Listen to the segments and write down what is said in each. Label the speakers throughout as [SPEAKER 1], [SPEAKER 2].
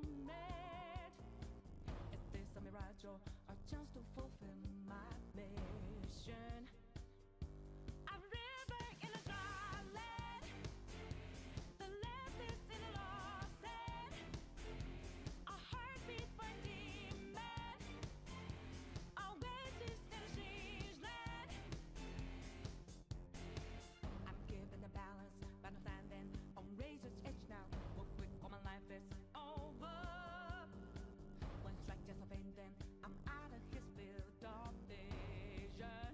[SPEAKER 1] moment. Is this a mirage or a chance to fulfill my mission? A river in a dry land, the left is in a lost land, a heartbeat for a demon, always is in a strange land. I'm given the balance, but I'm standing on razor's edge now. Real quick, all my life is over. One strike just abandoned, I'm out of his field of vision.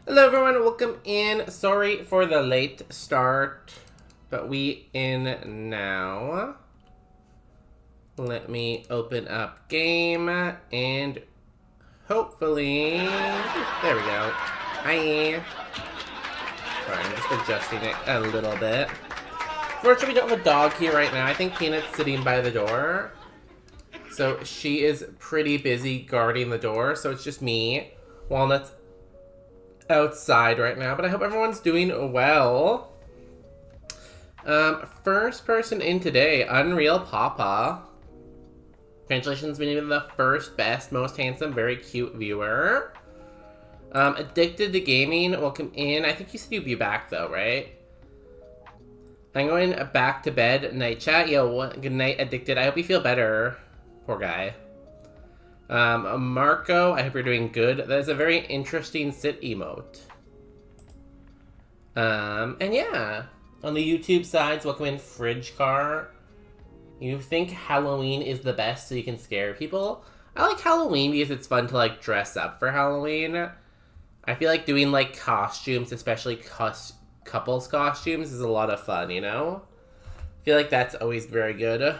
[SPEAKER 2] Hello everyone, welcome in. Sorry for the late start, but we in now. Let me open up game and hopefully, there we go. Hi. Sorry, I'm just adjusting it a little bit. Fortunately, we don't have a dog here right now. I think Peanut's sitting by the door. So she is pretty busy guarding the door, so it's just me. Walnut's outside right now, but I hope everyone's doing well. First person in today, Unreal Papa. Congratulations, being the first, best, most handsome, very cute viewer. Addicted to Gaming, welcome in. I think you said you'd be back though, right? I'm going back to bed. Night chat. Yo, good night, Addicted. I hope you feel better. Poor guy. Marco, I hope you're doing good. That is a very interesting sit emote. And yeah. On the YouTube sides, welcome in Fridge Car. You think Halloween is the best so you can scare people? I like Halloween because it's fun to like dress up for Halloween. I feel like doing like costumes, especially couples costumes, is a lot of fun, you know? I feel like that's always very good. Let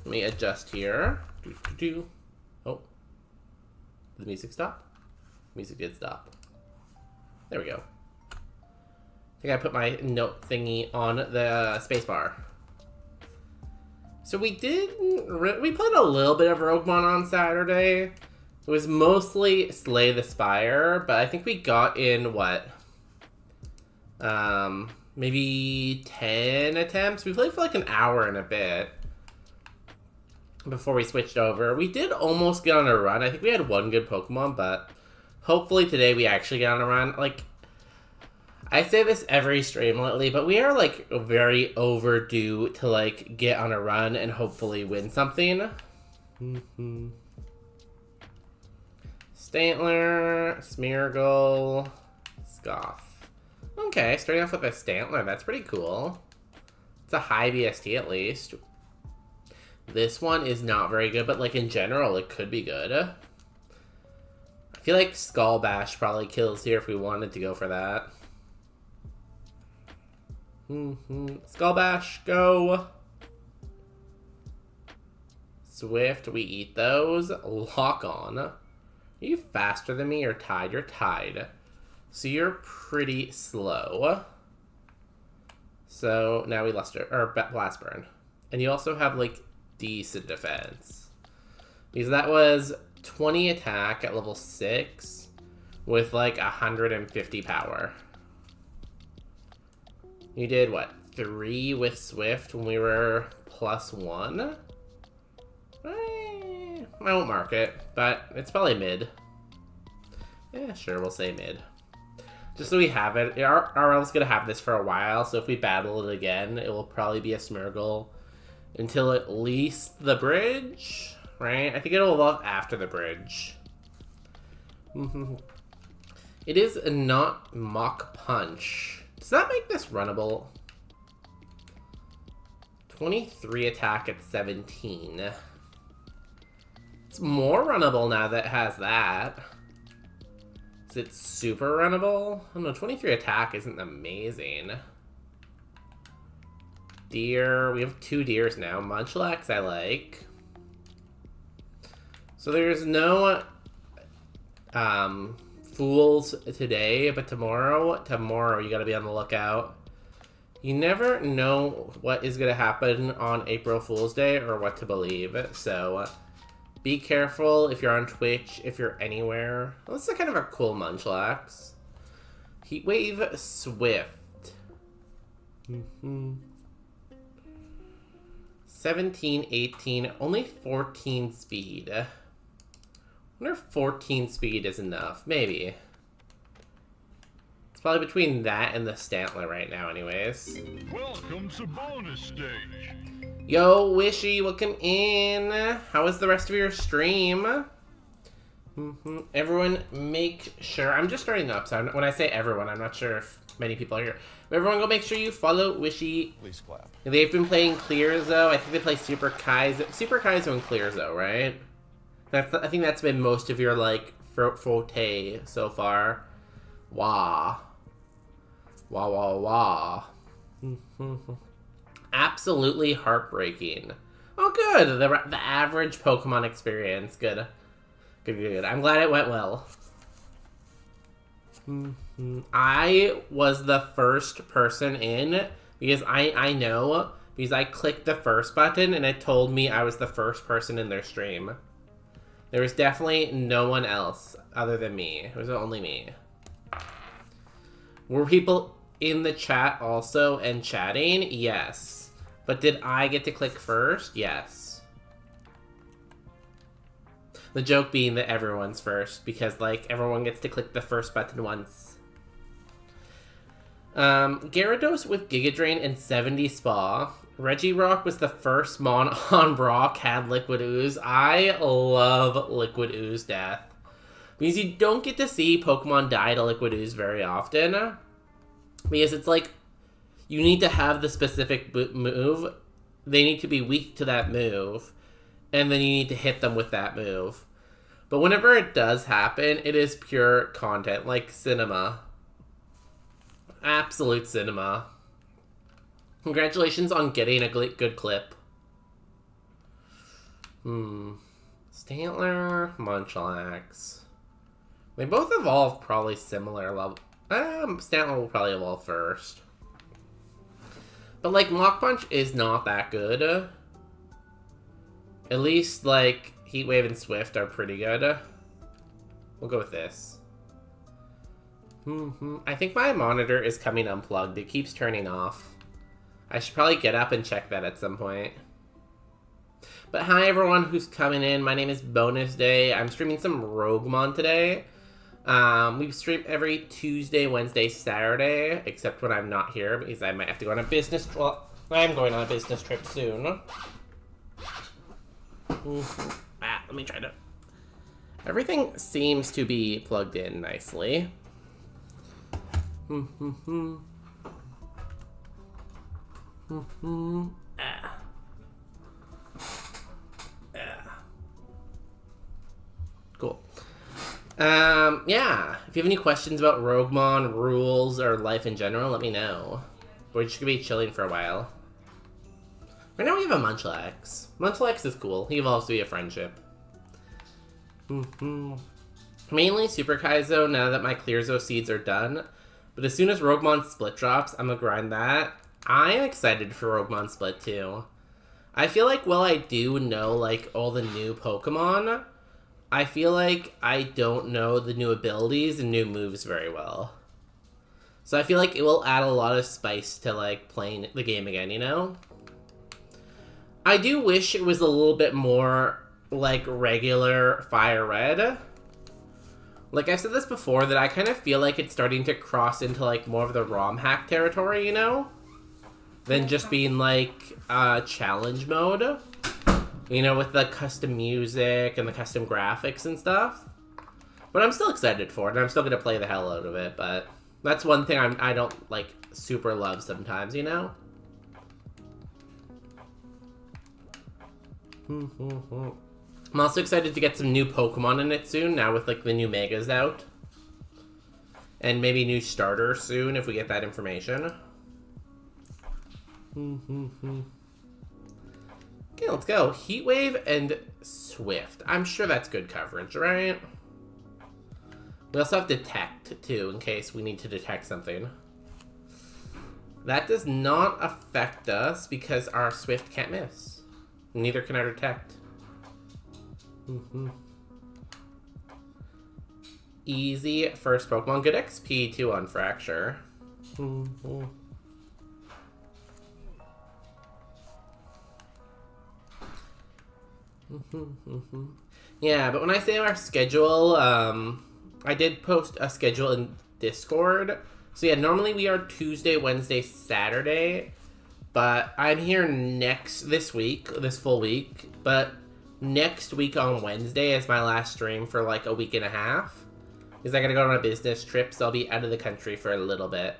[SPEAKER 2] me adjust here. Oh. Did the music stop? Music did stop. There we go. I think I put my note thingy on the spacebar. So we played a little bit of Roguemon on Saturday. It was mostly Slay the Spire, but I think we got in, what? Maybe 10 attempts? We played for like an hour and a bit before we switched over. We did almost get on a run. I think we had one good Pokemon, but hopefully today we actually get on a run. Like, I say this every stream lately, but we are like very overdue to like get on a run and hopefully win something. Stantler, Smeargle, Scoff. Okay, starting off with a Stantler, that's pretty cool. It's a high BST at least. This one is not very good, but like in general, it could be good. I feel like Skull Bash probably kills here if we wanted to go for that. Skull Bash, go! Swift, we eat those. Lock on. Are you faster than me or tied? You're tied. So you're pretty slow. So now we lost it, or Blast Burn. And you also have like decent defense. Because that was 20 attack at level 6 with like 150 power. You did, what, 3 with Swift when we were +1? I won't mark it, but it's probably mid. Yeah, sure, we'll say mid. Just so we have it. RL's gonna have this for a while, so if we battle it again, it will probably be a Smeargle until at least the bridge, right? I think it'll evolve after the bridge. It is not Mach Punch. Does that make this runnable? 23 attack at 17. It's more runnable now that it has that. Is it super runnable? I don't know, 23 attack isn't amazing. Deer, we have 2 deers now. Munchlax I like. So there's no Fools today, but tomorrow you gotta be on the lookout. You never know what is gonna happen on April Fool's Day or what to believe, so be careful if you're on Twitch, if you're anywhere. Well, this is kind of a cool Munchlax. Heatwave Swift. 17, 18, only 14 speed. I wonder if 14 speed is enough. Maybe. It's probably between that and the Stantler right now anyways.
[SPEAKER 3] Welcome to bonus stage.
[SPEAKER 2] Yo, Wishy, welcome in. How was the rest of your stream? Everyone make sure, I'm just starting up, so when I say everyone, I'm not sure if many people are here. But everyone go make sure you follow Wishy.
[SPEAKER 3] Please clap.
[SPEAKER 2] They've been playing Clearzo. I think they play Super Kaizo and Clearzo, right? I think that's been most of your, like, forte so far. Wah. Wah, wah, wah. Absolutely heartbreaking. Oh, good. The average Pokemon experience. Good. Good. I'm glad it went well. I was the first person in because I know because I clicked the first button and it told me I was the first person in their stream. There was definitely no one else other than me. It was only me. Were people in the chat also and chatting? Yes. But did I get to click first? Yes. The joke being that everyone's first, because, like, everyone gets to click the first button once. Gyarados with Giga Drain and 70 Spa. Regirock was the first Mon on Brock had Liquid Ooze. I love Liquid Ooze death. Because you don't get to see Pokemon die to Liquid Ooze very often. Because it's like, you need to have the specific move. They need to be weak to that move. And then you need to hit them with that move. But whenever it does happen, it is pure content, like cinema. Absolute cinema. Congratulations on getting a good clip. Stantler, Munchlax. They both evolve probably similar level. Stantler will probably evolve first. But, like, Mach Punch is not that good. At least, like, Heat Wave and Swift are pretty good. We'll go with this. I think my monitor is coming unplugged. It keeps turning off. I should probably get up and check that at some point. But hi everyone who's coming in. My name is Bonus Day. I'm streaming some Roguemon today. We stream every Tuesday, Wednesday, Saturday, except when I'm not here because I might have to go on a business. Well, I'm going on a business trip soon. Let me try to. Everything seems to be plugged in nicely. Cool. Yeah. If you have any questions about Roguemon, rules, or life in general, let me know. We're just gonna be chilling for a while. Right now we have a Munchlax. Munchlax is cool. He evolves to be a friendship. Mainly Super Kaizo now that my Clearzo seeds are done. But as soon as Roguemon Split drops, I'm gonna grind that. I am excited for Roguemon Split too. I feel like while I do know like all the new Pokemon, I feel like I don't know the new abilities and new moves very well. So I feel like it will add a lot of spice to like playing the game again, you know? I do wish it was a little bit more like regular Firered. Like I've said this before, that I kind of feel like it's starting to cross into like more of the ROM hack territory, you know? Than just being like challenge mode. You know, with the custom music and the custom graphics and stuff. But I'm still excited for it, and I'm still going to play the hell out of it, but that's one thing I don't like super love sometimes, you know? I'm also excited to get some new Pokemon in it soon, now with like the new Megas out. And maybe new starters soon if we get that information. Okay, let's go. Heat Wave and Swift. I'm sure that's good coverage, right? We also have Detect, too, in case we need to detect something. That does not affect us because our Swift can't miss. Neither can our Detect. Easy first Pokemon. Good XP, too, on Fracture. Yeah, but when I say our schedule, I did post a schedule in Discord. So yeah, normally we are Tuesday, Wednesday, Saturday. But I'm here this full week. But next week on Wednesday is my last stream for like a week and a half. Because I gotta go on a business trip, so I'll be out of the country for a little bit.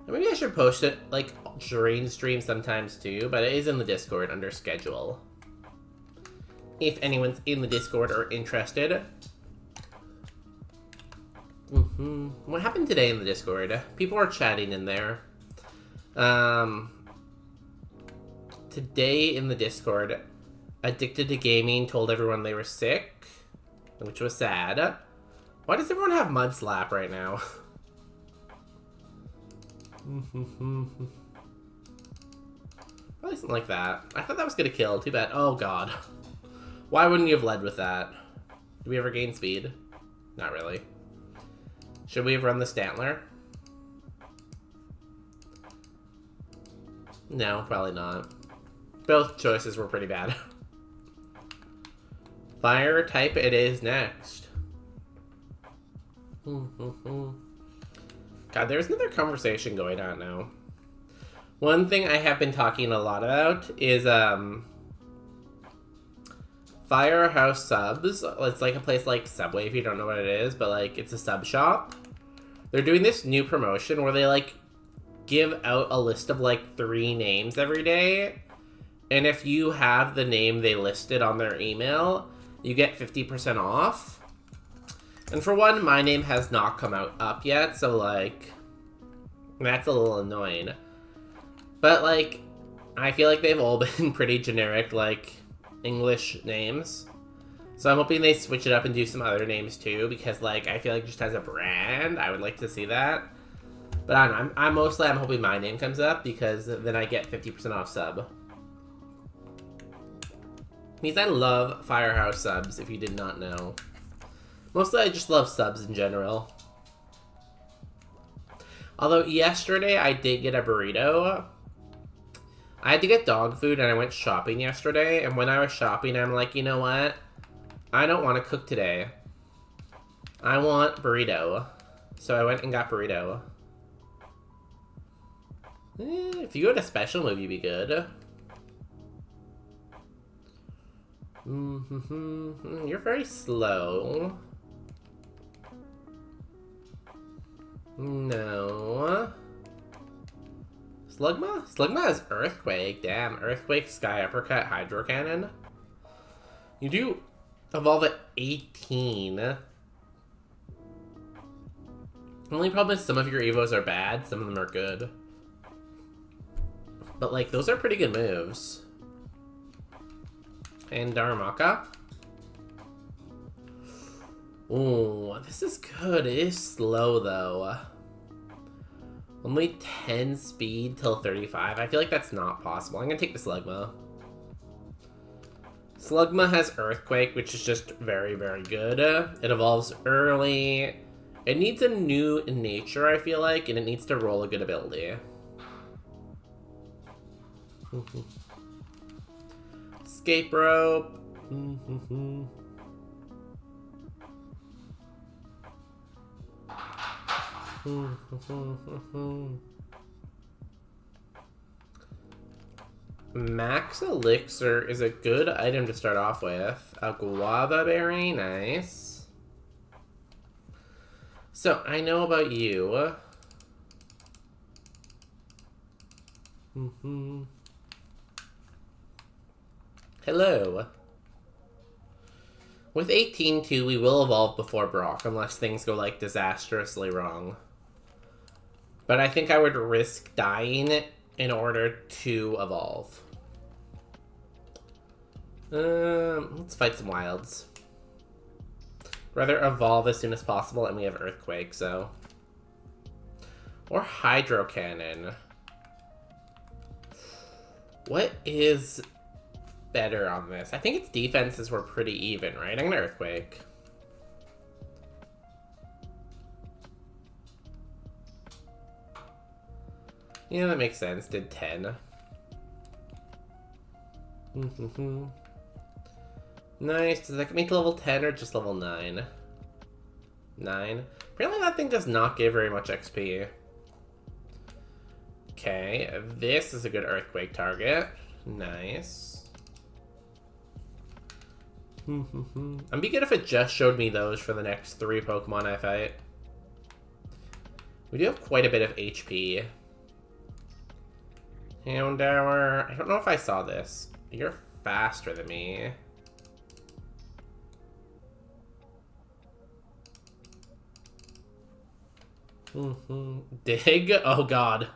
[SPEAKER 2] And maybe I should post it like during the stream sometimes too, but it is in the Discord under schedule. If anyone's in the Discord or interested. What happened today in the Discord? People are chatting in there. Today in the Discord, Addicted to Gaming told everyone they were sick, which was sad. Why does everyone have Mud Slap right now? Probably something like that. I thought that was gonna kill. Too bad. Oh god. Why wouldn't you have led with that? Do we ever gain speed? Not really. Should we have run the Stantler? No, probably not. Both choices were pretty bad. Fire type it is next. God, there's another conversation going on now. One thing I have been talking a lot about is Firehouse Subs. It's like a place like Subway if you don't know what it is, but like it's a sub shop. They're doing this new promotion where they like give out a list of like 3 names every day. And if you have the name they listed on their email, you get 50% off. And for one, my name has not come up yet, so like that's a little annoying. But like I feel like they've all been pretty generic like English names. So I'm hoping they switch it up and do some other names too, because like I feel like just as a brand, I would like to see that. But I don't know, I'm hoping my name comes up because then I get 50% off sub. Means I love Firehouse Subs, if you did not know. Mostly I just love subs in general. Although yesterday I did get a burrito. I had to get dog food and I went shopping yesterday, and when I was shopping I'm like, you know what? I don't want to cook today. I want burrito. So I went and got burrito. If you go to special move, you'd be good. You're very slow. No. Slugma? Slugma has Earthquake. Damn. Earthquake, Sky Uppercut, Hydro Cannon. You do evolve at 18. The only problem is some of your Evos are bad, some of them are good. But like, those are pretty good moves. And Darumaka. Ooh, this is good. It is slow though. Only 10 speed till 35. I feel like that's not possible. I'm gonna take the Slugma. Slugma has Earthquake, which is just very, very good. It evolves early. It needs a new nature, I feel like, and it needs to roll a good ability. Escape rope. Max Elixir is a good item to start off with. A guava berry, nice. So, I know about you. Hello. With 18-2, we will evolve before Brock, unless things go, like, disastrously wrong. But I think I would risk dying in order to evolve. Let's fight some wilds. Rather evolve as soon as possible, and we have Earthquake, so... Or Hydro Cannon. What is better on this? I think its defenses were pretty even, right? I'm gonna Earthquake. Yeah, that makes sense. Did 10. Nice. Does that get me to level 10 or just level 9? 9. Apparently that thing does not give very much XP. Okay, this is a good Earthquake target. Nice. I'd be good if it just showed me those for the next 3 Pokemon I fight. We do have quite a bit of HP. Houndour. I don't know if I saw this. You're faster than me. Dig? Oh god.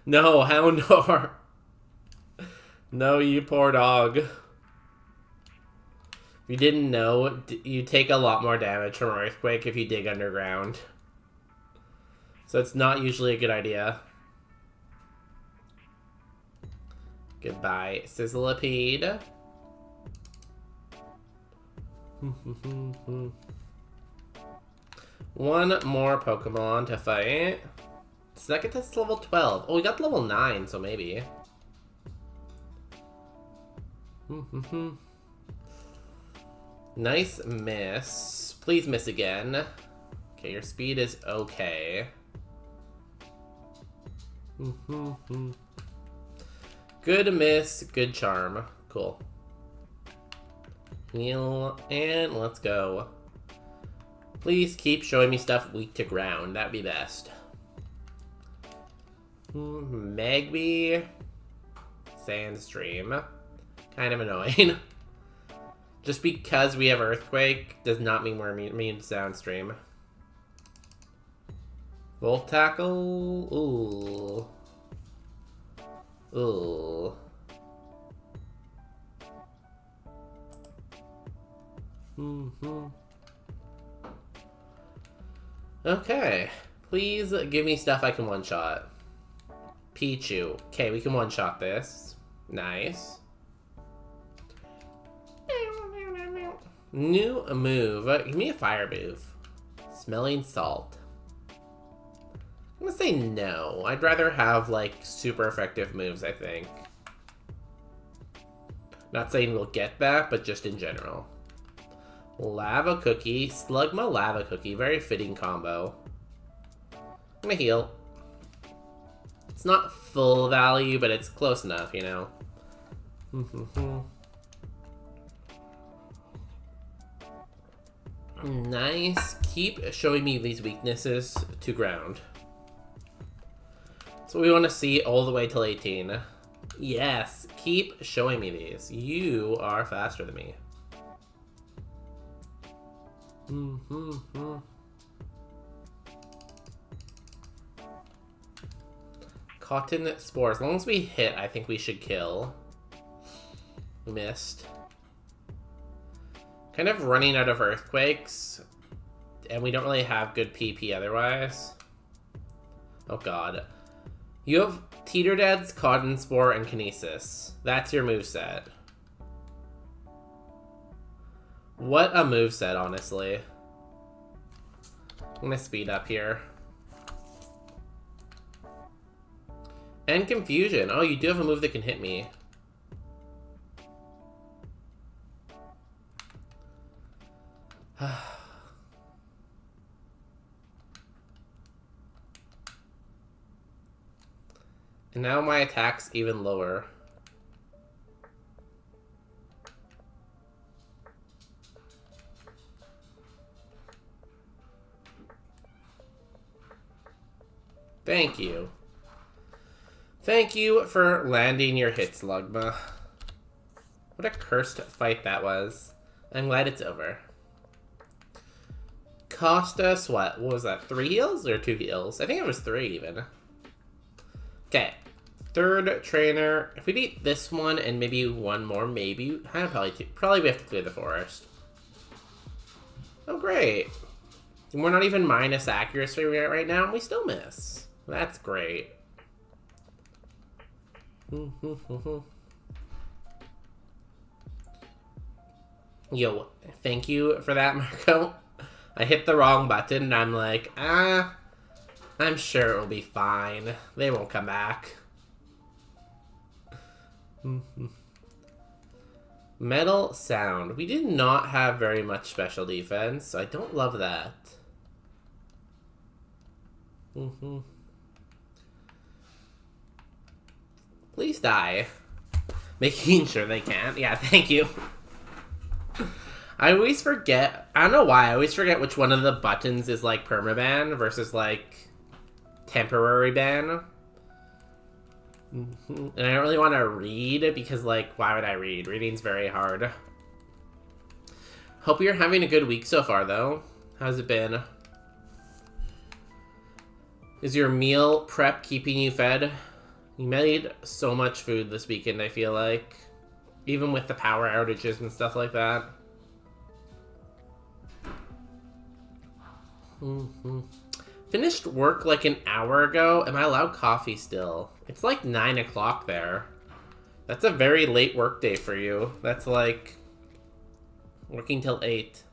[SPEAKER 2] No, Houndor. No, you poor dog. If you didn't know, you take a lot more damage from Earthquake if you dig underground. So it's not usually a good idea. Goodbye, Sizzlipede. One more Pokemon to fight. Does that get us to level 12? Oh, we got level 9, so maybe. Nice miss. Please miss again. Okay, your speed is okay. Good miss, good charm. Cool. Heal, and let's go. Please keep showing me stuff weak to ground. That'd be best. Magby. Sandstream. Kind of annoying. Just because we have Earthquake does not mean we're immune to Soundstream. Volt Tackle. Ooh. Ooh. Okay. Please give me stuff I can one-shot. Pichu. Okay, we can one-shot this. Nice. New move. Give me a fire move. Smelling salt. I'm gonna say no. I'd rather have, like, super effective moves, I think. Not saying we'll get that, but just in general. Lava Cookie. Slugma Lava Cookie. Very fitting combo. I'm gonna heal. It's not full value, but it's close enough, you know? Nice. Keep showing me these weaknesses to ground. That's what we want to see all the way till 18. Yes. Keep showing me these. You are faster than me. Cotton Spore. As long as we hit, I think we should kill. We missed. Kind of running out of Earthquakes. And we don't really have good PP otherwise. Oh god. You have Teeterdad's, Cotton Spore, and Kinesis. That's your moveset. What a moveset, honestly. I'm gonna speed up here. And Confusion. Oh, you do have a move that can hit me. And now my attack's even lower. Thank you. Thank you for landing your hit, Slugma. What a cursed fight that was. I'm glad it's over. Cost us what? What was that? 3 heals or 2 heals? I think it was 3 even. Okay. Third trainer. If we beat this one and maybe one more, maybe. Probably 2. Probably we have to clear the forest. Oh, great. We're not even minus accuracy right now, and we still miss. That's great. Yo, thank you for that, Marco. I hit the wrong button, and I'm like, I'm sure it'll be fine. They won't come back. Metal Sound. We did not have very much special defense, so I don't love that. Please die. Making sure they can't. Yeah, thank you. I always forget. I don't know why. I always forget which one of the buttons is like permaban versus like temporary ban. And I don't really want to read because, like, why would I read? Reading's very hard. Hope you're having a good week so far, though. How's it been? Is your meal prep keeping you fed? You made so much food this weekend, I feel like. Even with the power outages and stuff like that. Finished work like an hour ago. Am I allowed coffee still? It's like 9 o'clock there. That's a very late work day for you. That's like working till 8.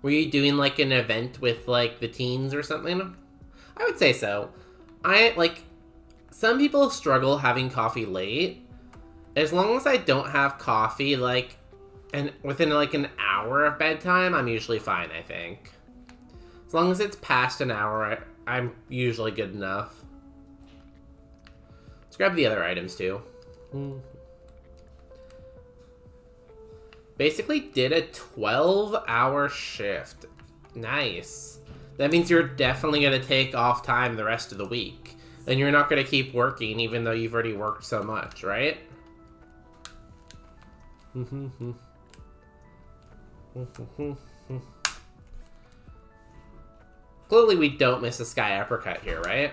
[SPEAKER 2] Were you doing like an event with like the teens or something? I would say so. Some people struggle having coffee late. As long as I don't have coffee and within like an hour of bedtime, I'm usually fine, I think. As long as it's past an hour, I'm usually good enough. Let's grab the other items too. Basically did a 12-hour shift. Nice. That means you're definitely going to take off time the rest of the week. And you're not going to keep working even though you've already worked so much, right? Clearly we don't miss a sky uppercut here, right?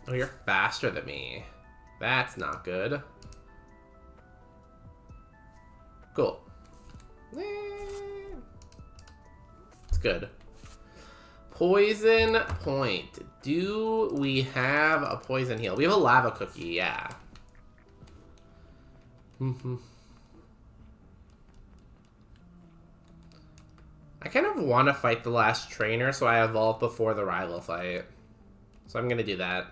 [SPEAKER 2] Oh, you're faster than me. That's not good. Cool. It's good. Poison point. Do we have a poison heal? We have a lava cookie, yeah. I kind of want to fight the last trainer, so I evolve before the rival fight. So I'm gonna do that.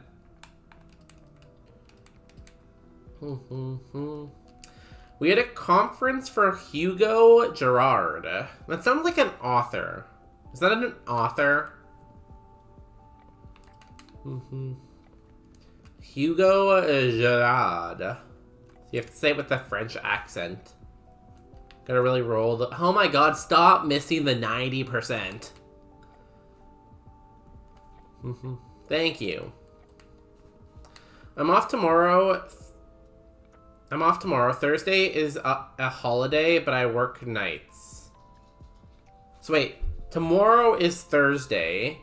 [SPEAKER 2] We had a conference for Hugo Gerard. That sounds like an author. Is that an author? Hugo Gerard. You have to say it with the French accent. Gotta really roll the... Oh my god, stop missing the 90%. Thank you. I'm off tomorrow. Thursday is a holiday, but I work nights. So wait, tomorrow is Thursday,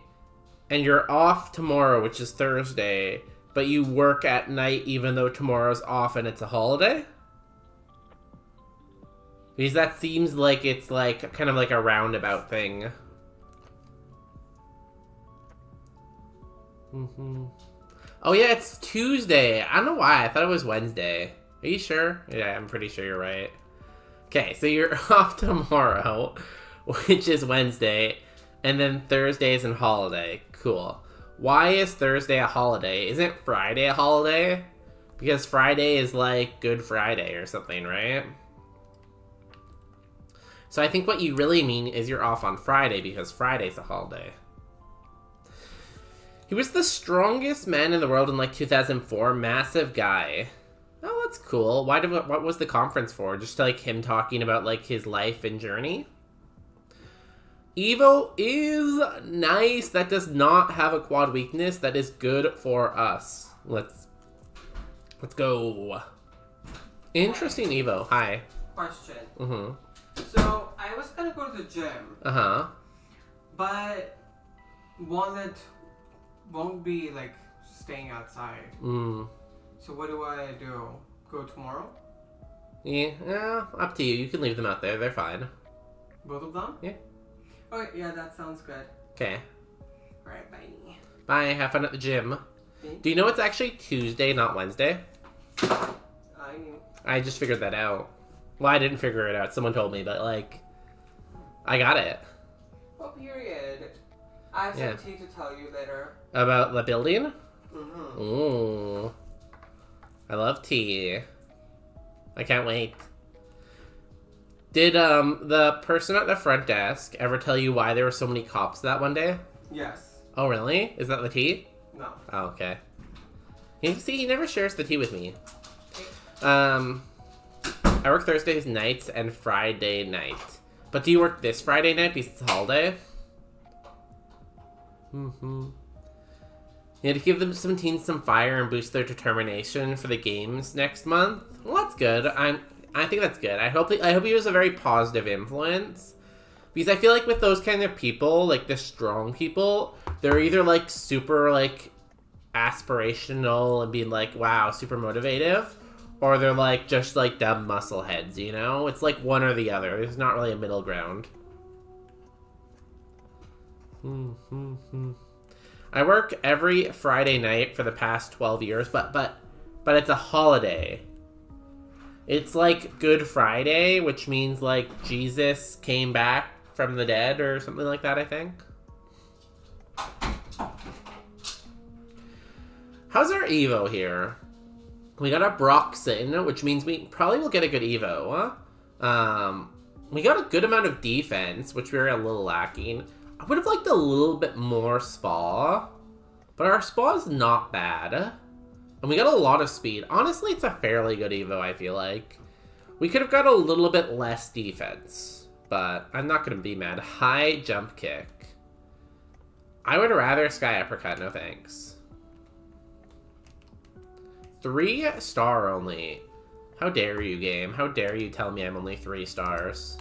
[SPEAKER 2] and you're off tomorrow, which is Thursday, but you work at night even though tomorrow's off and it's a holiday? Because that seems like it's like kind of like a roundabout thing. Oh yeah, it's Tuesday. I don't know why. I thought it was Wednesday. Are you sure? Yeah, I'm pretty sure you're right. Okay, so you're off tomorrow, which is Wednesday, and then Thursday is a holiday. Cool. Why is Thursday a holiday? Isn't Friday a holiday? Because Friday is like Good Friday or something, right? So I think what you really mean is you're off on Friday because Friday's a holiday. He was the strongest man in the world in like 2004. Massive guy. Oh, that's cool. What was the conference for? Just like him talking about like his life and journey? Evo is nice. That does not have a quad weakness. That is good for us. Let's go. Interesting Evo. Hi.
[SPEAKER 4] Question. So, I was gonna go to the gym. But won't be like staying outside. So what do I do? Go tomorrow?
[SPEAKER 2] Yeah, up to you. You can leave them out there. They're fine.
[SPEAKER 4] Both of them?
[SPEAKER 2] Yeah.
[SPEAKER 4] Okay, yeah, that sounds good.
[SPEAKER 2] Okay.
[SPEAKER 4] Alright, bye.
[SPEAKER 2] Bye. Have fun at the gym. Do you know it's actually Tuesday, not Wednesday?
[SPEAKER 4] I knew.
[SPEAKER 2] I just figured that out. Well, I didn't figure it out. Someone told me, but like, I got it.
[SPEAKER 4] Oh, period. I have some tea to tell you later.
[SPEAKER 2] About the building? Ooh. I love tea. I can't wait. Did the person at the front desk ever tell you why there were so many cops that one day?
[SPEAKER 4] Yes.
[SPEAKER 2] Oh, really? Is that the tea?
[SPEAKER 4] No.
[SPEAKER 2] Oh, okay. You see, he never shares the tea with me. I work Thursdays nights and Friday night. But do you work this Friday night because it's a holiday? You had to give them some teens some fire and boost their determination for the games next month. Well, that's good. I think that's good. I hope he was a very positive influence. Because I feel like with those kind of people, like the strong people, they're either like super like aspirational and being like, wow, super motivative, or they're like just like dumb muscle heads, you know? It's like one or the other. There's not really a middle ground. I work every Friday night for the past 12 years, but it's a holiday. It's like Good Friday, which means like Jesus came back from the dead or something like that, I think. How's our Evo here? We got a Broxton, which means we probably will get a good Evo. We got a good amount of defense, which we were a little lacking. I would have liked a little bit more Spa, but our Spa is not bad. And we got a lot of speed. Honestly, it's a fairly good Evo, I feel like. We could have got a little bit less defense, but I'm not going to be mad. High jump kick. I would rather Sky Uppercut, no thanks. 3-star only. How dare you, game? How dare you tell me I'm only 3 stars?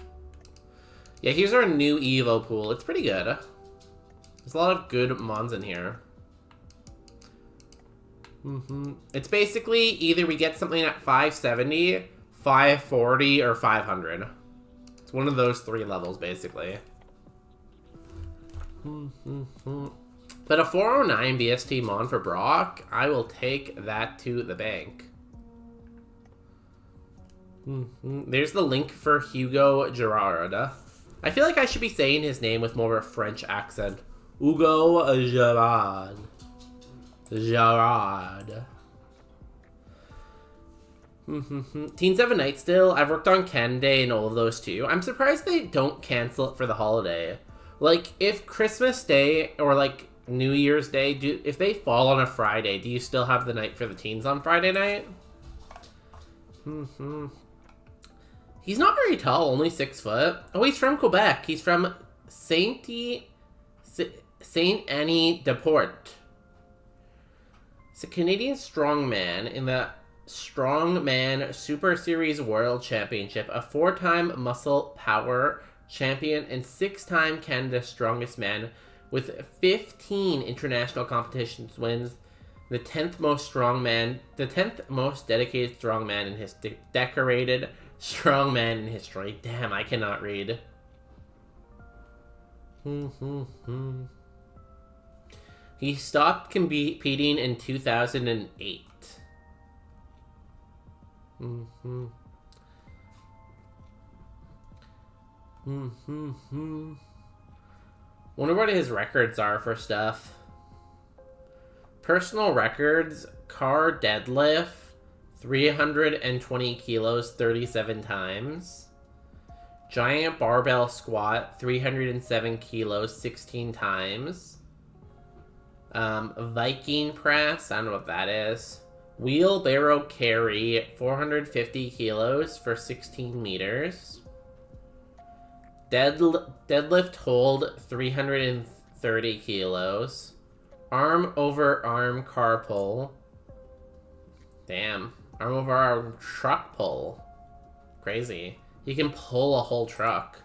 [SPEAKER 2] Yeah, here's our new Evo pool. It's pretty good. There's a lot of good mons in here. It's basically either we get something at 570, 540, or 500. It's one of those 3 levels, basically. But a 409 BST mon for Brock, I will take that to the bank. There's the link for Hugo Gerard. I feel like I should be saying his name with more of a French accent. Hugo Gerard. Gerard. Teen 7 Night still. I've worked on Ken Day and all of those too. I'm surprised they don't cancel it for the holiday. Like, if Christmas Day or like New Year's Day, if they fall on a Friday, do you still have the night for the teens on Friday night? He's not very tall, only 6 foot. Oh, he's from Quebec. He's from Saint Annie de Port. He's a Canadian strongman in the Strongman Super Series World Championship, a 4-time muscle power champion and 6-time Canada's strongest man with 15 international competitions wins, the 10th most dedicated strongman in his decorated strongman in history. Damn, I cannot read. He stopped competing in 2008. Wonder what his records are for stuff. Personal records, car deadlift, 320 kilos 37 times. Giant barbell squat, 307 kilos 16 times. Viking press, I don't know what that is. Wheelbarrow carry, 450 kilos for 16 meters. Deadlift hold, 330 kilos. Arm over arm car pull. Damn. Arm over arm truck pull. Crazy. You can pull a whole truck.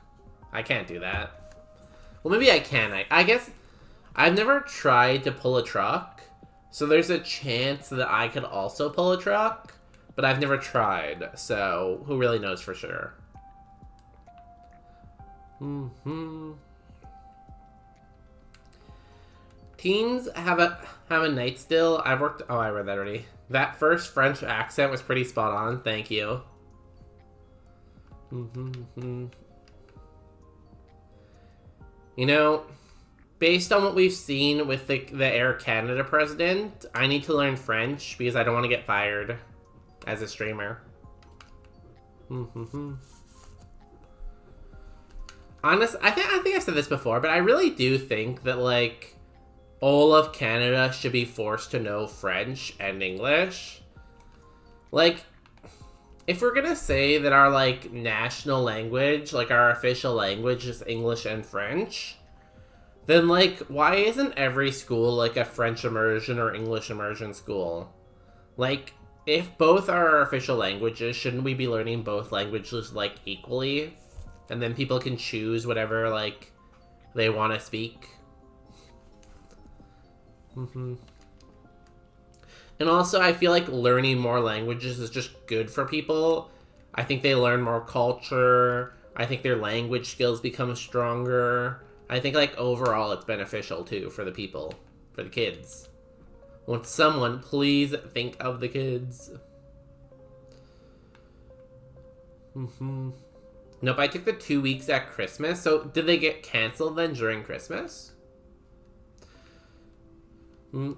[SPEAKER 2] I can't do that. Well, maybe I can. I guess I've never tried to pull a truck, so there's a chance that I could also pull a truck, but I've never tried, so who really knows for sure. Teens have a night still. I've worked. Oh, I read that already. That first French accent was pretty spot on. Thank you. You know, based on what we've seen with the Air Canada president, I need to learn French because I don't want to get fired as a streamer. Honestly, I think I've said this before, but I really do think that, like, all of Canada should be forced to know French and English. Like, if we're gonna say that our, like, national language, like, our official language is English and French, then, like, why isn't every school, like, a French immersion or English immersion school? Like, if both are our official languages, shouldn't we be learning both languages, like, equally? And then people can choose whatever, like, they want to speak. And also, I feel like learning more languages is just good for people. I think they learn more culture. I think their language skills become stronger. I think, like, overall, it's beneficial, too, for the people. For the kids. Won't someone please think of the kids? Nope, I took the 2 weeks at Christmas. So, did they get canceled then during Christmas?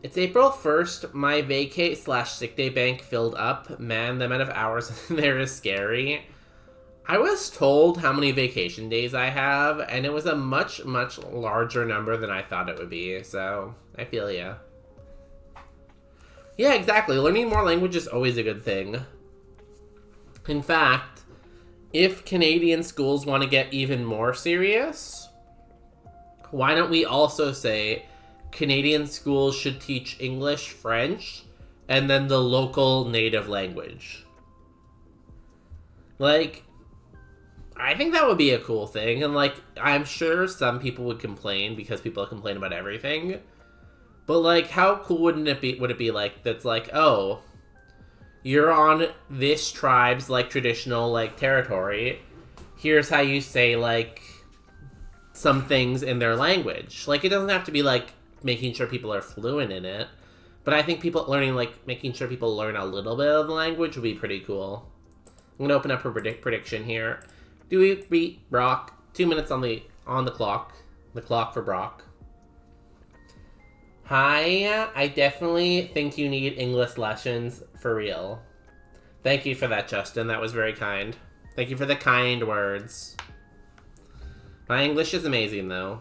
[SPEAKER 2] It's April 1st. My vacate/sick day bank filled up. Man, the amount of hours there is scary. I was told how many vacation days I have, and it was a much, much larger number than I thought it would be. So, I feel ya. Yeah, exactly. Learning more language is always a good thing. In fact, if Canadian schools want to get even more serious, why don't we also say Canadian schools should teach English, French, and then the local native language? Like, I think that would be a cool thing, and like, I'm sure some people would complain because people complain about everything. But like, how cool would it be like, that's like, oh, you're on this tribe's like traditional like territory. Here's how you say like some things in their language. Like, it doesn't have to be like making sure people are fluent in it, but I think people learning, like, making sure people learn a little bit of the language would be pretty cool. I'm gonna open up a prediction here. Do we beat Brock? 2 minutes on the clock. The clock for Brock. Hi, I definitely think you need English lessons for real. Thank you for that, Justin. That was very kind. Thank you for the kind words. My English is amazing, though.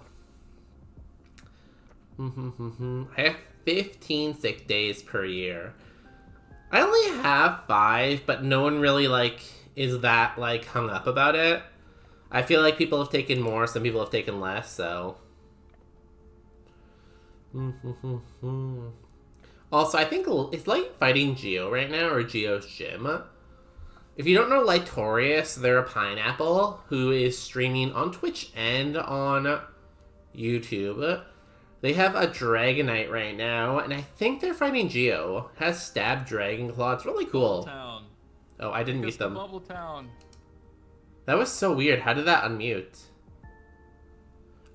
[SPEAKER 2] I have 15 sick days per year. I only have 5, but no one really, like, is that, like, hung up about it. I feel like people have taken more, some people have taken less, so... Also, I think it's Light fighting Geo right now, or Geo's gym. If you don't know Lightorious, they're a pineapple who is streaming on Twitch and on YouTube. They have a Dragonite right now, and I think they're fighting Geo. Has stabbed Dragon Claw. It's really cool.
[SPEAKER 5] Town.
[SPEAKER 2] Oh, I didn't mute them.
[SPEAKER 5] Bubble Town.
[SPEAKER 2] That was so weird. How did that unmute?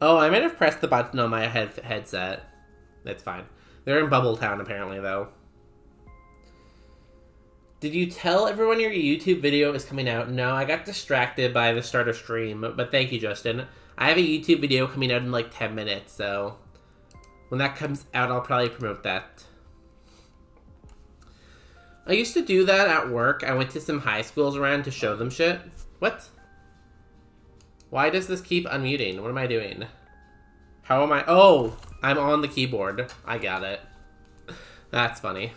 [SPEAKER 2] Oh, I might have pressed the button on my headset. That's fine. They're in Bubble Town, apparently, though. Did you tell everyone your YouTube video is coming out? No, I got distracted by the start of stream, but thank you, Justin. I have a YouTube video coming out in like 10 minutes, so when that comes out, I'll probably promote that. I used to do that at work. I went to some high schools around to show them shit. What? Why does this keep unmuting? What am I doing? How am I? Oh, I'm on the keyboard. I got it. That's funny.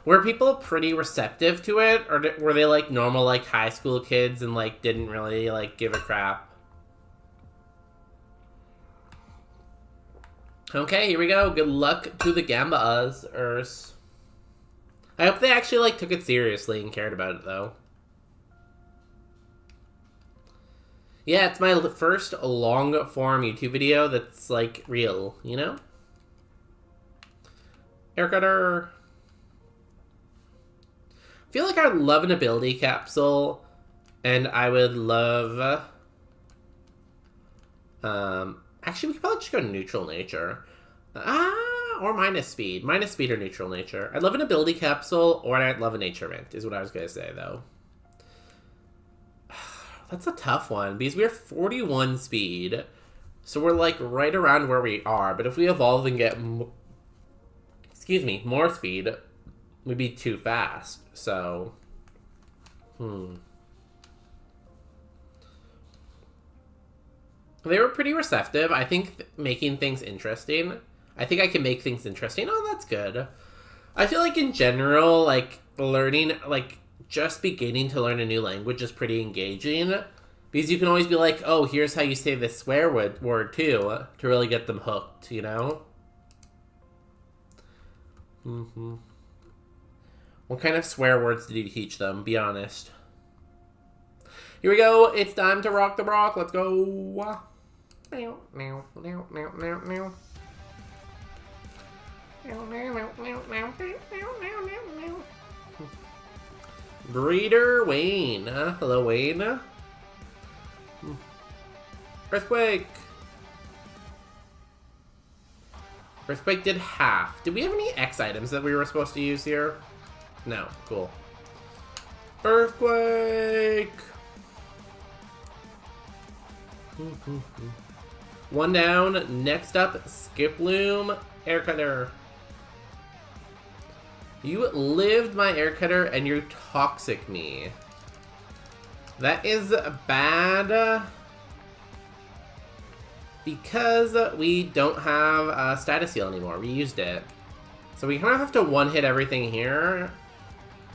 [SPEAKER 2] Were people pretty receptive to it? Or were they like normal like high school kids and like didn't really like give a crap? Okay, here we go. Good luck to the Gambas. I hope they actually like took it seriously and cared about it though. Yeah, it's my first long-form YouTube video that's, like, real, you know? Air cutter. I feel like I would love an ability capsule, and I would love... actually, we could probably just go neutral nature. Or minus speed. Minus speed or neutral nature. I'd love an ability capsule, or I'd love a nature mint, is what I was going to say, though. That's a tough one, because we are 41 speed, so we're, like, right around where we are, but if we evolve and get, more speed, we'd be too fast, so, They were pretty receptive. I think making things interesting, I think I can make things interesting. Oh, that's good. I feel like, in general, like, learning, like, just beginning to learn a new language is pretty engaging, because you can always be like, oh, here's how you say this swear word too, to really get them hooked, you know? What kind of swear words did you teach them? Be honest. Here we go. It's time to rock the rock. Let's go. Breeder Wayne. Hello, Wayne. Earthquake. Earthquake did half. Did we have any X items that we were supposed to use here? No. Cool. Earthquake. One down. Next up, Skiploom Air Cutter. You lived my air cutter and you toxic me. That is bad. Because we don't have a status heal anymore. We used it. So we kind of have to one-hit everything here.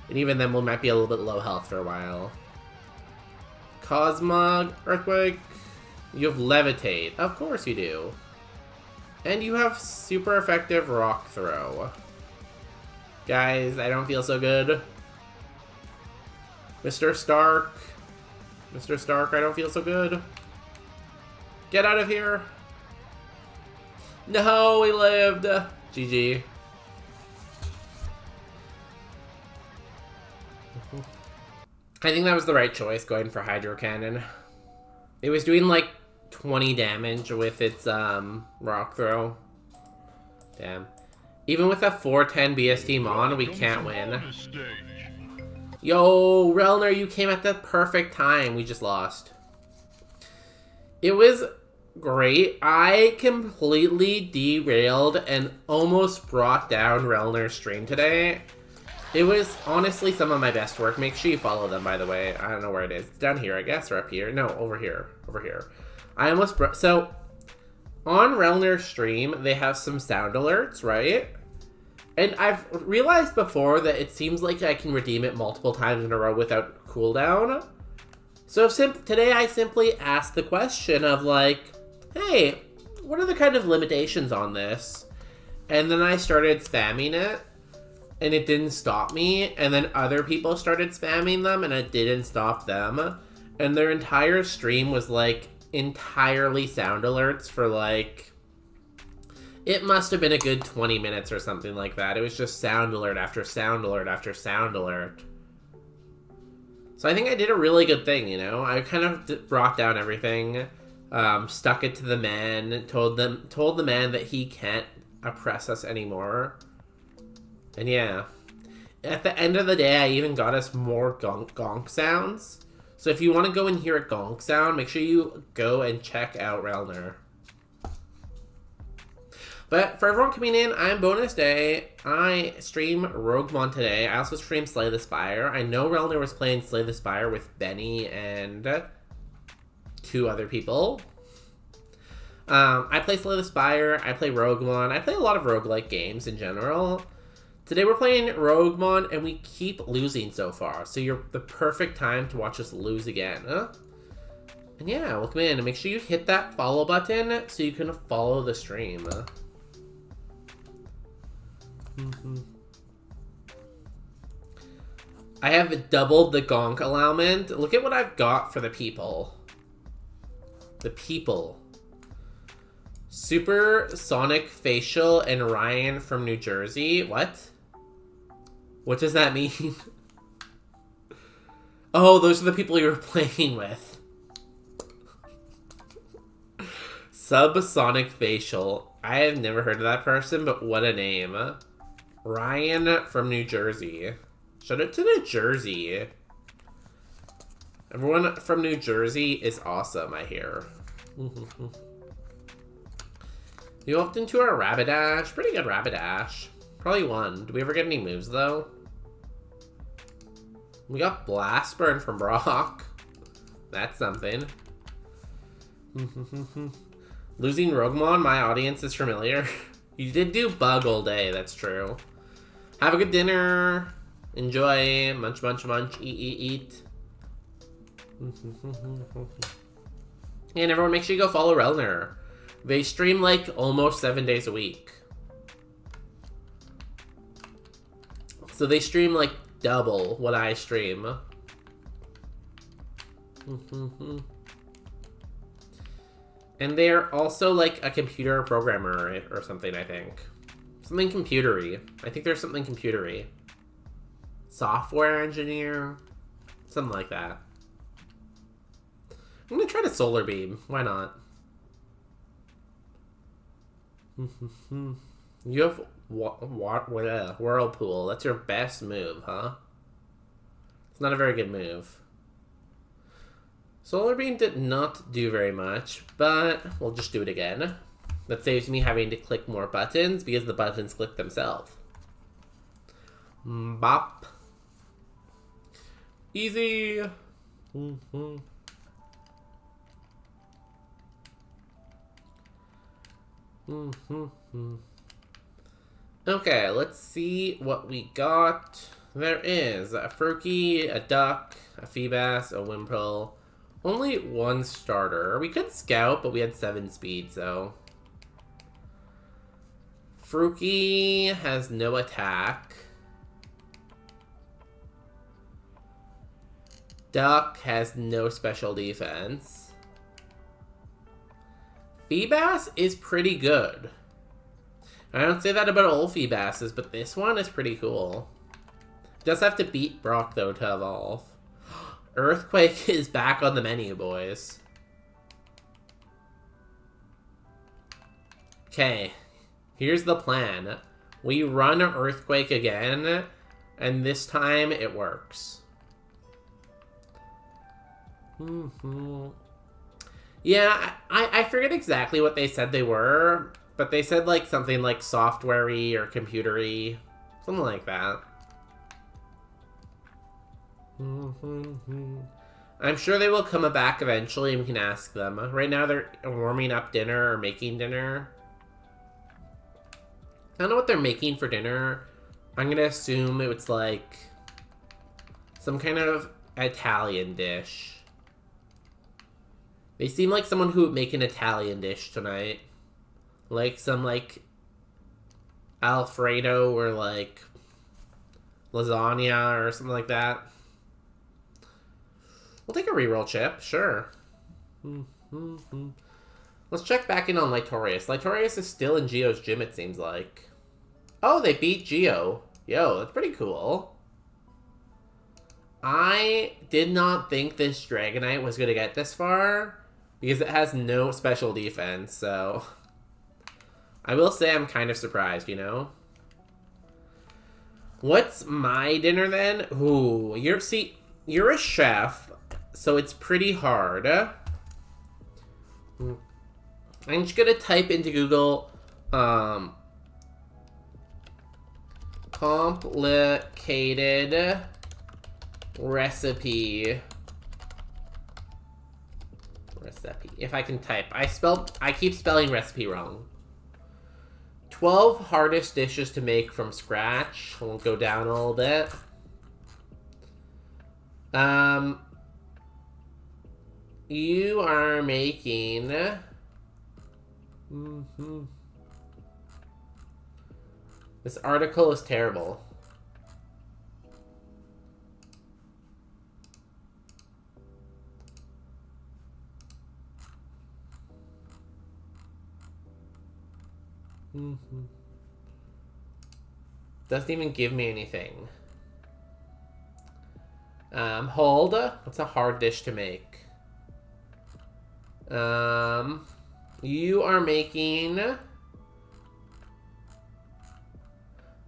[SPEAKER 2] And even then we might be a little bit low health for a while. Cosmog, Earthquake. You have Levitate. Of course you do. And you have super effective Rock Throw. Guys, I don't feel so good. Mr. Stark. Mr. Stark, I don't feel so good. Get out of here. No, we lived. GG. I think that was the right choice, going for Hydro Cannon. It was doing like 20 damage with its Rock Throw. Damn. Even with a 410 BST Mon, we can't win. Yo, Relner, you came at the perfect time. We just lost. It was great. I completely derailed and almost brought down Relner's stream today. It was honestly some of my best work. Make sure you follow them, by the way. I don't know where it is. It's down here, I guess, or up here. No, over here. Over here. I almost so, on Relner's stream, they have some sound alerts, right? And I've realized before that it seems like I can redeem it multiple times in a row without cooldown. So today I simply asked the question of like, hey, what are the kind of limitations on this? And then I started spamming it, and it didn't stop me. And then other people started spamming them, and it didn't stop them. And their entire stream was like entirely sound alerts for like, it must have been a good 20 minutes or something like that. It was just sound alert after sound alert after sound alert. So I think I did a really good thing, you know? I kind of brought down everything, stuck it to the man, told the man that he can't oppress us anymore. And yeah. At the end of the day, I even got us more gonk sounds. So if you want to go and hear a gonk sound, make sure you go and check out Relner. But for everyone coming in, I'm Bonus Day. I stream Roguemon today. I also stream Slay the Spire. I know Relner was playing Slay the Spire with Benny and 2 other people. I play Slay the Spire. I play Roguemon. I play a lot of roguelike games in general. Today we're playing Roguemon, and we keep losing so far. So you're the perfect time to watch us lose again. And yeah, welcome in. And make sure you hit that follow button so you can follow the stream. I have doubled the gonk allowance. Look at what I've got for the people. The people. Super Sonic Facial and Ryan from New Jersey. What? What does that mean? Oh, those are the people you were playing with. Subsonic Facial. I have never heard of that person, but what a name. Ryan from New Jersey. Shout out to New Jersey. Everyone from New Jersey is awesome, I hear. You opted into our Rapidash. Pretty good Rapidash. Probably won. Did we ever get any moves, though? We got Blast Burn from Brock. That's something. Losing Roguemon, my audience is familiar. You did do Bug all day, that's true. Have a good dinner. Enjoy. Munch, munch, munch. Eat, eat, eat. And everyone, make sure you go follow Relner. They stream like almost 7 days a week. So they stream like double what I stream. And they're also like a computer programmer or something, I think. Something computery. I think there's something computery. Software engineer. Something like that. I'm gonna try to solar beam. Why not? You have whirlpool. That's your best move, huh? It's not a very good move. Solar beam did not do very much, but we'll just do it again. That saves me having to click more buttons because the buttons click themselves. Bop. Easy. Okay, let's see what we got. There is a Froakie, a Duck, a Feebas, a Wimple. Only one starter. We could scout, but we had 7 speed, so... Froakie has no attack. Duck has no special defense. Feebas is pretty good. I don't say that about all Feebases, but this one is pretty cool. Does have to beat Brock, though, to evolve. Earthquake is back on the menu, boys. Okay, here's the plan. We run Earthquake again, and this time it works. Yeah, I forget exactly what they said they were, but they said like something like software-y or computer-y. Something like that. I'm sure they will come back eventually and we can ask them. Right now they're warming up dinner or making dinner. I don't know what they're making for dinner. I'm gonna assume it's like some kind of Italian dish. They seem like someone who would make an Italian dish tonight. Like some like Alfredo or like lasagna or something like that. We'll take a reroll chip, sure. Let's check back in on Lytorius. Lytorius is still in Geo's gym, it seems like. Oh, they beat Geo. Yo, that's pretty cool. I did not think this Dragonite was going to get this far because it has no special defense, so... I will say I'm kind of surprised, you know? What's my dinner then? Ooh, you're a chef, so it's pretty hard. I'm just gonna type into Google, complicated recipe. If I can type. I keep spelling recipe wrong. 12 hardest dishes to make from scratch. We'll go down a little bit. You are making... This article is terrible. Doesn't even give me anything. Hold. What's a hard dish to make? You are making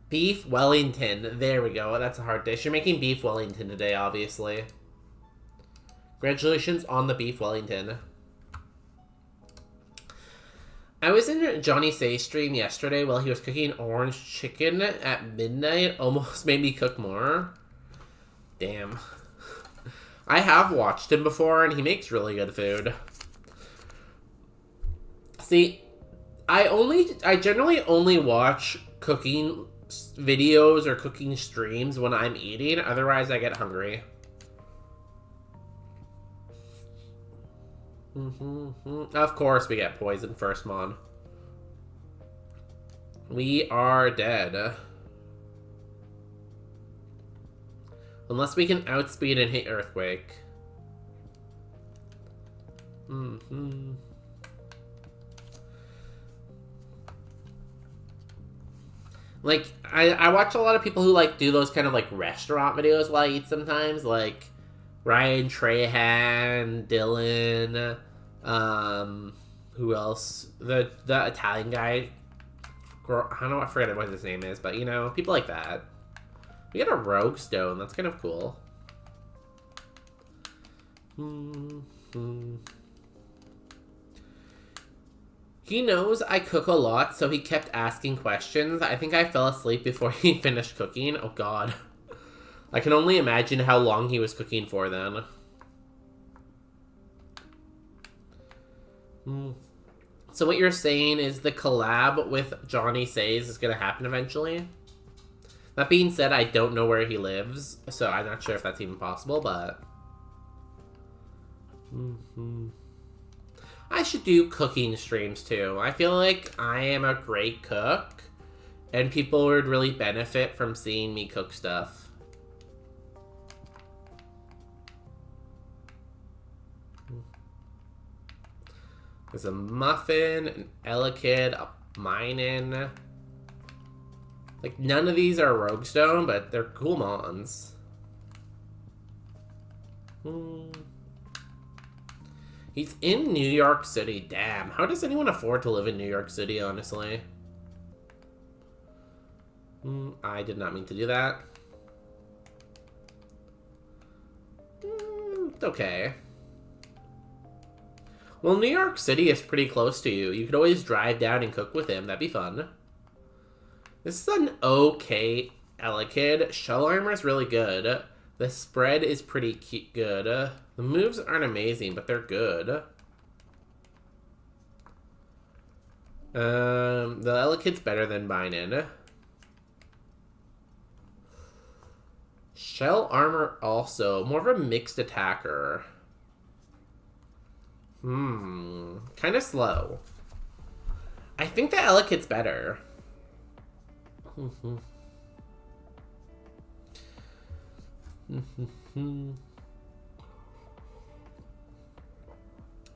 [SPEAKER 2] beef Wellington. There we go. That's a hard dish. You're making beef Wellington today, obviously. Congratulations on the beef Wellington. I was in Johnny Say's stream yesterday while he was cooking orange chicken at midnight. Almost made me cook more. Damn. I have watched him before, and he makes really good food. See, I generally only watch cooking videos or cooking streams when I'm eating. Otherwise, I get hungry. Of course we get poisoned first, Mon. We are dead. Unless we can outspeed and hit Earthquake. Mm-hmm. Like, I watch a lot of people who, like, do those kind of, like, restaurant videos while I eat sometimes. Like, Ryan Trahan, Dylan, who else? The Italian guy. I don't know, I forget what his name is, but, you know, people like that. We got a rogue stone. That's kind of cool. He knows I cook a lot, so he kept asking questions. I think I fell asleep before he finished cooking. Oh, God. I can only imagine how long he was cooking for then. So what you're saying is the collab with Johnny Says is going to happen eventually? That being said, I don't know where he lives, so I'm not sure if that's even possible, but... I should do cooking streams too. I feel like I am a great cook, and people would really benefit from seeing me cook stuff. There's a muffin, an Elekid, a minin. Like, none of these are Roguestone, but they're cool mons. He's in New York City. Damn. How does anyone afford to live in New York City, honestly? I did not mean to do that. It's okay. Well, New York City is pretty close to you. You could always drive down and cook with him. That'd be fun. This is an okay Elekid. Shell armor is really good. The spread is pretty good. The moves aren't amazing, but they're good. The Elekid's better than Binin. Shell armor also. More of a mixed attacker. Kind of slow. I think the Elekid's better.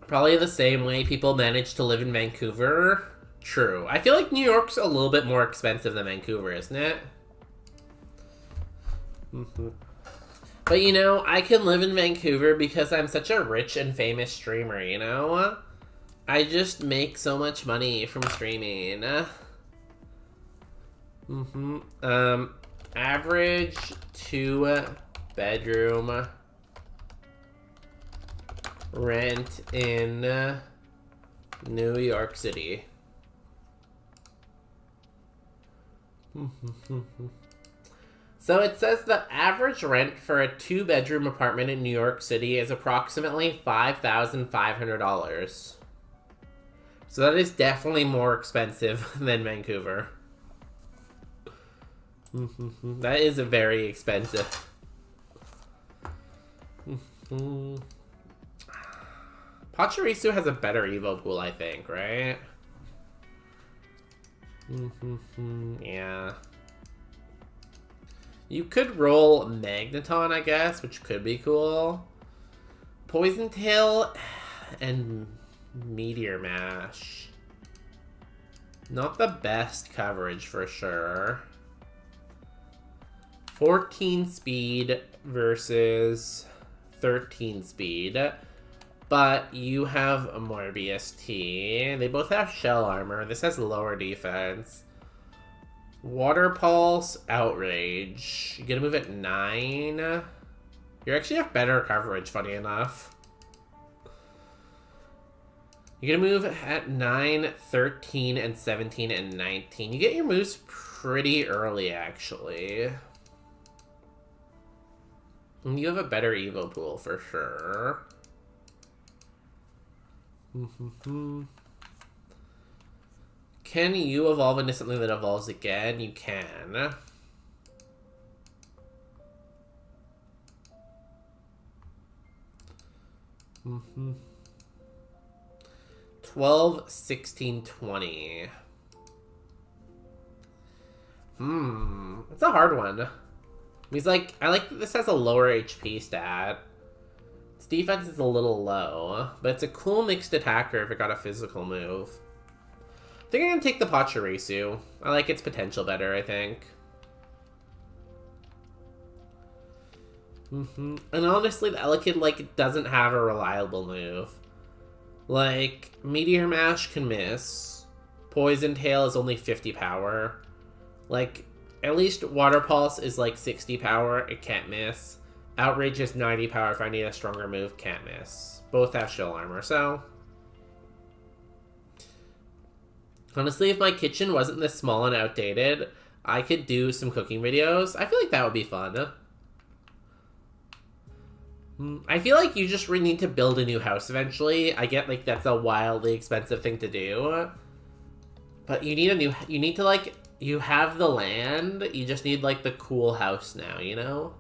[SPEAKER 2] Probably the same way people manage to live in Vancouver. True. I feel like New York's a little bit more expensive than Vancouver, isn't it? But, you know, I can live in Vancouver because I'm such a rich and famous streamer, you know? I just make so much money from streaming. Average 2-bedroom rent in New York City. So it says the average rent for a 2-bedroom apartment in New York City is approximately $5,500. So that is definitely more expensive than Vancouver. That is very expensive. Pachirisu has a better Evo pool, I think, right? Yeah. You could roll Magneton, I guess, which could be cool. Poison Tail and Meteor Mash. Not the best coverage for sure. 14 speed versus 13 speed. But you have a Morbius T. They both have shell armor. This has lower defense. Water Pulse, Outrage. You gonna move at 9. You actually have better coverage, funny enough. You're gonna move at 9, 13, and 17, and 19. You get your moves pretty early, actually. And you have a better Evo pool, for sure. Can you evolve into something that evolves again? You can. Mm-hmm. 12, 16, 20. It's a hard one. He's like, I like that this has a lower HP stat. It's defense is a little low, but it's a cool mixed attacker if it got a physical move. I think I'm gonna take the Pachirisu. I like its potential better, I think. And honestly, the Elekid, like, doesn't have a reliable move. Like, Meteor Mash can miss. Poison Tail is only 50 power. Like, at least Water Pulse is like 60 power, it can't miss. Outrage is 90 power if I need a stronger move, can't miss. Both have shield armor, so... Honestly, if my kitchen wasn't this small and outdated, I could do some cooking videos. I feel like that would be fun. I feel like you just need to build a new house eventually. I get, like, that's a wildly expensive thing to do. But you need to, like, you have the land, you just need, like, the cool house now, you know?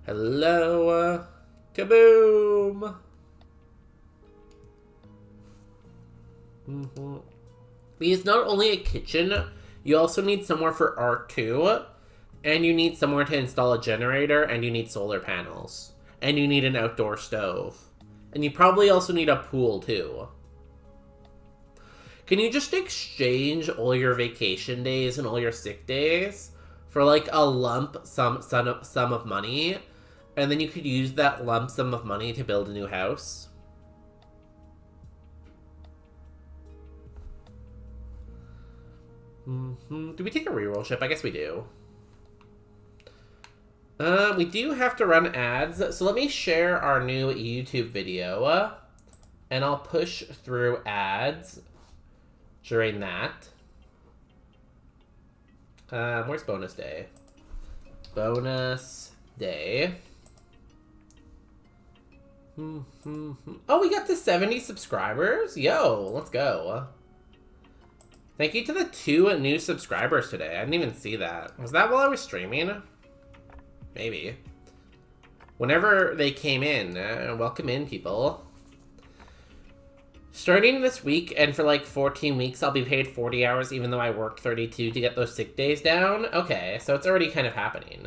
[SPEAKER 2] Hello, kaboom! Because not only a kitchen, you also need somewhere for art too, and you need somewhere to install a generator, and you need solar panels, and you need an outdoor stove, and you probably also need a pool too. Can you just exchange all your vacation days and all your sick days for like a lump sum of money, and then you could use that lump sum of money to build a new house? Do we take a reroll chip? I guess we do. We do have to run ads, so let me share our new YouTube video, and I'll push through ads during that. Where's bonus day? Bonus day. Oh, we got to 70 subscribers? Yo, let's go. Thank you to the 2 new subscribers today. I didn't even see that. Was that while I was streaming? Maybe. Whenever they came in, welcome in, people. Starting this week, and for like 14 weeks, I'll be paid 40 hours even though I worked 32 to get those sick days down. Okay, so it's already kind of happening.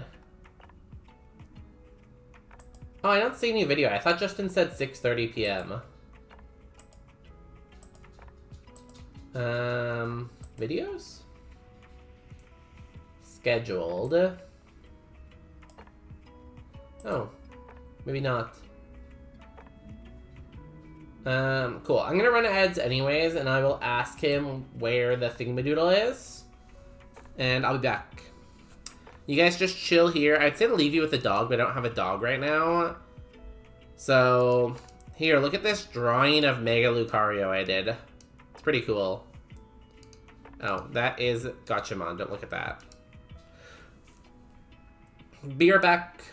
[SPEAKER 2] Oh, I don't see a new video. I thought Justin said 6:30 p.m. Videos? Scheduled. Oh, maybe not. Cool. I'm gonna run ads anyways, and I will ask him where the thingamadoodle is. And I'll be back. You guys just chill here. I'd say to leave you with a dog, but I don't have a dog right now. So, here, look at this drawing of Mega Lucario I did. It's pretty cool. Oh, that is Gotchamon. Don't look at that. Be right back.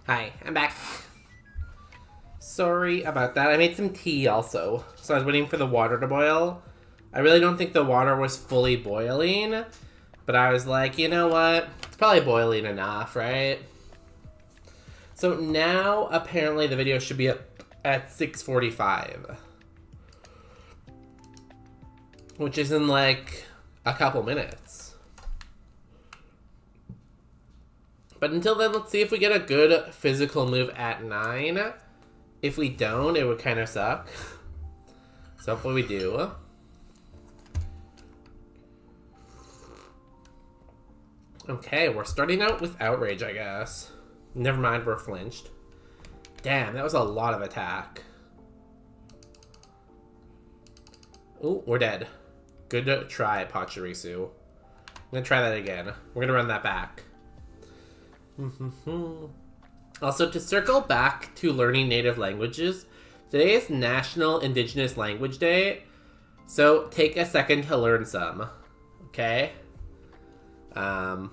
[SPEAKER 2] Hi, I'm back. Sorry about that. I made some tea also. So I was waiting for the water to boil. I really don't think the water was fully boiling. But I was like, you know what? It's probably boiling enough, right? So now, apparently, the video should be up at 6:45. Which is in like a couple minutes. But until then, let's see if we get a good physical move at 9. If we don't, it would kind of suck. So hopefully we do. Okay, we're starting out with Outrage, I guess. Never mind, we're flinched. Damn, that was a lot of attack. Ooh, we're dead. Good try, Pachirisu. I'm gonna try that again. We're gonna run that back. Also, to circle back to learning native languages, today is National Indigenous Language Day, so take a second to learn some, okay? Where's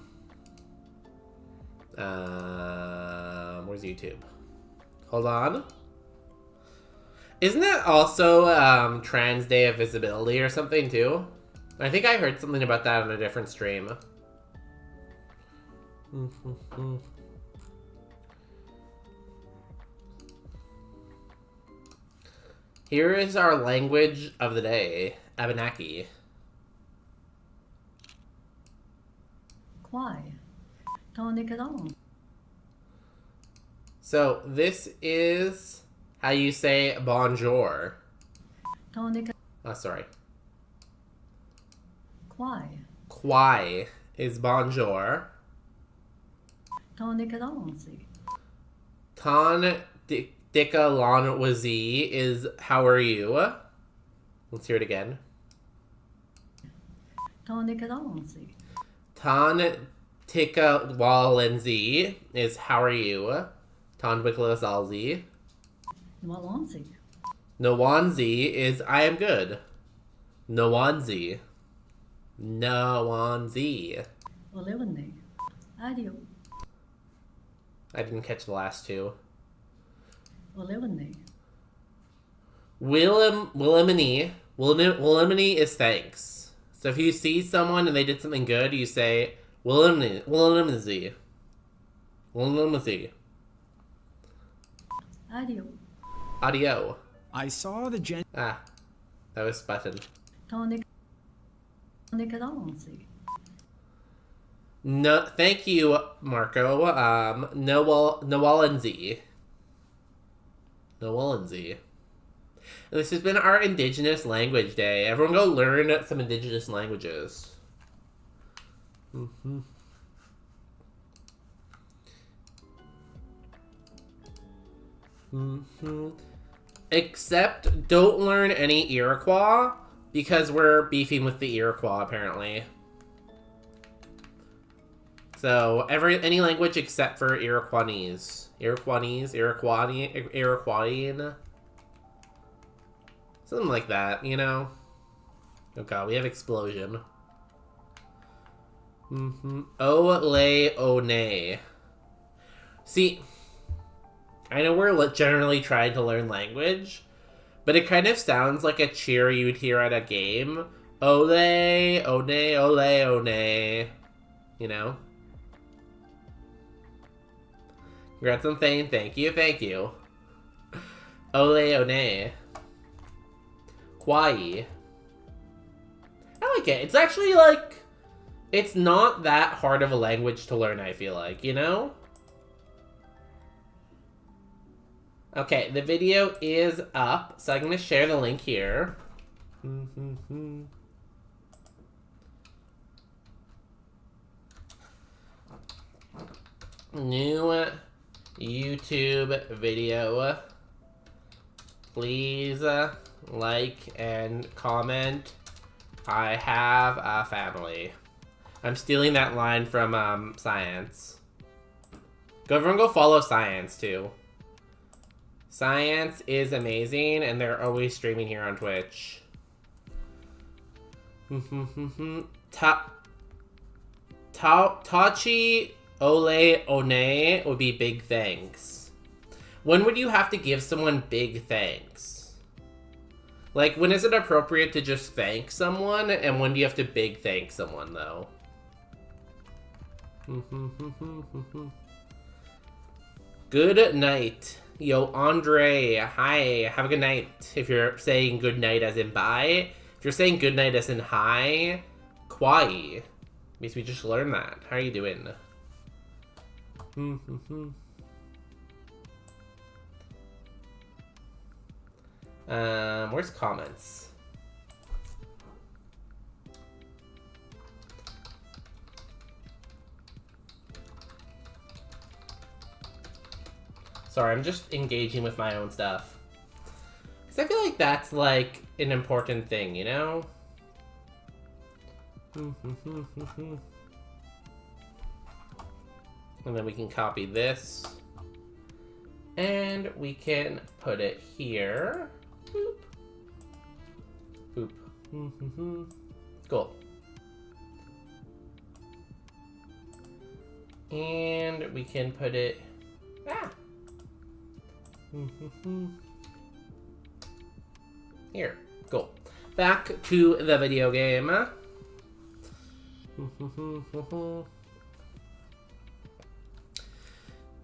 [SPEAKER 2] YouTube? Hold on. Isn't that also Trans Day of Visibility or something too? I think I heard something about that on a different stream. Here is our language of the day, Abenaki.
[SPEAKER 5] Why? Tonikadon.
[SPEAKER 2] So this is how you say bonjour.
[SPEAKER 5] Tonika.
[SPEAKER 2] Oh, sorry.
[SPEAKER 5] Why?
[SPEAKER 2] Kwai is bonjour.
[SPEAKER 5] Tonikadon.
[SPEAKER 2] Ton dika lon wazi is how are you? Let's hear it again.
[SPEAKER 5] Tonikadon.
[SPEAKER 2] Ton tika walenzi is how are you? Ton wikla zalzi.
[SPEAKER 5] Walonsi.
[SPEAKER 2] Nawanzi is I am good. Nawanzi. Nawanzi.
[SPEAKER 5] Olivani. Adio.
[SPEAKER 2] I didn't catch the last two.
[SPEAKER 5] Olivani.
[SPEAKER 2] Willimini is thanks. So if you see someone and they did something good, you say Willimini.
[SPEAKER 5] Adio.
[SPEAKER 2] Audio.
[SPEAKER 6] I saw the gen.
[SPEAKER 2] Ah, that was button.
[SPEAKER 5] Tonikadon.
[SPEAKER 2] No, thank you, Marco. Nawalenzi. Nawalenzi. This has been our Indigenous Language Day. Everyone go learn some Indigenous languages. Except, don't learn any Iroquois, because we're beefing with the Iroquois, apparently. So, any language except for Iroquois. Iroquoian. Something like that, you know? Oh god, we have explosion. Ole one. See, I know we're generally trying to learn language, but it kind of sounds like a cheer you'd hear at a game. Ole, one, ole, one. You know? Congrats on Thane. Thank you, thank you. Ole, one. Kwai. I like it. It's actually like, it's not that hard of a language to learn, I feel like, you know? Okay, the video is up, so I'm going to share the link here. New YouTube video. Please like and comment. I have a family. I'm stealing that line from Science. Everyone go follow Science too. Science is amazing, and they're always streaming here on Twitch. Tachi Ole one would be big thanks. When would you have to give someone big thanks? Like, when is it appropriate to just thank someone, and when do you have to big thank someone, though? Good night. Yo, Andre, hi, have a good night. If you're saying good night as in bye. If you're saying good night as in hi, kwai. Means we just learned that. How are you doing? Where's comments? Sorry, I'm just engaging with my own stuff. Because I feel like that's, like, an important thing, you know? And then we can copy this. And we can put it here. Boop. Boop. Cool. And we can put it... Here. Cool. Back to the video game.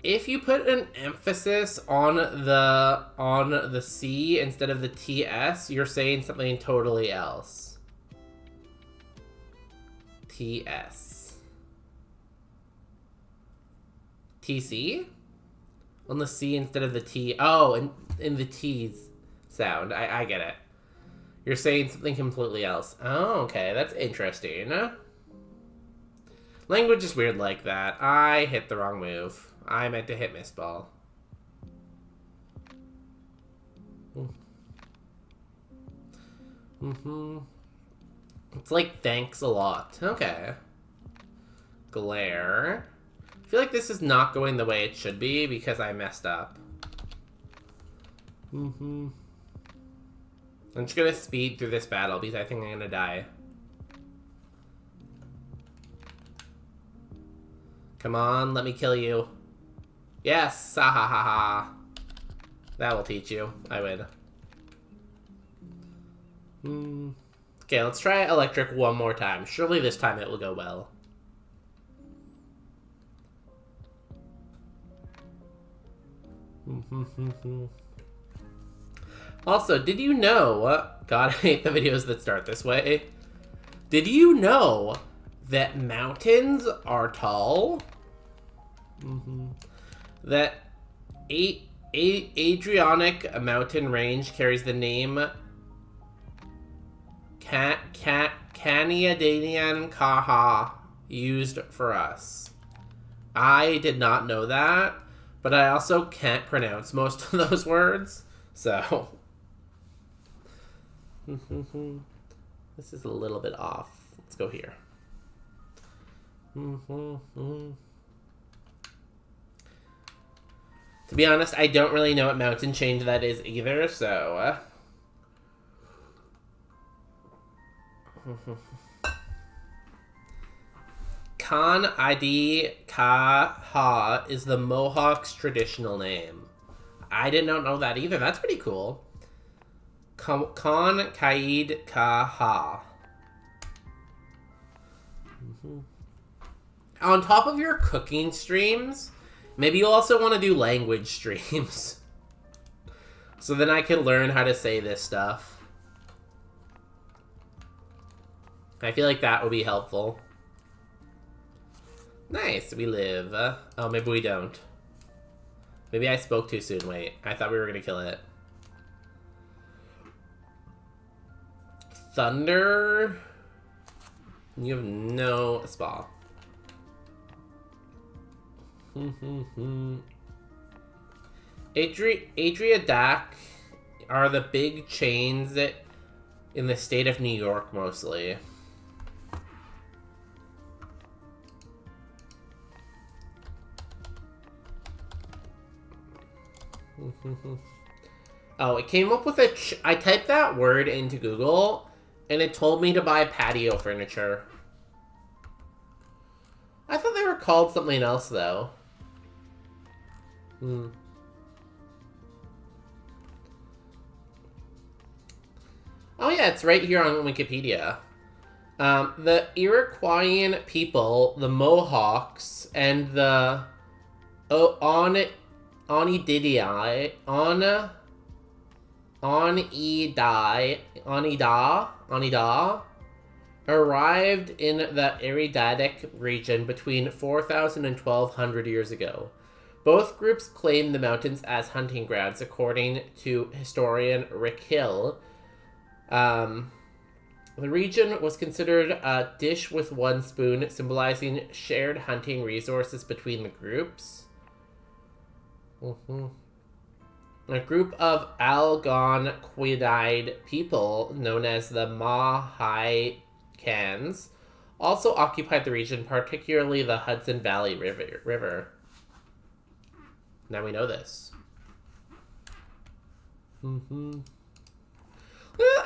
[SPEAKER 2] If you put an emphasis on the C instead of the TS, you're saying something totally else. TS. TC? On the C instead of the T. Oh, in the T's sound. I get it. You're saying something completely else. Oh, okay. That's interesting. Language is weird like that. I hit the wrong move. I meant to hit miss ball. It's like thanks a lot. Okay. Glare. I feel like this is not going the way it should be because I messed up. I'm just gonna speed through this battle because I think I'm gonna die. Come on, let me kill you. Yes! Ha ha ha ha. That will teach you. I win. Okay, let's try electric one more time. Surely this time it will go well. Also, did you know... God, I hate the videos that start this way. Did you know that mountains are tall? That Adriatic mountain range carries the name Canadian Kaha, used for us. I did not know that, but I also can't pronounce most of those words, so... This is a little bit off. Let's go here. To be honest, I don't really know what mountain change that is either, so... Kan Adi Ka Ha is the Mohawks' traditional name. I did not know that either. That's pretty cool. Kan Kaid Ka Ha. On top of your cooking streams, maybe you'll also want to do language streams. So then I can learn how to say this stuff. I feel like that would be helpful. Nice, we live. Oh, maybe we don't. Maybe I spoke too soon. Wait, I thought we were gonna kill it. Thunder. You have no spa. Adriatic are the big chains in the state of New York, mostly. Oh, it came up with I typed that word into Google, and it told me to buy patio furniture. I thought they they're called something else, though. Oh yeah, it's right here on Wikipedia. The Iroquoian people, the Mohawks, and the Onida arrived in the Erratic region between 4,000 and 1,200 years ago. Both groups claim the mountains as hunting grounds, according to historian Rick Hill. The region was considered a dish with one spoon, symbolizing shared hunting resources between the groups. A group of Algonquinide people, known as the Mohicans, also occupied the region, particularly the Hudson Valley River. Now we know this. I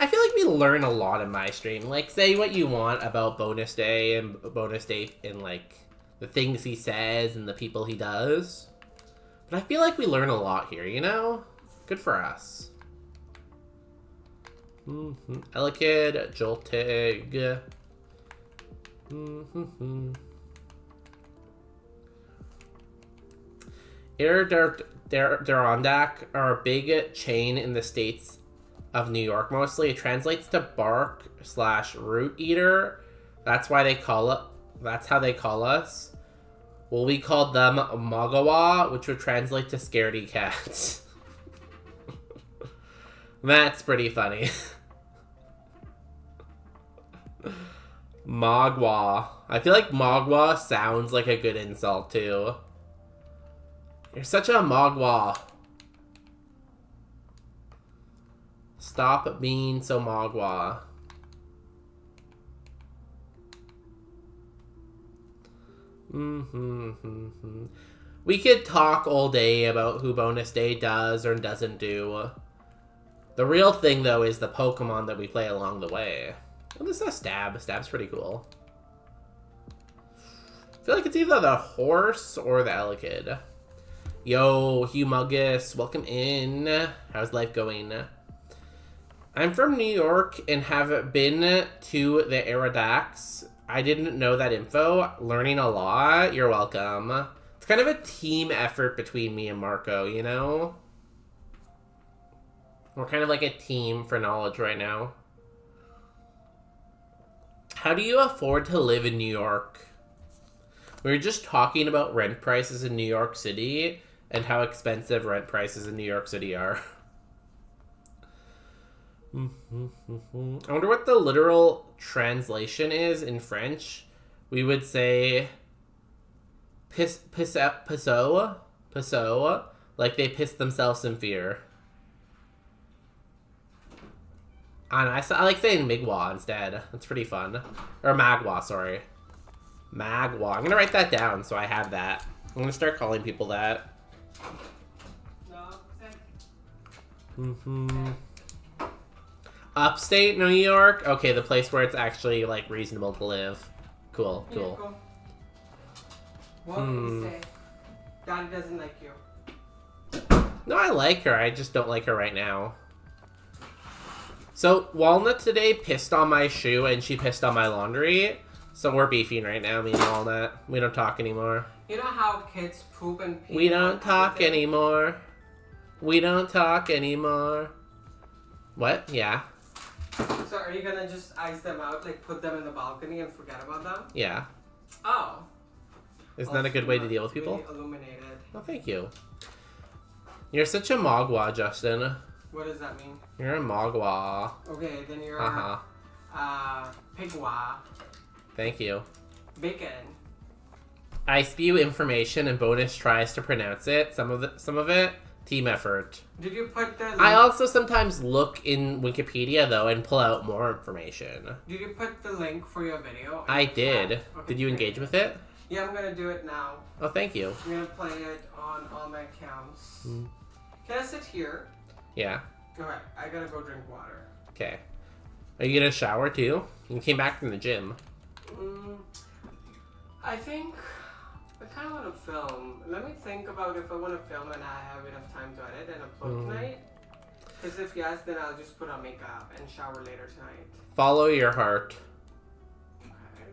[SPEAKER 2] feel like we learn a lot in my stream. Like, say what you want about Bonus Day and like the things he says and the people he does. But I feel like we learn a lot here, you know? Good for us. Elekid, Joltig. Adirondack are a big chain in the states of New York mostly. It translates to bark/root eater. That's how they call us. Well, we called them Magawa, which would translate to scaredy cats. That's pretty funny. Magwa. I feel like Magwa sounds like a good insult too. You're such a Magwa. Stop being so Magwa. We could talk all day about who Bonus Day does or doesn't do. The real thing, though, is the Pokemon that we play along the way. Oh, this is a Stab. Stab's pretty cool. I feel like it's either the horse or the Elekid. Yo, Humongous, welcome in. How's life going? I'm from New York and have been to the Aerodax. I didn't know that info. Learning a lot. You're welcome. It's kind of a team effort between me and Marco, you know? We're kind of like a team for knowledge right now. How do you afford to live in New York? We were just talking about rent prices in New York City and how expensive rent prices in New York City are. I wonder what the literal translation is in French. We would say pisso, like they piss themselves in fear. And I like saying Migwa instead. That's pretty fun. Or Magwa, sorry. Magwa. I'm gonna write that down so I have that. I'm gonna start calling people that. Upstate New York? Okay, the place where it's actually, like, reasonable to live. Cool, cool.
[SPEAKER 4] Yeah, what can you say? Daddy doesn't like you.
[SPEAKER 2] No, I like her. I just don't like her right now. So, Walnut today pissed on my shoe and she pissed on my laundry. So we're beefing right now, me and Walnut. We don't talk anymore.
[SPEAKER 4] You know how kids poop and pee?
[SPEAKER 2] We don't talk anymore. We don't talk anymore. What? Yeah.
[SPEAKER 4] So are you gonna just ice them out, like put them in the balcony and forget about them?
[SPEAKER 2] Yeah.
[SPEAKER 4] Oh.
[SPEAKER 2] Isn't that a good way to deal with people?
[SPEAKER 4] Really illuminated.
[SPEAKER 2] Well, thank you. You're such a Mogwa, Justin.
[SPEAKER 4] What does that mean?
[SPEAKER 2] You're a Mogwa.
[SPEAKER 4] Okay, then you're Pigwa.
[SPEAKER 2] Thank you.
[SPEAKER 4] Bacon.
[SPEAKER 2] I spew information and Bonus tries to pronounce it. Some of it, team effort.
[SPEAKER 4] Did you put the link?
[SPEAKER 2] I also sometimes look in Wikipedia though and pull out more information.
[SPEAKER 4] Did you put the link for your video?
[SPEAKER 2] I did.
[SPEAKER 4] Okay,
[SPEAKER 2] Did you engage with it?
[SPEAKER 4] Yeah, I'm gonna do it now.
[SPEAKER 2] Oh, thank you.
[SPEAKER 4] I'm gonna play it on all my accounts. Can I sit here?
[SPEAKER 2] Yeah.
[SPEAKER 4] Alright, I gotta go drink water.
[SPEAKER 2] Okay. Are you gonna shower too? You came back from the gym.
[SPEAKER 4] I think I kind of want to film. Let me think about if I want to film and I have enough time to edit and upload tonight. Because if yes, then I'll just put on makeup and shower later tonight.
[SPEAKER 2] Follow your heart.
[SPEAKER 4] Okay.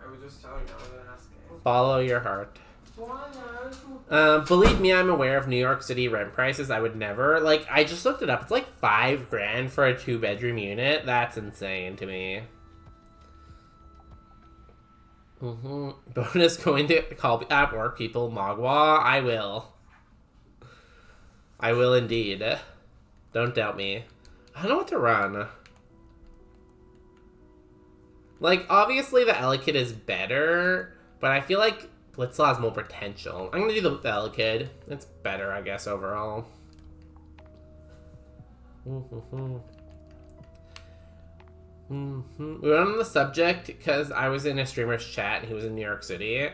[SPEAKER 4] I was just telling you, I wasn't asking.
[SPEAKER 2] Follow your heart. Believe me, I'm aware of New York City rent prices. I would never, like, I just looked it up. It's like $5,000 for a 2-bedroom unit. That's insane to me. Bonus going to call at work people Magua. I will. I will indeed. Don't doubt me. I don't know what to run. Like, obviously the Elekid is better, but I feel like Blitzlaw has more potential. I'm gonna do the Elekid. It's better, I guess, overall. We went on the subject because I was in a streamer's chat and he was in New York City.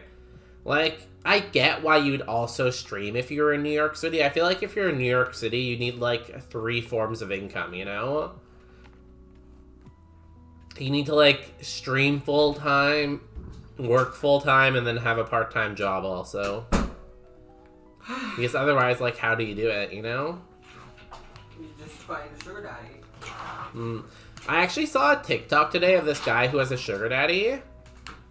[SPEAKER 2] Like, I get why you'd also stream if you were in New York City. I feel like if you're in New York City, you need, like, 3 forms of income, you know? You need to, like, stream full-time, work full-time, and then have a part-time job also. Because otherwise, like, how do you do it, you know?
[SPEAKER 4] You just find a sugar daddy.
[SPEAKER 2] I actually saw a TikTok today of this guy who has a sugar daddy.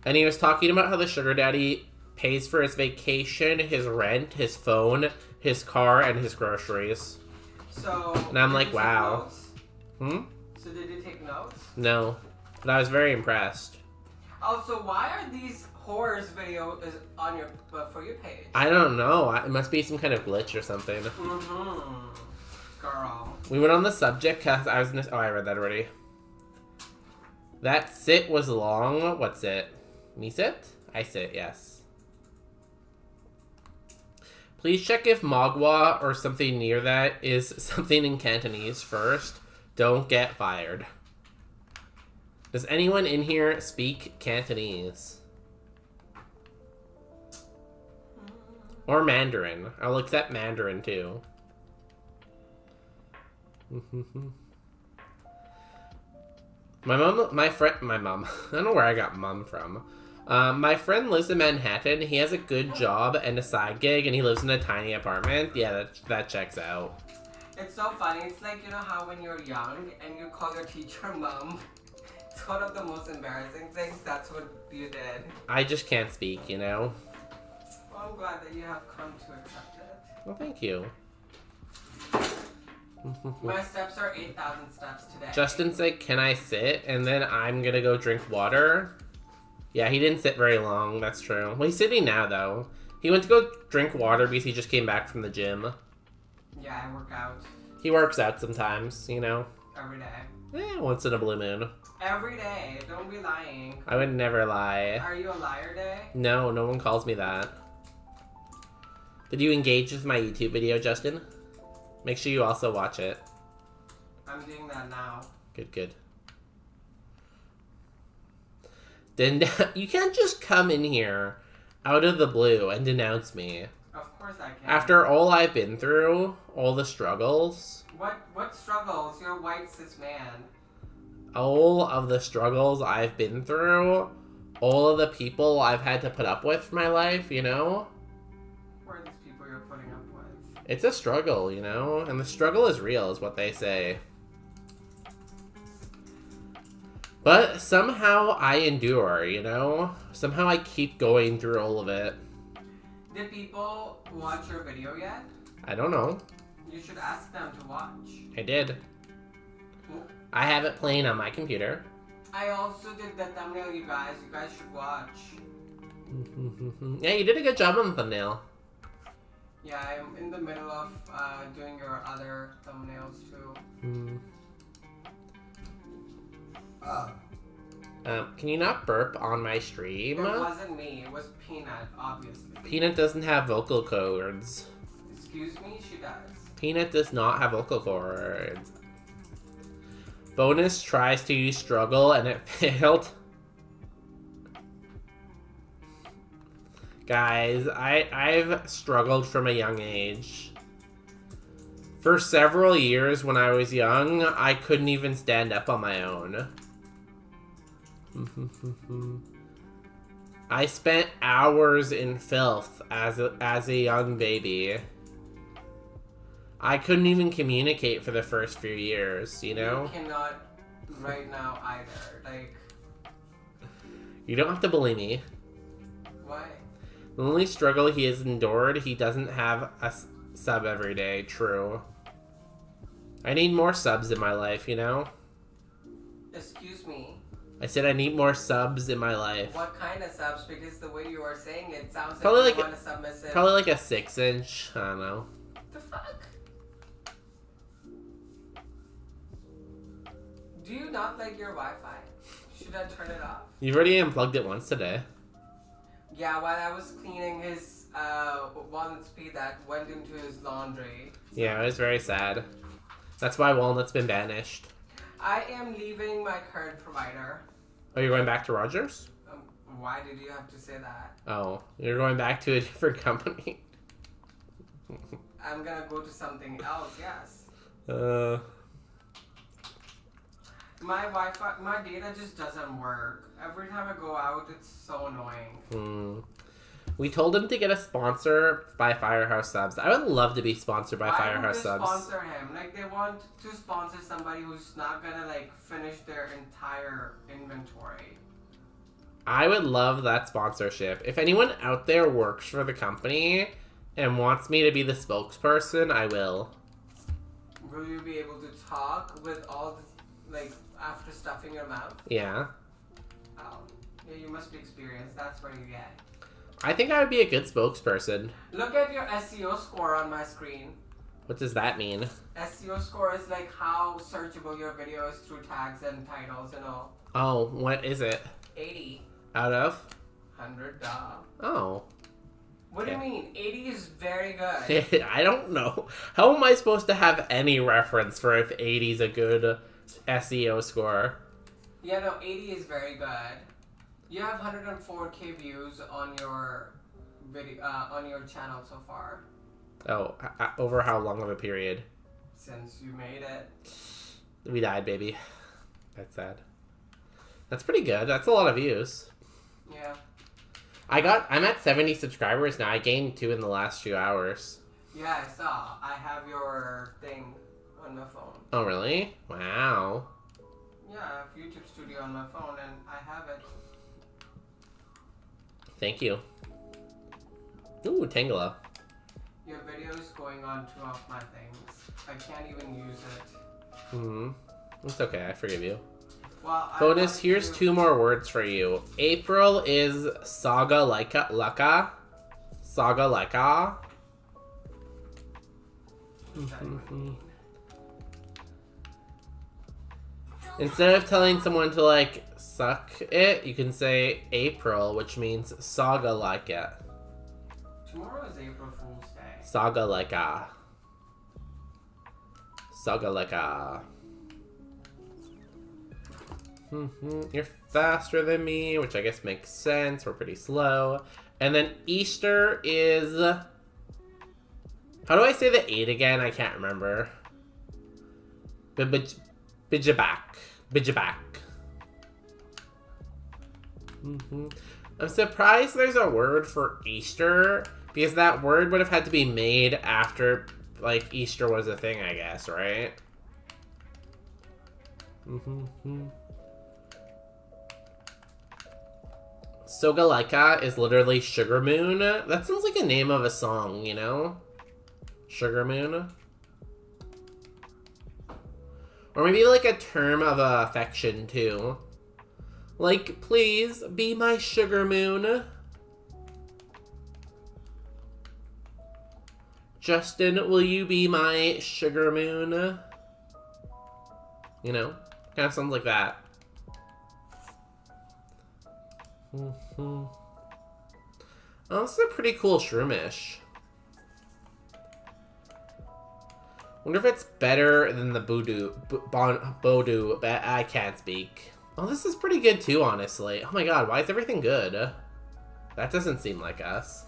[SPEAKER 2] And he was talking about how the sugar daddy pays for his vacation, his rent, his phone, his car, and his groceries.
[SPEAKER 4] So...
[SPEAKER 2] And I'm like, wow.
[SPEAKER 4] So did you take notes?
[SPEAKER 2] No. But I was very impressed.
[SPEAKER 4] Also, why are these horrors videos on your For You page?
[SPEAKER 2] I don't know. It must be some kind of glitch or something.
[SPEAKER 4] Girl.
[SPEAKER 2] We went on the subject because I was... Oh, I read that already. That sit was long. What sit? Me sit? I sit, yes. Please check if Magua or something near that is something in Cantonese first. Don't get fired. Does anyone in here speak Cantonese? Or Mandarin. I'll accept Mandarin too. My mom, I don't know where I got mom from. My friend lives in Manhattan. He has a good job and a side gig, and he lives in a tiny apartment. Yeah, that checks out.
[SPEAKER 4] It's so funny. It's like, you know how when you're young and you call your teacher mom? It's one of the most embarrassing things. That's what you did.
[SPEAKER 2] I just can't speak, you know?
[SPEAKER 4] Well, I'm glad that you have come to accept it.
[SPEAKER 2] Well, thank you.
[SPEAKER 4] My steps are 8,000 steps today.
[SPEAKER 2] Justin said, can I sit? And then I'm gonna go drink water. Yeah, he didn't sit very long. That's true. Well, he's sitting now, though. He went to go drink water because he just came back from the gym.
[SPEAKER 4] Yeah, I work out.
[SPEAKER 2] He works out sometimes, you know?
[SPEAKER 4] Every day.
[SPEAKER 2] Once in a blue moon.
[SPEAKER 4] Every day. Don't be lying.
[SPEAKER 2] I would never lie.
[SPEAKER 4] Are you a liar day?
[SPEAKER 2] No, no one calls me that. Did you engage with my YouTube video, Justin? Make sure you also watch it.
[SPEAKER 4] I'm doing that now.
[SPEAKER 2] Good, good. Then you can't just come in here out of the blue and denounce me.
[SPEAKER 4] Of course I can.
[SPEAKER 2] After all I've been through, all the struggles.
[SPEAKER 4] What struggles? You're a white cis man.
[SPEAKER 2] All of the struggles I've been through, all of the people I've had to put up with for my life, you know?
[SPEAKER 4] Who are these people you're putting up with?
[SPEAKER 2] It's a struggle, you know? And the struggle is real, is what they say. But somehow I endure, you know? Somehow I keep going through all of it.
[SPEAKER 4] Did people watch your video yet?
[SPEAKER 2] I don't know.
[SPEAKER 4] You should ask them to watch.
[SPEAKER 2] I did. I have it playing on my computer.
[SPEAKER 4] I also did the thumbnail, you guys. You guys should watch.
[SPEAKER 2] Yeah, you did a good job on the thumbnail.
[SPEAKER 4] Yeah, I'm in the middle of doing your other thumbnails too.
[SPEAKER 2] Can you not burp on my stream?
[SPEAKER 4] It wasn't me. It was Peanut, obviously.
[SPEAKER 2] Peanut doesn't have vocal cords.
[SPEAKER 4] Excuse me? She does.
[SPEAKER 2] Peanut does not have vocal cords. Bonus tries to use struggle and it failed. Guys, I've struggled from a young age. For several years when I was young, I couldn't even stand up on my own. I spent hours in filth as a young baby. I couldn't even communicate for the first few years, you know?
[SPEAKER 4] You cannot right now either. Like,
[SPEAKER 2] You don't have to believe me.
[SPEAKER 4] why?
[SPEAKER 2] The only struggle he has endured, he doesn't have a sub every day. True. I need more subs in my life, you know?
[SPEAKER 4] Excuse me.
[SPEAKER 2] I said I need more subs in my life.
[SPEAKER 4] What kind of subs? Because the way you are saying it sounds like
[SPEAKER 2] Probably
[SPEAKER 4] you
[SPEAKER 2] like
[SPEAKER 4] want a submissive.
[SPEAKER 2] Probably like a 6-inch. I don't know.
[SPEAKER 4] The fuck? Do you not like your Wi-Fi? Should I turn it off?
[SPEAKER 2] You've already unplugged it once today.
[SPEAKER 4] Yeah, while I was cleaning his walnut speed that went into his laundry.
[SPEAKER 2] Yeah, it was very sad. That's why Walnut's been banished.
[SPEAKER 4] I am leaving my current provider.
[SPEAKER 2] Oh, you're going back to Rogers?
[SPEAKER 4] Why did you have to say that?
[SPEAKER 2] Oh, you're going back to a different company.
[SPEAKER 4] I'm gonna go to something else, yes. My Wi-Fi, my data just doesn't work. Every time I go out, it's so annoying.
[SPEAKER 2] We told him to get a sponsor by Firehouse Subs. I would love to be sponsored by Firehouse
[SPEAKER 4] Why would
[SPEAKER 2] Subs.
[SPEAKER 4] they sponsor him? Like, they want to sponsor somebody who's not gonna, like, finish their entire inventory.
[SPEAKER 2] I would love that sponsorship. If anyone out there works for the company and wants me to be the spokesperson, I will.
[SPEAKER 4] Will you be able to talk with all the, like, after stuffing your mouth?
[SPEAKER 2] Yeah.
[SPEAKER 4] Oh. Yeah, you must be experienced. That's what you get.
[SPEAKER 2] I think I would be a good spokesperson.
[SPEAKER 4] Look at your SEO score on my screen.
[SPEAKER 2] What does that mean?
[SPEAKER 4] SEO score is like how searchable your video is through tags and titles and all.
[SPEAKER 2] Oh, what is it?
[SPEAKER 4] 80.
[SPEAKER 2] Out of?
[SPEAKER 4] 100,
[SPEAKER 2] Oh.
[SPEAKER 4] What do you mean? 80 is very good.
[SPEAKER 2] I don't know. How am I supposed to have any reference for if 80 is a good SEO score?
[SPEAKER 4] Yeah, no, 80 is very good. You have 104k views on your video, on your channel so far.
[SPEAKER 2] Oh, over how long of a period?
[SPEAKER 4] Since you made it.
[SPEAKER 2] We died, baby. That's sad. That's pretty good. That's a lot of views.
[SPEAKER 4] Yeah.
[SPEAKER 2] I'm at 70 subscribers now. I gained 2 in the last few hours.
[SPEAKER 4] Yeah, I saw. I have your thing on my phone.
[SPEAKER 2] Oh, really? Wow.
[SPEAKER 4] Yeah, I have YouTube Studio on my phone and I have it.
[SPEAKER 2] Thank you. Ooh, Tangela.
[SPEAKER 4] Your video is going on 2 of my things. I can't even use it.
[SPEAKER 2] It's okay. I forgive you.
[SPEAKER 4] Well,
[SPEAKER 2] Bonus, here's 2 more words for you. April is Saga Laka. Saga Laka. Instead of telling someone to, like, suck it, you can say April, which means Saga like it.
[SPEAKER 4] Tomorrow is April Fool's Day.
[SPEAKER 2] Saga Laka. Saga Laka. You're faster than me, which I guess makes sense. We're pretty slow. And then Easter is... How do I say the 8 again? I can't remember. Bijabak. Bijabak. I'm surprised there's a word for Easter, because that word would have had to be made after, like, Easter was a thing, I guess, right? Sogalaika is literally Sugar Moon. That sounds like a name of a song, you know? Sugar Moon. Or maybe like a term of affection, too. Like, please, be my Sugar Moon. Justin, will you be my Sugar Moon? You know? Kind of sounds like that. Oh, this is a pretty cool shroomish. Wonder if it's better than the Bodu, but I can't speak. Oh, this is pretty good too, honestly. Oh my god, why is everything good? That doesn't seem like us.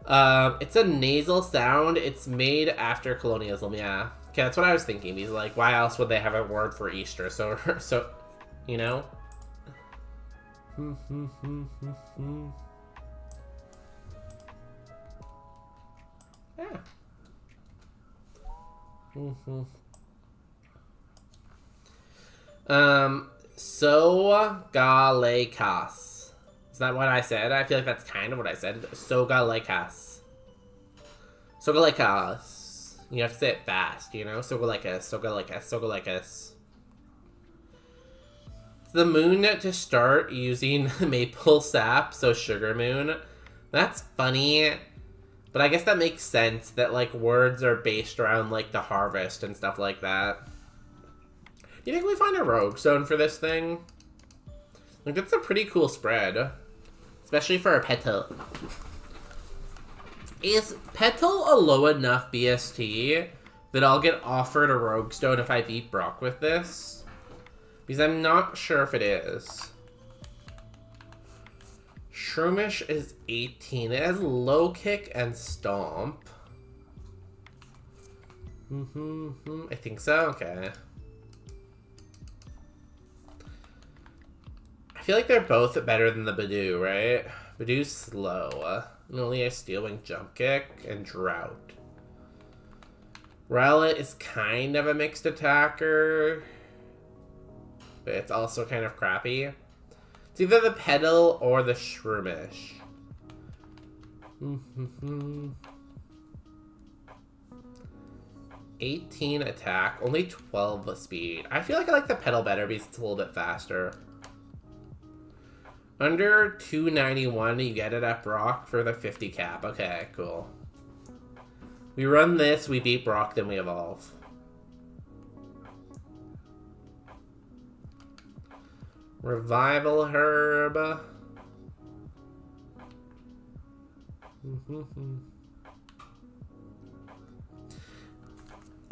[SPEAKER 2] It's a nasal sound. It's made after colonialism, yeah. Okay, that's what I was thinking. He's like, why else would they have a word for Easter? So, you know? Yeah. Sogalekas. Is that what I said? I feel like that's kind of what I said. Sogalekas. Sogalekas. You have to say it fast, you know? Sogalekas, Sogalekas, Sogalekas. It's the moon to start using maple sap, so sugar moon. That's funny. But I guess that makes sense that, like, words are based around, like, the harvest and stuff like that. Do you think we find a rogue stone for this thing? Like, that's a pretty cool spread. Especially for a petal. Is petal a low enough BST that I'll get offered a rogue stone if I beat Brock with this? Because I'm not sure if it is. Shroomish is 18. It has low kick and stomp. I think so. Okay. I feel like they're both better than the Badoo, right? Badoo's slow. And only has Steel Wing Jump Kick and Drought. Rowlet is kind of a mixed attacker. But it's also kind of crappy. It's either the Petal or the Shroomish. 18 attack, only 12 speed. I feel like I like the Petal better because it's a little bit faster. Under 291, you get it at Brock for the 50 cap. Okay, cool. We run this, we beat Brock, then we evolve. Revival Herb.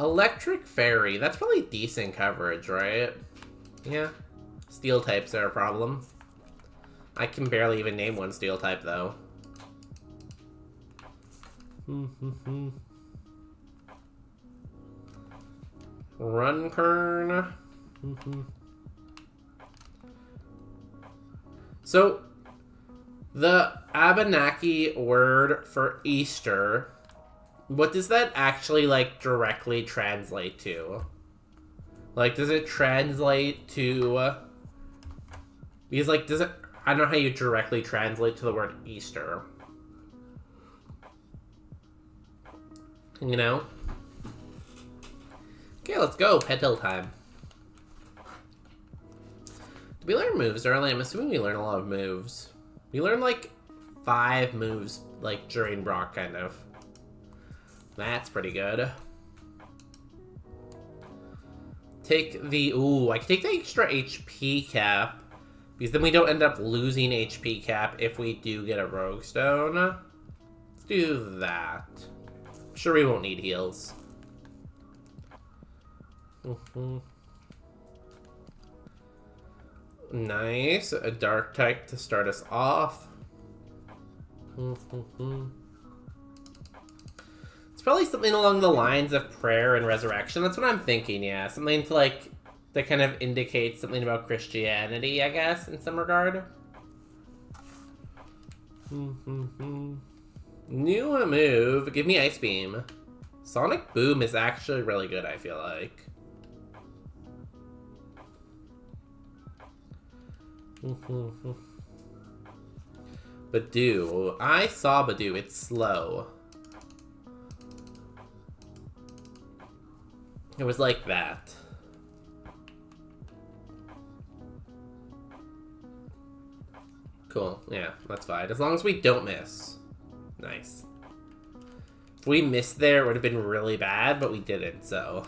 [SPEAKER 2] Electric Fairy. That's probably decent coverage, right? Yeah. Steel types are a problem. I can barely even name one steel type, though. Runkern. So, the Abenaki word for Easter, what does that actually, like, directly translate to? Like, does it translate to... because, like, does it... I don't know how you directly translate to the word Easter. You know? Okay, let's go. Petal time. Did we learn moves early? I'm assuming we learned a lot of moves. We learned, like, 5 moves, like, during Brock, kind of. That's pretty good. Take the... ooh, I can take the extra HP cap. Because then we don't end up losing HP cap if we do get a Rogue Stone. Let's do that. I'm sure we won't need heals. Nice. A Dark type to start us off. It's probably something along the lines of prayer and resurrection. That's what I'm thinking, yeah. Something to, like... that kind of indicates something about Christianity, I guess, in some regard. New move. Give me Ice Beam. Sonic Boom is actually really good, I feel like. Badoo. I saw Badoo. It's slow. It was like that. Cool. Yeah, that's fine. As long as we don't miss. Nice. If we missed there, it would have been really bad, but we didn't, so...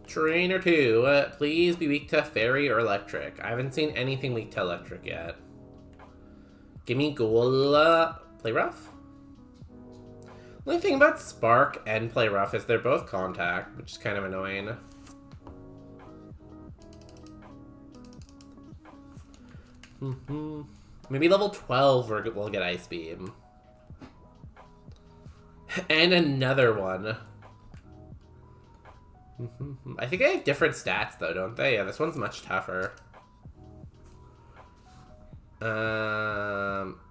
[SPEAKER 2] Trainer 2, please be weak to Fairy or Electric. I haven't seen anything weak to Electric yet. Gimme Ghoul, Play Rough? The only thing about Spark and Play Rough is they're both contact, which is kind of annoying. Maybe level 12 we'll get Ice Beam. And another one. I think they have different stats, though, don't they? Yeah, this one's much tougher.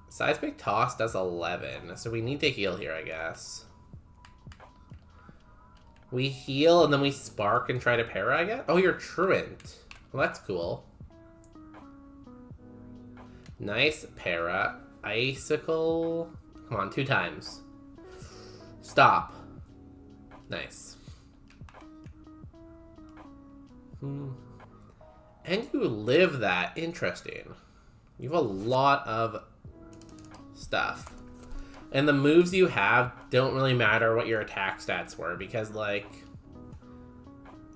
[SPEAKER 2] Seismic Toss does 11, so we need to heal here, I guess. We heal, and then we spark and try to para, I guess? Oh, you're Truant. Well, that's cool. Nice para. Icicle. Come on, 2 times. Stop. Nice. And you live that. Interesting. You have a lot of stuff. And the moves you have don't really matter what your attack stats were, because, like,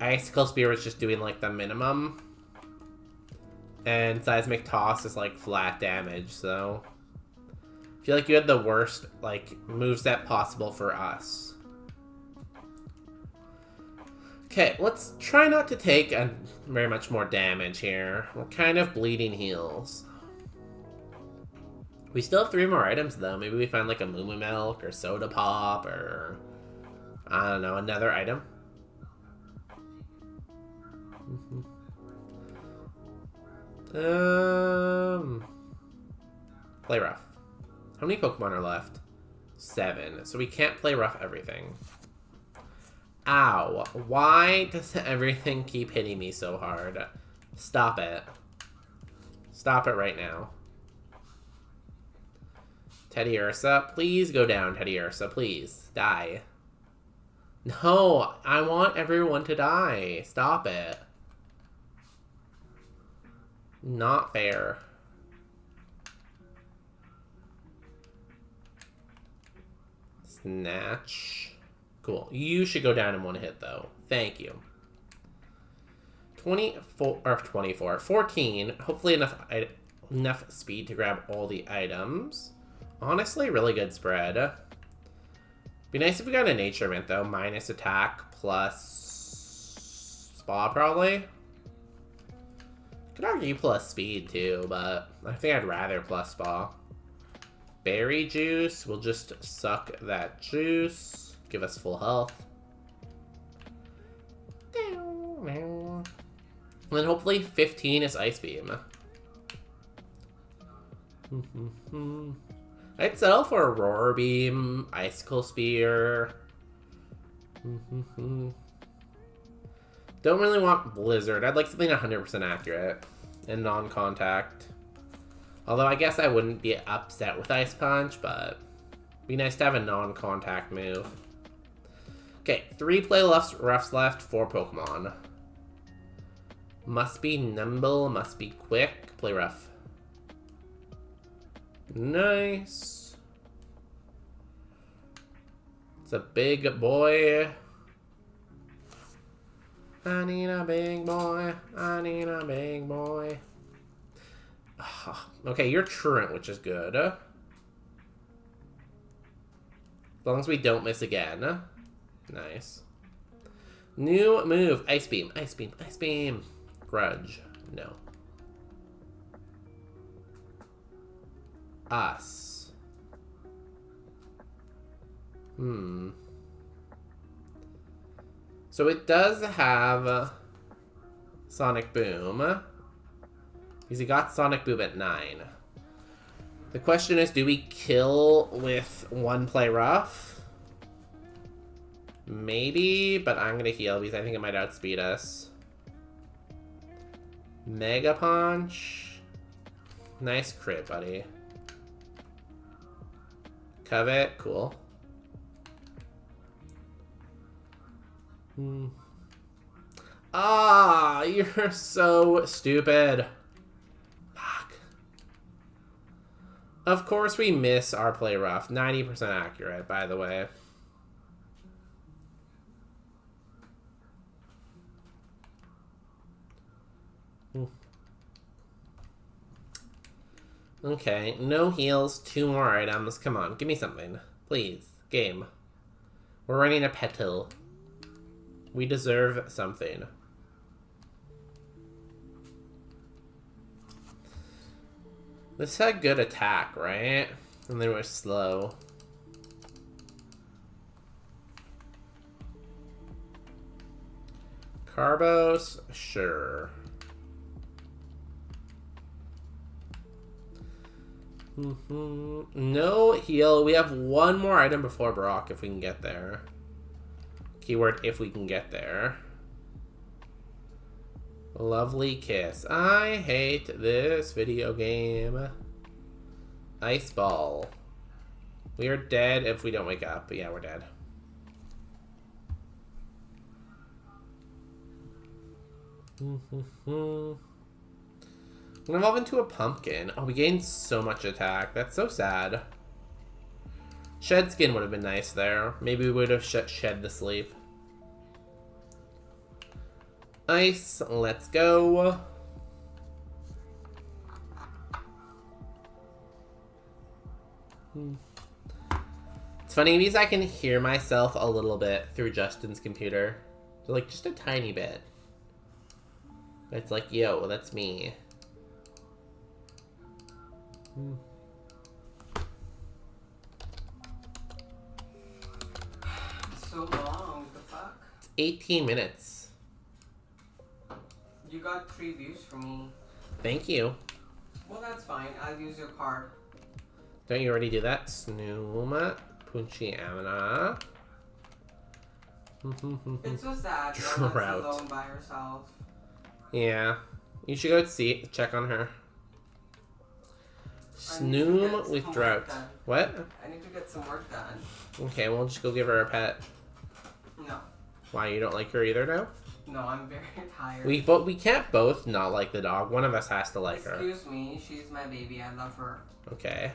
[SPEAKER 2] Icicle Spear was just doing, like, the minimum. And Seismic Toss is, like, flat damage, so... I feel like you had the worst, like, moveset possible for us. Okay, let's try not to take very much more damage here. We're kind of bleeding heals. We still have 3 more items, though. Maybe we find, like, a Moo Moo Milk or Soda Pop or... I don't know, another item. Play rough. How many Pokemon are left? 7. So we can't play rough everything. Ow. Why does everything keep hitting me so hard? Stop it. Stop it right now. Teddy Ursa, please go down, Teddy Ursa, please. Die. No, I want everyone to die. Stop it. Not fair. Snatch. Cool. You should go down in 1 hit, though. Thank you. 14. Hopefully enough speed to grab all the items. Honestly, really good spread. Be nice if we got a nature mint, though. Minus attack plus spa, probably. Could argue plus speed, too, but I think I'd rather plus spa. Berry juice. We'll just suck that juice. Give us full health. And then hopefully 15 is Ice Beam. I'd settle for Aurora Beam, Icicle Spear. Don't really want Blizzard. I'd like something 100% accurate and non-contact. Although I guess I wouldn't be upset with Ice Punch, but it'd be nice to have a non-contact move. Okay, 3 play roughs left, 4 Pokemon. Must be nimble, must be quick. Play rough. Nice. It's a big boy. I need a big boy. I need a big boy. Okay, you're Truant, which is good. As long as we don't miss again. Nice. New move. Ice Beam. Ice Beam. Ice Beam. Grudge. No. Us. So it does have Sonic Boom. Because he got Sonic Boom at 9. The question is, do we kill with 1 play rough? Maybe, but I'm going to heal because I think it might outspeed us. Mega Punch. Nice crit, buddy. Covet, cool. Ah, you're so stupid. Fuck. Of course we miss our play rough. 90% accurate, by the way. Okay, no heals, 2 more items. Come on, give me something. Please, game. We're running a petal. We deserve something. This had good attack, right? And then we're slow. Carbos? Sure. No heal. We have one more item before Brock if we can get there. Keyword if we can get there. Lovely kiss. I hate this video game. Ice ball. We are dead if we don't wake up. But yeah, we're dead. We'll evolve into a pumpkin. Oh, we gained so much attack. That's so sad. Shed skin would have been nice there. Maybe we would have shed the sleep. Ice, let's go. It's funny because I can hear myself a little bit through Justin's computer. So like just a tiny bit. But it's like, yo, that's me.
[SPEAKER 4] So long, what the fuck?
[SPEAKER 2] It's 18 minutes.
[SPEAKER 4] You got 3 views from me.
[SPEAKER 2] Thank you.
[SPEAKER 4] Well, that's fine. I'll use your card.
[SPEAKER 2] Don't you already do that? Snooma, Punchi Amina.
[SPEAKER 4] It's so sad.
[SPEAKER 2] Trout.
[SPEAKER 4] Emma's alone by herself.
[SPEAKER 2] Yeah. You should go see, check on her. Snoom with drought. What?
[SPEAKER 4] I need to get some work done.
[SPEAKER 2] Okay, we'll just go give her a pet.
[SPEAKER 4] No.
[SPEAKER 2] Why, you don't like her either now?
[SPEAKER 4] No, I'm very tired.
[SPEAKER 2] We can't both not like the dog. One of us has to like her.
[SPEAKER 4] Excuse me, she's my baby. I love her.
[SPEAKER 2] Okay.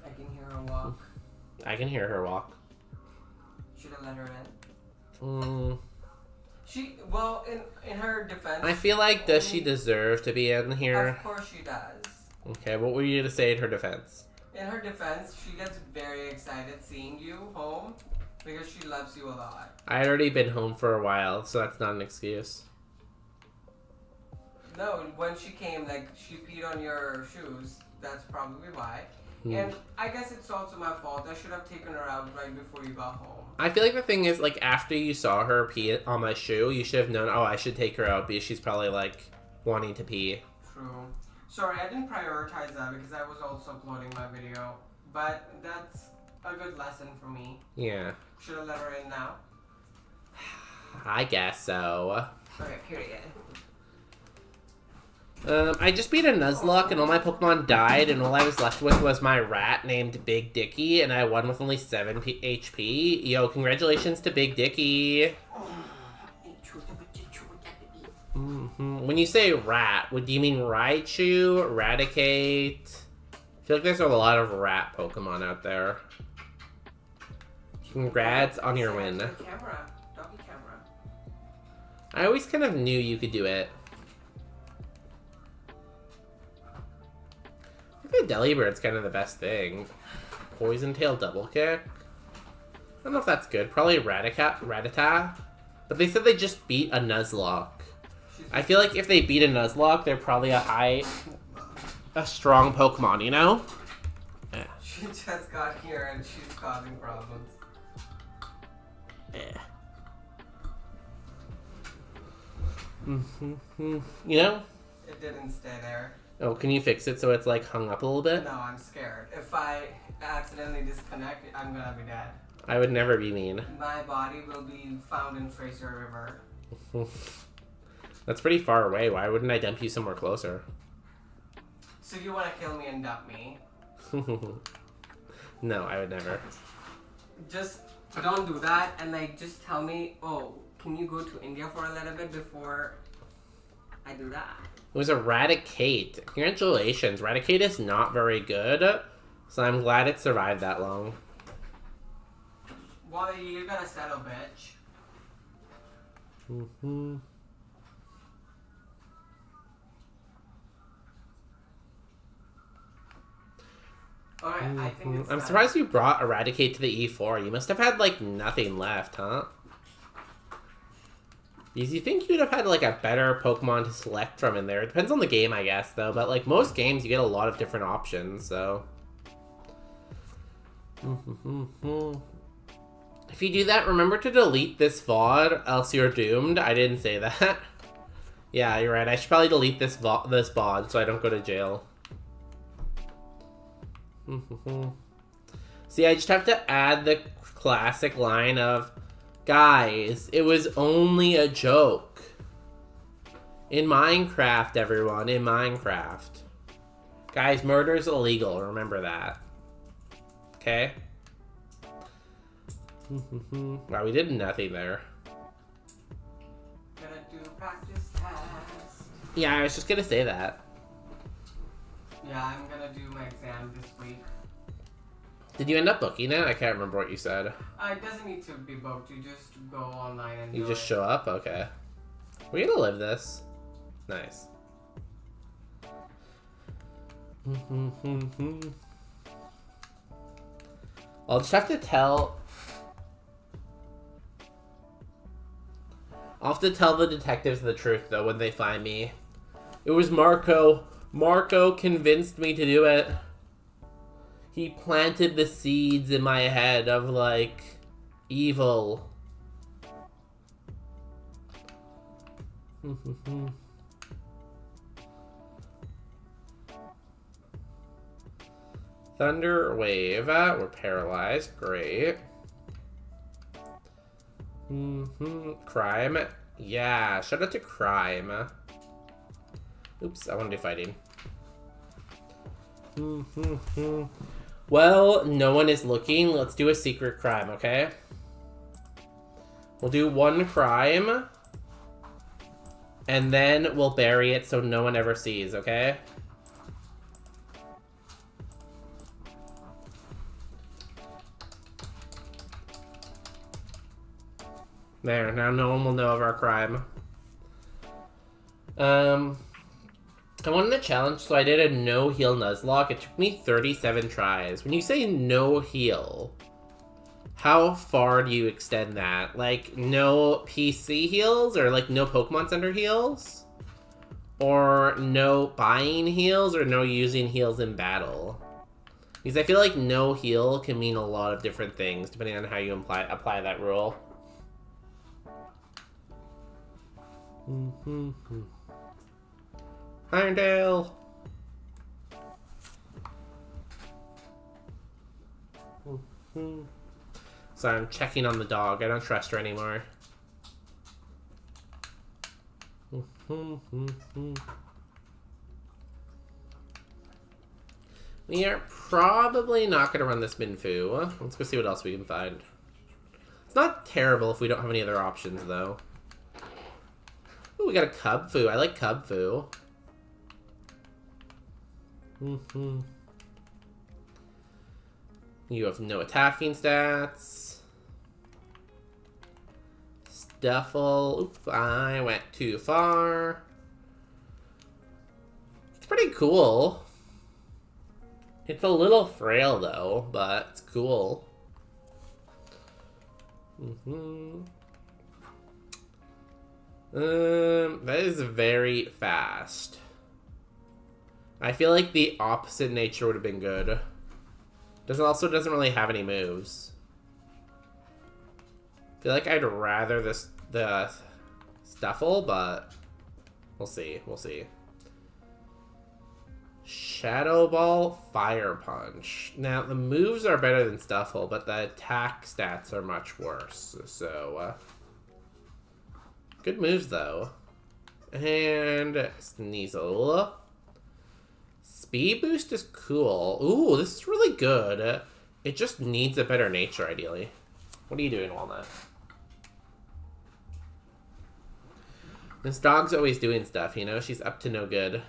[SPEAKER 4] I can hear her walk.
[SPEAKER 2] I can hear her walk.
[SPEAKER 4] Should I let her in? Well, in her defense...
[SPEAKER 2] I feel like, does she deserve to be in here?
[SPEAKER 4] Of course she does.
[SPEAKER 2] Okay, what were you to say in her defense?
[SPEAKER 4] In her defense, she gets very excited seeing you home because she loves you a lot.
[SPEAKER 2] I had already been home for a while, so that's not an excuse.
[SPEAKER 4] No, when she came, like, she peed on your shoes. That's probably why. And I guess it's also my fault. I should have taken her out right before you got home.
[SPEAKER 2] I feel like the thing is, like, after you saw her pee on my shoe, you should have known, oh, I should take her out because she's probably, like, wanting to pee.
[SPEAKER 4] True. Sorry, I didn't prioritize that because I was also uploading my video. But that's a good lesson for me.
[SPEAKER 2] Yeah.
[SPEAKER 4] Should I let her in now?
[SPEAKER 2] I guess so.
[SPEAKER 4] Okay, period.
[SPEAKER 2] I just beat a Nuzlocke and all my Pokemon died and all I was left with was my rat named Big Dicky and I won with only 7 HP. Yo, congratulations to Big Dicky. When you say rat, do you mean Raichu, Raticate? I feel like there's a lot of rat Pokemon out there. Congrats on your win.
[SPEAKER 4] Camera. Doggy camera.
[SPEAKER 2] I always kind of knew you could do it. I think the Delibird's kind of the best thing. Poison Tail Double Kick. I don't know if that's good. Probably Rattata. But they said they just beat a Nuzlocke. I feel like if they beat a Nuzlocke, they're probably a strong Pokemon, you know? Yeah.
[SPEAKER 4] She just got here and she's causing problems.
[SPEAKER 2] Yeah. You know?
[SPEAKER 4] It didn't stay there.
[SPEAKER 2] Oh, can you fix it so it's like hung up a little bit?
[SPEAKER 4] No, I'm scared. If I accidentally disconnect, I'm gonna be dead.
[SPEAKER 2] I would never be mean.
[SPEAKER 4] My body will be found in Fraser River.
[SPEAKER 2] That's pretty far away. Why wouldn't I dump you somewhere closer?
[SPEAKER 4] So you wanna kill me and dump me?
[SPEAKER 2] No, I would never.
[SPEAKER 4] Just don't do that and like just tell me, oh, can you go to India for a little bit before I do that?
[SPEAKER 2] It was Eradicate. Congratulations. Eradicate is not very good, so I'm glad it survived that long.
[SPEAKER 4] Well, you gotta settle, bitch. Alright, I think it's
[SPEAKER 2] I'm
[SPEAKER 4] time.
[SPEAKER 2] surprised you brought Eradicate to the E4. You must have had, like, nothing left, huh? Because you think you'd have had, like, a better Pokemon to select from in there. It depends on the game, I guess, though. But, like, most games, you get a lot of different options, so... If you do that, remember to delete this VOD, else you're doomed. I didn't say that. Yeah, you're right. I should probably delete this VOD so I don't go to jail. See, I just have to add the classic line of, guys, it was only a joke. In Minecraft, everyone, in Minecraft. Guys, murder is illegal, remember that. Okay? Wow, we did nothing there.
[SPEAKER 4] Gonna do practice test.
[SPEAKER 2] Yeah, I was just gonna say that.
[SPEAKER 4] Yeah, I'm gonna do my exam this week.
[SPEAKER 2] Did you end up booking it? I can't remember what you said.
[SPEAKER 4] It doesn't need to be booked. You just go online and
[SPEAKER 2] You
[SPEAKER 4] do
[SPEAKER 2] just
[SPEAKER 4] it.
[SPEAKER 2] show up? Okay. We're gonna live this. Nice. I'll just have to tell... I'll have to tell the detectives the truth, though, when they find me. It was Marco. Marco convinced me to do it. He planted the seeds in my head of, like, evil. Thunder wave. We're paralyzed. Great. Crime. Yeah, shout out to crime. Oops, I want to do fighting. Well, no one is looking. Let's do a secret crime, okay? We'll do one crime. And then we'll bury it so no one ever sees, okay? There, now no one will know of our crime. I wanted a challenge, so I did a no-heal Nuzlocke. It took me 37 tries. When you say no-heal, how far do you extend that? Like, no PC heals? Or, like, no Pokemon Center heals? Or no buying heals? Or no using heals in battle? Because I feel like no heal can mean a lot of different things, depending on how you apply that rule. Irondale! So I'm checking on the dog. I don't trust her anymore. We are probably not going to run this Minfu. Let's go see what else we can find. It's not terrible if we don't have any other options, though. Ooh, we got a Cubfu. I like Cubfu. You have no attacking stats. Stuffle. Oops, I went too far. It's pretty cool. It's a little frail, though, but it's cool. That is very fast. I feel like the opposite nature would have been good. Doesn't really have any moves. I feel like I'd rather the Stuffle, but we'll see. We'll see. Shadow Ball, Fire Punch. Now, the moves are better than Stuffle, but the attack stats are much worse. So, good moves, though. And Sneasel. Speed Boost is cool. Ooh, this is really good. It just needs a better nature, ideally. What are you doing, Walnut? This dog's always doing stuff, you know? She's up to no good.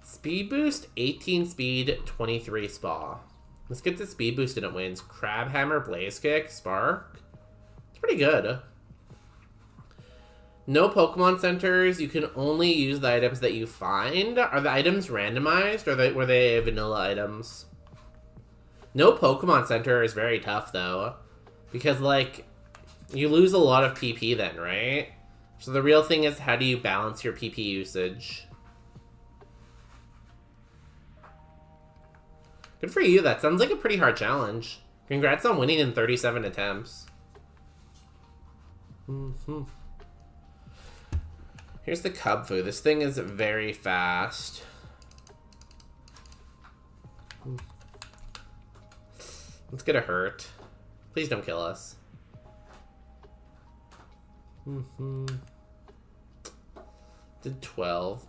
[SPEAKER 2] Speed Boost, 18 speed, 23 spa. Let's get the Speed Boost and it wins. Crab Hammer, Blaze Kick, Spark. It's pretty good. No Pokemon Centers. You can only use the items that you find. Are the items randomized, or were they vanilla items? No Pokemon Center is very tough, though. Because, like, you lose a lot of PP then, right? So the real thing is, how do you balance your PP usage? Good for you. That sounds like a pretty hard challenge. Congrats on winning in 37 attempts. Here's the cub food. This thing is very fast. Let's get a hurt. Please don't kill us. Did 12.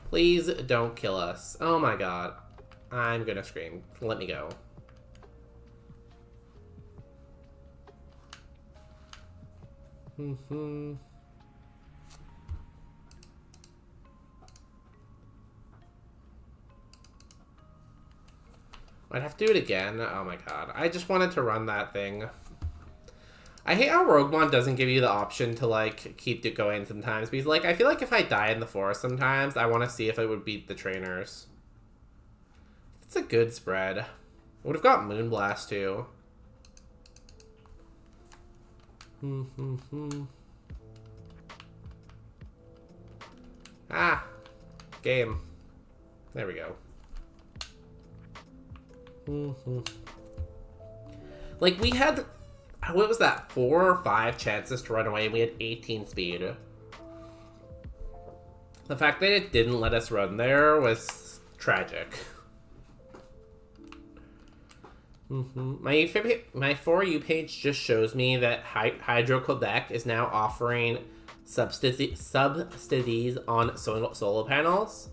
[SPEAKER 2] Please don't kill us. Oh my god. I'm gonna scream. Let me go. I'd have to do it again. Oh my god. I just wanted to run that thing. I hate how Roguemon doesn't give you the option to, like, keep it going sometimes. Because, like, I feel like if I die in the forest sometimes, I want to see if I would beat the trainers. It's a good spread. I would have got Moonblast, too. Ah! Game. There we go. Like, we had... What was that? 4 or 5 chances to run away, and we had 18 speed. The fact that it didn't let us run there was tragic. My For You page just shows me that Hydro Quebec is now offering subsidies on solar panels.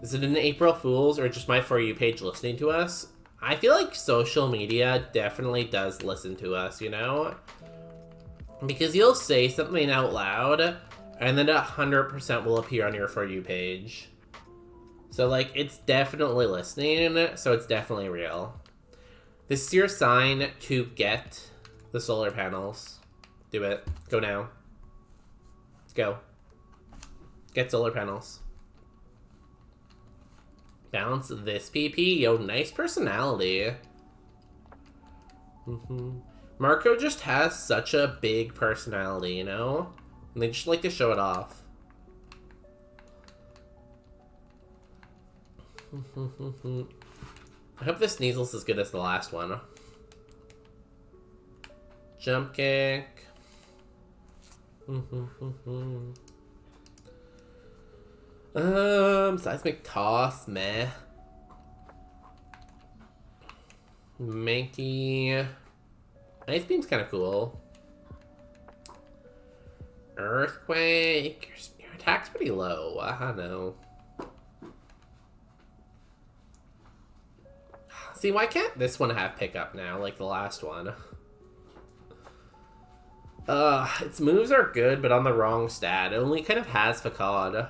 [SPEAKER 2] Is it an April Fool's or just my For You page listening to us? I feel like social media definitely does listen to us, you know? Because you'll say something out loud, and then 100% will appear on your For You page. So, like, it's definitely listening, so it's definitely real. This is your sign to get the solar panels. Do it. Go now. Go. Get solar panels. Balance this PP. Yo, nice personality. Marco just has such a big personality, you know? And they just like to show it off. I hope this Sneasel's as good as the last one. Jump kick. Seismic toss, meh. Mankey. Ice beam's kind of cool. Earthquake. Your attack's pretty low. I don't know. See, why can't this one have pickup now, like the last one? Its moves are good, but on the wrong stat. It only kind of has Facade.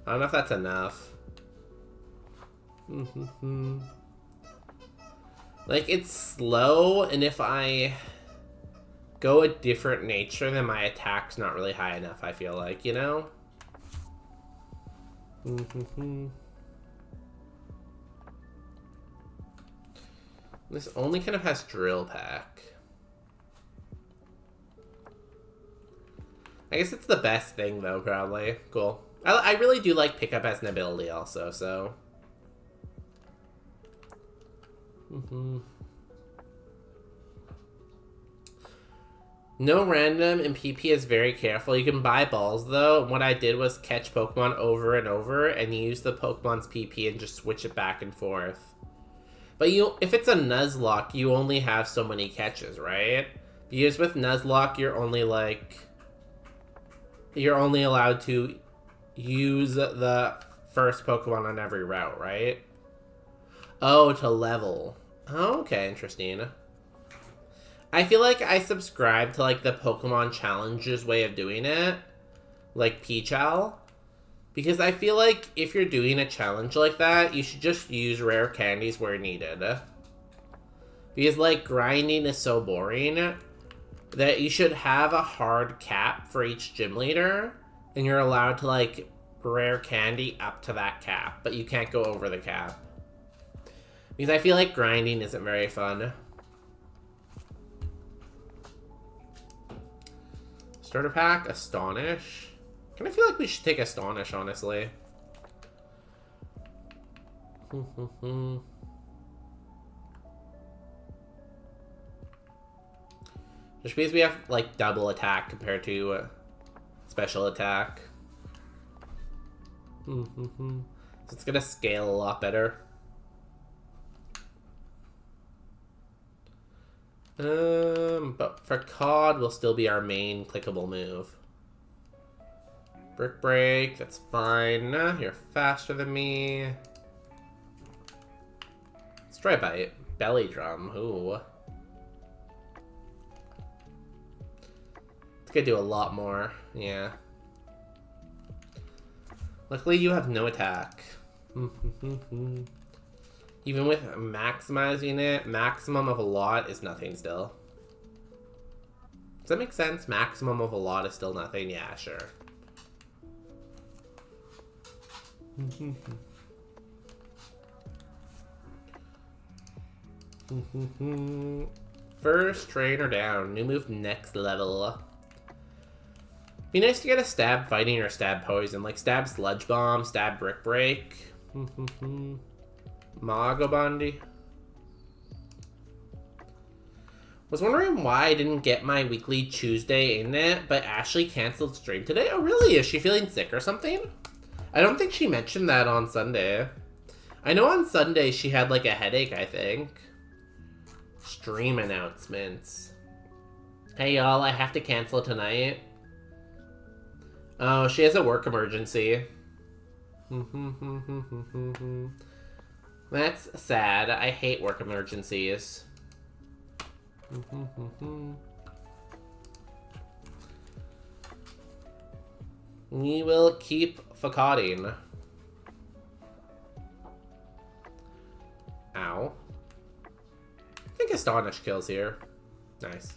[SPEAKER 2] I don't know if that's enough. Like, it's slow, and if I go a different nature, then my attack's not really high enough, I feel like, you know? This only kind of has Drill Pack. I guess it's the best thing, though, probably. Cool. I really do like pickup as an ability also, so... No random, and PP is very careful. You can buy balls, though. What I did was catch Pokemon over and over, and use the Pokemon's PP and just switch it back and forth. But if it's a Nuzlocke, you only have so many catches, right? Because with Nuzlocke, you're only allowed to use the first Pokemon on every route, right? Oh, to level. Oh, okay, interesting. I feel like I subscribe to, like, the Pokemon Challenges way of doing it. Like Peachal. Because I feel like if you're doing a challenge like that, you should just use rare candies where needed. Because, like, grinding is so boring that you should have a hard cap for each gym leader, and you're allowed to, like, rare candy up to that cap, but you can't go over the cap. Because I feel like grinding isn't very fun. Starter pack, Astonish. Kind of feel like we should take Astonish, honestly. Which means we have, like, double attack compared to special attack. So it's gonna scale a lot better. But for COD will still be our main clickable move. Brick break, that's fine. You're faster than me. Strike bite, belly drum. Ooh. It's gonna do a lot more. Yeah. Luckily, you have no attack. Even with maximizing it, maximum of a lot is nothing still. Does that make sense? Maximum of a lot is still nothing? Yeah, sure. First trainer down. New move next level. Be nice to get a stab fighting or stab poison. Like stab sludge bomb, stab brick break. Mago Bondi. Was wondering why I didn't get my weekly Tuesday in it, but Ashley canceled stream today. Oh really? Is she feeling sick or something? I don't think she mentioned that on Sunday. I know on Sunday she had like a headache, I think. Stream announcements. Hey y'all, I have to cancel tonight. Oh, she has a work emergency. That's sad. I hate work emergencies. We will keep facading. Ow. I think Astonish kills here. Nice.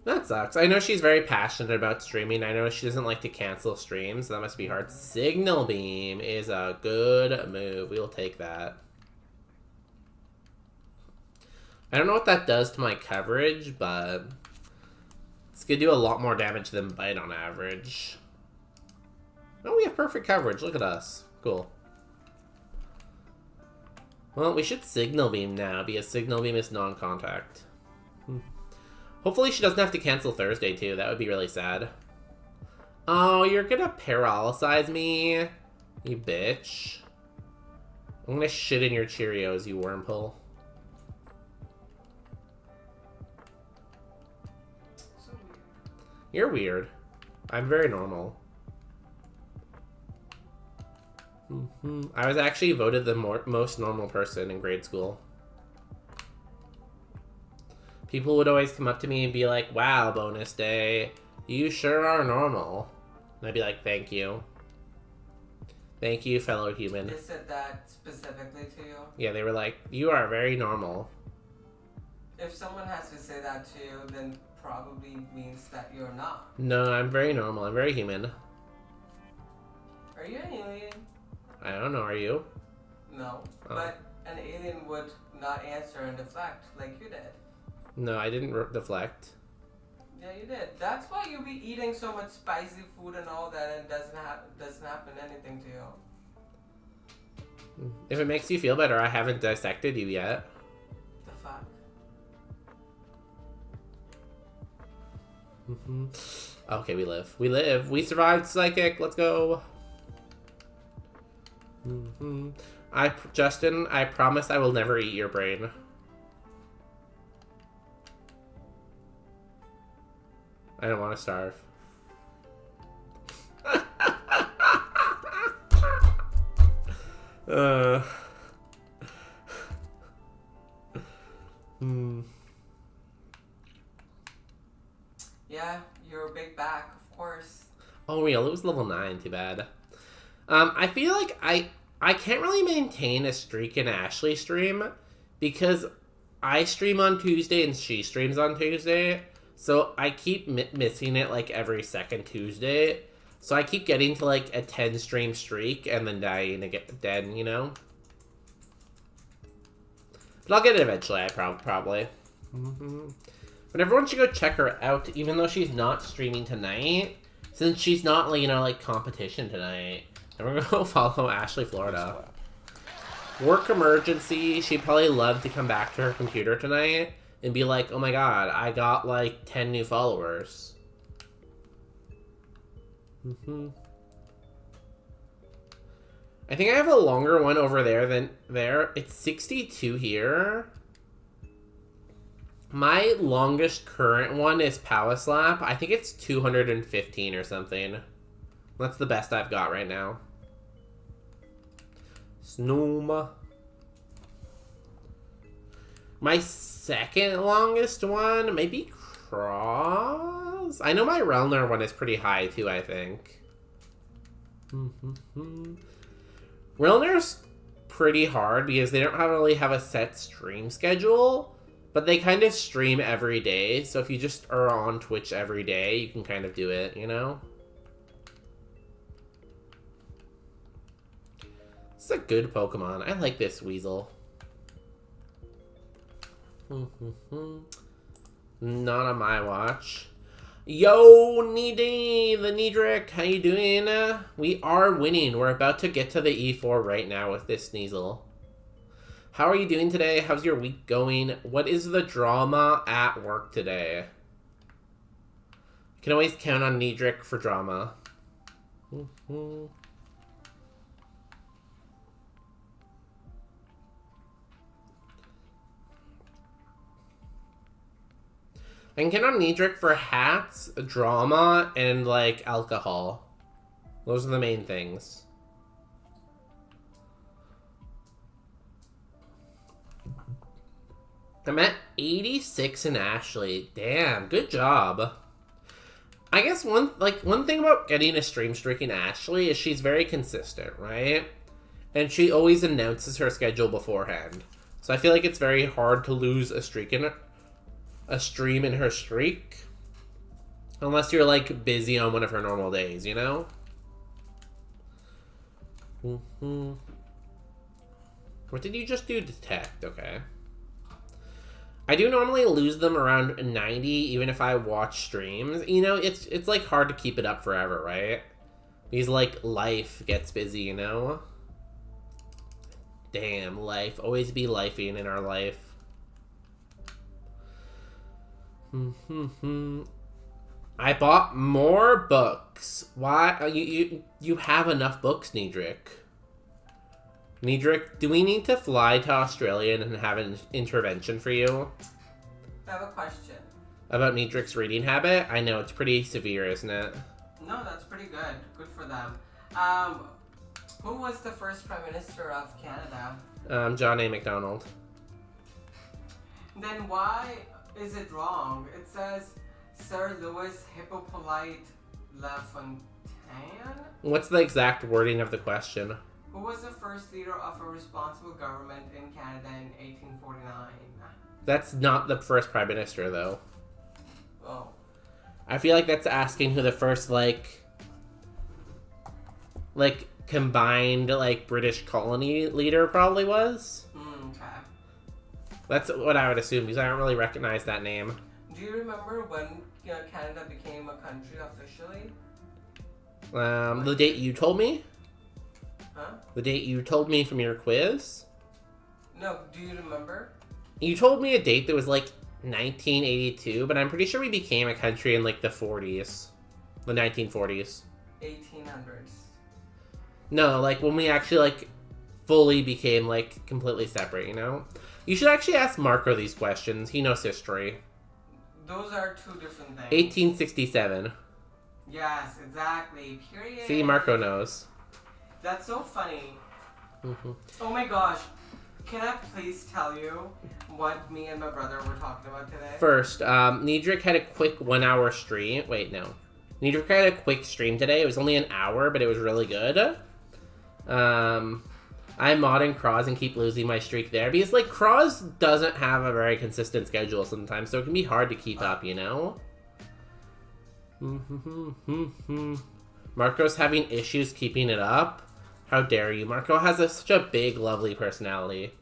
[SPEAKER 2] That sucks. I know she's very passionate about streaming. I know she doesn't like to cancel streams. So that must be hard. Signal Beam is a good move. We'll take that. I don't know what that does to my coverage, but it's going to do a lot more damage than Bite on average. Oh, we have perfect coverage. Look at us. Cool. Well, we should Signal Beam now, because Signal Beam is non-contact. Hopefully she doesn't have to cancel Thursday, too. That would be really sad. Oh, you're gonna paralyze me? You bitch. I'm gonna shit in your Cheerios, you wormhole.
[SPEAKER 4] So weird.
[SPEAKER 2] You're weird. I'm very normal. I was actually voted the most normal person in grade school. People would always come up to me and be like, wow, bonus day, you sure are normal. And I'd be like, thank you. Thank you, fellow human.
[SPEAKER 4] They said that specifically to you?
[SPEAKER 2] Yeah, they were like, you are very normal.
[SPEAKER 4] If someone has to say that to you, then probably means that you're not.
[SPEAKER 2] No, I'm very normal. I'm very human.
[SPEAKER 4] Are you an alien?
[SPEAKER 2] I don't know, are you?
[SPEAKER 4] No.
[SPEAKER 2] Oh.
[SPEAKER 4] But an alien would not answer and deflect like you did.
[SPEAKER 2] No, I didn't deflect.
[SPEAKER 4] Yeah, you did. That's why you be eating so much spicy food and all that, and doesn't happen anything to you.
[SPEAKER 2] If it makes you feel better, I haven't dissected you yet.
[SPEAKER 4] The fuck?
[SPEAKER 2] Okay, we live. We live. We survived psychic. Let's go. Justin, I promise I will never eat your brain. I don't want to starve.
[SPEAKER 4] Yeah, you're a big back, of course.
[SPEAKER 2] Oh, real. It was level 9. Too bad. I feel like I can't really maintain a streak in Ashley stream because I stream on Tuesday and she streams on Tuesday. So I keep missing it like every second Tuesday. So I keep getting to like a 10 stream streak and then dying again, you know? But I'll get it eventually, I probably. But everyone should go check her out, even though she's not streaming tonight. Since she's not, you know, like competition tonight. And we're gonna go follow Ashley Florida. Work emergency. She'd probably love to come back to her computer tonight and be like, oh my god, I got like 10 new followers. I think I have a longer one over there than there. It's 62 here. My longest current one is Power Slap. I think it's 215 or something. That's the best I've got right now. Snoom. My second longest one, maybe Cross? I know my Relner one is pretty high too, I think. Relner's pretty hard because they don't really have a set stream schedule, but they kind of stream every day. So if you just are on Twitch every day, you can kind of do it, you know? It's a good Pokemon. I like this Weasel. Not on my watch. Yo, Needy, the Needrick, how you doing? We are winning. We're about to get to the E4 right now with this Sneasel. How are you doing today? How's your week going? What is the drama at work today? You can always count on Needrick for drama. I can count on Needrick for hats, drama, and, like, alcohol. Those are the main things. I'm at 86 in Ashley. Damn, good job. I guess one thing about getting a stream streak in Ashley is she's very consistent, right? And she always announces her schedule beforehand. So I feel like it's very hard to lose a streak in a stream in her streak. Unless you're, like, busy on one of her normal days, you know? What did you just do? Detect, okay. I do normally lose them around 90, even if I watch streams. You know, it's like, hard to keep it up forever, right? Because, like, life gets busy, you know? Damn, life. Always be lifing in our life. I bought more books. Why? You have enough books, Needrick. Needrick, do we need to fly to Australia and have an intervention for you?
[SPEAKER 4] I have a question.
[SPEAKER 2] About Needrick's reading habit? I know, it's pretty severe, isn't it?
[SPEAKER 4] No, that's pretty good. Good for them. Who was the first Prime Minister of Canada?
[SPEAKER 2] John A. MacDonald.
[SPEAKER 4] Then why is it wrong? It says Sir Louis Hippolyte Lafontaine?
[SPEAKER 2] What's the exact wording of the question?
[SPEAKER 4] Who was the first leader of a responsible government in Canada in 1849?
[SPEAKER 2] That's not the first Prime Minister, though.
[SPEAKER 4] Oh.
[SPEAKER 2] I feel like that's asking who the first, like combined, like, British colony leader probably was.
[SPEAKER 4] Okay.
[SPEAKER 2] That's what I would assume, because I don't really recognize that name.
[SPEAKER 4] Do you remember when Canada became a country officially?
[SPEAKER 2] The date you told me?
[SPEAKER 4] Huh?
[SPEAKER 2] The date you told me from your quiz?
[SPEAKER 4] No, do you remember?
[SPEAKER 2] You told me a date that was, like, 1982, but I'm pretty sure we became a country in, like, the 40s. The 1940s.
[SPEAKER 4] 1800s.
[SPEAKER 2] No, like, when we actually, like, fully became, like, completely separate, you know? You should actually ask Marco these questions. He knows history.
[SPEAKER 4] Those are two different things.
[SPEAKER 2] 1867.
[SPEAKER 4] Yes, exactly. Period.
[SPEAKER 2] See, Marco knows.
[SPEAKER 4] That's so funny. Oh my gosh. Can I please tell you what me and my brother were talking about today?
[SPEAKER 2] First, Needrick had a quick 1 hour stream. Wait, no. Needrick had a quick stream today. It was only an hour, but it was really good. I'm modding Cross and keep losing my streak there. Because, like, Cross doesn't have a very consistent schedule sometimes, so it can be hard to keep up, you know? Marco's having issues keeping it up. How dare you? Marco has such a big, lovely personality.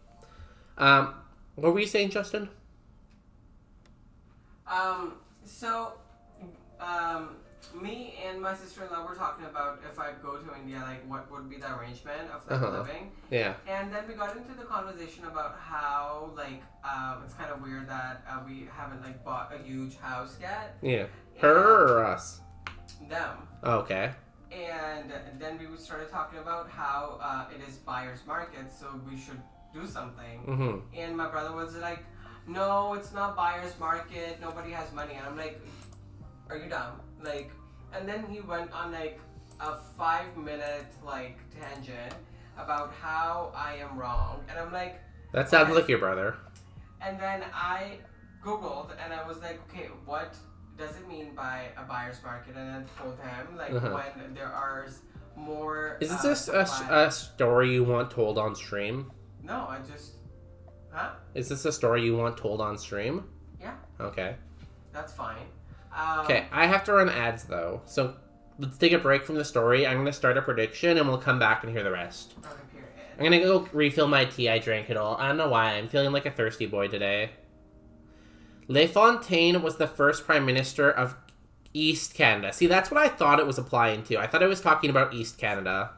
[SPEAKER 2] What were you saying, Justin?
[SPEAKER 4] Me and my sister-in-law were talking about if I go to India, like what would be the arrangement of like living.
[SPEAKER 2] Yeah.
[SPEAKER 4] And then we got into the conversation about how like it's kind of weird that we haven't like bought a huge house yet.
[SPEAKER 2] Yeah. Her or us?
[SPEAKER 4] Them.
[SPEAKER 2] Okay.
[SPEAKER 4] And then we started talking about how it is buyer's market, so we should do something.
[SPEAKER 2] Mm-hmm.
[SPEAKER 4] And my brother was like, no, it's not buyer's market. Nobody has money. And I'm like, are you dumb? Like, and then he went on like a 5-minute like tangent about how I am wrong. And I'm like,
[SPEAKER 2] That sounds
[SPEAKER 4] okay.
[SPEAKER 2] like your brother.
[SPEAKER 4] And then I Googled and I was like, okay, what does it mean by a buyer's market? And then told him like when there are more.
[SPEAKER 2] Is this a story you want told on stream?
[SPEAKER 4] No, I just. Huh?
[SPEAKER 2] Is this a story you want told on stream?
[SPEAKER 4] Yeah.
[SPEAKER 2] Okay.
[SPEAKER 4] That's fine.
[SPEAKER 2] Okay, I have to run ads though, so let's take a break from the story. I'm gonna start a prediction and we'll come back and hear the rest.
[SPEAKER 4] Okay, period.
[SPEAKER 2] I'm gonna go refill my tea. I drank it all. I don't know why. I'm feeling like a thirsty boy today. Le Fontaine was the first prime minister of East Canada. See, that's what I thought it was applying to. I thought it was talking about East Canada.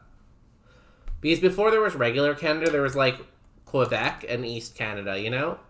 [SPEAKER 2] Because before there was regular Canada, there was like Quebec and East Canada, you know?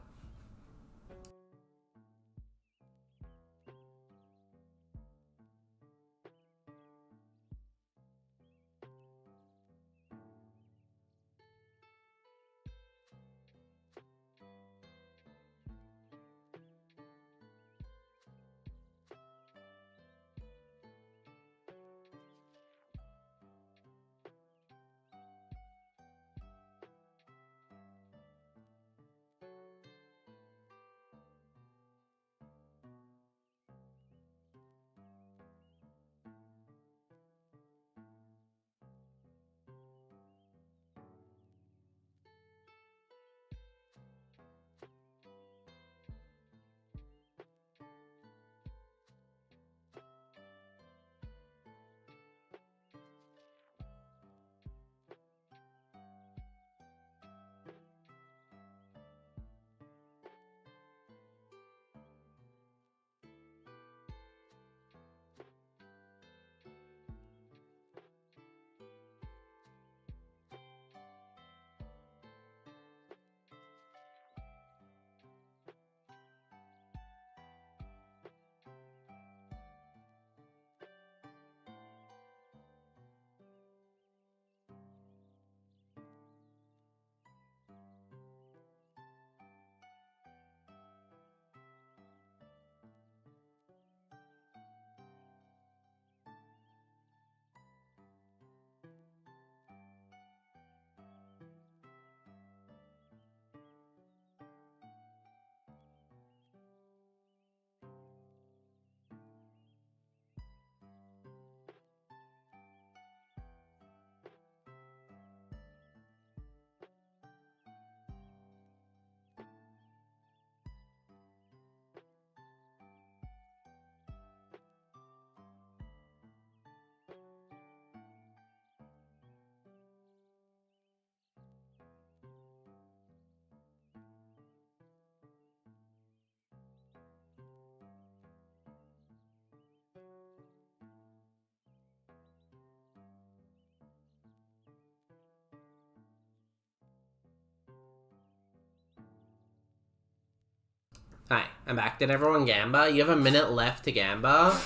[SPEAKER 2] Hi, I'm back. Did everyone gamba? You have a minute left to gamba.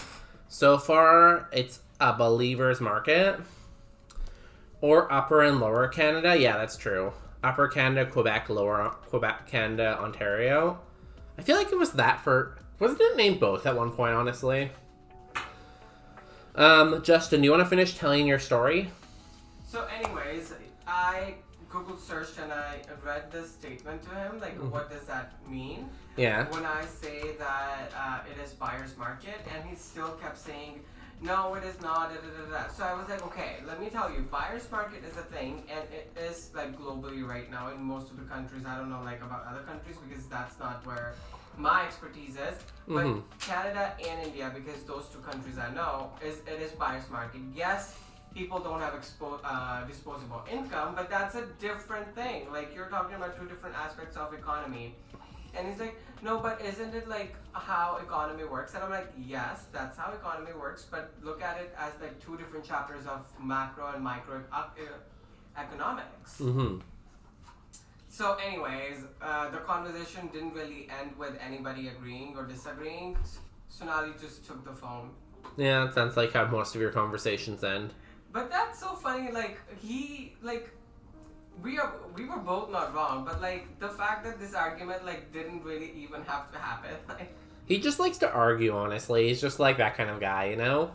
[SPEAKER 2] So far, it's a believer's market. Or Upper and Lower Canada. Yeah, that's true. Upper Canada, Quebec, Lower Quebec, Canada, Ontario. I feel like it was that for... Wasn't it named both at one point, honestly? Justin, do you want to finish telling your story?
[SPEAKER 4] So anyways, I Google searched and I read this statement to him, like what does that mean?
[SPEAKER 2] Yeah.
[SPEAKER 4] When I say that it is buyer's market, and he still kept saying, no, it is not, da, da, da, da. So I was like, okay, let me tell you, buyer's market is a thing, and it is like globally right now in most of the countries. I don't know like about other countries because that's not where my expertise is. But Canada and India, because those two countries I know, it is buyer's market. Yes, people don't have disposable income, but that's a different thing. Like you're talking about two different aspects of economy. And he's like, no, but isn't it like how economy works? And I'm like, yes, that's how economy works, but look at it as like two different chapters of macro and micro economics.
[SPEAKER 2] Mm-hmm.
[SPEAKER 4] So anyways, the conversation didn't really end with anybody agreeing or disagreeing. Sonali just took the phone.
[SPEAKER 2] Yeah, it sounds like how most of your conversations end.
[SPEAKER 4] But that's so funny, like, we were both not wrong, but like, the fact that this argument, like, didn't really even have to happen, like...
[SPEAKER 2] He just likes to argue, honestly. He's just like that kind of guy, you know?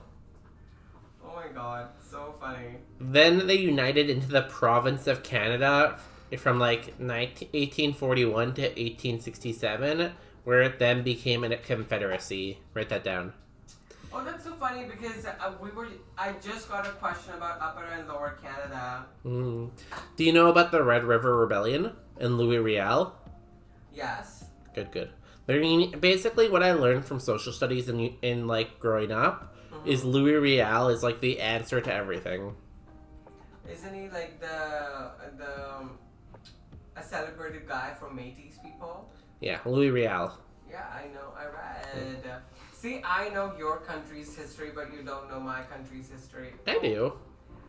[SPEAKER 4] Oh my god, so funny.
[SPEAKER 2] Then they united into the province of Canada from like 1841 to 1867, where it then became a confederacy. Write that down.
[SPEAKER 4] Oh, that's so funny because I just got a question about Upper and Lower Canada.
[SPEAKER 2] Mm. Do you know about the Red River Rebellion and Louis Riel?
[SPEAKER 4] Yes.
[SPEAKER 2] Good. Basically, what I learned from social studies in like growing up is Louis Riel is like the answer to everything.
[SPEAKER 4] Isn't he like a celebrated guy from Métis people?
[SPEAKER 2] Yeah, Louis Riel.
[SPEAKER 4] Yeah, I know. I read. See, I know your country's history, but you don't know my country's history.
[SPEAKER 2] I do.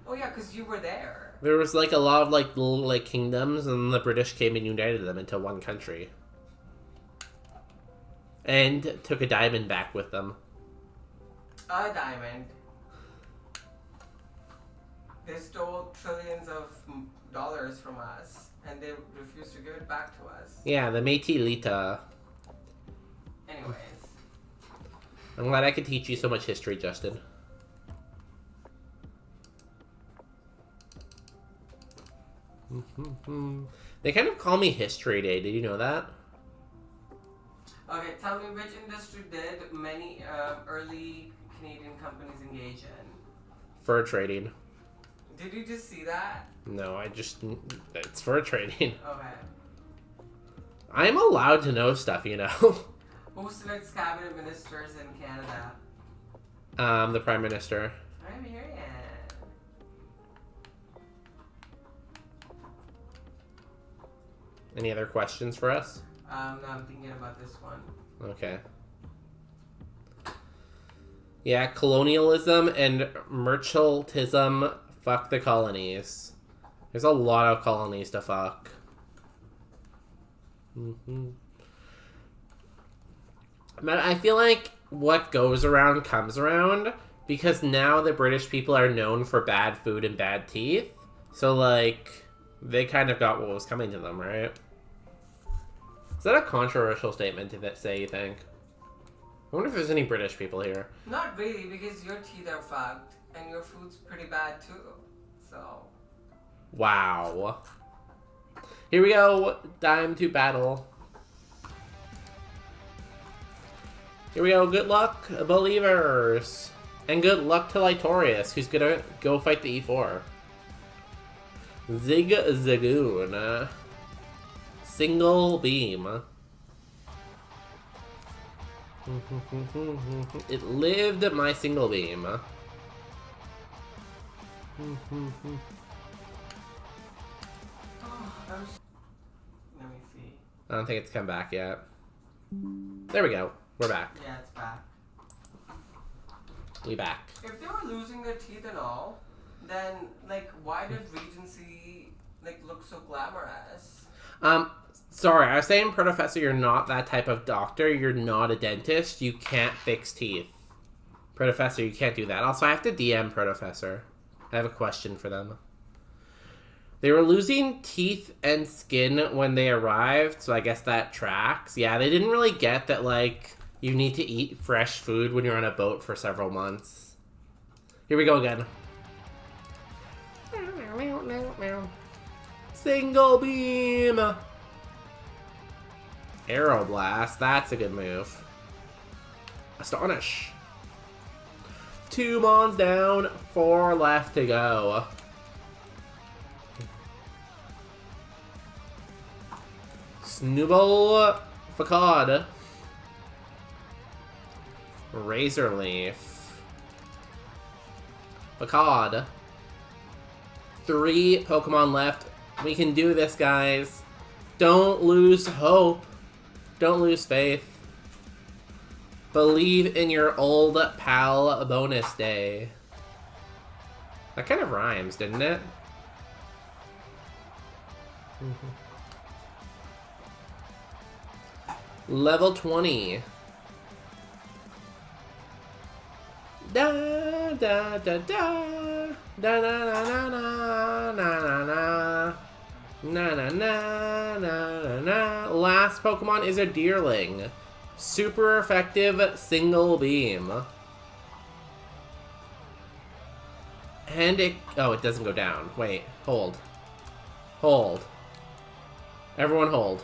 [SPEAKER 4] Oh yeah, because you were there.
[SPEAKER 2] There was like a lot of like little like kingdoms, and the British came and united them into one country, and took a diamond back with them.
[SPEAKER 4] A diamond. They stole trillions of dollars from us, and they refused to give it back to us.
[SPEAKER 2] Yeah, the Métis Lita.
[SPEAKER 4] Anyways.
[SPEAKER 2] I'm glad I could teach you so much history, Justin. They kind of call me History Day. Did you know that?
[SPEAKER 4] Okay, tell me which industry did many early Canadian companies engage in?
[SPEAKER 2] Fur trading.
[SPEAKER 4] Did you just see that?
[SPEAKER 2] No, it's fur trading.
[SPEAKER 4] Okay.
[SPEAKER 2] I'm allowed to know stuff, you know.
[SPEAKER 4] Who selects cabinet ministers in Canada?
[SPEAKER 2] The Prime Minister.
[SPEAKER 4] I'm hearing it.
[SPEAKER 2] Any other questions for us?
[SPEAKER 4] No, I'm thinking about this one.
[SPEAKER 2] Okay. Yeah, colonialism and mercantilism fuck the colonies. There's a lot of colonies to fuck. But I feel like what goes around comes around, because now the British people are known for bad food and bad teeth. So, like, they kind of got what was coming to them, right? Is that a controversial statement to say, you think? I wonder if there's any British people here.
[SPEAKER 4] Not really, because your teeth are fucked, and your food's pretty bad too. So.
[SPEAKER 2] Wow. Here we go. Time to battle. Here we go. Good luck, believers. And good luck to Litorius, who's gonna go fight the E4. Zig Zagoon. Single beam. It lived my single beam.
[SPEAKER 4] Let me see.
[SPEAKER 2] I don't think it's come back yet. There we go. We're back.
[SPEAKER 4] Yeah, it's back.
[SPEAKER 2] We back.
[SPEAKER 4] If they were losing their teeth and all, then, like, why did Regency, like, look so glamorous?
[SPEAKER 2] Sorry, I was saying, Professor, you're not that type of doctor. You're not a dentist. You can't fix teeth. Professor, you can't do that. Also, I have to DM Professor. I have a question for them. They were losing teeth and skin when they arrived, so I guess that tracks. Yeah, they didn't really get that, like, you need to eat fresh food when you're on a boat for several months. Here we go again. Single beam! Aeroblast, that's a good move. Astonish. 2 mons down, 4 left to go. Snubble Facade. Razor Leaf. Facade. 3 Pokemon left. We can do this, guys. Don't lose hope. Don't lose faith. Believe in your old pal bonus day. That kind of rhymes, didn't it? Level 20. Da da da da da na na na na na na na na na na na. Last Pokemon is a Deerling. Super effective single beam. And it doesn't go down. Wait, hold. Hold. Everyone hold.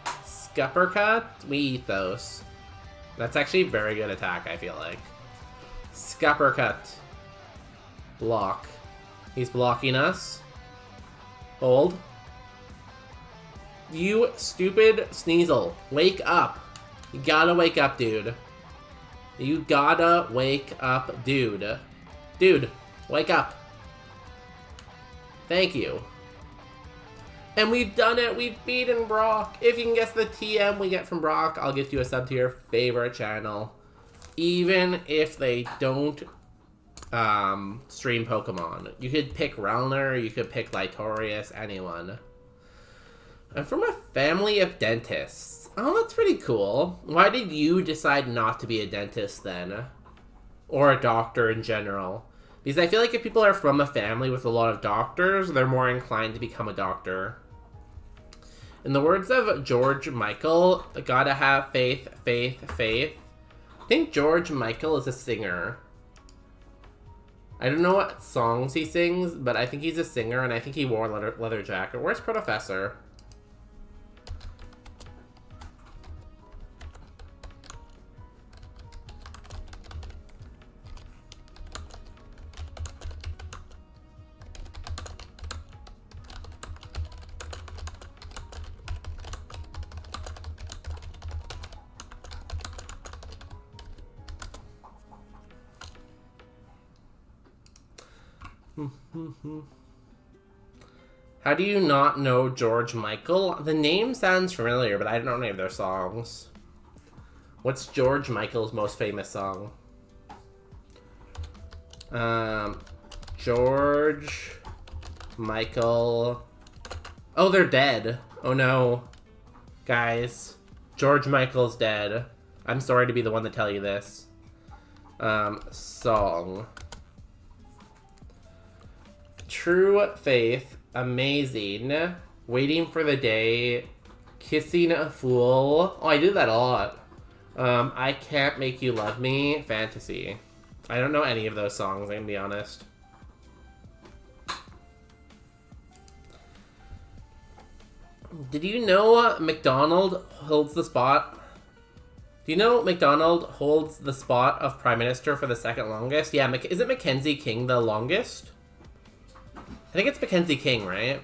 [SPEAKER 2] Scuppercut? We eat those. That's actually a very good attack, I feel like. Scuppercut. Block. He's blocking us. Hold. You stupid Sneasel. Wake up. You gotta wake up, dude. You gotta wake up, dude. Dude, wake up. Thank you. And we've done it. We've beaten Brock. If you can guess the TM we get from Brock, I'll gift you a sub to your favorite channel. Even if they don't stream Pokemon. You could pick Rellner, you could pick Lytorius, anyone. I'm from a family of dentists. Oh, that's pretty cool. Why did you decide not to be a dentist then? Or a doctor in general? Because I feel like if people are from a family with a lot of doctors, they're more inclined to become a doctor. In the words of George Michael, gotta have faith, faith, faith. I think George Michael is a singer. I don't know what songs he sings, but I think he's a singer, and I think he wore a leather jacket. Where's Professor? How do you not know George Michael? The name sounds familiar, but I don't know any of their songs. What's George Michael's most famous song? George Michael. Oh, they're dead. Oh no. Guys, George Michael's dead. I'm sorry to be the one to tell you this. Song. True Faith, Amazing, Waiting for the Day, Kissing a Fool. Oh, I do that a lot. I Can't Make You Love Me, Fantasy. I don't know any of those songs, I'm gonna be honest. Did you know McDonald holds the spot? Do you know McDonald holds the spot of Prime Minister for the second longest? Yeah, isn't Mackenzie King the longest? I think it's Mackenzie King, right?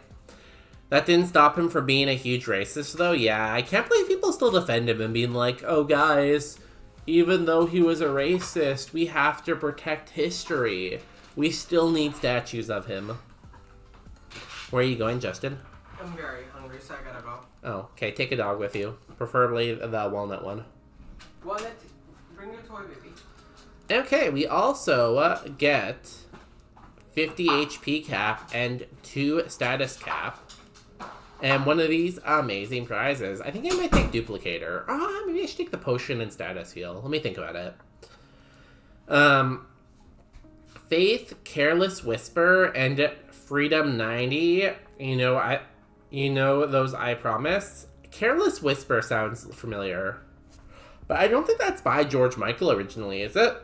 [SPEAKER 2] That didn't stop him from being a huge racist, though. Yeah, I can't believe people still defend him and being like, oh, guys, even though he was a racist, we have to protect history. We still need statues of him. Where are you going, Justin?
[SPEAKER 4] I'm very hungry, so I gotta go.
[SPEAKER 2] Oh, okay. Take a dog with you. Preferably the walnut one.
[SPEAKER 4] Walnut, bring your toy with me.
[SPEAKER 2] Okay, we also get 50 HP cap and 2 status cap. And one of these amazing prizes. I think I might take Duplicator. Maybe I should take the potion and status heal. Let me think about it. Faith, Careless Whisper, and Freedom 90. You know those I Promise. Careless Whisper sounds familiar. But I don't think that's by George Michael originally, is it?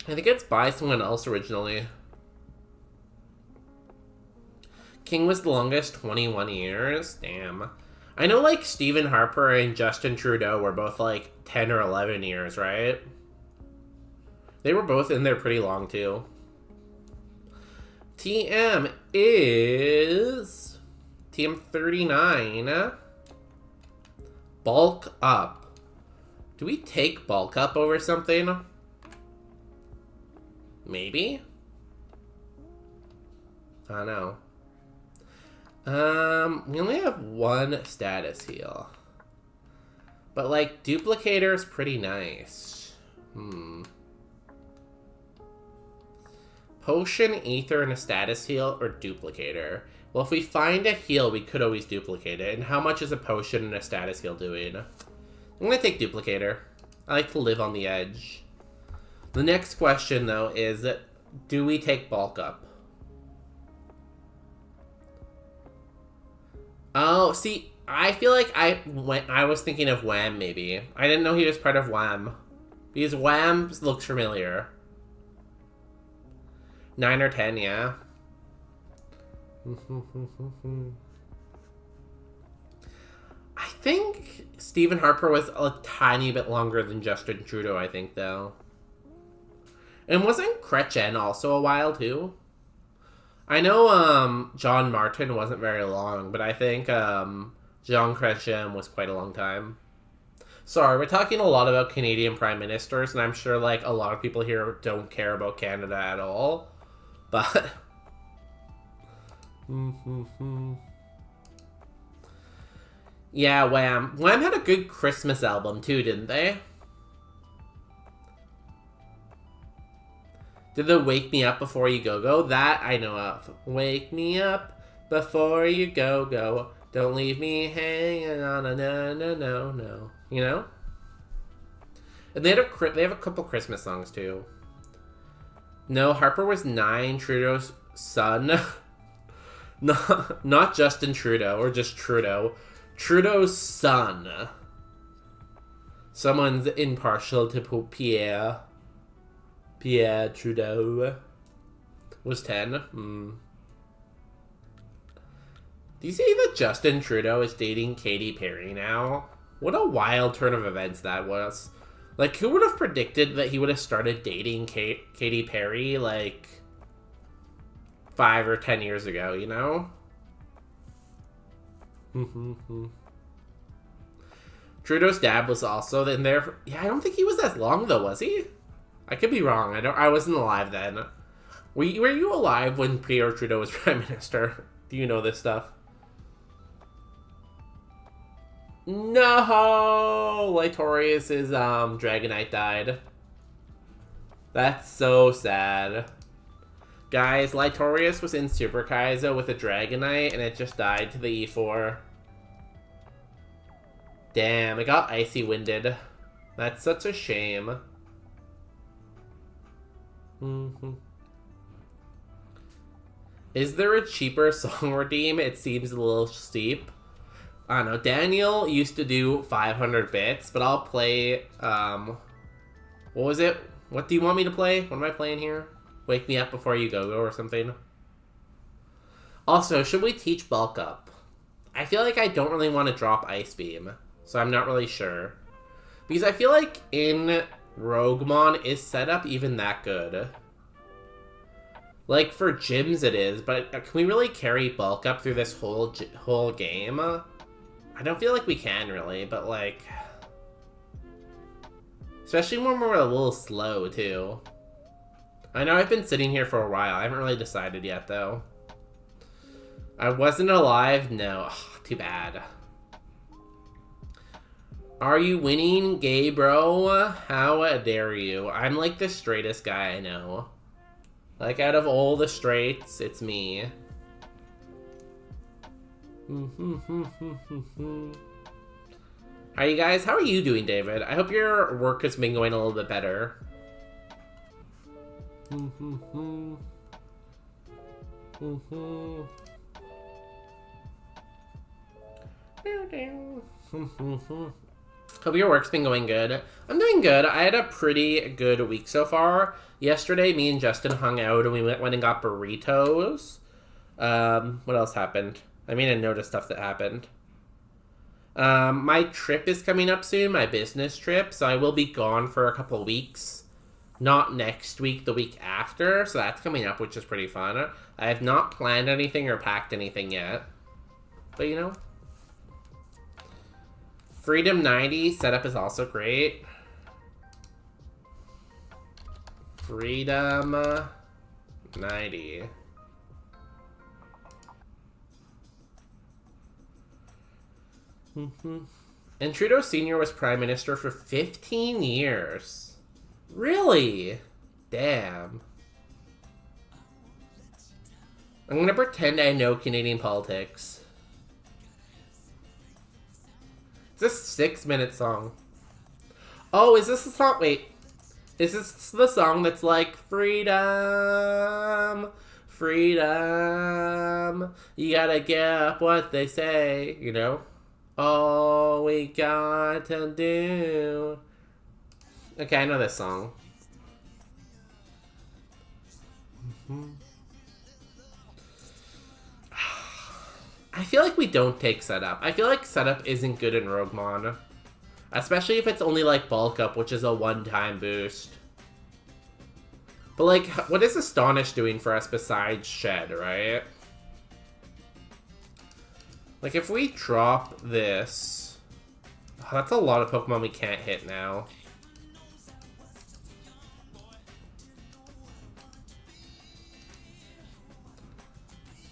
[SPEAKER 2] I think it's by someone else originally. King was the longest, 21 years. Damn. I know, like, Stephen Harper and Justin Trudeau were both, like, 10 or 11 years, right? They were both in there pretty long, too. TM is TM 39. Bulk Up. Do we take Bulk Up over something? Maybe? I don't know. We only have one status heal. But, like, Duplicator is pretty nice. Potion, Ether, and a status heal, or Duplicator? Well, if we find a heal, we could always duplicate it. And how much is a potion and a status heal doing? I'm gonna take Duplicator. I like to live on the edge. The next question, though, is do we take Bulk Up? Oh, see, I feel like I was thinking of Wham, maybe. I didn't know he was part of Wham. Because Wham looks familiar. 9 or 10, yeah. I think Stephen Harper was a tiny bit longer than Justin Trudeau, I think, though. And wasn't Chrétien also a while, too? I know John Martin wasn't very long, but I think Jean Chrétien was quite a long time. Sorry, we're talking a lot about Canadian prime ministers, and I'm sure like a lot of people here don't care about Canada at all. But yeah, Wham. Wham had a good Christmas album too, didn't they? Did the Wake Me Up Before You Go Go? That I know of. Wake me up before you go go. Don't leave me hanging on a no. You know? And they have a couple Christmas songs too. No, Harper was 9, Trudeau's son. Not Justin Trudeau, or just Trudeau. Trudeau's son. Someone's impartial to Pierre. Pierre Trudeau was 10. Do you see that Justin Trudeau is dating Katy Perry now? What a wild turn of events that was. Like, who would have predicted that he would have started dating Katy Perry, like, 5 or 10 years ago, you know? Trudeau's dad was also in there. Yeah, I don't think he was as long, though, was he? I could be wrong. I wasn't alive then. Were you alive when Pierre Trudeau was Prime Minister? Do you know this stuff? No! Lytorius' Dragonite died. That's so sad. Guys, Lytorius was in Super Kaizo with a Dragonite, and it just died to the E4. Damn, it got icy winded. That's such a shame. Is there a cheaper song redeem? It seems a little steep. I don't know. Daniel used to do 500 bits, but I'll play, what was it? What do you want me to play? What am I playing here? Wake Me Up Before You Go Go or something. Also, should we teach Bulk Up? I feel like I don't really want to drop Ice Beam, so I'm not really sure. Because I feel like in Roguemon, is setup even that good? Like, for gyms it is, but can we really carry Bulk Up through this whole game? I don't feel like we can, really, but, like... Especially when we're a little slow, too. I know I've been sitting here for a while. I haven't really decided yet, though. I wasn't alive? No. Ugh, too bad. Are you winning, gay bro? How dare you? I'm like the straightest guy I know. Like, out of all the straights, it's me. Hi, you guys. How are you doing, David? I hope your work has been going a little bit better. Hope your work's been going good. I'm doing good. I had a pretty good week so far. Yesterday, me and Justin hung out and we went and got burritos. What else happened? I made a note of stuff that happened. My trip is coming up soon, my business trip, so I will be gone for a couple weeks. Not next week, the week after, so that's coming up, which is pretty fun. I have not planned anything or packed anything yet. But, you know. Freedom 90 setup is also great. Freedom 90. And Trudeau Sr. was Prime Minister for 15 years. Really? Damn. I'm gonna pretend I know Canadian politics. It's a 6-minute song. Oh, is this the song? Wait. Is this the song that's like, freedom, freedom, you gotta get up what they say, you know? All we got to do. Okay, I know this song. I feel like we don't take setup. I feel like setup isn't good in Roguemon. Especially if it's only like bulk up, which is a one-time boost. But like, what is Astonish doing for us besides Shed, right? Like if we drop this... Oh, that's a lot of Pokemon we can't hit now.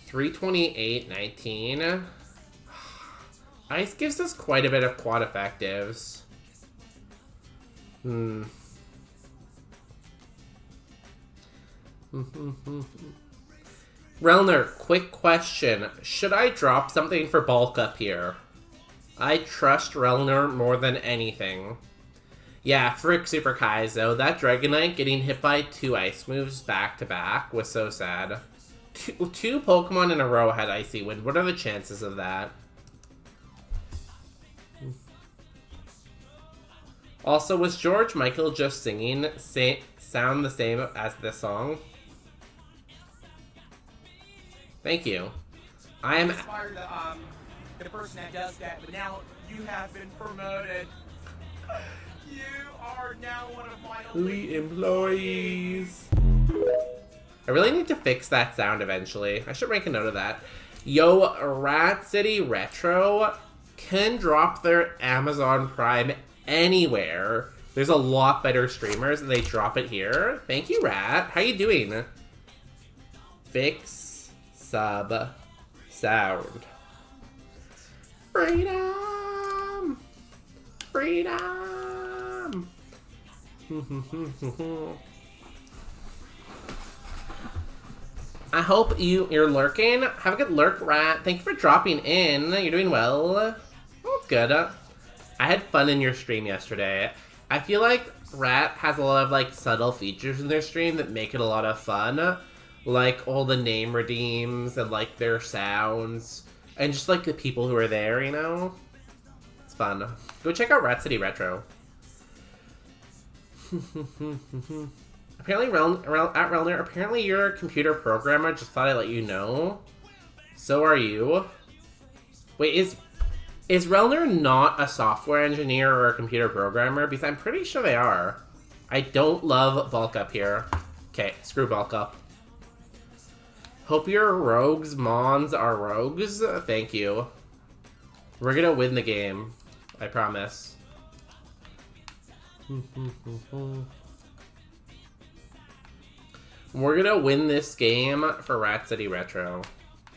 [SPEAKER 2] $328.19. Ice gives us quite a bit of quad effectives. Relner, quick question. Should I drop something for bulk up here? I trust Relner more than anything. Yeah, frick Super Kaizo. That Dragonite getting hit by 2 ice moves back to back was so sad. Two Pokemon in a row had Icy Wind. What are the chances of that? Also, was George Michael just singing sound the same as this song? Thank you. I am...
[SPEAKER 6] Fired the person that does that, but now you have been promoted. You are now one of my
[SPEAKER 2] elite employees. I really need to fix that sound eventually. I should make a note of that. Yo, Rat City Retro can drop their Amazon Prime anywhere. There's a lot better streamers and they drop it here. Thank you, Rat. How you doing? Fix sub sound. Freedom! Freedom! I hope you're lurking. Have a good lurk, Rat. Thank you for dropping in. You're doing well. Oh, that's good. I had fun in your stream yesterday. I feel like Rat has a lot of like subtle features in their stream that make it a lot of fun. Like all the name redeems and like their sounds. And just like the people who are there, you know? It's fun. Go check out Rat City Retro. Apparently, at Relner, apparently you're a computer programmer. Just thought I'd let you know. So are you. Wait, is Relner not a software engineer or a computer programmer? Because I'm pretty sure they are. I don't love bulk up here. Okay, screw bulk up. Hope your rogues mons are rogues. Thank you. We're gonna win the game. I promise. We're gonna win this game for Rat City Retro.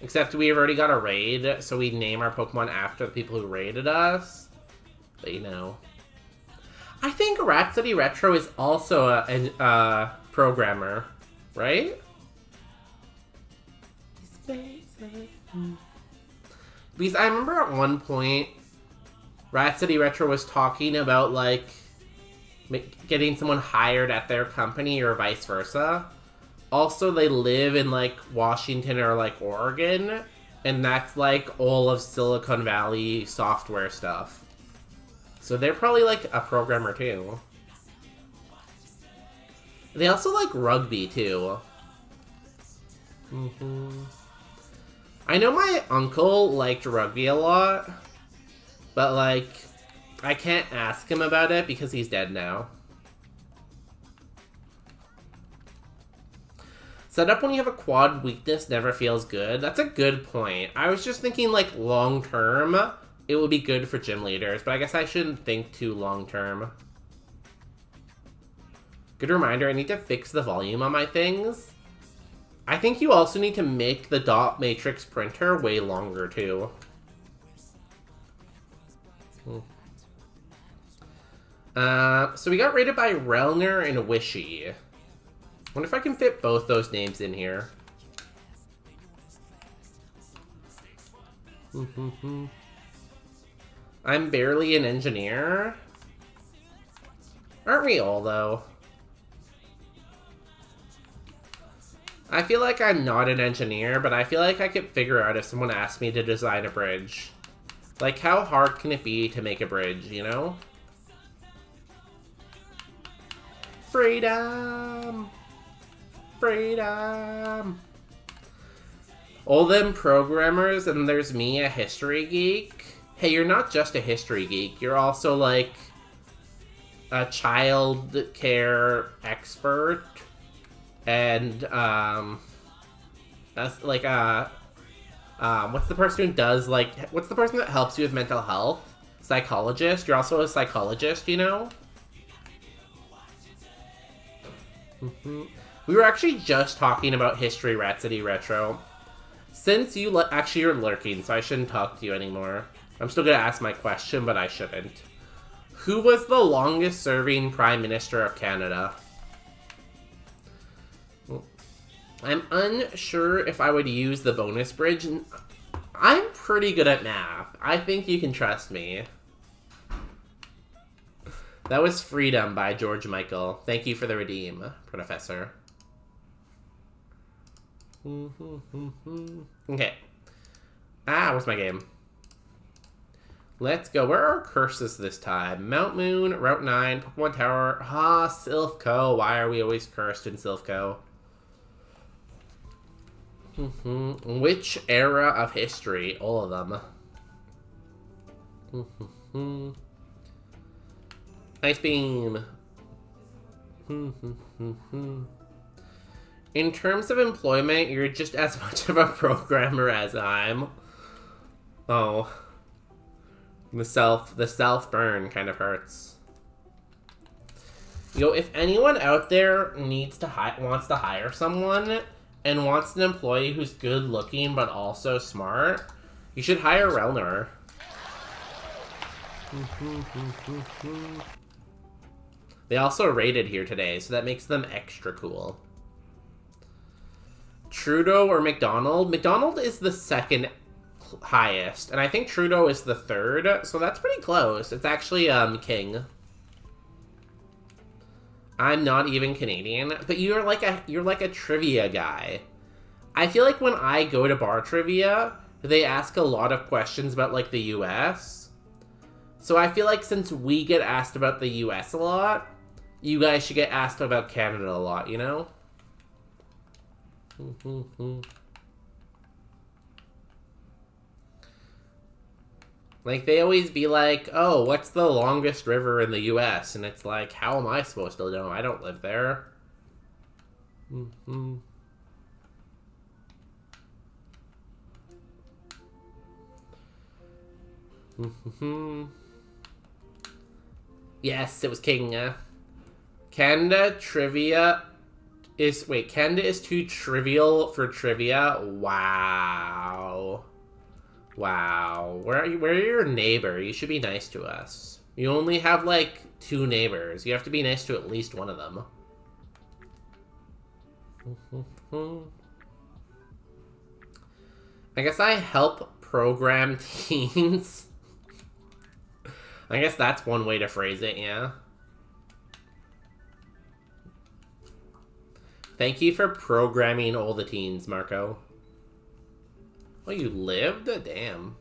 [SPEAKER 2] Except we've already got a raid, so we name our Pokemon after the people who raided us. But you know. I think Rat City Retro is also a programmer, right? Because I remember at one point, Rat City Retro was talking about, like, getting someone hired at their company or vice versa. Also, they live in, like, Washington or, like, Oregon, and that's, like, all of Silicon Valley software stuff. So they're probably, like, a programmer, too. They also like rugby, too. I know my uncle liked rugby a lot, but, like, I can't ask him about it because he's dead now. Setup when you have a quad weakness never feels good. That's a good point. I was just thinking, like, long-term, it would be good for gym leaders, but I guess I shouldn't think too long-term. Good reminder, I need to fix the volume on my things. I think you also need to make the dot matrix printer way longer, too. So we got rated by Relner and Wishy. Wonder if I can fit both those names in here. I'm barely an engineer. Aren't we all, though? I feel like I'm not an engineer, but I feel like I could figure out if someone asked me to design a bridge. Like, how hard can it be to make a bridge, you know? Freedom! Freedom! All them programmers, and there's me, a history geek. Hey, you're not just a history geek. You're also, like, a child care expert. And, that's, like, what's the person who does, like, what's the person that helps you with mental health? Psychologist? You're also a psychologist, you know? We were actually just talking about History Rhapsody Retro. Since you actually you're lurking, so I shouldn't talk to you anymore. I'm still gonna ask my question, but I shouldn't. Who was the longest serving Prime Minister of Canada? I'm unsure if I would use the bonus bridge. I'm pretty good at math. I think you can trust me. That was Freedom by George Michael. Thank you for the redeem, Professor. Okay. Where's my game? Let's go. Where are our curses this time? Mount Moon, Route 9, Pokemon Tower. Silphco. Why are we always cursed in Silphco? Which era of history? All of them. Ice Beam. In terms of employment, you're just as much of a programmer as I'm. Oh. The self burn kind of hurts. Yo, if anyone out there wants to hire someone and wants an employee who's good looking but also smart, you should hire Relner. They also rated here today, so that makes them extra cool. Trudeau or McDonald? McDonald is the second highest, and I think Trudeau is the third, so that's pretty close. It's actually King. I'm not even Canadian, but you're like a trivia guy. I feel like when I go to bar trivia, they ask a lot of questions about like the US. So I feel like since we get asked about the US a lot, you guys should get asked about Canada a lot, you know? Like, they always be like, oh, what's the longest river in the US? And it's like, how am I supposed to know? I don't live there. Yes, it was King. Canada is too trivial for trivia? Wow. Wow. Where are your neighbor? You should be nice to us. You only have, like, 2 neighbors. You have to be nice to at least one of them. I guess I help program teens. I guess that's one way to phrase it, yeah. Thank you for programming all the teens, Marco. Oh, you lived? Damn.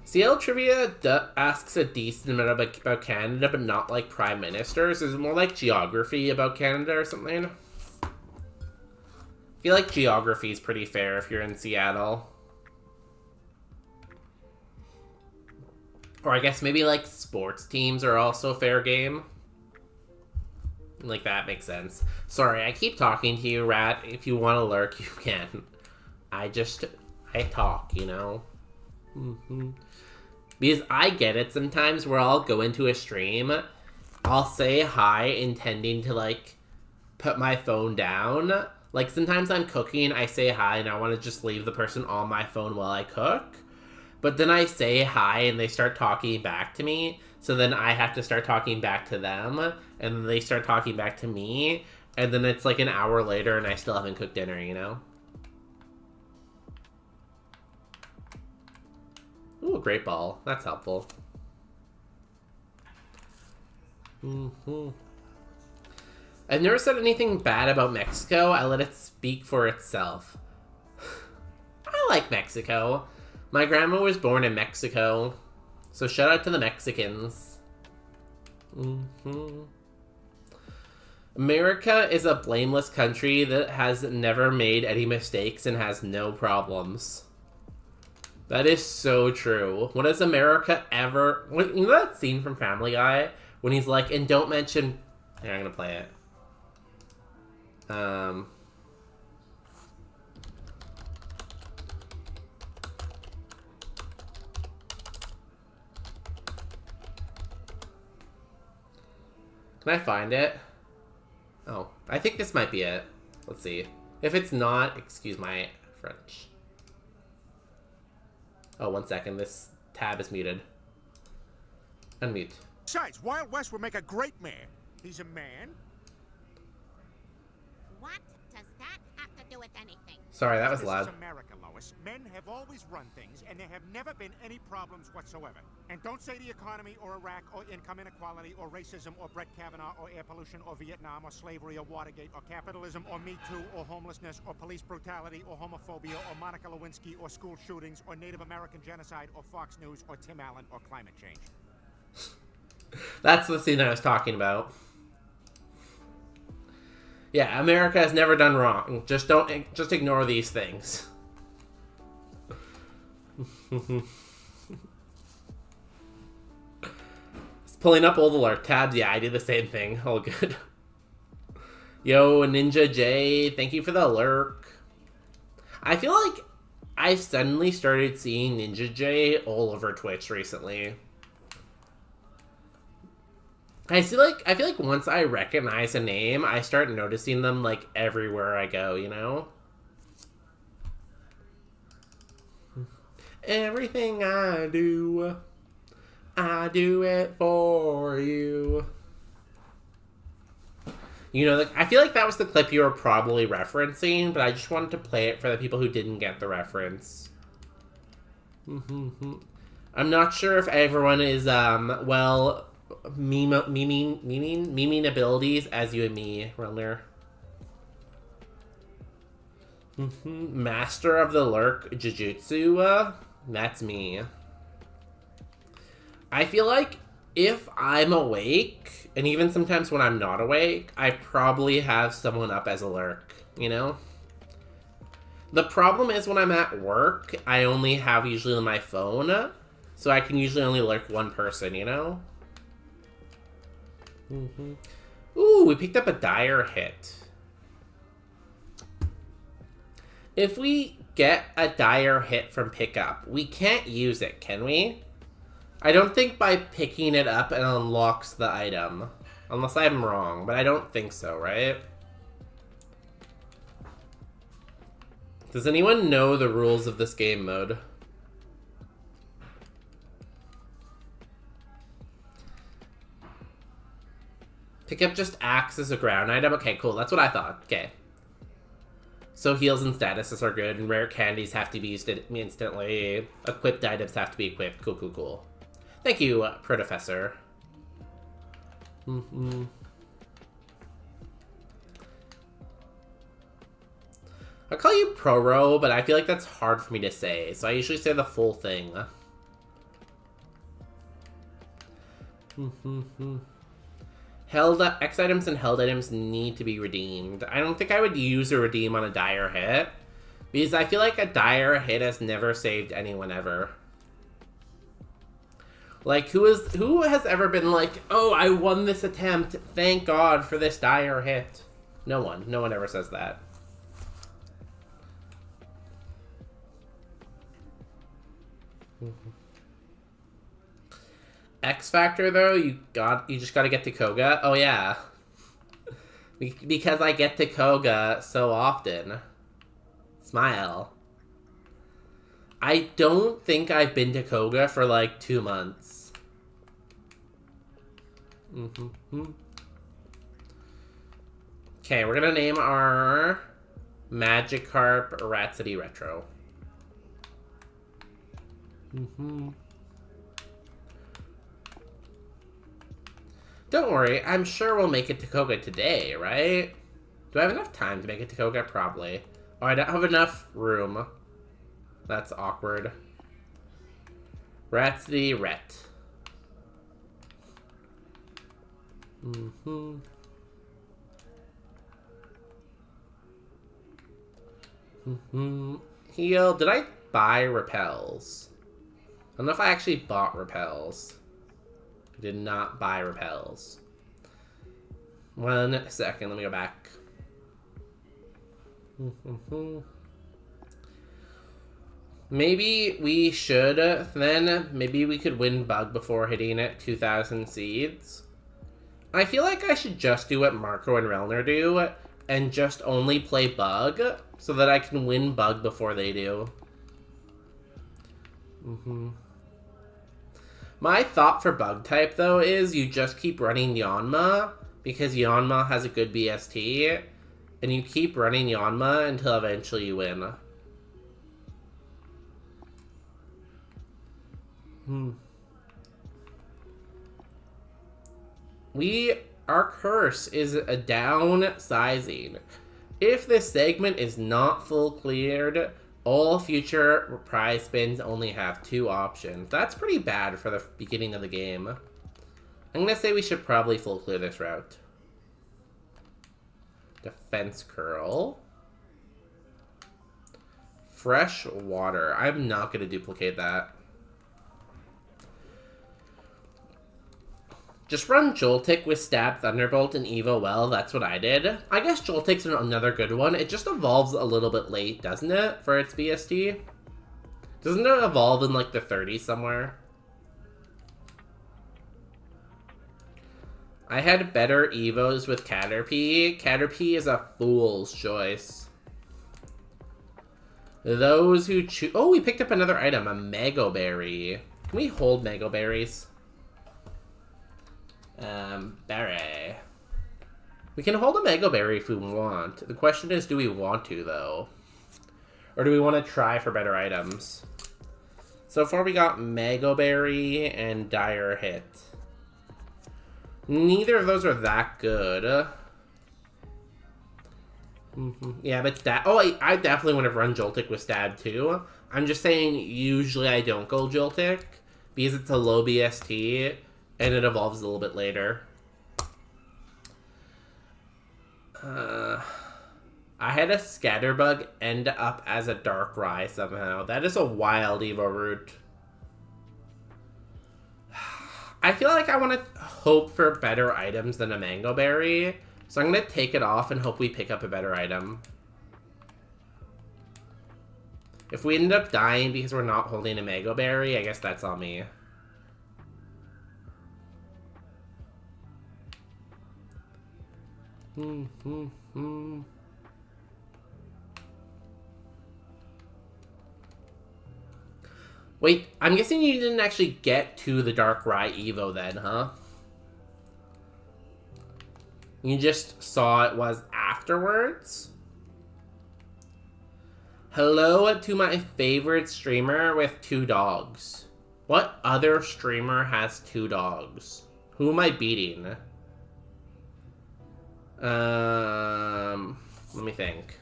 [SPEAKER 2] CL Trivia asks a decent amount about Canada, but not like prime ministers. Is it more like geography about Canada or something? I feel like geography is pretty fair if you're in Seattle. Or I guess maybe like sports teams are also fair game. Like, that makes sense. Sorry, I keep talking to you, Rat. If you want to lurk, you can. I talk, you know? Because I get it sometimes where I'll go into a stream, I'll say hi intending to, like, put my phone down. Like, sometimes I'm cooking, I say hi, and I want to just leave the person on my phone while I cook. but then I say hi and they start talking back to me, so then I have to start talking back to them, and then they start talking back to me, and then it's like an hour later and I still haven't cooked dinner, you know? Ooh, great ball. That's helpful. I've never said anything bad about Mexico. I let it speak for itself. I like Mexico. My grandma was born in Mexico, so shout out to the Mexicans. America is a blameless country that has never made any mistakes and has no problems. That is so true. When has America ever... You know that scene from Family Guy? When he's like, and don't mention... Here, I'm gonna play it. Can I find it? Oh, I think this might be it. Let's see. If it's not, excuse my French. Oh, 1 second. This tab is muted. Unmute.
[SPEAKER 7] Besides, Wild West would make a great mayor. He's a man.
[SPEAKER 8] What does that have to do with anything?
[SPEAKER 2] Sorry, that was
[SPEAKER 7] This
[SPEAKER 2] loud.
[SPEAKER 7] is America, Lois. Men have always run things, and there have never been any problems whatsoever. And don't say the economy, or Iraq, or income inequality, or racism, or Brett Kavanaugh, or air pollution, or Vietnam, or slavery, or Watergate, or capitalism, or Me Too, or homelessness, or police brutality, or homophobia, or Monica Lewinsky, or school shootings, or Native American genocide, or Fox News, or Tim Allen, or climate change.
[SPEAKER 2] That's the scene I was talking about. Yeah, America has never done wrong. Just ignore these things. It's pulling up old alert tabs. Yeah, I do the same thing. All good. Yo, Ninja J, thank you for the lurk. I feel like I suddenly started seeing Ninja J all over Twitch recently. I feel like once I recognize a name, I start noticing them like everywhere I go, you know? Everything I do it for you. You know, I feel like that was the clip you were probably referencing, but I just wanted to play it for the people who didn't get the reference. I'm not sure if everyone is, well... memeing abilities as you and me, Runner. Master of the Lurk Jujutsu, that's me. I feel like if I'm awake, and even sometimes when I'm not awake, I probably have someone up as a lurk, you know? The problem is when I'm at work, I only have usually my phone, so I can usually only lurk one person, you know? Ooh, we picked up a dire hit. If we get a dire hit from pickup, we can't use it, can we? I don't think by picking it up it unlocks the item. Unless I'm wrong, but I don't think so, right? Does anyone know the rules of this game mode? Pickup just acts as a ground item? Okay, cool. That's what I thought. Okay. So heals and statuses are good, and rare candies have to be used instantly. Equipped items have to be equipped. Cool, cool, cool. Thank you, Professor. I call you Proro, but I feel like that's hard for me to say, so I usually say the full thing. Held X items and held items need to be redeemed. I don't think I would use a redeem on a dire hit, because I feel like a dire hit has never saved anyone ever. Like, who has ever been like, oh, I won this attempt, thank God for this dire hit? No one. No one ever says that. X Factor though, you just gotta get to Koga. Oh yeah, because I get to Koga so often. Smile. I don't think I've been to Koga for like 2 months. Okay, we're gonna name our Magikarp Rhapsody Retro. Don't worry, I'm sure we'll make it to Koga today, right? Do I have enough time to make it to Koga? Probably. Oh, I don't have enough room. That's awkward. Rhapsody Ret. Heal. Did I buy repels? I don't know if I actually bought repels. I did not buy repels. 1 second, let me go back. Maybe we should, then, maybe we could win Bug before hitting 2,000 seeds. I feel like I should just do what Marco and Relner do, and just only play Bug, so that I can win Bug before they do. My thought for Bug type, though, is you just keep running Yanma, because Yanma has a good BST, and you keep running Yanma until eventually you win. Our curse is a downsizing. If this segment is not full cleared, all future prize spins only have 2 options. That's pretty bad for the beginning of the game. I'm gonna say we should probably full clear this route. Defense curl. Fresh water. I'm not gonna duplicate that. Just run Joltik with Stab, Thunderbolt, and Evo well. That's what I did. I guess Joltik's another good one. It just evolves a little bit late, doesn't it, for its BST? Doesn't it evolve in, like, the 30s somewhere? I had better Evos with Caterpie. Caterpie is a fool's choice. Those who choose... Oh, we picked up another item, a Mego Berry. Can we hold Mego Berries? Berry. We can hold a Mego Berry if we want. The question is, do we want to, though? Or do we want to try for better items? So far we got Mego Berry and Dire Hit. Neither of those are that good. Yeah, but Stab... Oh, I definitely would have run Joltik with Stab, too. I'm just saying, usually I don't go Joltik, because it's a low BST, and it evolves a little bit later. I had a Scatterbug end up as a Darkrai somehow. That is a wild Evo route. I feel like I want to hope for better items than a Mango Berry, so I'm going to take it off and hope we pick up a better item. If we end up dying because we're not holding a Mango Berry, I guess that's on me. Wait, I'm guessing you didn't actually get to the Darkrai Evo then, huh? You just saw it was afterwards? Hello to my favorite streamer with 2 dogs. What other streamer has 2 dogs? Who am I beating? Let me think.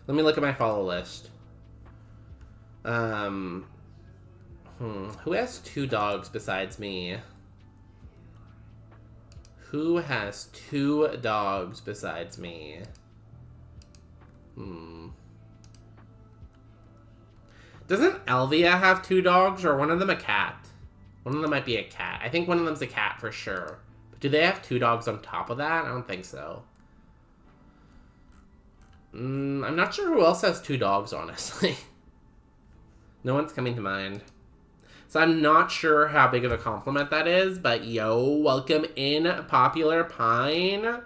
[SPEAKER 2] Let me look at my follow list. Who has 2 dogs besides me? Who has 2 dogs besides me? Doesn't Elvia have 2 dogs, or one of them a cat? One of them might be a cat. I think one of them's a cat for sure. But do they have 2 dogs on top of that? I don't think so. I'm not sure who else has 2 dogs, honestly. No one's coming to mind. So I'm not sure how big of a compliment that is, but yo, welcome in, Popular Pine.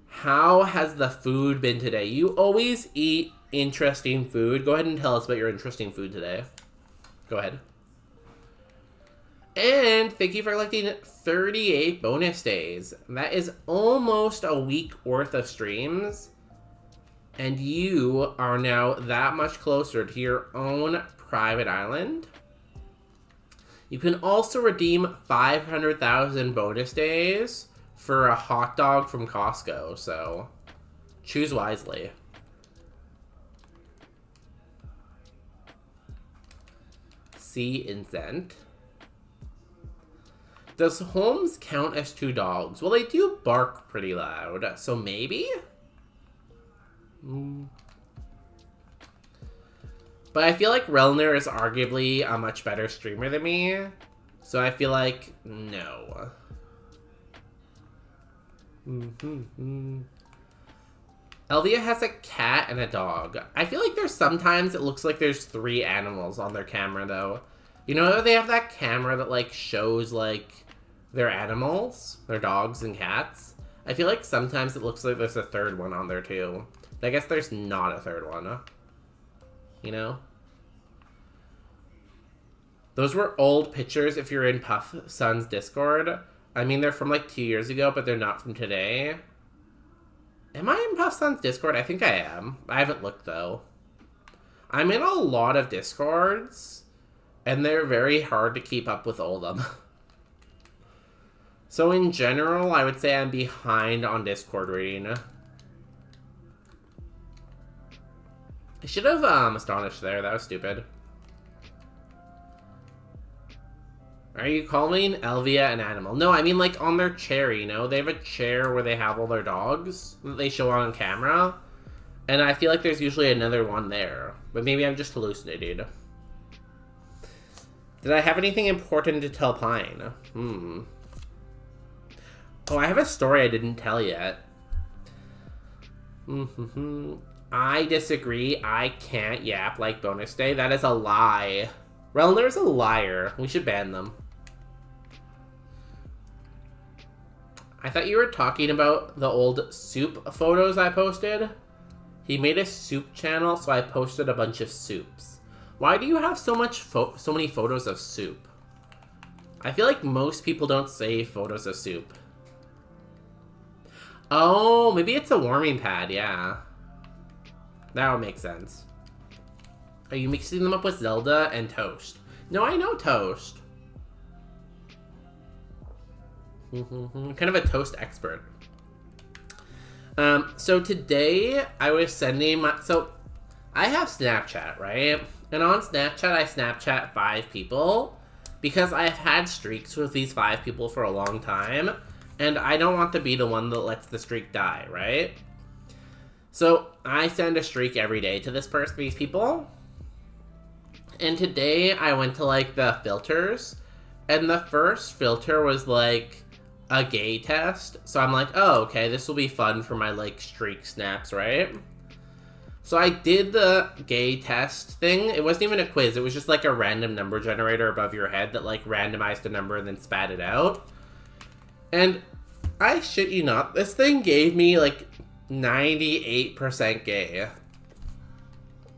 [SPEAKER 2] How has the food been today? You always eat interesting food. Go ahead and tell us about your interesting food today. Go ahead. And thank you for collecting 38 bonus days. That is almost a week worth of streams. And you are now that much closer to your own private island. You can also redeem 500,000 bonus days for a hot dog from Costco. So choose wisely. See Incent. Does Holmes count as 2 dogs? Well, they do bark pretty loud, so maybe? But I feel like Relner is arguably a much better streamer than me, so I feel like no. Elvia has a cat and a dog. I feel like there's sometimes it looks like there's 3 animals on their camera, though. You know how they have that camera that, like, shows, like, their animals? Their dogs and cats? I feel like sometimes it looks like there's a 3rd one on there, too. I guess there's not a 3rd one. You know? Those were old pictures if you're in Puff Sun's Discord. I mean, they're from, like, 2 years ago, but they're not from today. Am I in Puff Sun's Discord? I think I am. I haven't looked, though. I'm in a lot of Discords, and they're very hard to keep up with all of them. So in general, I would say I'm behind on Discord reading. I should have astonished there. That was stupid. Are you calling Elvia an animal? No, I mean like on their chair, you know? They have a chair where they have all their dogs that they show on camera. And I feel like there's usually another one there. But maybe I'm just hallucinating. Did I have anything important to tell Pine? Oh, I have a story I didn't tell yet. I disagree. I can't yap like bonus day. That is a lie. Relner's a liar. We should ban them. I thought you were talking about the old soup photos I posted. He made a soup channel, so I posted a bunch of soups. Why do you have so many photos of soup? I feel like most people don't save photos of soup. Oh, maybe it's a warming pad, yeah. That would make sense. Are you mixing them up with Zelda and Toast? No, I know Toast. Kind of a Toast expert. So today I was sending my... So, I have Snapchat, right? And on Snapchat, I Snapchat 5 people. Because I've had streaks with these 5 people for a long time. And I don't want to be the one that lets the streak die, right? So, I send a streak every day to these people. And today, I went to, like, the filters. And the first filter was, like, a gay test. So I'm like, oh, okay, this will be fun for my, like, streak snaps, right? So I did the gay test thing. It wasn't even a quiz. It was just, like, a random number generator above your head that, like, randomized a number and then spat it out. And I shit you not, this thing gave me, like, 98% gay.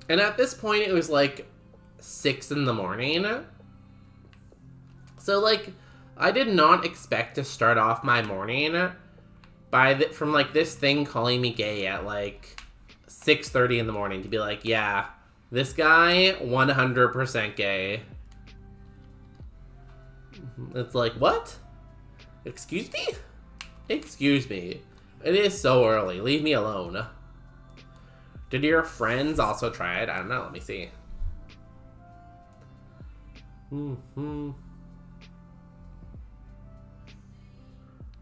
[SPEAKER 2] And at this point, it was, like, 6 in the morning. So, like, I did not expect to start off my morning from, like, this thing calling me gay at, like, 6:30 in the morning to be like, yeah, this guy, 100% gay. It's like, what? Excuse me? Excuse me. It is so early. Leave me alone. Did your friends also try it? I don't know. Let me see.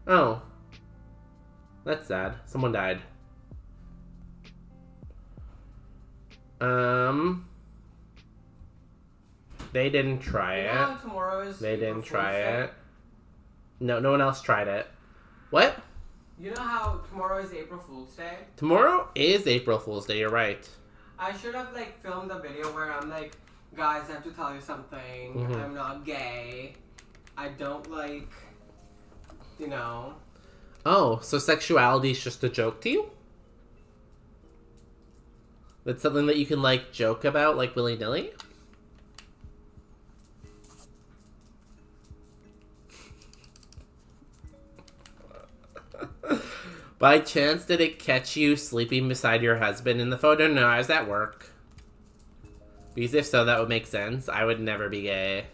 [SPEAKER 2] Oh. That's sad. Someone died. They didn't try it. They didn't try it. No, no one else tried it. What?
[SPEAKER 4] You know how tomorrow is April Fool's Day?
[SPEAKER 2] Tomorrow is April Fool's Day, you're right.
[SPEAKER 4] I should have, like, filmed a video where I'm like, guys, I have to tell you something. I'm not gay. I don't like, you know.
[SPEAKER 2] Oh, so sexuality is just a joke to you? That's something that you can, like, joke about, like, willy-nilly? By chance, did it catch you sleeping beside your husband in the photo? No, I was at work. Because if so, that would make sense. I would never be gay.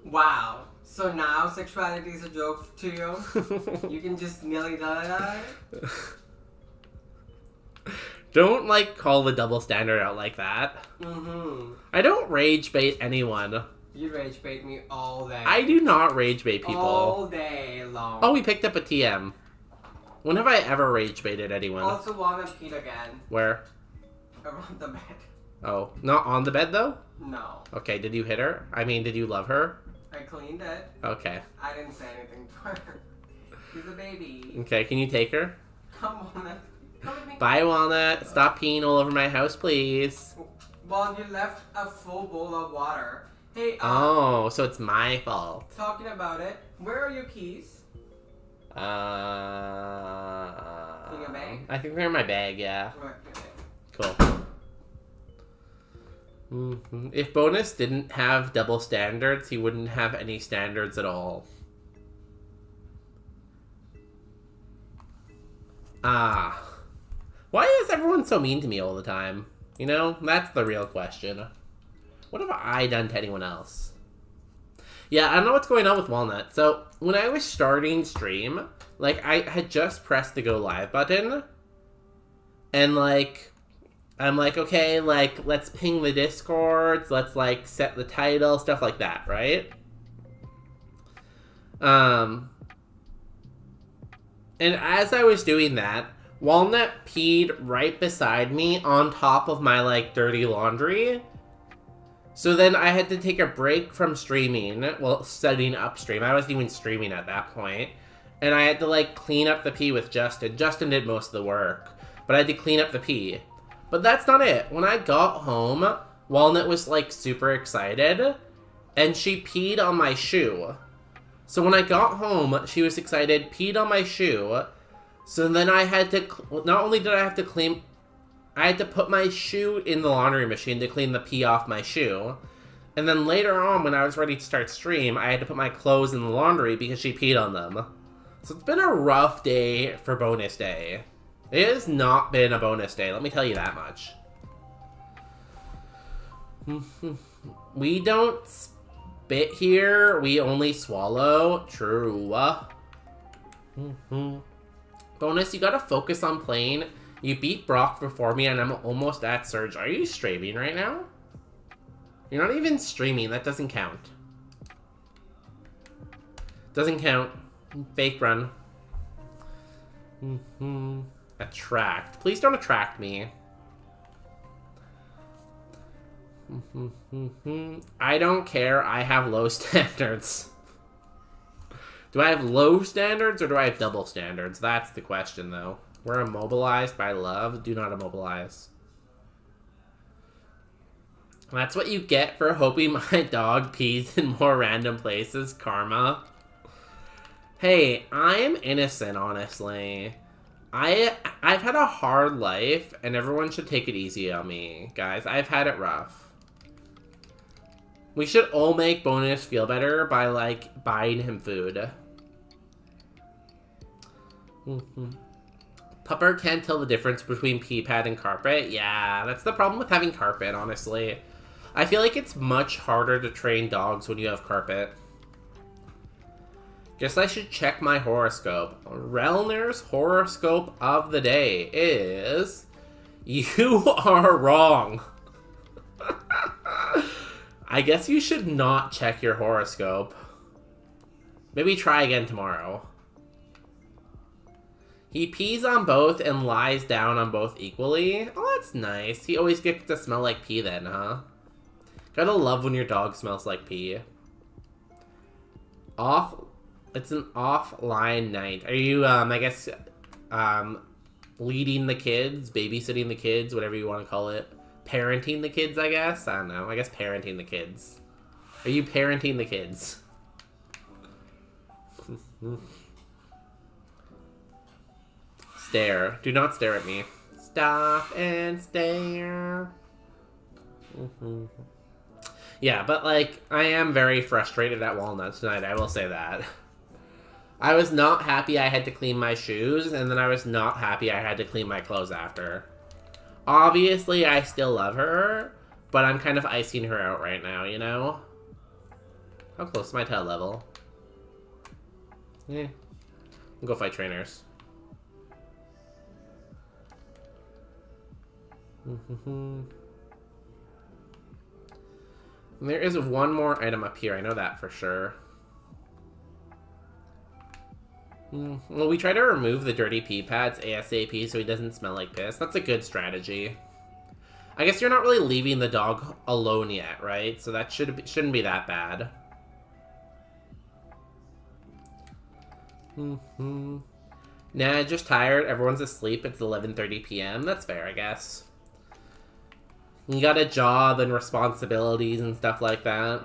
[SPEAKER 4] Wow. So now sexuality is a joke to you? You can just nilly-dilly-die?
[SPEAKER 2] Don't, like, call the double standard out like that.
[SPEAKER 4] Mm-hmm.
[SPEAKER 2] I don't rage bait anyone.
[SPEAKER 4] You rage bait me all day.
[SPEAKER 2] I do not rage bait people.
[SPEAKER 4] All day long.
[SPEAKER 2] Oh, we picked up a TM. When have I ever rage baited anyone?
[SPEAKER 4] Also wanna peed again.
[SPEAKER 2] Where?
[SPEAKER 4] Around the bed.
[SPEAKER 2] Oh, not on the bed, though?
[SPEAKER 4] No.
[SPEAKER 2] Okay, did you hit her? I mean, did you love her?
[SPEAKER 4] I cleaned it.
[SPEAKER 2] Okay.
[SPEAKER 4] I didn't say anything to her. She's a baby.
[SPEAKER 2] Okay, can you take her?
[SPEAKER 4] Come on. Come with me.
[SPEAKER 2] Bye, Walnut. Stop peeing all over my house, please.
[SPEAKER 4] Well, you left a full bowl of water. Hey,
[SPEAKER 2] Oh, so it's my fault.
[SPEAKER 4] talking about it, where are your keys?
[SPEAKER 2] In
[SPEAKER 4] your bag?
[SPEAKER 2] I think they're in my bag, yeah. Cool. If Bonus didn't have double standards, he wouldn't have any standards at all. Why is everyone so mean to me all the time? You know, that's the real question. What have I done to anyone else? Yeah, I don't know what's going on with Walnut. So, when I was starting stream, like, I had just pressed the go live button. And, like, I'm like, okay, like, let's ping the Discords, let's, like, set the title, stuff like that, right? And as I was doing that, Walnut peed right beside me on top of my, like, dirty laundry. So then I had to take a break from streaming, well, setting up stream. I wasn't even streaming at that point. And I had to, like, clean up the pee with Justin. Justin did most of the work. But I had to clean up the pee. But that's not it. When I got home, Walnut was, like, super excited. And she peed on my shoe. So when I got home, she was excited, peed on my shoe. So then I had to, not only did I have to clean, I had to put my shoe in the laundry machine to clean the pee off my shoe. And then later on, when I was ready to start stream, I had to put my clothes in the laundry because she peed on them. So it's been a rough day for bonus day. It has not been a bonus day, let me tell you that much. We don't spit here, we only swallow. True. Bonus, you gotta focus on playing. You beat Brock before me and I'm almost at Surge. Are you streaming right now? You're not even streaming, that doesn't count. Doesn't count. Fake run. Attract. Please don't attract me. I don't care, I have low standards. Do I have low standards or do I have double standards? That's the question though. We're immobilized by love. Do not immobilize. That's what you get for hoping my dog pees in more random places, Karma. Hey, I am innocent, honestly. I've had a hard life, and everyone should take it easy on me. Guys, I've had it rough. We should all make Bonus feel better by, like, buying him food. Pupper can't tell the difference between pee pad and carpet. Yeah, that's the problem with having carpet, honestly. I feel like it's much harder to train dogs when you have carpet. Guess I should check my horoscope. Relner's horoscope of the day is... You are wrong. I guess you should not check your horoscope. Maybe try again tomorrow. He pees on both and lies down on both equally. Oh, that's nice. He always gets to smell like pee then, huh? Gotta love when your dog smells like pee. It's an offline night. Are you, I guess, leading the kids, babysitting the kids, whatever you want to call it? Parenting the kids, I guess? I don't know. I guess parenting the kids. Are you parenting the kids? Stare. Do not stare at me. Stop and stare. Yeah, but like, I am very frustrated at Walnut tonight, I will say that. I was not happy I had to clean my shoes, and then I was not happy I had to clean my clothes after. Obviously, I still love her, but I'm kind of icing her out right now, you know? How close is my tail level? We'll go fight trainers. There is one more item up here, I know that for sure. Well, we try to remove the dirty pee pads ASAP so he doesn't smell like piss. That's a good strategy. I guess you're not really leaving the dog alone yet, right? So that shouldn't be that bad. Nah, just tired. Everyone's asleep. It's 11:30 p.m. That's fair, I guess. You got a job and responsibilities and stuff like that.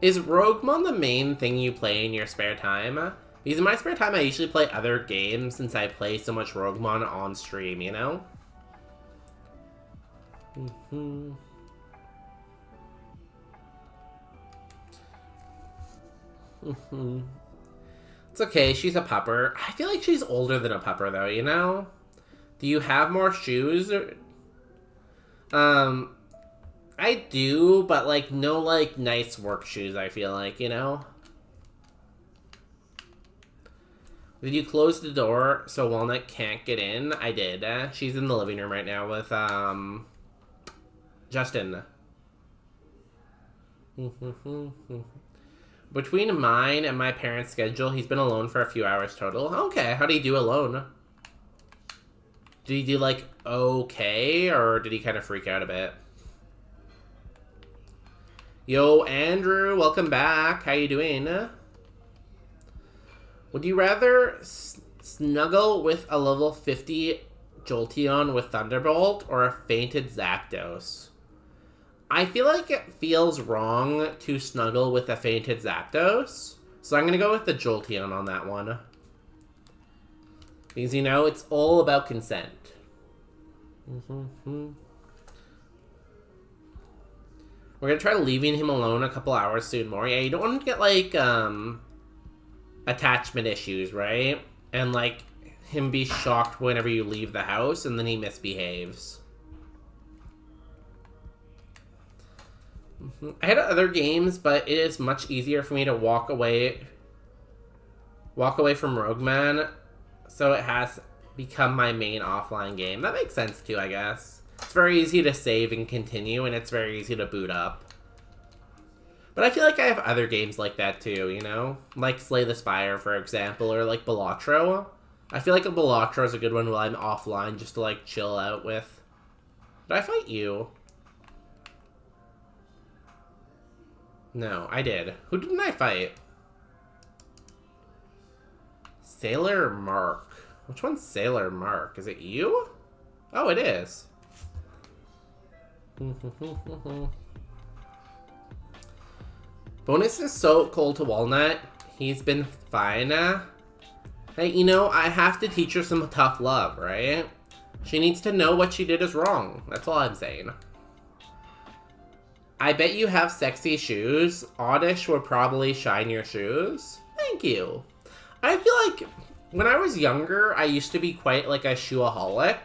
[SPEAKER 2] Is Roguemon the main thing you play in your spare time? Because in my spare time, I usually play other games since I play so much Roguemon on stream, you know? It's okay, she's a pupper. I feel like she's older than a pupper, though, you know? Do you have more shoes? I do, but, like, no, like, nice work shoes, I feel like, you know? Did you close the door so Walnut can't get in? I did. She's in the living room right now with, Justin. Between mine and my parents' schedule, he's been alone for a few hours total. Okay, how did he do alone? Did he do, like, okay, or did he kind of freak out a bit? Yo, Andrew, welcome back. How you doing? Would you rather snuggle with a level 50 Jolteon with Thunderbolt or a fainted Zapdos? I feel like it feels wrong to snuggle with a fainted Zapdos, so I'm going to go with the Jolteon on that one. Because, you know, it's all about consent. We're going to try leaving him alone a couple hours soon more. Yeah, you don't want to get, like, attachment issues, right? And, like, him be shocked whenever you leave the house and then he misbehaves. I had other games, but it is much easier for me to walk away from Roguemon, so it has become my main offline game. That makes sense too, I guess. It's very easy to save and continue, and it's very easy to boot up. But I feel like I have other games like that too, you know? Like Slay the Spire, for example, or like Balatro. I feel like a Balatro is a good one while I'm offline, just to like chill out with. Did I fight you? No, I did. Who didn't I fight? Sailor Mark. Which one's Sailor Mark? Is it you? Oh, it is. Bonus is so cold to Walnut. He's been fine. Hey, you know, I have to teach her some tough love, right? She needs to know what she did is wrong. That's all I'm saying. I bet you have sexy shoes. Oddish would probably shine your shoes. Thank you. I feel like when I was younger, I used to be quite like a shoeaholic.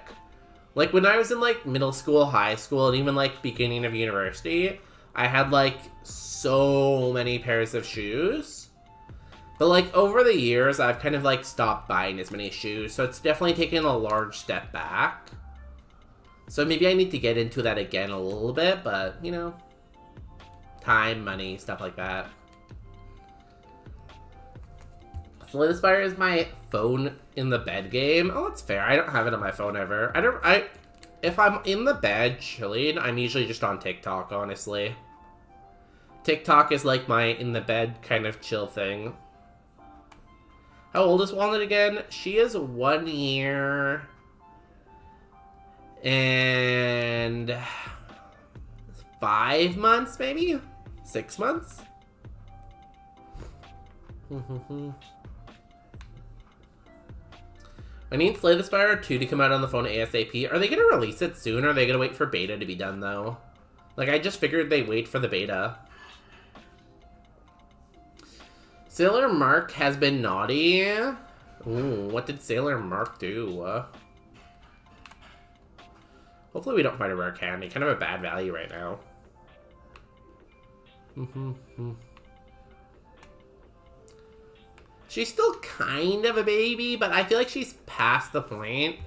[SPEAKER 2] Like when I was in like middle school, high school, and even like beginning of university, I had like so many pairs of shoes. But like over the years, I've kind of like stopped buying as many shoes. So it's definitely taken a large step back. So maybe I need to get into that again a little bit, but you know. Time, money, stuff like that. Slay the Spire is my phone in the bed game. Oh, that's fair. I don't have it on my phone ever. If I'm in the bed chilling, I'm usually just on TikTok, honestly. TikTok is like my in the bed kind of chill thing. How old is Walnut again? She is 1 year and 5 months, maybe? 6 months? I need Slay the Spire 2 to come out on the phone ASAP. Are they going to release it soon, or are they going to wait for beta to be done, though? Like, I just figured they'd wait for the beta. Sailor Mark has been naughty. Ooh, what did Sailor Mark do? Hopefully we don't find a rare candy. Kind of a bad value right now. She's still kind of a baby, but I feel like she's past the point.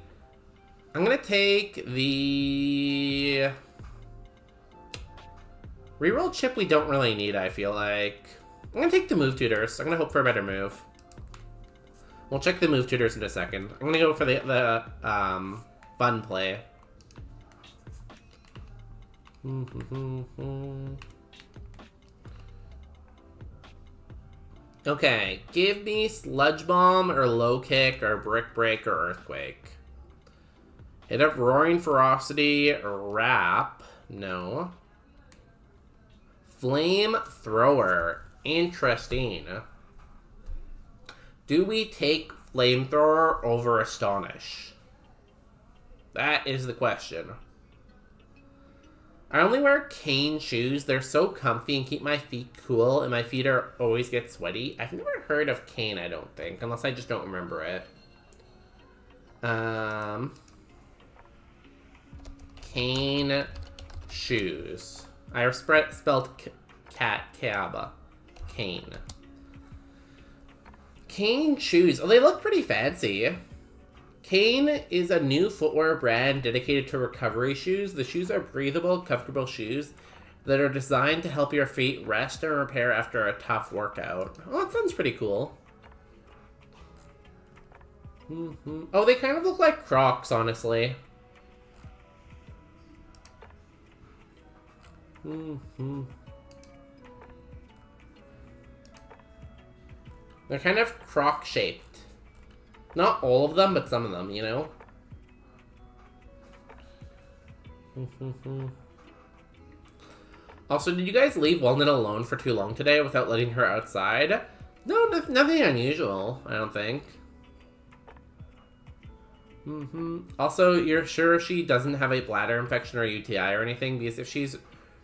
[SPEAKER 2] I'm gonna take the... Reroll chip we don't really need, I feel like. I'm gonna take the move tutors. I'm gonna hope for a better move. We'll check the move tutors in a second. I'm gonna go for the fun play. Okay, give me Sludge Bomb or Low Kick or Brick Break or Earthquake. Hit up Roaring Ferocity or Wrap. No. Flame Thrower. Interesting. Do we take Flamethrower over Astonish? That is the question. I only wear cane shoes. They're so comfy and keep my feet cool, and my feet are always get sweaty. I've never heard of cane, I don't think, unless I just don't remember it. Cane shoes. I spelled Kaba. Cane. Cane shoes. Oh, they look pretty fancy. Cane is a new footwear brand dedicated to recovery shoes. The shoes are breathable, comfortable shoes that are designed to help your feet rest and repair after a tough workout. Oh, that sounds pretty cool. Oh, they kind of look like Crocs, honestly. They're kind of Croc-shaped. Not all of them, but some of them, you know? Also, did you guys leave Walnut alone for too long today without letting her outside? No, nothing unusual, I don't think. Also, you're sure she doesn't have a bladder infection or UTI or anything? Because if she's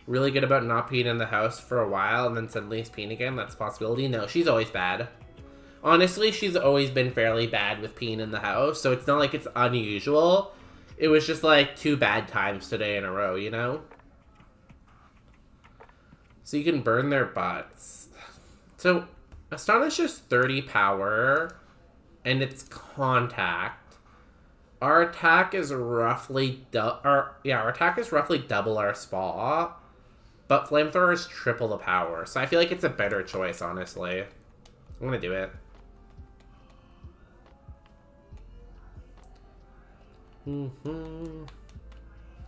[SPEAKER 2] really good about not peeing in the house for a while and then suddenly is peeing again, that's a possibility. No, she's always bad. Honestly, she's always been fairly bad with peeing in the house, so it's not like it's unusual. It was just like 2 bad times today in a row, you know? So you can burn their butts. So, Astonish is 30 power, and it's contact. Our attack is roughly our attack is roughly double our spa, but Flamethrower is triple the power. So I feel like it's a better choice, honestly. I'm gonna do it.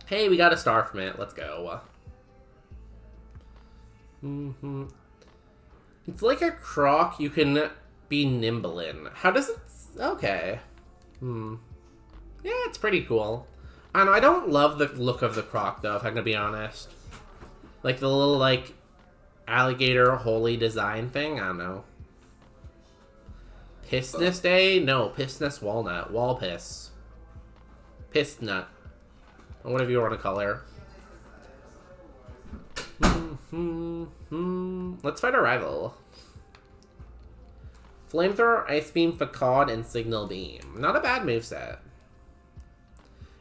[SPEAKER 2] Hey, we got a star from it. Let's go. It's like a croc you can be nimble in. How does it... Okay. Yeah, it's pretty cool. I don't know, I don't love the look of the croc, though, if I'm gonna be honest. Like, the little, like, alligator holy design thing? I don't know. Pissness Day? No, Pissness Walnut. Wall Piss. Piss Nut. Or whatever you want to call her. Let's fight a rival. Flamethrower, Ice Beam, Facade, and Signal Beam. Not a bad moveset.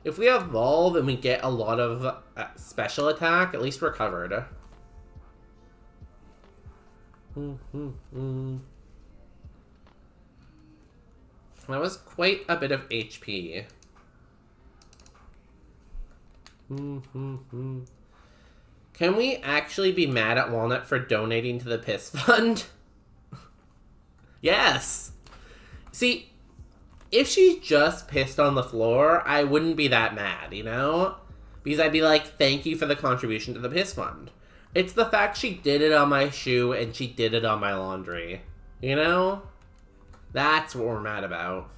[SPEAKER 2] If we evolve and we get a lot of special attack, at least we're covered. That was quite a bit of HP. Can we actually be mad at Walnut for donating to the Piss Fund? Yes! See, if she just pissed on the floor, I wouldn't be that mad, you know? Because I'd be like, thank you for the contribution to the Piss Fund. It's the fact she did it on my shoe and she did it on my laundry. You know? That's what we're mad about.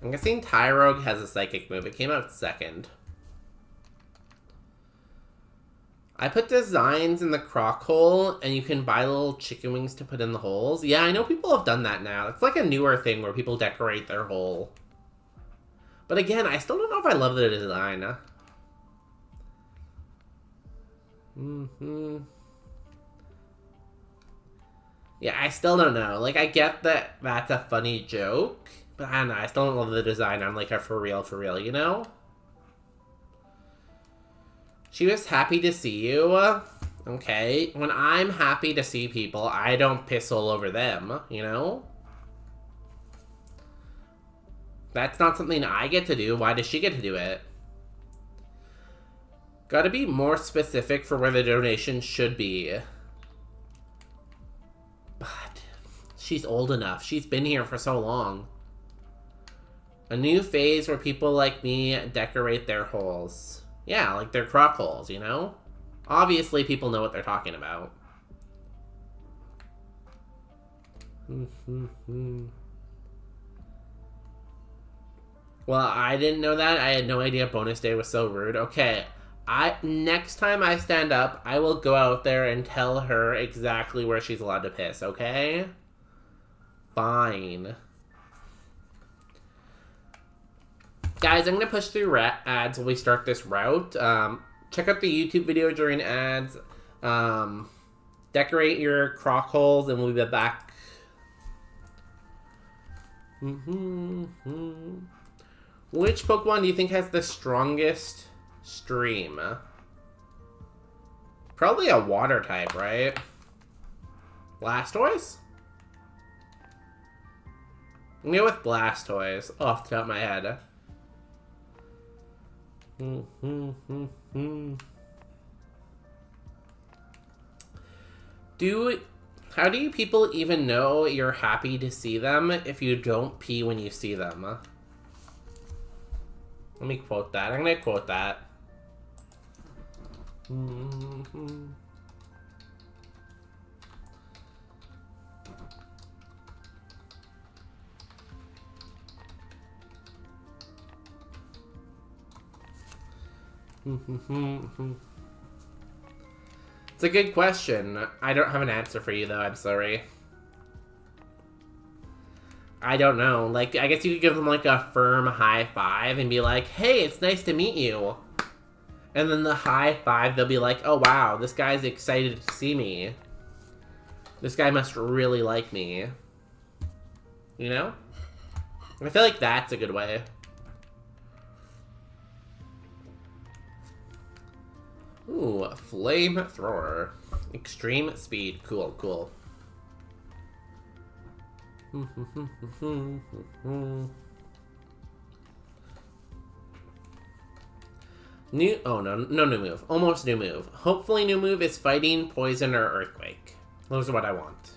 [SPEAKER 2] I'm guessing Tyrogue has a psychic move. It came out second. I put designs in the crock hole, and you can buy little chicken wings to put in the holes. Yeah, I know people have done that now. It's like a newer thing where people decorate their hole. But again, I still don't know if I love the design. Yeah, I still don't know. Like, I get that that's a funny joke, but I don't know. I still don't love the design on, like, a for real, you know? She was happy to see you. Okay. When I'm happy to see people, I don't piss all over them, you know? That's not something I get to do. Why does she get to do it? Gotta be more specific for where the donation should be. But she's old enough. She's been here for so long. A new phase where people like me decorate their holes. Yeah, like their crock holes, you know? Obviously, people know what they're talking about. Well, I didn't know that. I had no idea bonus day was so rude. Okay, next time I stand up, I will go out there and tell her exactly where she's allowed to piss, okay? Fine. Guys, I'm going to push through ads while we start this route. Check out the YouTube video during ads. Decorate your crock holes, and we'll be back. Which Pokemon do you think has the strongest stream? Probably a water type, right? Blastoise? I'm going to go with Blastoise off the top of my head. How do you people even know you're happy to see them if you don't pee when you see them? Let me quote that. I'm gonna quote that. It's a good question. I don't have an answer for you, though. I'm sorry. I don't know. Like, I guess you could give them, like, a firm high five and be like, hey, it's nice to meet you. And then the high five, they'll be like, oh, wow, this guy's excited to see me. This guy must really like me. You know? I feel like that's a good way. Ooh, a flamethrower. Extreme speed. Cool, cool. No new move. Almost new move. Hopefully new move is fighting, poison, or earthquake. Those are what I want.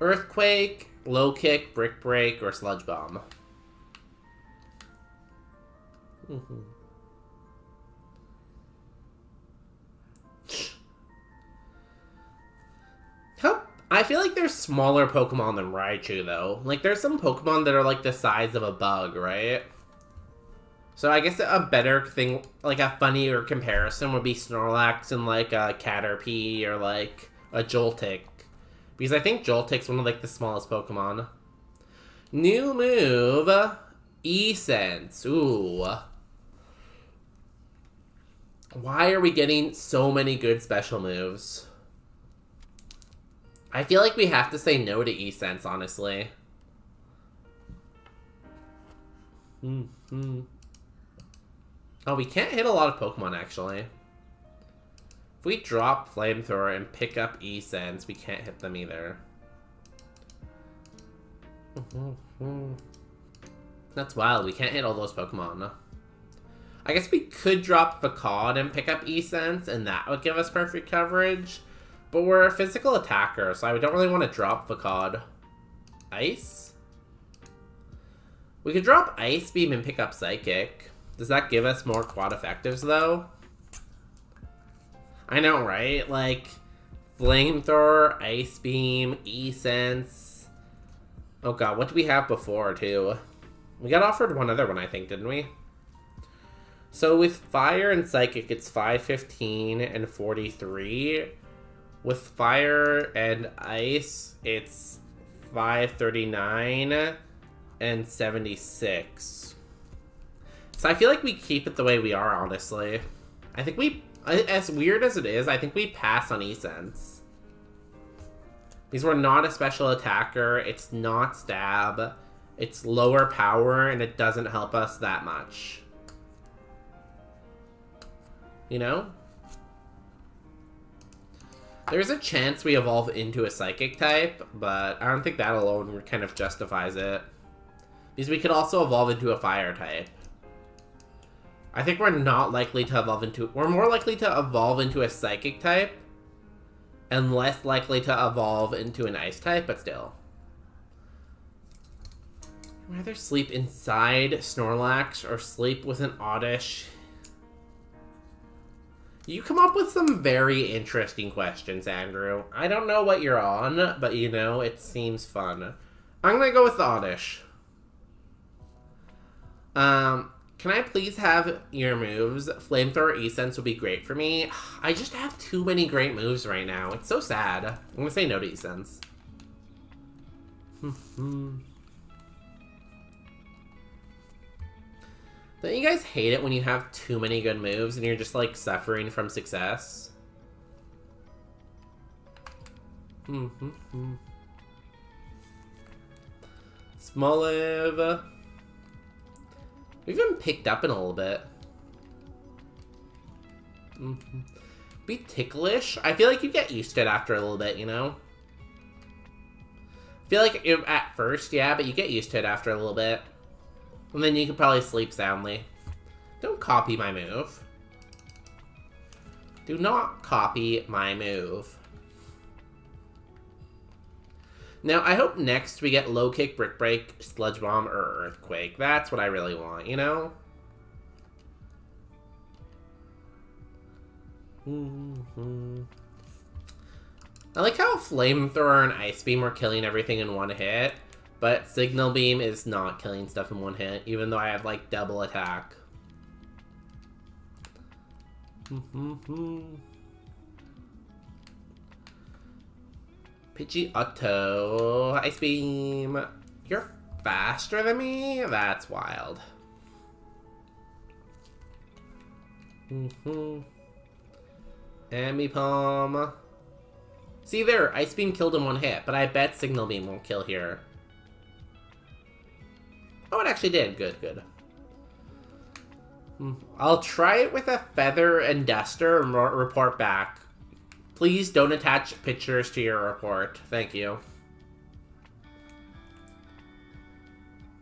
[SPEAKER 2] Earthquake, low kick, brick break, or sludge bomb. I feel like there's smaller Pokemon than Raichu, though. Like, there's some Pokemon that are, like, the size of a bug, right? So I guess a better thing, like, a funnier comparison would be Snorlax and, like, a Caterpie or, like, a Joltik. Because I think Joltik's one of, like, the smallest Pokemon. New move, E-Sense. Ooh. Why are we getting so many good special moves? I feel like we have to say no to E-Sense, honestly. Oh, we can't hit a lot of Pokemon, actually. If we drop Flamethrower and pick up E-Sense, we can't hit them either. That's wild. We can't hit all those Pokemon. I guess we could drop Facade and pick up E-Sense, and that would give us perfect coverage. But we're a physical attacker, so I don't really want to drop Facade. Ice? We could drop Ice Beam and pick up Psychic. Does that give us more quad effectives, though? I know, right? Like, Flamethrower, Ice Beam, E-Sense. Oh god, what did we have before, too? We got offered one other one, I think, didn't we? So with Fire and Psychic, it's 515 and 43. With Fire and Ice, it's 539 and 76. So I feel like we keep it the way we are, honestly. I think we, as weird as it is, I think we pass on E-Sense. Because we're not a special attacker, it's not stab, it's lower power, and it doesn't help us that much. You know? There's a chance we evolve into a Psychic type, but I don't think that alone kind of justifies it. Because we could also evolve into a Fire type. I think we're not likely to evolve into... We're more likely to evolve into a Psychic type, and less likely to evolve into an Ice type, but still. I'd rather sleep inside Snorlax or sleep with an Oddish. You come up with some very interesting questions, Andrew. I don't know what you're on, but you know, it seems fun. I'm gonna go with the Oddish. Can I please have your moves? Flamethrower E-Sense would be great for me. I just have too many great moves right now. It's so sad. I'm gonna say no to E-Sense. Don't you guys hate it when you have too many good moves and you're just, like, suffering from success? Smoliv. We've been picked up in a little bit. Be ticklish? I feel like you get used to it after a little bit, you know? I feel like at first, yeah, but you get used to it after a little bit. And then you can probably sleep soundly. Don't copy my move. Do not copy my move. Now, I hope next we get Low Kick, Brick Break, Sludge Bomb, or Earthquake. That's what I really want, you know? I like how Flamethrower and Ice Beam are killing everything in one hit, but Signal Beam is not killing stuff in one hit, even though I have, like, double attack. Pidgeotto, Ice Beam. You're faster than me? That's wild. Ambipom. See there, Ice Beam killed in one hit, but I bet Signal Beam won't kill here. Oh, it actually did. Good, good. I'll try it with a Feather and Duster and report back. Please don't attach pictures to your report. Thank you.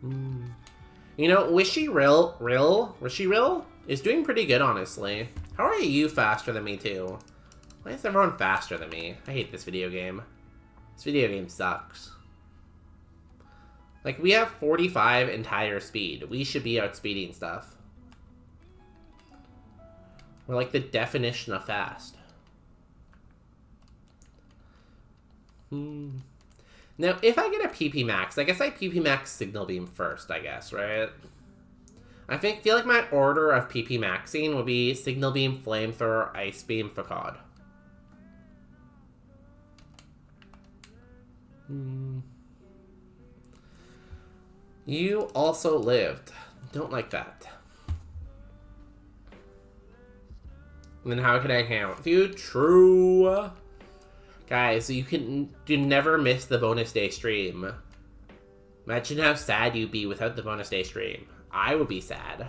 [SPEAKER 2] You know, Wishy Rill is doing pretty good, honestly. How are you faster than me, too? Why is everyone faster than me? I hate this video game. This video game sucks. Like, we have 45 entire speed. We should be outspeeding stuff. We're like the definition of fast. Now, if I get a PP Max, I guess I PP Max Signal Beam first, I guess, right? I feel like my order of PP Maxing would be Signal Beam, Flamethrower, Ice Beam, Facade. You also lived. Don't like that. And then how can I hang out with you? True. Guys, you never miss the bonus day stream. Imagine how sad you'd be without the bonus day stream. I would be sad.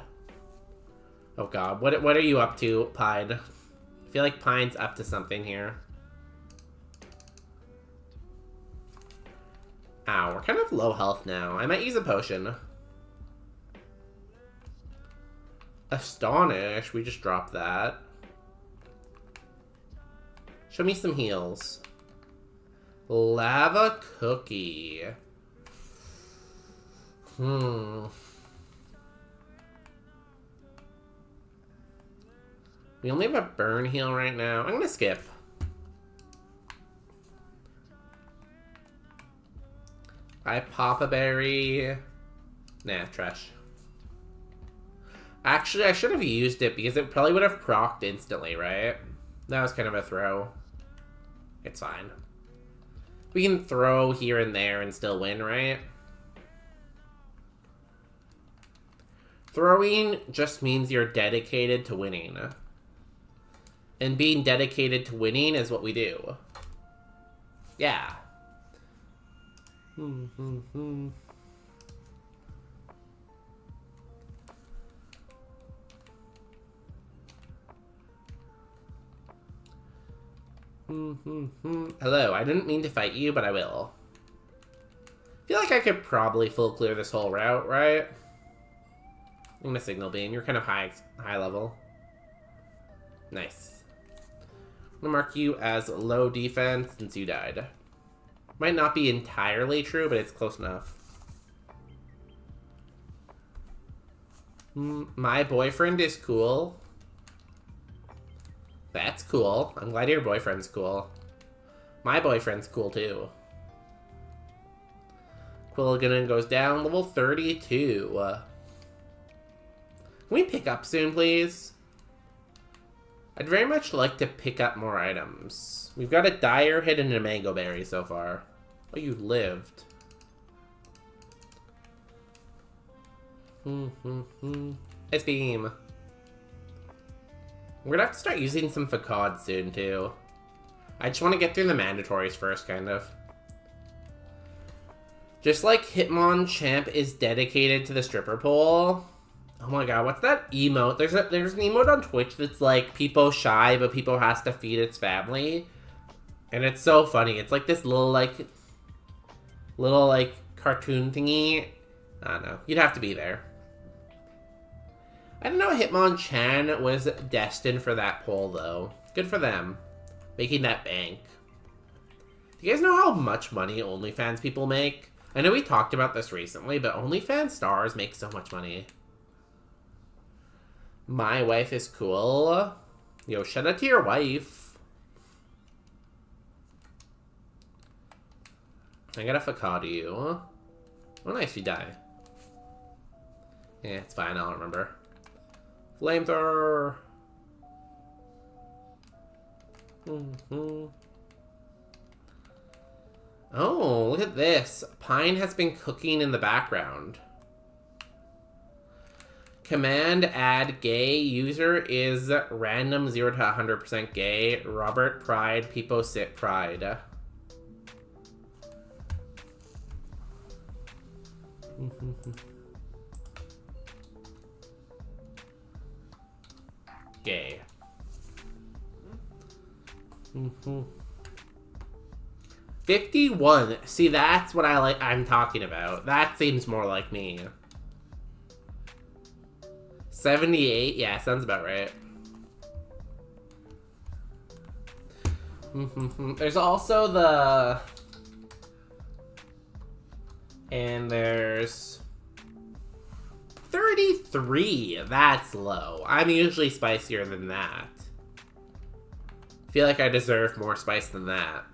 [SPEAKER 2] Oh god, what are you up to, Pine? I feel like Pine's up to something here. Ow, we're kind of low health now. I might use a potion. Astonish, we just dropped that. Show me some heals. Lava Cookie. We only have a burn heal right now. I'm gonna skip. I pop a berry. Nah, trash. Actually, I should have used it because it probably would have procced instantly, right? That was kind of a throw. It's fine. We can throw here and there and still win, right? Throwing just means you're dedicated to winning. And being dedicated to winning is what we do. Yeah. Hello, I didn't mean to fight you, but I will. I feel like I could probably full clear this whole route, right? I'm gonna signal beam. You're kind of high level. Nice. I'm gonna mark you as low defense since you died. Might not be entirely true, but it's close enough. My boyfriend is cool. That's cool. I'm glad your boyfriend's cool. My boyfriend's cool too. Quilligan goes down, level 32. Can we pick up soon, please? I'd very much like to pick up more items. We've got a dire hit and a mango berry so far. Oh, you lived. Ice beam. We're gonna have to start using some facade soon, too. I just want to get through the mandatories first, kind of. Just like Hitmonchamp is dedicated to the stripper pole. Oh my god, what's that emote? There's an emote on Twitch that's like, people shy, but people has to feed its family. And it's so funny. It's like this little cartoon thingy. I don't know. You'd have to be there. I didn't know Hitmonchan was destined for that poll, though. Good for them. Making that bank. Do you guys know how much money OnlyFans people make? I know we talked about this recently, but OnlyFans stars make so much money. My wife is cool. Yo, shout out to your wife. I got a facade you. Oh, nice, you die. Yeah, it's fine, I don't remember. Flamethrower. Oh, look at this. Pine has been cooking in the background. Command add gay. User is random 0 to 100% gay. Robert Pride. People sit Pride. Gay. 51. See, that's what I'm talking about. That seems more like me. 78? Yeah, sounds about right. There's also the... And there's... 33. That's low. I'm usually spicier than that. I feel like I deserve more spice than that.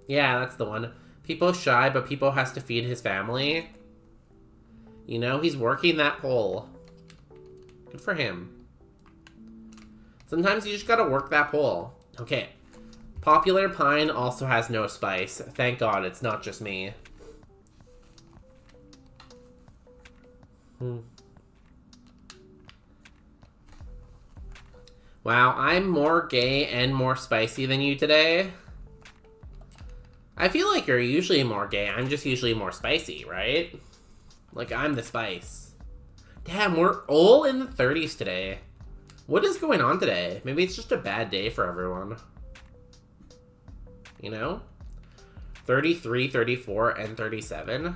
[SPEAKER 2] Yeah, that's the one. People shy, but people has to feed his family. You know, he's working that pole. Good for him. Sometimes you just gotta work that pole. Okay. Popular Pine also has no spice. Thank God it's not just me. Wow, I'm more gay and more spicy than you today. I feel like you're usually more gay. I'm just usually more spicy, right? Like, I'm the spice. Damn, we're all in the 30s today. What is going on today? Maybe it's just a bad day for everyone. You know? 33, 34, and 37.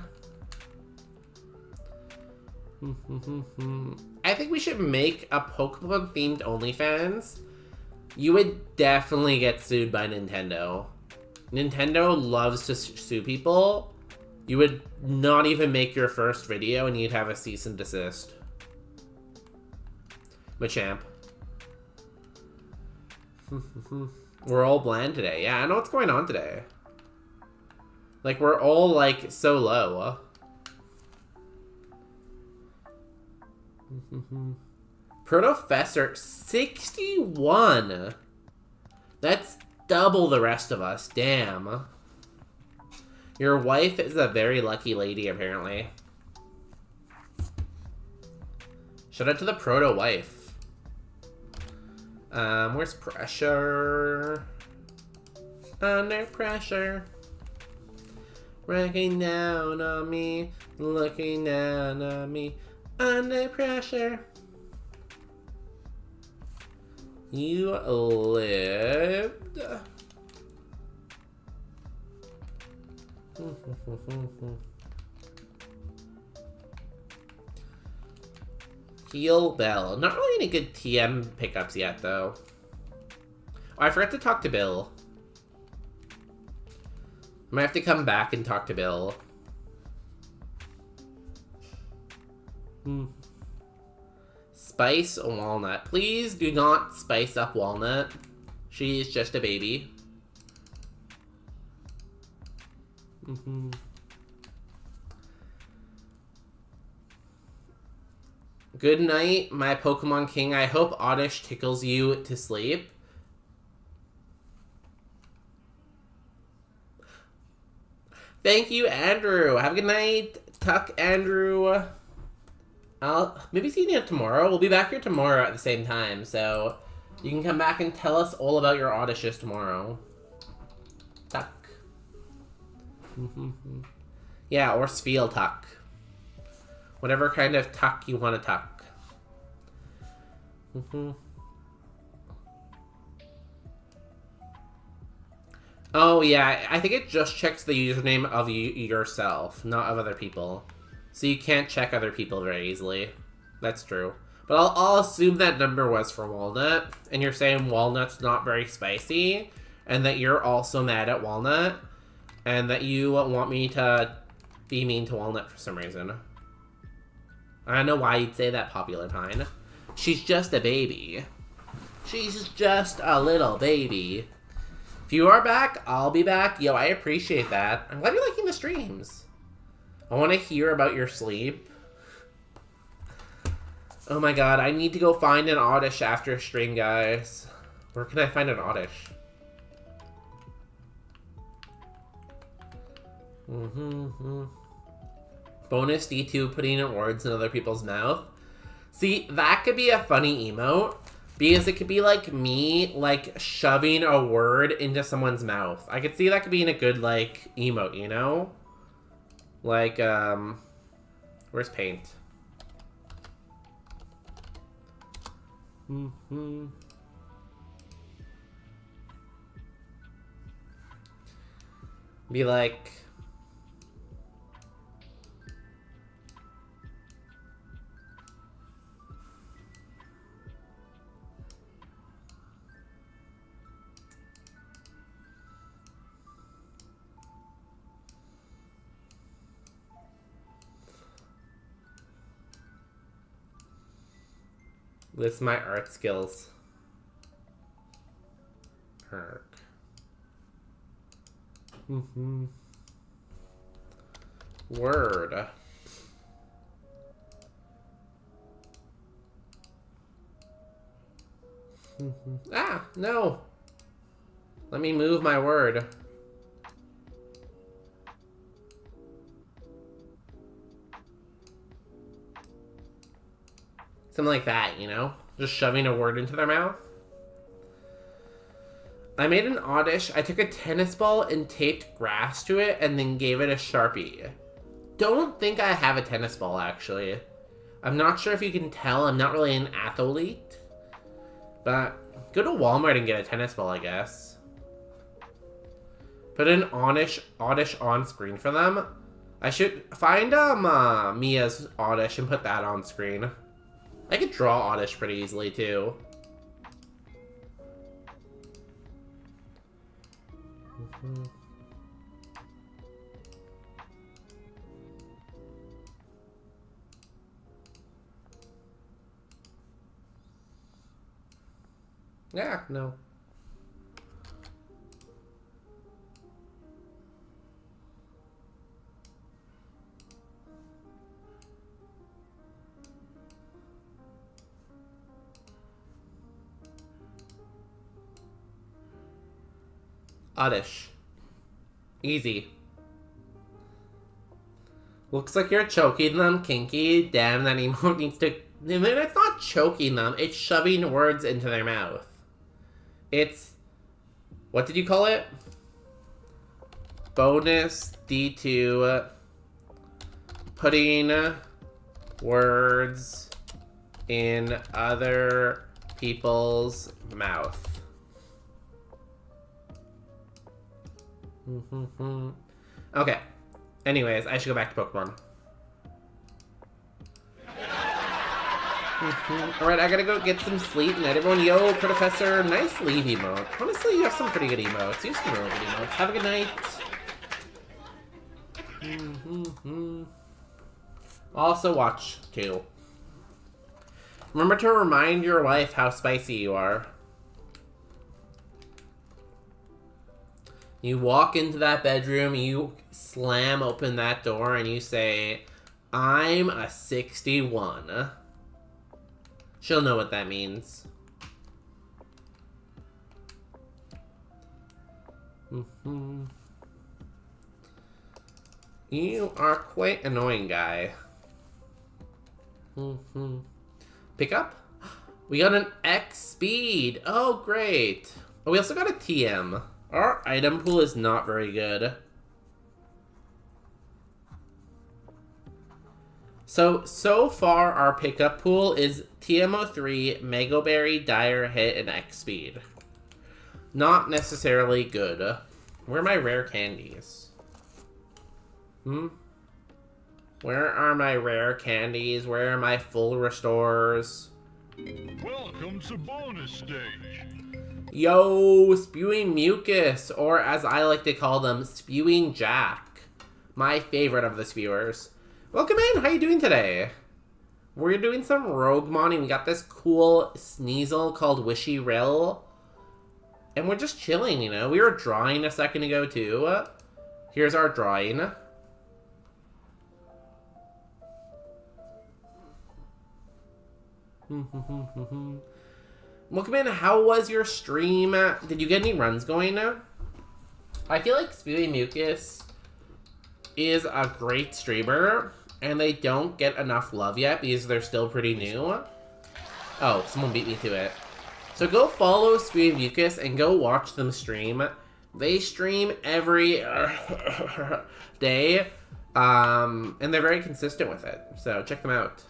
[SPEAKER 2] I think we should make a Pokemon-themed OnlyFans. You would definitely get sued by Nintendo. Nintendo loves to sue people. You would not even make your first video and you'd have a cease and desist. Machamp. We're all bland today. Yeah, I know what's going on today. Like, we're all, like, so low. Professor 61. That's double the rest of us. Damn. Your wife is a very lucky lady, apparently. Shout out to the proto-wife. Where's pressure? Under pressure. Ranking down on me. Looking down on me. Under pressure. You lived. Heal Bell. Not really any good TM pickups yet, though. Oh, I forgot to talk to Bill. I might have to come back and talk to Bill. Spice Walnut. Please do not spice up Walnut. She's just a baby. Good night, my Pokemon King. I hope Oddish tickles you to sleep. Thank you, Andrew. Have a good night. Tuck, Andrew. I'll maybe see you tomorrow. We'll be back here tomorrow at the same time, so you can come back and tell us all about your Oddishes tomorrow. Tuck. Yeah, or Sfeel Tuck. Whatever kind of tuck you want to tuck. Oh, yeah, I think it just checks the username of yourself, not of other people. So you can't check other people very easily. That's true. But I'll assume that number was for Walnut, and you're saying Walnut's not very spicy, and that you're also mad at Walnut, and that you want me to be mean to Walnut for some reason. I don't know why you'd say that, Popular Pine. She's just a baby. She's just a little baby. If you are back, I'll be back. Yo, I appreciate that. I'm glad you're liking the streams. I want to hear about your sleep. Oh my god, I need to go find an Oddish after stream, guys. Where can I find an Oddish? Bonus D2 putting in words in other people's mouth. See, that could be a funny emote. Because it could be like me, like, shoving a word into someone's mouth. I could see that could be in a good, like, emote, you know? Like, where's paint? Be like... List my art skills. Perk. Word. Ah, no. Let me move my word. Something like that, you know? Just shoving a word into their mouth. I made an Oddish. I took a tennis ball and taped grass to it and then gave it a Sharpie. Don't think I have a tennis ball, actually. I'm not sure if you can tell. I'm not really an athlete. But go to Walmart and get a tennis ball, I guess. Put an Oddish on screen for them. I should find Mia's Oddish and put that on screen. I could draw Oddish pretty easily, too. Yeah, no. Oddish. Easy. Looks like you're choking them, Kinky. Damn, that emote needs to... It's not choking them, it's shoving words into their mouth. It's... What did you call it? Bonus D2... Putting words in other people's mouth. Okay. Anyways, I should go back to Pokemon. Alright, I gotta go get some sleep. Night, everyone. Yo, Professor. Nice leave emote. Honestly, you have some pretty good emotes. You have some really good emotes. Have a good night. Also watch, too. Remember to remind your wife how spicy you are. You walk into that bedroom, you slam open that door, and you say, I'm a 61. She'll know what that means. You are quite annoying, guy. Pick up? We got an X speed. Oh, great. Oh, we also got a TM. Our item pool is not very good. So far, our pickup pool is TMO3, Mega Berry, Dire Hit, and X Speed. Not necessarily good. Where are my rare candies? Where are my rare candies? Where are my full restores?
[SPEAKER 3] Welcome to bonus stage.
[SPEAKER 2] Yo, Spewing Mucus, or as I like to call them, Spewing Jack. My favorite of the spewers. Welcome in, how you doing today? We're doing some Roguemon, and we got this cool Sneasel called Wishy Rill. And we're just chilling, you know? We were drawing a second ago, too. Here's our drawing. Welcome in, how was your stream? Did you get any runs going? I feel like Spewing Mucus is a great streamer, and they don't get enough love yet because they're still pretty new. Oh, someone beat me to it. So go follow Spewing Mucus and go watch them stream. They stream every day, and they're very consistent with it. So check them out.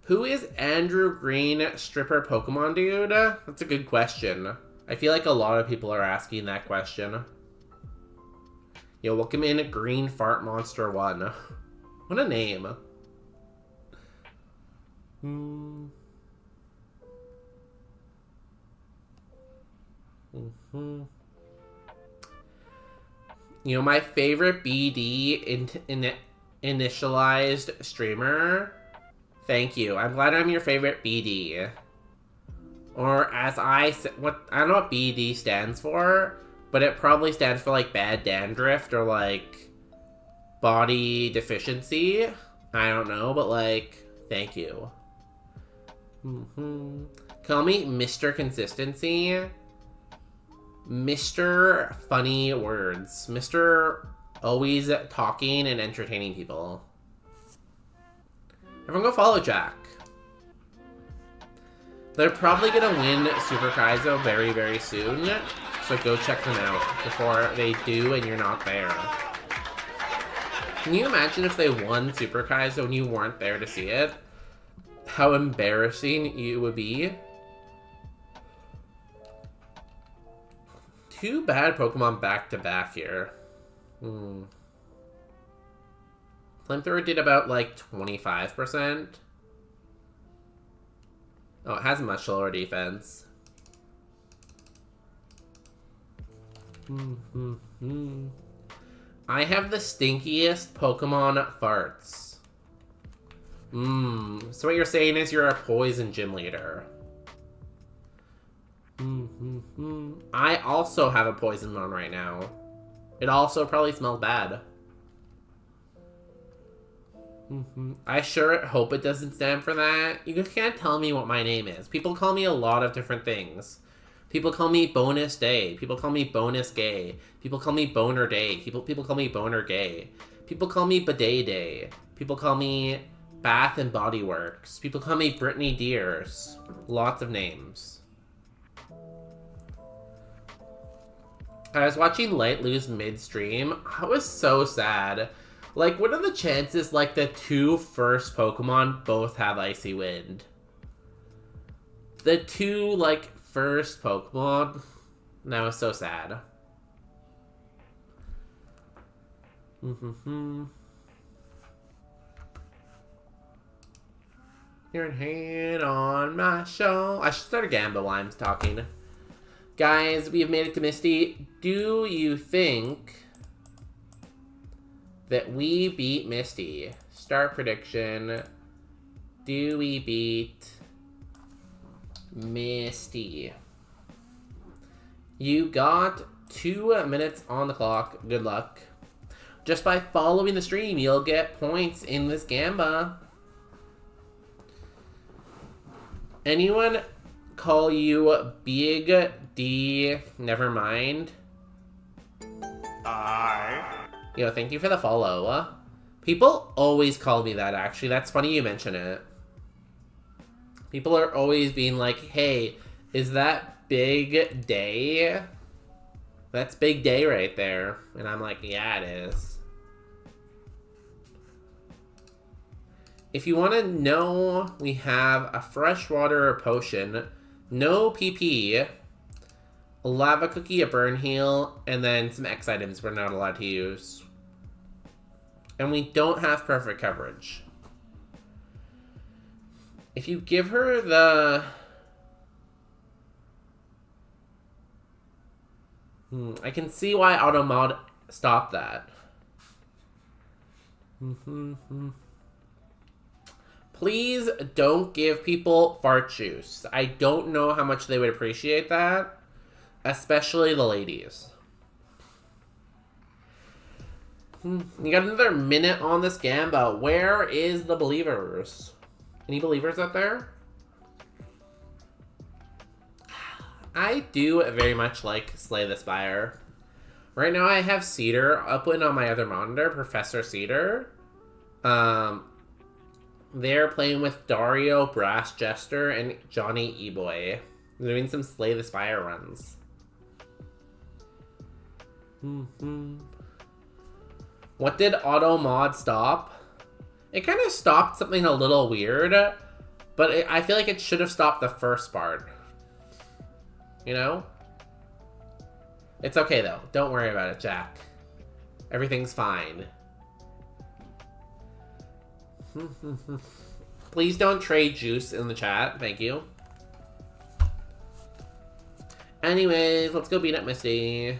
[SPEAKER 2] Who is Andrew Green, stripper Pokemon dude? That's a good question. I feel like a lot of people are asking that question. Yo, welcome in Green Fart Monster 1. What a name. You know, my favorite BD initialized streamer. Thank you. I'm glad I'm your favorite BD. Or as I said, I don't know what BD stands for, but it probably stands for like bad dandruff or like body deficiency. I don't know, but like, thank you. Call me Mr. Consistency. Mr. Funny Words. Mr. Always talking and entertaining people. Everyone go follow Jack. They're probably gonna win Super Kaizo very, very soon. So go check them out before they do and you're not there. Can you imagine if they won Super Kaizo and you weren't there to see it? How embarrassing it would be. Two bad Pokemon back to back here. Flamethrower did about like 25%. Oh, it has much lower defense. I have the stinkiest Pokemon farts. So what you're saying is you're a poison gym leader. I also have a poison one right now. It also probably smells bad. I sure hope it doesn't stand for that. You can't tell me what my name is. People call me a lot of different things. People call me bonus day. People call me bonus gay. People call me boner day. People call me boner gay. People call me bidet day. People call me Bath and Body Works. People call me Brittany Deers. Lots of names. I was watching Light lose midstream. I was so sad. Like, what are the chances, like, the two first Pokemon both have Icy Wind? The two, like, first Pokemon? That was so sad. Your hand on my show. I should start a Gamba while I'm talking. Guys, we have made it to Misty. Do you think that we beat Misty? Start prediction. Do we beat Misty? You got 2 minutes on the clock. Good luck. Just by following the stream, you'll get points in this Gamba. Anyone call you Big D? Never mind. Yo, thank you for the follow. People always call me that, actually. That's funny you mention it. People are always being like, hey, is that Big Day? That's Big Day right there. And I'm like, yeah, it is. If you want to know, we have a freshwater potion, no PP, a lava cookie, a burn heal, and then some X items we're not allowed to use. And we don't have perfect coverage. If you give her the... I can see why Automod stopped that. Please don't give people fart juice. I don't know how much they would appreciate that. Especially the ladies. You got another minute on this Gamba. Where is the believers? Any believers out there? I do very much like Slay the Spire. Right now I have Cedar up on my other monitor, Professor Cedar. They're playing with Dario, Brass Jester, and Johnny E-Boy. They're doing some Slay the Spire runs. What did Auto Mod stop? It kind of stopped something a little weird, but I feel like it should have stopped the first part. You know? It's okay though. Don't worry about it, Jack. Everything's fine. Please don't trade juice in the chat. Thank you. Anyways, let's go beat up Misty.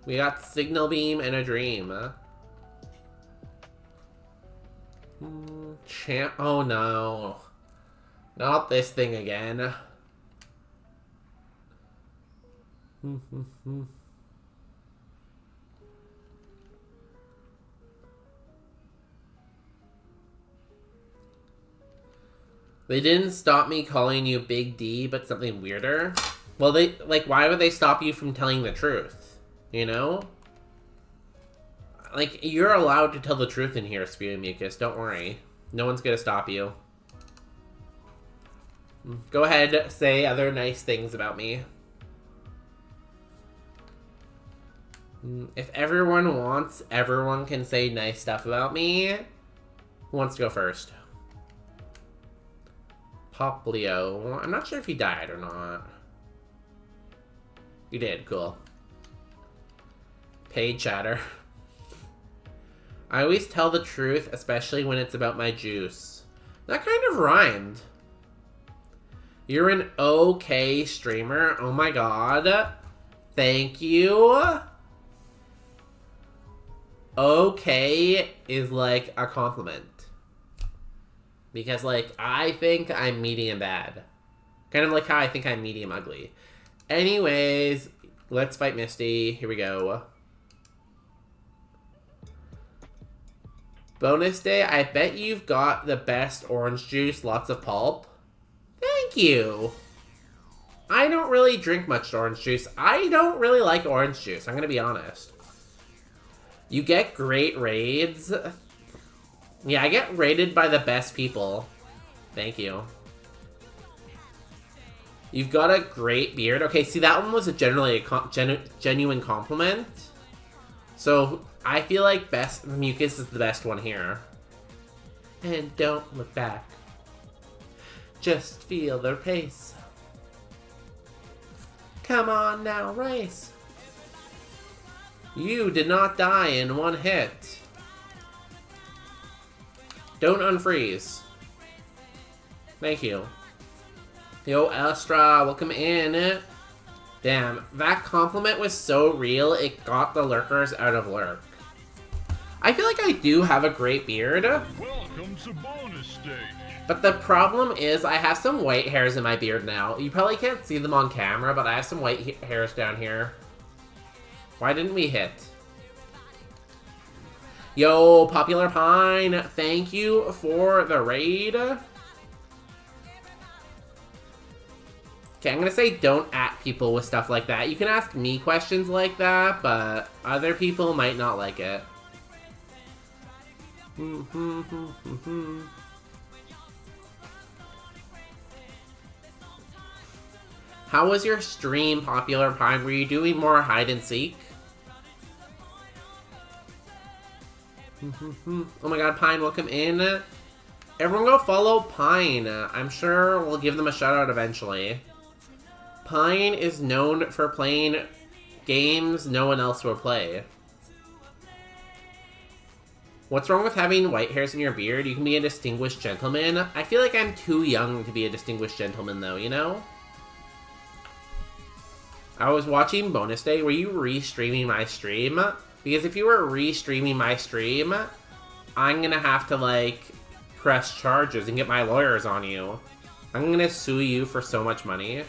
[SPEAKER 2] We got Signal Beam and a Dream. Champ. Oh no. Not this thing again. They didn't stop me calling you Big D, but something weirder. Well, why would they stop you from telling the truth? You know? Like, you're allowed to tell the truth in here, Spew Mucus. Don't worry. No one's gonna stop you. Go ahead, say other nice things about me. If everyone wants, everyone can say nice stuff about me. Who wants to go first? Poplio. I'm not sure if he died or not. You did, cool. Paid chatter. I always tell the truth, especially when it's about my juice. That kind of rhymed. You're an okay streamer. Oh my god. Thank you. Okay is like a compliment. Because, like, I think I'm medium bad. Kind of like how I think I'm medium ugly. Anyways, let's fight Misty. Here we go. Bonus day, I bet you've got the best orange juice, lots of pulp. Thank you. I don't really drink much orange juice. I don't really like orange juice, I'm gonna be honest. You get great raids. Yeah, I get raided by the best people. Thank you. You've got a great beard. Okay, see, that one was generally a genuine compliment. So, I feel like best mucus is the best one here. And don't look back. Just feel their pace. Come on now, race. You did not die in one hit. Don't unfreeze. Thank you. Yo, Astra, welcome in. Damn, that compliment was so real, it got the lurkers out of lurk. I feel like I do have a great beard.
[SPEAKER 3] Welcome to bonus stage.
[SPEAKER 2] But the problem is I have some white hairs in my beard now. You probably can't see them on camera, but I have some white hairs down here. Why didn't we hit? Yo, Popular Pine, thank you for the raid. Okay, I'm gonna say don't at people with stuff like that. You can ask me questions like that, but other people might not like it. How was your stream, Popular Pine? Were you doing more hide and seek? Oh my god, Pine, welcome in. Everyone go follow Pine. I'm sure we'll give them a shout out eventually. Pine is known for playing games no one else will play. What's wrong with having white hairs in your beard? You can be a distinguished gentleman. I feel like I'm too young to be a distinguished gentleman though, you know? I was watching Bonus Day. Were you re-streaming my stream? Because if you were re-streaming my stream, I'm gonna have to, like, press charges and get my lawyers on you. I'm gonna sue you for so much money.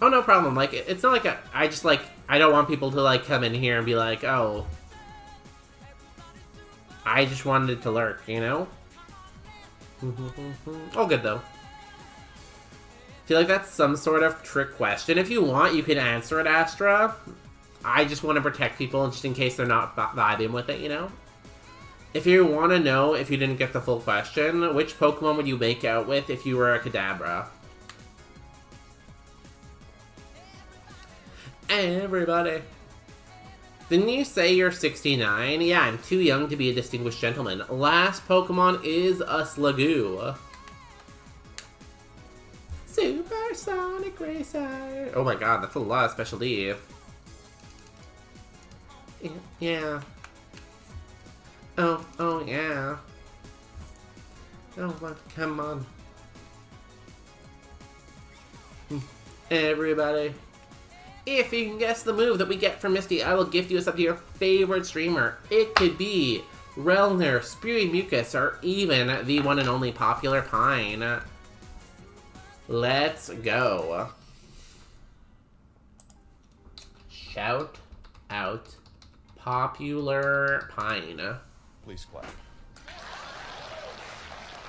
[SPEAKER 2] Oh, no problem. Like, it's not like I don't want people to, like, come in here and be like, oh, I just wanted to lurk, you know? All good, though. I feel like that's some sort of trick question. If you want, you can answer it, Astra. I just want to protect people just in case they're not vibing with it, you know? If you want to know, if you didn't get the full question, which Pokemon would you make out with if you were a Kadabra? Everybody. Didn't you say you're 69? Yeah, I'm too young to be a distinguished gentleman. Last Pokemon is a Slugoo. Supersonic Racer. Oh my god, that's a lot of Special D. Yeah. Oh yeah. Oh, come on. Everybody. If you can guess the move that we get from Misty, I will gift you a sub to your favorite streamer. It could be Relner, Spewy Mucus, or even the one and only Popular Pine. Let's go. Shout out Popular Pine.
[SPEAKER 9] Please clap.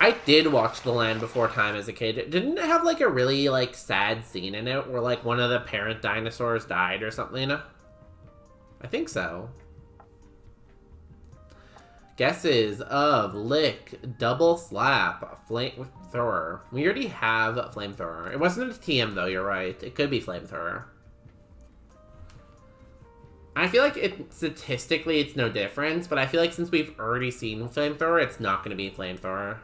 [SPEAKER 2] I did watch The Land Before Time as a kid. Didn't it have like a really like sad scene in it where like one of the parent dinosaurs died or something? I think so. Guesses of Lick, Double Slap, Flamethrower. We already have Flamethrower. It wasn't a TM though, you're right. It could be Flamethrower. I feel like statistically it's no difference, but I feel like since we've already seen Flamethrower, it's not going to be Flamethrower.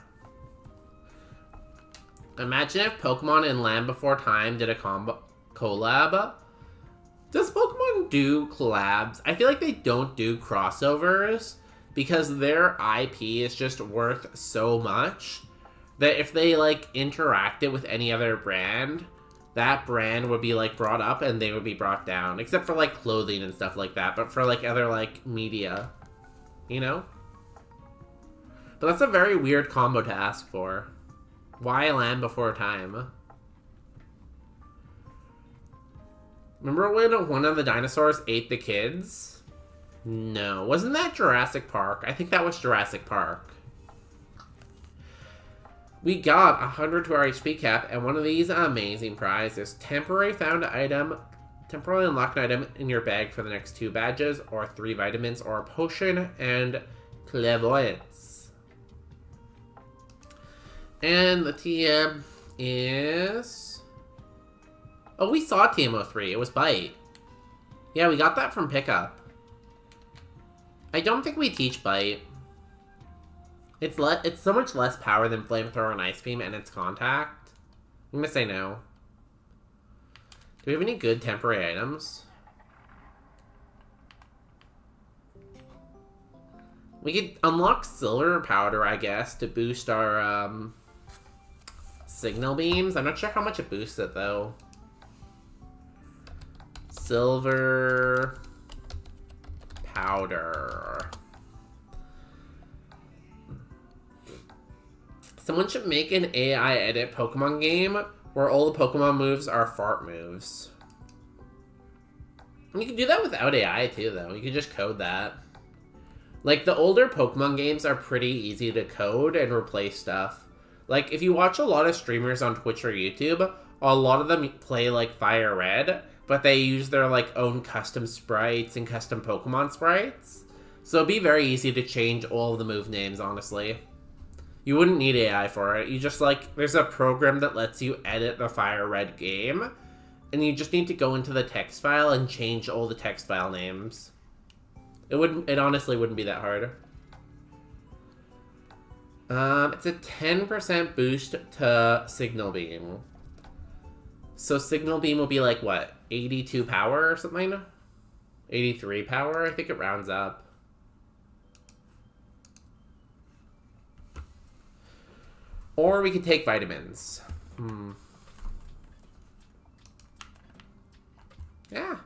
[SPEAKER 2] Imagine if Pokemon and Land Before Time did a collab. Does Pokemon do collabs? I feel like they don't do crossovers because their IP is just worth so much that if they like interacted with any other brand, that brand would be like brought up and they would be brought down. Except for like clothing and stuff like that, but for like other like media, you know? But that's a very weird combo to ask for. Why Land Before Time? Remember when one of the dinosaurs ate the kids? No. Wasn't that Jurassic Park? I think that was Jurassic Park. We got 100 to our HP cap, and one of these amazing prizes. Temporarily unlock an item in your bag for the next 2 badges, or 3 vitamins, or a potion, and clairvoyance. And the TM is... Oh, we saw TM03. It was Bite. Yeah, we got that from pickup. I don't think we teach Bite. It's so much less power than Flamethrower and Ice Beam, and its contact. I'm gonna say no. Do we have any good temporary items? We could unlock Silver Powder, I guess, to boost our Signal Beams. I'm not sure how much it boosts it, though. Silver Powder. Someone should make an AI edit Pokemon game where all the Pokemon moves are fart moves. And you can do that without AI too, though. You can just code that. Like, the older Pokemon games are pretty easy to code and replace stuff. Like, if you watch a lot of streamers on Twitch or YouTube, a lot of them play, like, Firered, but they use their, like, own custom sprites and custom Pokemon sprites. So it'd be very easy to change all of the move names, honestly. You wouldn't need AI for it. You just, like, there's a program that lets you edit the Firered game, and you just need to go into the text file and change all the text file names. It honestly wouldn't be that hard. It's a 10% boost to Signal Beam. So Signal Beam will be like, what, 82 power or something? 83 power? I think it rounds up. Or we could take vitamins. Yeah.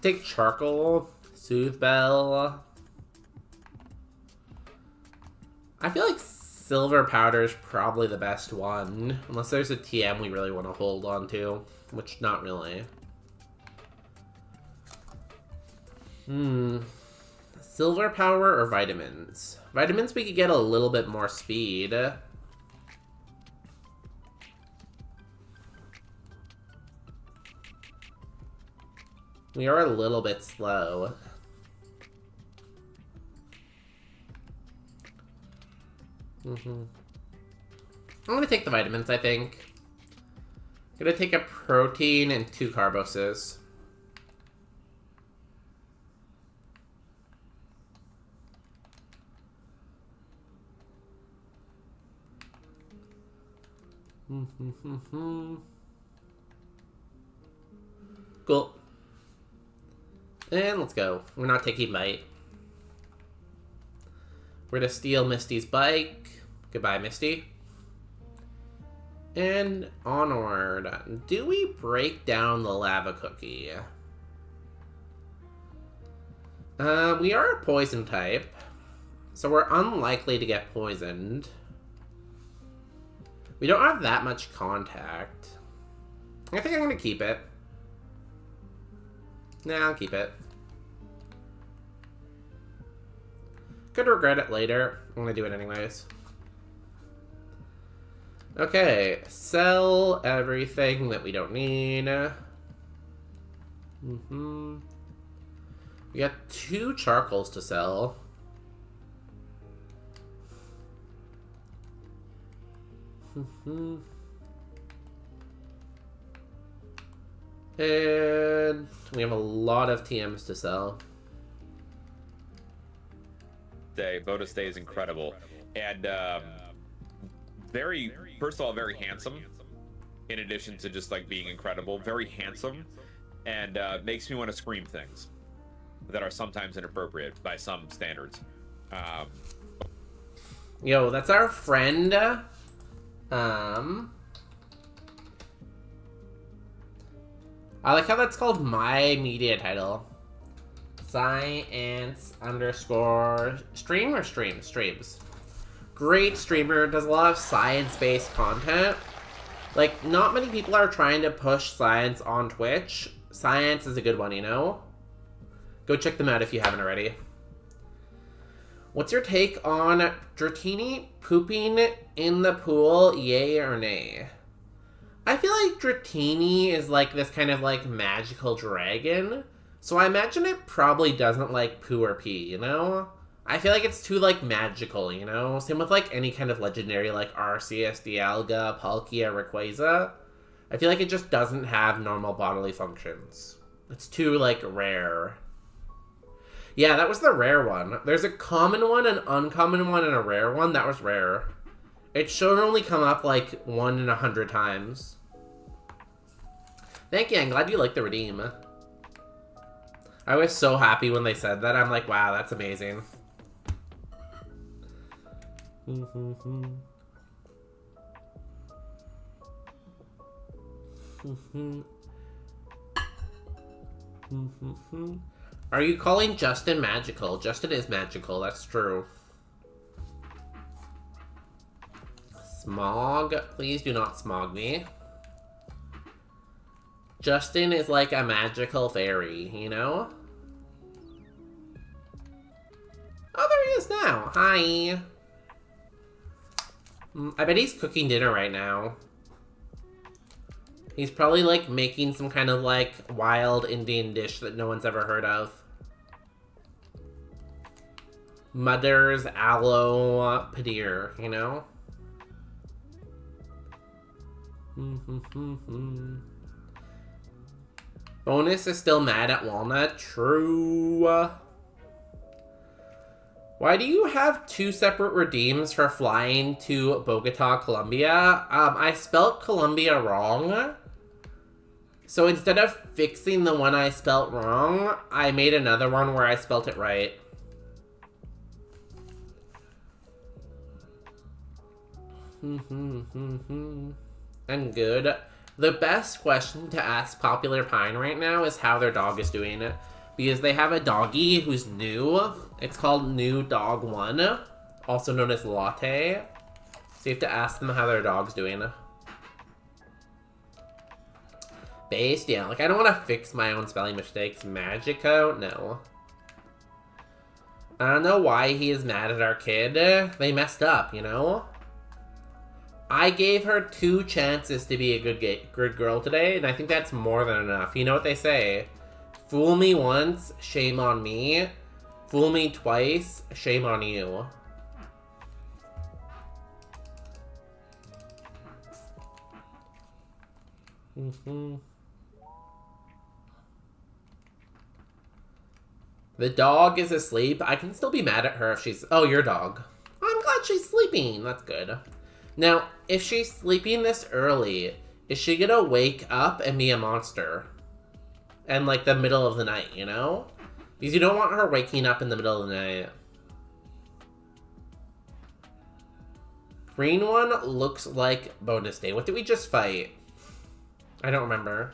[SPEAKER 2] Take Charcoal, Soothe Bell. I feel like Silver Powder is probably the best one. Unless there's a TM we really want to hold on to. Which, not really. Silver Power or vitamins? Vitamins, we could get a little bit more speed. We are a little bit slow. I'm gonna take the vitamins, I think. I'm gonna take a protein and 2 carboses. Cool. And let's go. We're not taking Bite. We're gonna steal Misty's bike. Goodbye, Misty. And onward. Do we break down the lava cookie? We are a poison type, so we're unlikely to get poisoned. We don't have that much contact. I think I'm gonna keep it. Nah, I'll keep it. Could regret it later. I'm gonna do it anyways. Okay, sell everything that we don't need. We got 2 charcoals to sell. And we have a lot of TMs to sell.
[SPEAKER 9] Bonus day is incredible. And first of all, very handsome. In addition to just like being incredible, very handsome. And makes me want to scream things that are sometimes inappropriate by some standards.
[SPEAKER 2] Yo, that's our friend. I like how that's called my media title. Science _ stream or streams. Great streamer, does a lot of science-based content. Like, not many people are trying to push science on Twitch. Science is a good one, you know? Go check them out if you haven't already. What's your take on Dratini pooping in the pool, yay or nay? I feel like Dratini is like this kind of like magical dragon, so I imagine it probably doesn't like poo or pee, you know? I feel like it's too like magical, you know? Same with like any kind of legendary like Arceus, Dialga, Palkia, Rayquaza. I feel like it just doesn't have normal bodily functions. It's too like rare. Yeah, that was the rare one. There's a common one, an uncommon one, and a rare one. That was rare. It should only come up like 1 in 100 times. Thank you, I'm glad you like the redeem. I was so happy when they said that. I'm like, wow, that's amazing. Are you calling Justin magical? Justin is magical, that's true. Smog, please do not smog me. Justin is like a magical fairy, you know? Oh, there he is now. Hi. I bet he's cooking dinner right now. He's probably like making some kind of like wild Indian dish that no one's ever heard of. Mother's aloe paneer, you know? Bonus is still mad at Walnut. True. Why do you have 2 separate redeems for flying to Bogota, Colombia? I spelled Colombia wrong. So instead of fixing the one I spelt wrong, I made another one where I spelt it right. I'm good. The best question to ask Popular Pine right now is how their dog is doing. Because they have a doggy who's new. It's called New Dog 1, also known as Latte. So you have to ask them how their dog's doing. Based, yeah. Like, I don't want to fix my own spelling mistakes. Magico? No. I don't know why he is mad at our kid. They messed up, you know? I gave her 2 chances to be a good girl today, and I think that's more than enough. You know what they say? Fool me once, shame on me. Fool me twice, shame on you. The dog is asleep. I can still be mad at her if she's... Oh, your dog. I'm glad she's sleeping. That's good. Now, if she's sleeping this early, is she gonna wake up and be a monster? And, like, the middle of the night, you know? Because you don't want her waking up in the middle of the night. Green one looks like bonus day. What did we just fight? I don't remember.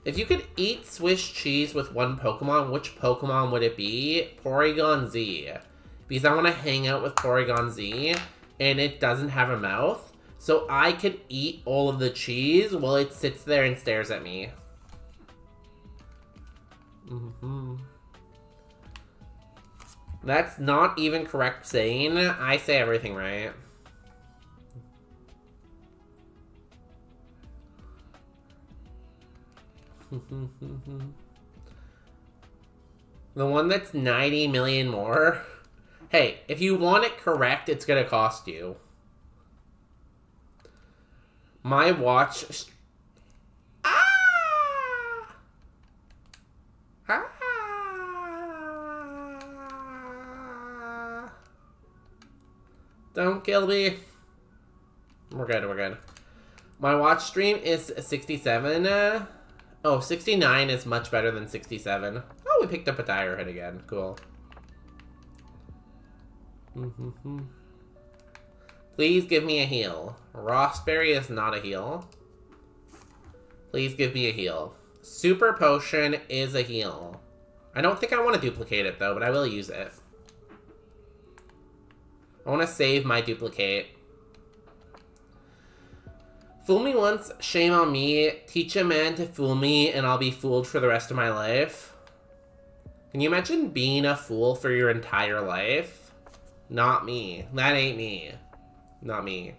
[SPEAKER 2] If you could eat Swiss cheese with one Pokemon, which Pokemon would it be? Porygon Z. Because I want to hang out with Porygon Z, and it doesn't have a mouth. So I could eat all of the cheese while it sits there and stares at me. That's not even correct saying. I say everything right. The one that's 90 million more? Hey, if you want it correct, it's gonna cost you. My watch... Don't kill me. We're good, we're good. My watch stream is 67. Oh, 69 is much better than 67. Oh, we picked up a tire hit again. Cool. Please give me a heal. Rossberry is not a heal. Please give me a heal. Super Potion is a heal. I don't think I want to duplicate it, though, but I will use it. I want to save my duplicate. Fool me once, shame on me. Teach a man to fool me, and I'll be fooled for the rest of my life. Can you imagine being a fool for your entire life? Not me. That ain't me. Not me.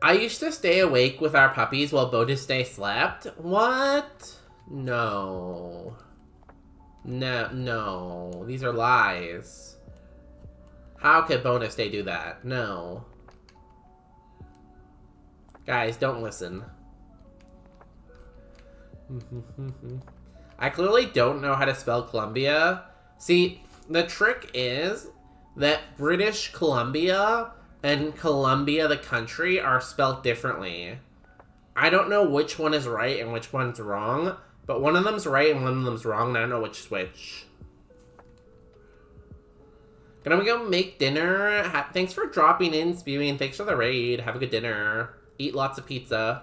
[SPEAKER 2] I used to stay awake with our puppies while Bonus Day slept. What? No. No. These are lies. How could Bonus Day do that? No. Guys, don't listen. I clearly don't know how to spell Columbia. See, the trick is that British Columbia and Columbia the country are spelled differently. I don't know which one is right and which one's wrong, but one of them's right and one of them's wrong, and I don't know which is which. Gonna go make dinner. Thanks for dropping in, Spewing. Thanks for the raid. Have a good dinner. Eat lots of pizza.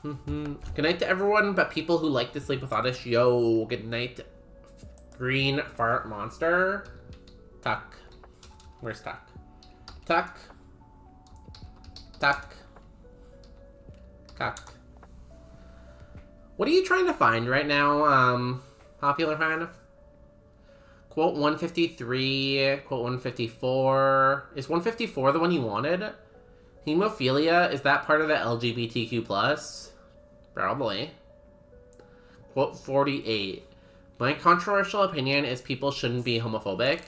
[SPEAKER 2] Good night to everyone but people who like to sleep without us. Yo, good night, green fart monster. Tuck. Where's Tuck? Tuck. Tuck. Tuck. What are you trying to find right now, popular fan? Quote 153, quote 154. Is 154 the one you wanted? Hemophilia, is that part of the LGBTQ+? Probably. Quote 48. My controversial opinion is people shouldn't be homophobic.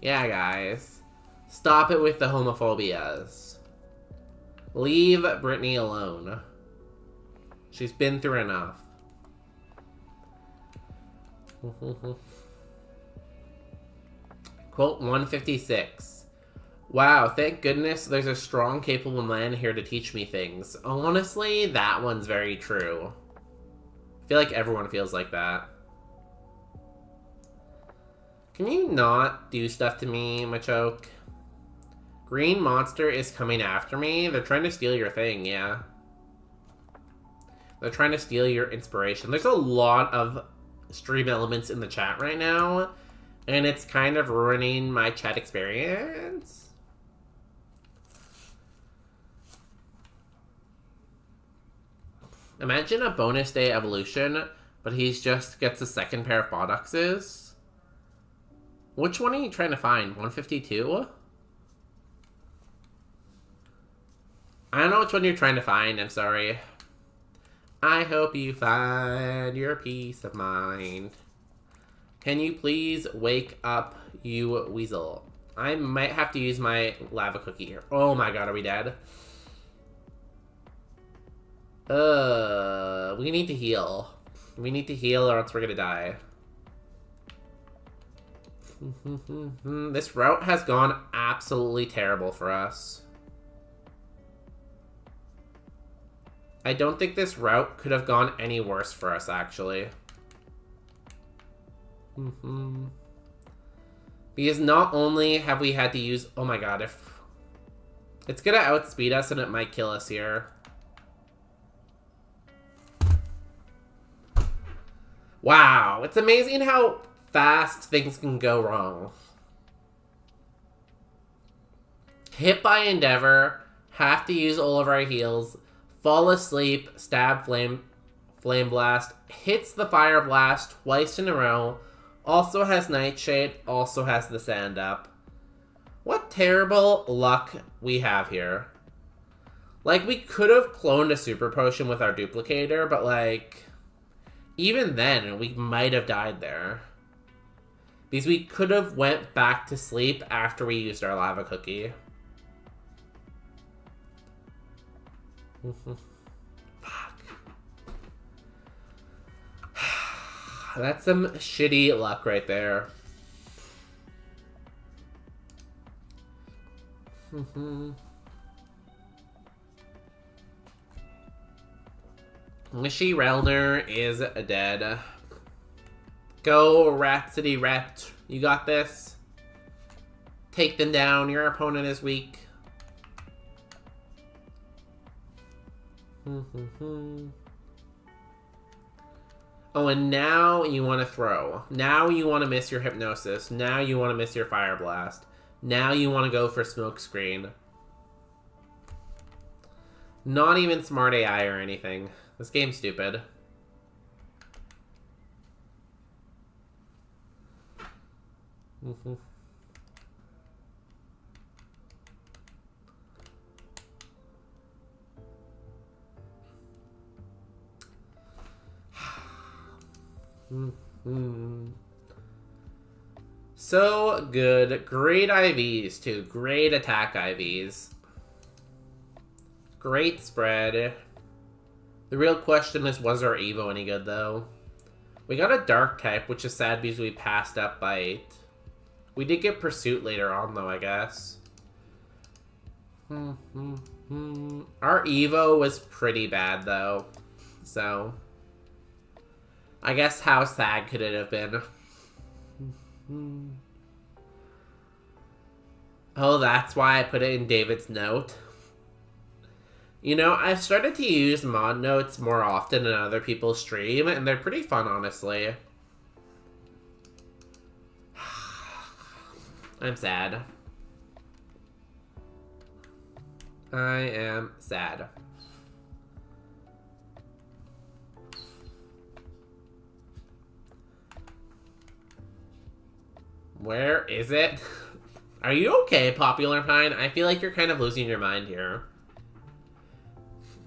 [SPEAKER 2] Yeah, guys. Stop it with the homophobias. Leave Brittany alone. She's been through enough. Quote 156. Wow, thank goodness there's a strong, capable man here to teach me things. Honestly, that one's very true. I feel like everyone feels like that. Can you not do stuff to me, Machoke? Green Monster is coming after me. They're trying to steal your thing, yeah. They're trying to steal your inspiration. There's a lot of stream elements in the chat right now, and it's kind of ruining my chat experience. Imagine a bonus day evolution, but he just gets a second pair of buttocks. Which one are you trying to find? 152? I don't know which one you're trying to find, I'm sorry. I hope you find your peace of mind. Can you please wake up, you weasel? I might have to use my lava cookie here. Oh my god, are we dead? We need to heal. We need to heal or else we're gonna die. This route has gone absolutely terrible for us. I don't think this route could have gone any worse for us, actually. Because not only have we had to use... Oh my god, if... It's gonna outspeed us and it might kill us here. Wow, it's amazing how fast things can go wrong. Hit by Endeavor, have to use all of our heals, fall asleep, stab Flame Blast, hits the Fire Blast twice in a row, also has Nightshade, also has the Sand Up. What terrible luck we have here. Like, we could have cloned a Super Potion with our Duplicator, but like... Even then, we might have died there. Because we could have went back to sleep after we used our lava cookie. Fuck. That's some shitty luck right there. Wishy Relner is dead. Go, Rhapsody Ret. You got this. Take them down. Your opponent is weak. Oh, and now you want to throw. Now you want to miss your Hypnosis. Now you want to miss your Fire Blast. Now you want to go for Smoke Screen. Not even smart AI or anything. This game's stupid. So good. Great IVs, too. Great attack IVs. Great spread. The real question is, was our Evo any good, though? We got a Dark type, which is sad because we passed up by 8. We did get Pursuit later on, though, I guess. Our Evo was pretty bad, though. So, I guess how sad could it have been? Oh, that's why I put it in David's note. You know, I've started to use mod notes more often in other people's stream, and they're pretty fun, honestly. I'm sad. I am sad. Where is it? Are you okay, Popular Pine? I feel like you're kind of losing your mind here.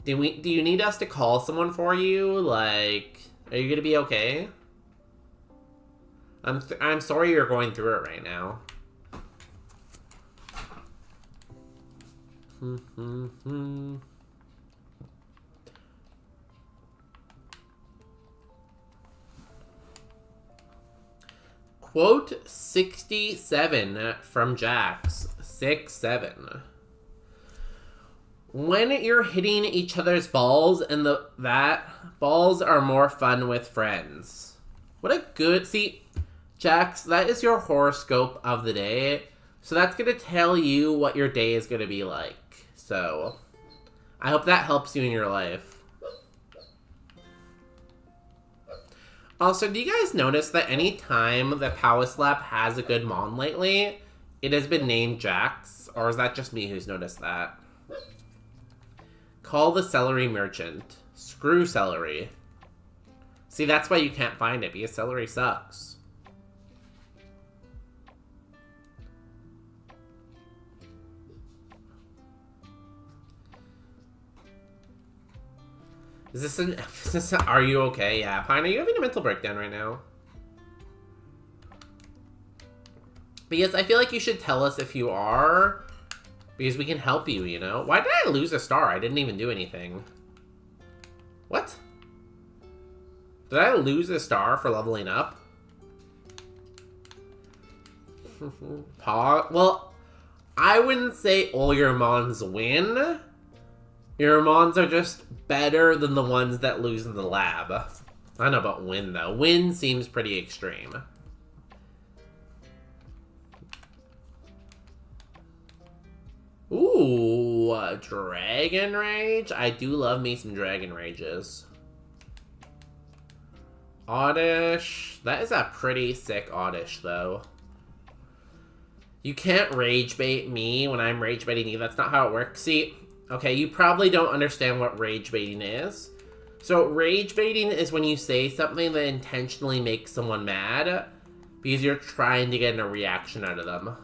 [SPEAKER 2] Do you need us to call someone for you? Like, are you gonna be okay? I'm sorry you're going through it right now. Quote 67 from Jax. 6-7. When you're hitting each other's balls and that balls are more fun with friends. What a good... See, Jax, that is your horoscope of the day. So that's going to tell you what your day is going to be like. So, I hope that helps you in your life. Also, do you guys notice that any time that Power Slap has a good mon lately, it has been named Jax? Or is that just me who's noticed that? Call the celery merchant. Screw celery. See, that's why you can't find it, because celery sucks. Is this an are you okay? Yeah, Pine, are you having a mental breakdown right now? Because I feel like you should tell us if you are, because we can help you, you know? Why did I lose a star? I didn't even do anything. What? Did I lose a star for leveling up? Well, I wouldn't say all your mons win. Your mons are just better than the ones that lose in the lab. I don't know about win, though. Win seems pretty extreme. Ooh, Dragon Rage? I do love me some Dragon Rages. Oddish. That is a pretty sick Oddish, though. You can't rage bait me when I'm rage baiting you. That's not how it works. See, okay, you probably don't understand what rage baiting is. So, rage baiting is when you say something that intentionally makes someone mad because you're trying to get a reaction out of them.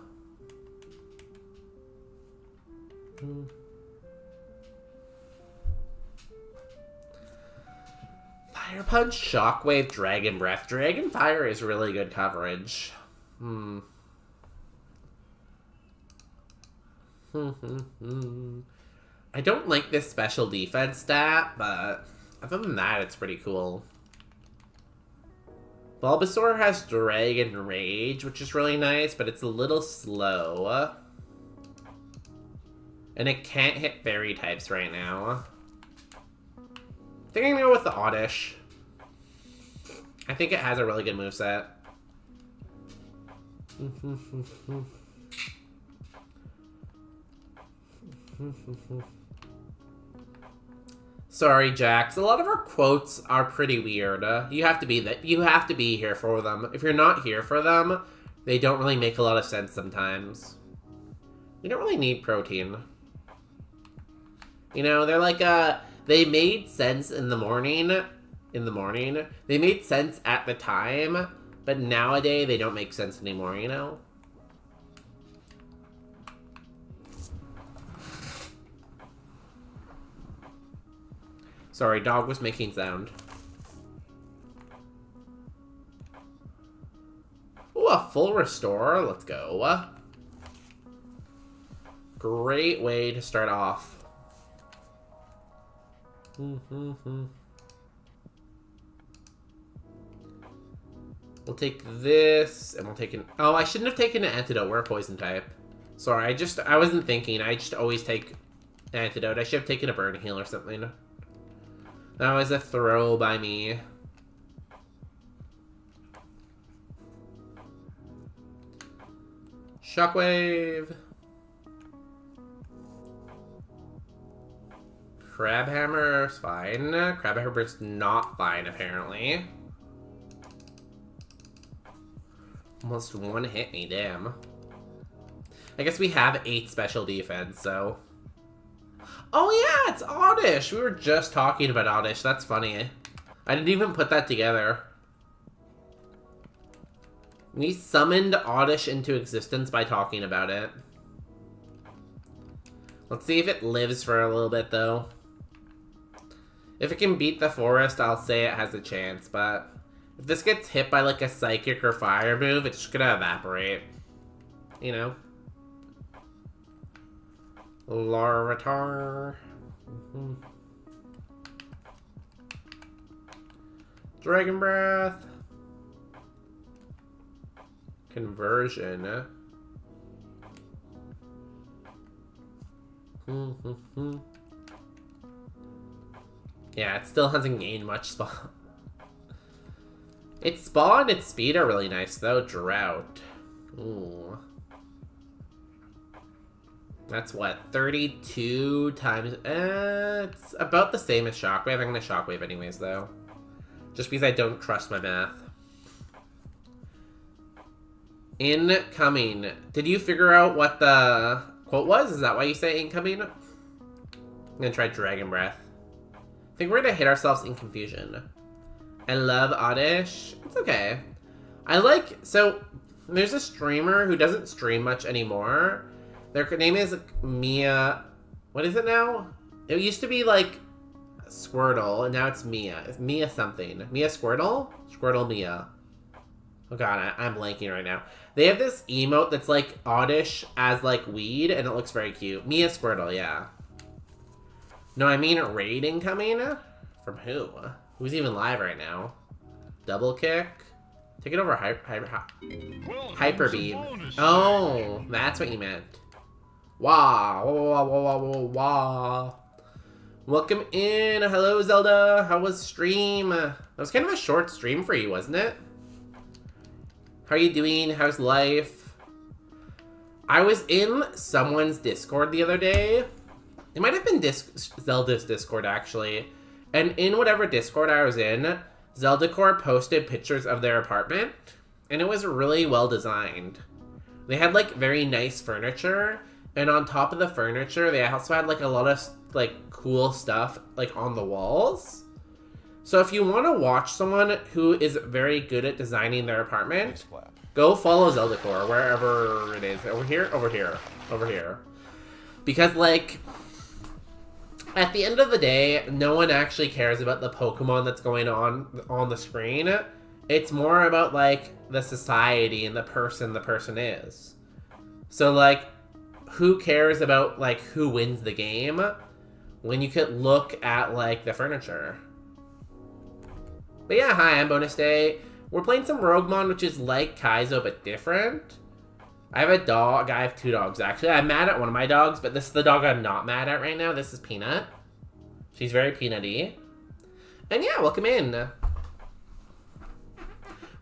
[SPEAKER 2] Fire Punch, Shockwave, Dragon Breath. Dragon Fire is really good coverage. I don't like this special defense stat, but other than that, it's pretty cool. Bulbasaur has Dragon Rage, which is really nice, but it's a little slow. And it can't hit fairy types right now. I think I'm gonna go with the Oddish. I think it has a really good moveset. Sorry, Jax. A lot of our quotes are pretty weird. You have to be here for them. If you're not here for them, they don't really make a lot of sense sometimes. You don't really need protein. You know, they're like, they made sense in the morning. They made sense at the time, but nowadays they don't make sense anymore, you know? Sorry, dog was making sound. Ooh, a full restore. Let's go. Great way to start off. We'll take this, and we'll take an... Oh, I shouldn't have taken an antidote. We're a poison type. Sorry, I wasn't thinking. I just always take an antidote. I should have taken a burn heal or something. That was a throw by me. Shockwave. Crabhammer's fine. Crabhammer's not fine, apparently. Almost one hit me, damn. I guess we have 8 special defense, so... Oh yeah, it's Oddish! We were just talking about Oddish, that's funny. I didn't even put that together. We summoned Oddish into existence by talking about it. Let's see if it lives for a little bit, though. If it can beat the forest, I'll say it has a chance, but... If this gets hit by, like, a psychic or fire move, it's just gonna evaporate. You know? Larvitar. Dragon Breath. Conversion. Yeah, it still hasn't gained much spawn. Its spawn and its speed are really nice, though. Drought. Ooh. That's what? 32 times... it's about the same as Shockwave. I'm going to Shockwave anyways, though. Just because I don't trust my math. Incoming. Did you figure out what the quote was? Is that why you say incoming? I'm going to try Dragon Breath. I think we're going to hit ourselves in confusion. I love Oddish. It's okay. I like... So, there's a streamer who doesn't stream much anymore. Their name is Mia... What is it now? It used to be, like, Squirtle, and now it's Mia. It's Mia something. Mia Squirtle? Squirtle Mia. Oh god, I'm blanking right now. They have this emote that's, like, Oddish as, like, weed, and it looks very cute. Mia Squirtle, yeah. No, I mean raid incoming? From who? Who's even live right now? Double kick? Take it over Hyper Beam. Oh, that's what you meant. Wow. Welcome in. Hello, Zelda. How was stream? That was kind of a short stream for you, wasn't it? How are you doing? How's life? I was in someone's Discord the other day. It might have been Zelda's Discord, actually. And in whatever Discord I was in, Zeldacore posted pictures of their apartment. And it was really well designed. They had, like, very nice furniture. And on top of the furniture, they also had, like, a lot of, like, cool stuff, like, on the walls. So if you want to watch someone who is very good at designing their apartment, go follow Zeldacore, wherever it is. Over here? Over here. Over here. Because, like... At the end of the day, no one actually cares about the Pokemon that's going on the screen. It's more about, like, the society and the person is. So, like, who cares about, like, who wins the game when you could look at, like, the furniture? But yeah, hi, I'm Bonus Day. We're playing some Roguemon, which is like Kaizo, but different. I have a dog. I have 2 dogs, actually. I'm mad at one of my dogs, but this is the dog I'm not mad at right now. This is Peanut. She's very peanutty. And yeah, welcome in.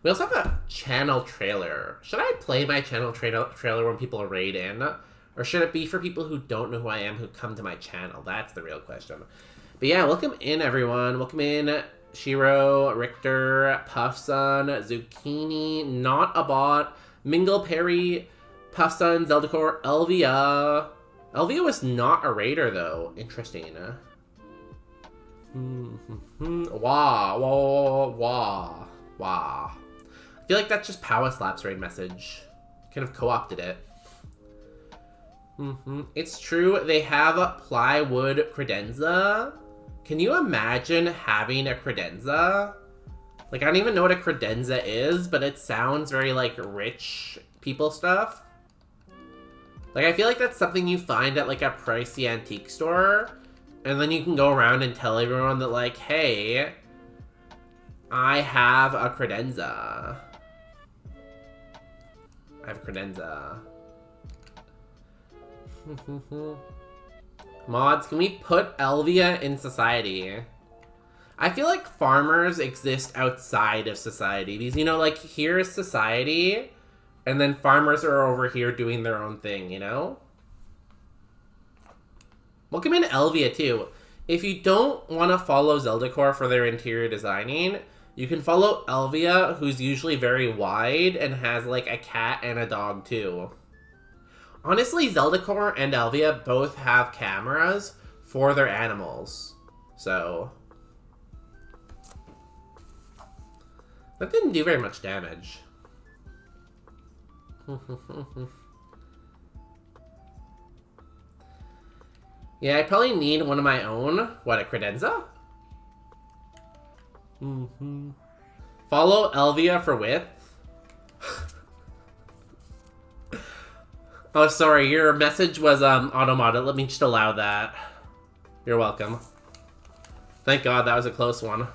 [SPEAKER 2] We also have a channel trailer. Should I play my channel trailer when people raid in? Or should it be for people who don't know who I am who come to my channel? That's the real question. But yeah, welcome in, everyone. Welcome in, Shiro, Richter, Puffsun, Zucchini, Not a Bot, Mingle Perry, Puffsun, Zeldacore, Elvia, Elvia was not a raider, though. Interesting. Wah, wah, wah, wah. I feel like that's just Power Slap's raid message. Kind of co-opted it. It's true, they have plywood credenza. Can you imagine having a credenza? Like, I don't even know what a credenza is, but it sounds very, like, rich people stuff. Like, I feel like that's something you find at, like, a pricey antique store. And then you can go around and tell everyone that, like, hey, I have a credenza. I have a credenza. Mods, can we put Elvia in society? I feel like farmers exist outside of society. Because, you know, like, here's society, and then farmers are over here doing their own thing, you know? Welcome in Elvia, too. If you don't want to follow Zeldacore for their interior designing, you can follow Elvia, who's usually very wide and has, like, a cat and a dog, too. Honestly, Zeldacore and Elvia both have cameras for their animals. So that didn't do very much damage. Yeah, I probably need one of my own. What, a credenza? Follow Elvia for width. Oh, sorry, your message was automated. Let me just allow that. You're welcome. Thank God, that was a close one.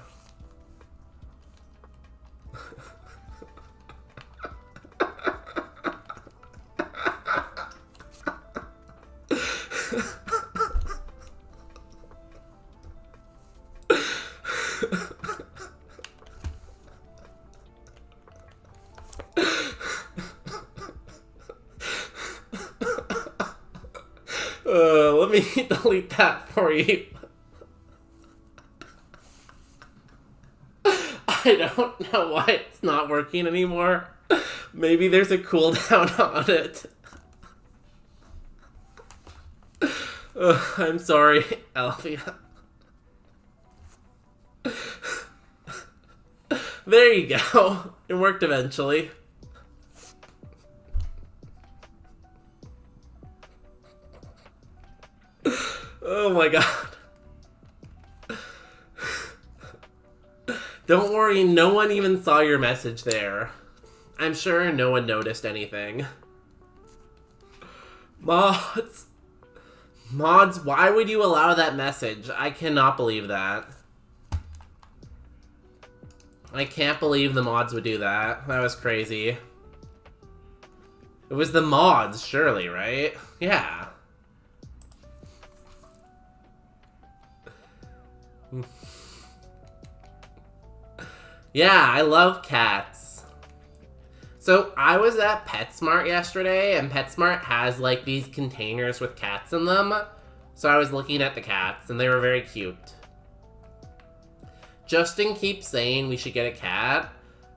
[SPEAKER 2] Let me delete that for you. I don't know why it's not working anymore. Maybe there's a cooldown on it. I'm sorry, Elvia. There you go. It worked eventually. Oh my god. Don't worry, no one even saw your message there. I'm sure no one noticed anything. Mods, why would you allow that message? I cannot believe that. I can't believe the mods would do that. That was crazy. It was the mods, surely, right? Yeah. Yeah, I love cats. So I was at PetSmart yesterday, and PetSmart has like these containers with cats in them. So I was looking at the cats, and they were very cute. Justin keeps saying we should get a cat,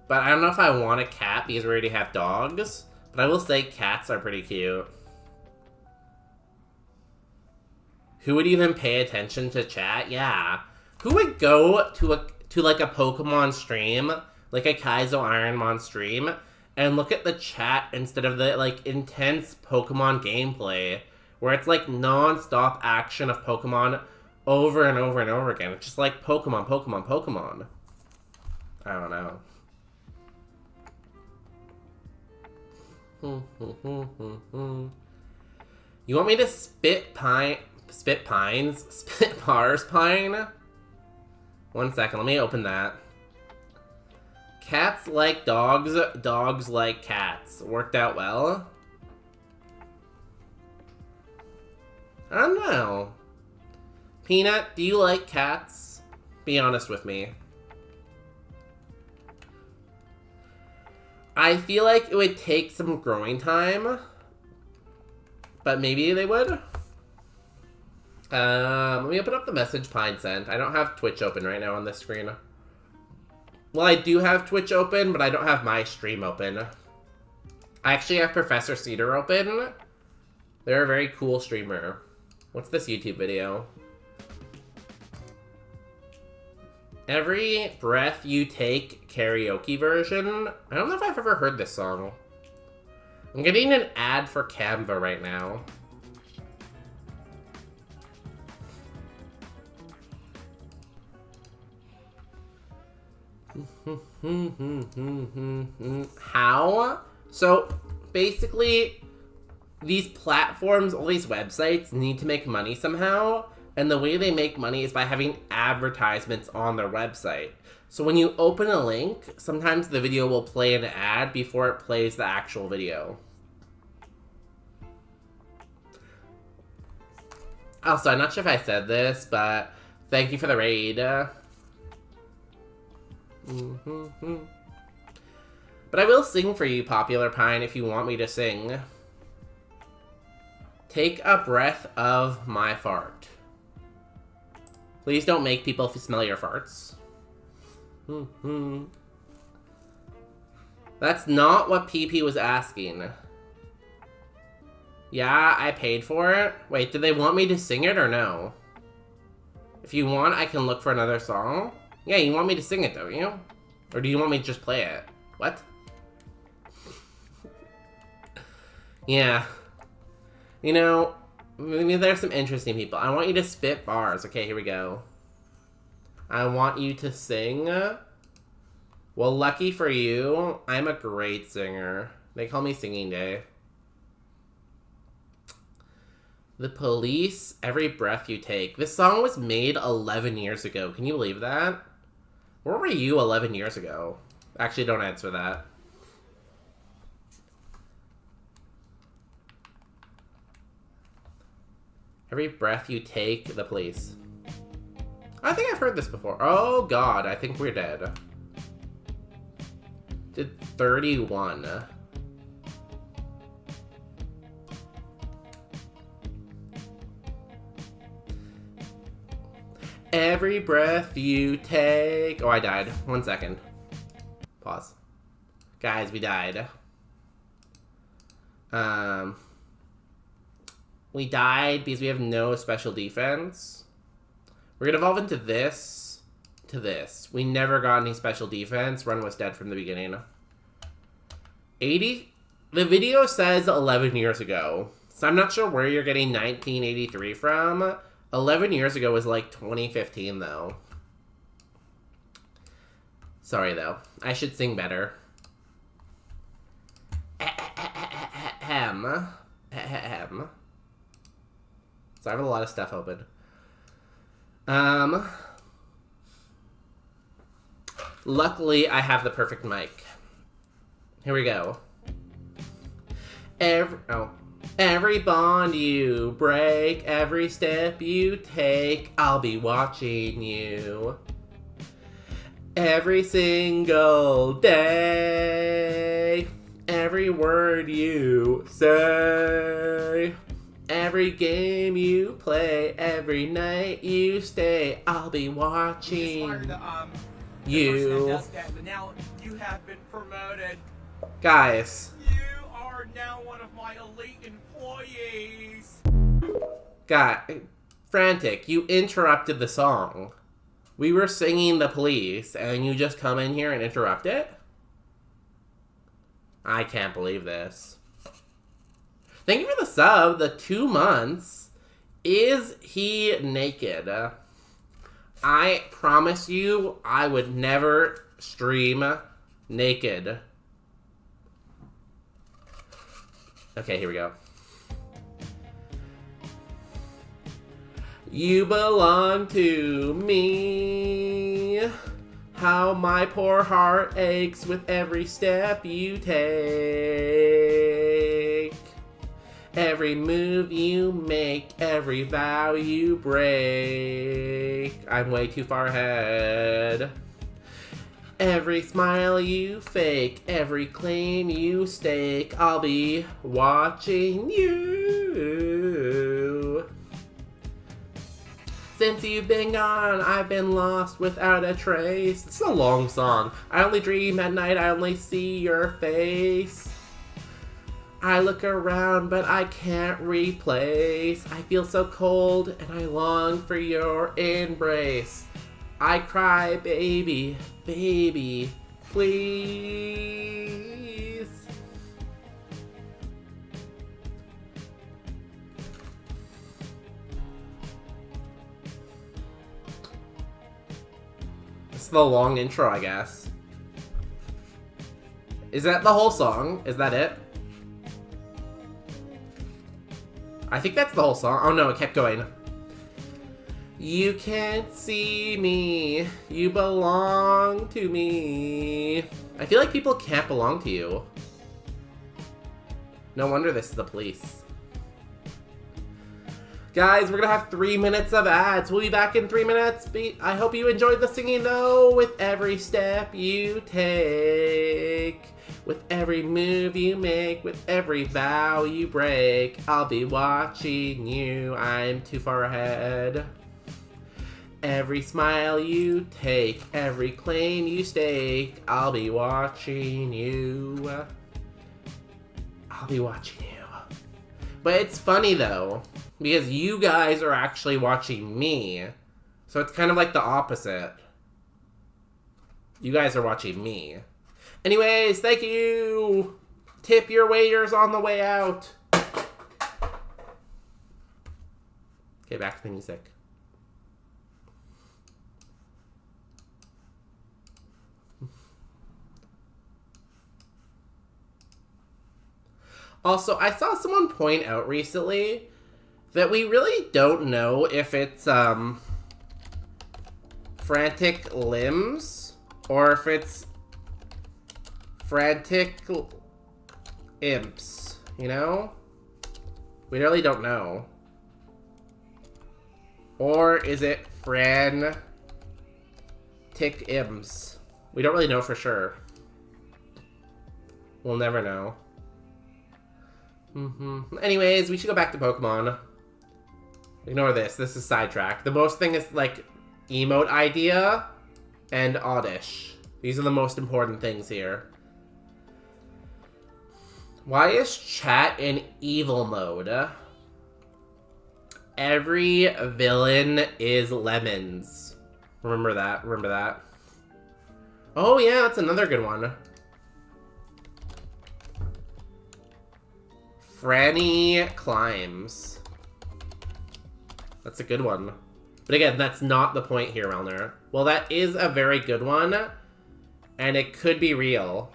[SPEAKER 2] but I don't know if I want a cat because we already have dogs. But I will say cats are pretty cute. Who would even pay attention to chat? Yeah. Who would go to like a Pokemon stream, like a Kaizo Ironmon stream, and look at the chat instead of the like intense Pokemon gameplay, where it's like non-stop action of Pokemon over and over and over again. It's just like Pokemon, Pokemon, Pokemon. I don't know. You want me to spit Pars Pine? 1 second, let me open that. Cats like dogs, dogs like cats. Worked out well? I don't know. Peanut, do you like cats? Be honest with me. I feel like it would take some growing time, but maybe they would. Let me open up the message Pine sent. I don't have Twitch open right now on this screen. Well, I do have Twitch open, but I don't have my stream open. I actually have Professor Cedar open, They're a very cool streamer. What's this YouTube video? Every Breath You Take karaoke version. I don't know if I've ever heard this song. I'm getting an ad for Canva right now. How? So, basically, these platforms, all these websites, need to make money somehow, and the way they make money is by having advertisements on their website. So when you open a link, sometimes the video will play an ad before it plays the actual video. Also, I'm not sure if I said this, but thank you for the raid. But I will sing for you, Popular Pine, if you want me to sing. Take a breath of my fart. Please don't make people smell your farts. That's not what PP was asking. Yeah, I paid for it. Wait, do they want me to sing it or no? If you want, I can look for another song. Yeah, you want me to sing it, don't you? Or do you want me to just play it? What? Yeah. You know, maybe there's some interesting people. I want you to spit bars. Okay, here we go. I want you to sing. Well, lucky for you, I'm a great singer. They call me Singing Day. The Police, Every Breath You Take. This song was made 11 years ago. Can you believe that? Where were you 11 years ago? Actually, don't answer that. Every Breath You Take, The Police. I think I've heard this before. Oh god, I think we're dead. Did 31. Every breath you take... Oh, I died. 1 second. Pause. Guys, we died. We died because we have no special defense. We're gonna evolve into this to this. We never got any special defense. Run was dead from the beginning. 80... The video says 11 years ago. So I'm not sure where you're getting 1983 from. 11 years ago was like 2015, though. Sorry, though. I should sing better. Ahem. Ahem. So I have a lot of stuff open. Luckily, I have the perfect mic. Here we go. Every bond you break, every step you take, I'll be watching you. Every single day, every word you say, every game you play, every night you stay, I'll be watching you.
[SPEAKER 6] But now you have been promoted.
[SPEAKER 2] Guys.
[SPEAKER 6] You are now one of my elite employees.
[SPEAKER 2] God, Frantic, you interrupted the song. We were singing The Police, and you just come in here and interrupt it? I can't believe this. Thank you for the sub. The 2 months. Is he naked? I promise you, I would never stream naked. Okay, here we go. You belong to me. How my poor heart aches with every step you take. Every move you make, every vow you break. I'm way too far ahead. Every smile you fake, every claim you stake, I'll be watching you. Since you've been gone, I've been lost without a trace. It's a long song. I only dream at night, I only see your face. I look around, but I can't replace. I feel so cold, and I long for your embrace. I cry, baby, baby, please. It's the long intro, I guess. Is that the whole song? Is that it? I think that's the whole song. Oh no, it kept going. You can't see me. You belong to me. I feel like people can't belong to you. No wonder this is the police. Guys, we're gonna have 3 minutes of ads. We'll be back in 3 minutes. I hope you enjoyed the singing though. With every step you take, with every move you make, with every vow you break, I'll be watching you. I'm too far ahead. Every smile you take, every claim you stake, I'll be watching you. I'll be watching you. But it's funny though, because you guys are actually watching me. So it's kind of like the opposite. You guys are watching me. Anyways, thank you! Tip your waiters on the way out. Okay, back to the music. Also, I saw someone point out recently that we really don't know if it's, frantic limbs or if it's frantic imps, you know? We really don't know. Or is it frantic imps? We don't really know for sure. We'll never know. Anyways, we should go back to Pokemon. Ignore this. This is sidetrack. The most thing is, like, emote idea and oddish. These are the most important things here. Why is chat in evil mode? Every villain is lemons. Remember that. Remember that. Oh, yeah, that's another good one. Franny climbs. That's a good one. But again, that's not the point here, Elner. Well, that is a very good one. And it could be real.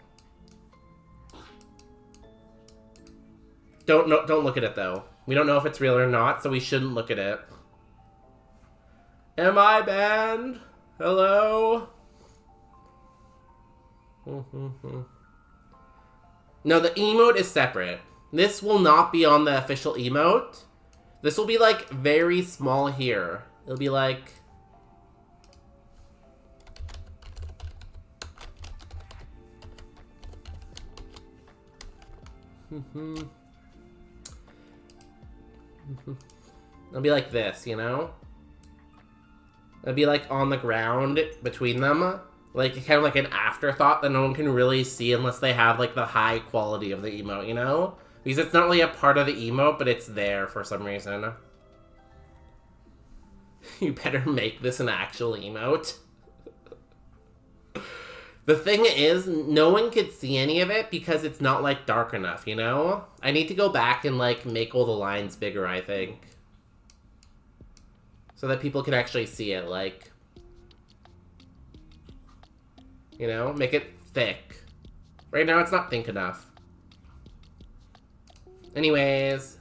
[SPEAKER 2] Don't look at it, though. We don't know if it's real or not, so we shouldn't look at it. Am I banned? Hello? No, the emote is separate. This will not be on the official emote. This will be, like, very small here. It'll be, like... It'll be like this, you know? It'll be, like, on the ground between them. Like, kind of like an afterthought that no one can really see unless they have, like, the high quality of the emote, you know? Because it's not really a part of the emote, but it's there for some reason. You better make this an actual emote. The thing is, no one could see any of it because it's not, like, dark enough, you know? I need to go back and, like, make all the lines bigger, I think. So that people can actually see it, like... You know? Make it thick. Right now, it's not thick enough. Anyways.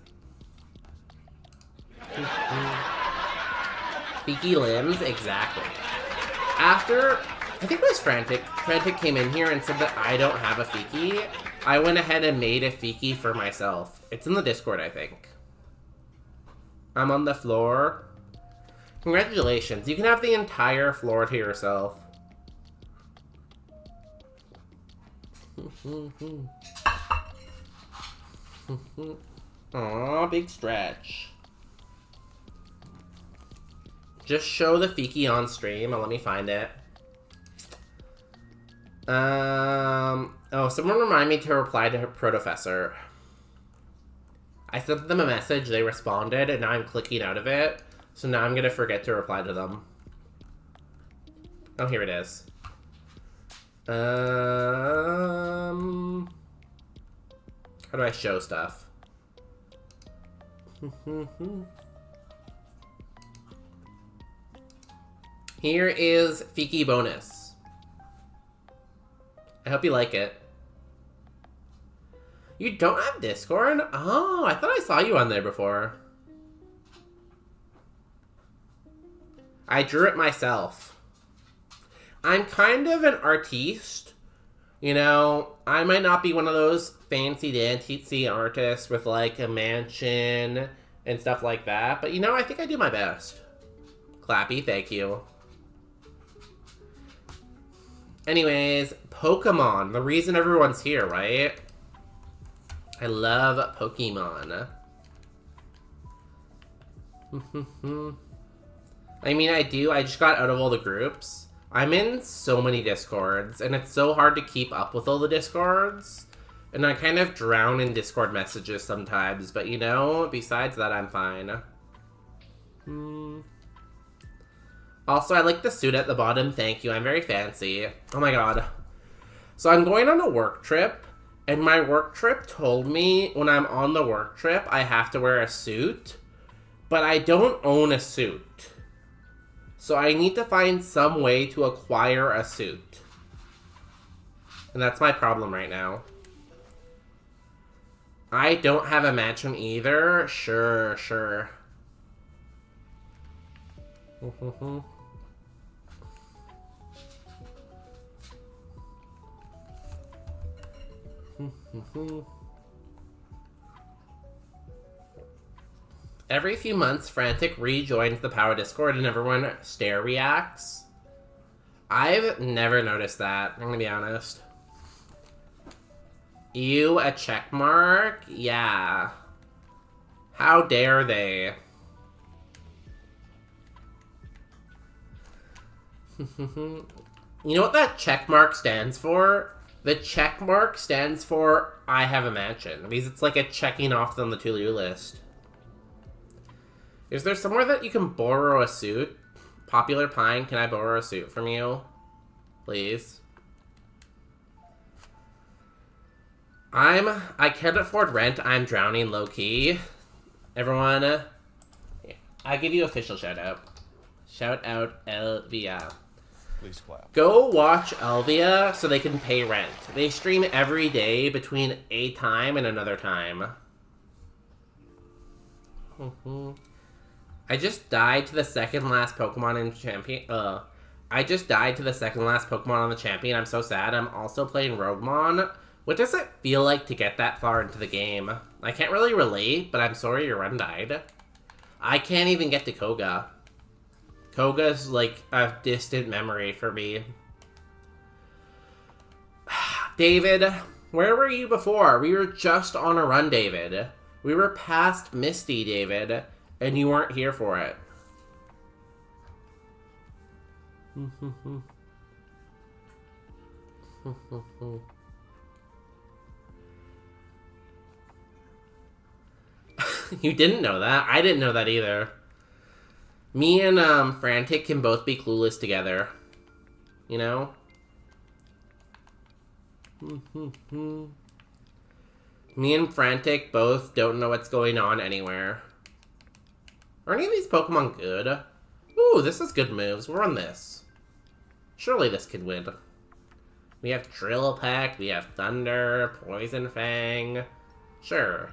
[SPEAKER 2] Speaky limbs, exactly. After, I think it was Frantic. Frantic came in here and said that I don't have a Fiki. I went ahead and made a Fiki for myself. It's in the Discord, I think. I'm on the floor. Congratulations, you can have the entire floor to yourself. Aw, big stretch. Just show the Fiki on stream and let me find it. Oh, someone remind me to reply to her Protofessor. I sent them a message, they responded, and now I'm clicking out of it. So now I'm gonna forget to reply to them. Oh, here it is. How do I show stuff? Here is Fiki Bonus. I hope you like it. You don't have Discord? Oh, I thought I saw you on there before. I drew it myself. I'm kind of an artiste. You know, I might not be one of those fancy dancy artists with like a mansion and stuff like that, but you know, I think I do my best. Clappy, thank you. Anyways, Pokemon. The reason everyone's here, right? I love Pokemon. I mean, I do. I just got out of all the groups. I'm in so many Discords, and it's so hard to keep up with all the Discords. And I kind of drown in Discord messages sometimes, but you know, besides that, I'm fine. Also, I like the suit at the bottom. Thank you. I'm very fancy. Oh my god. So I'm going on a work trip, and my work trip told me when I'm on the work trip, I have to wear a suit, but I don't own a suit. So I need to find some way to acquire a suit. And that's my problem right now. I don't have a mansion either. Sure. Every few months, Frantic rejoins the Power Discord and everyone stare reacts. I've never noticed that, I'm gonna be honest. You a check mark? Yeah. How dare they? You know what that check mark stands for? The check mark stands for I have a mansion, because it's like a checking off on the to-do list. Is there somewhere that you can borrow a suit? Popular Pine, can I borrow a suit from you? Please. I can't afford rent. I'm drowning low-key. Everyone, I give you official shout-out. Shout-out Elvia.
[SPEAKER 10] Please clap.
[SPEAKER 2] Go watch Elvia so they can pay rent. They stream every day between a time and another time. I just died to the second last Pokemon in Champion. I just died to the second last Pokemon on the Champion. I'm so sad. I'm also playing Roguemon. What does it feel like to get that far into the game? I can't really relate, but I'm sorry your run died. I can't even get to Koga. Koga's like a distant memory for me. David, where were you before? We were just on a run, David. We were past Misty, David, and you weren't here for it. You didn't know that? I didn't know that either. Me and Frantic can both be clueless together. You know? Me and Frantic both don't know what's going on anywhere. Are any of these Pokemon good? Ooh, this is good moves. We're on this. Surely this could win. We have Drill Peck, we have Thunder, Poison Fang. Sure.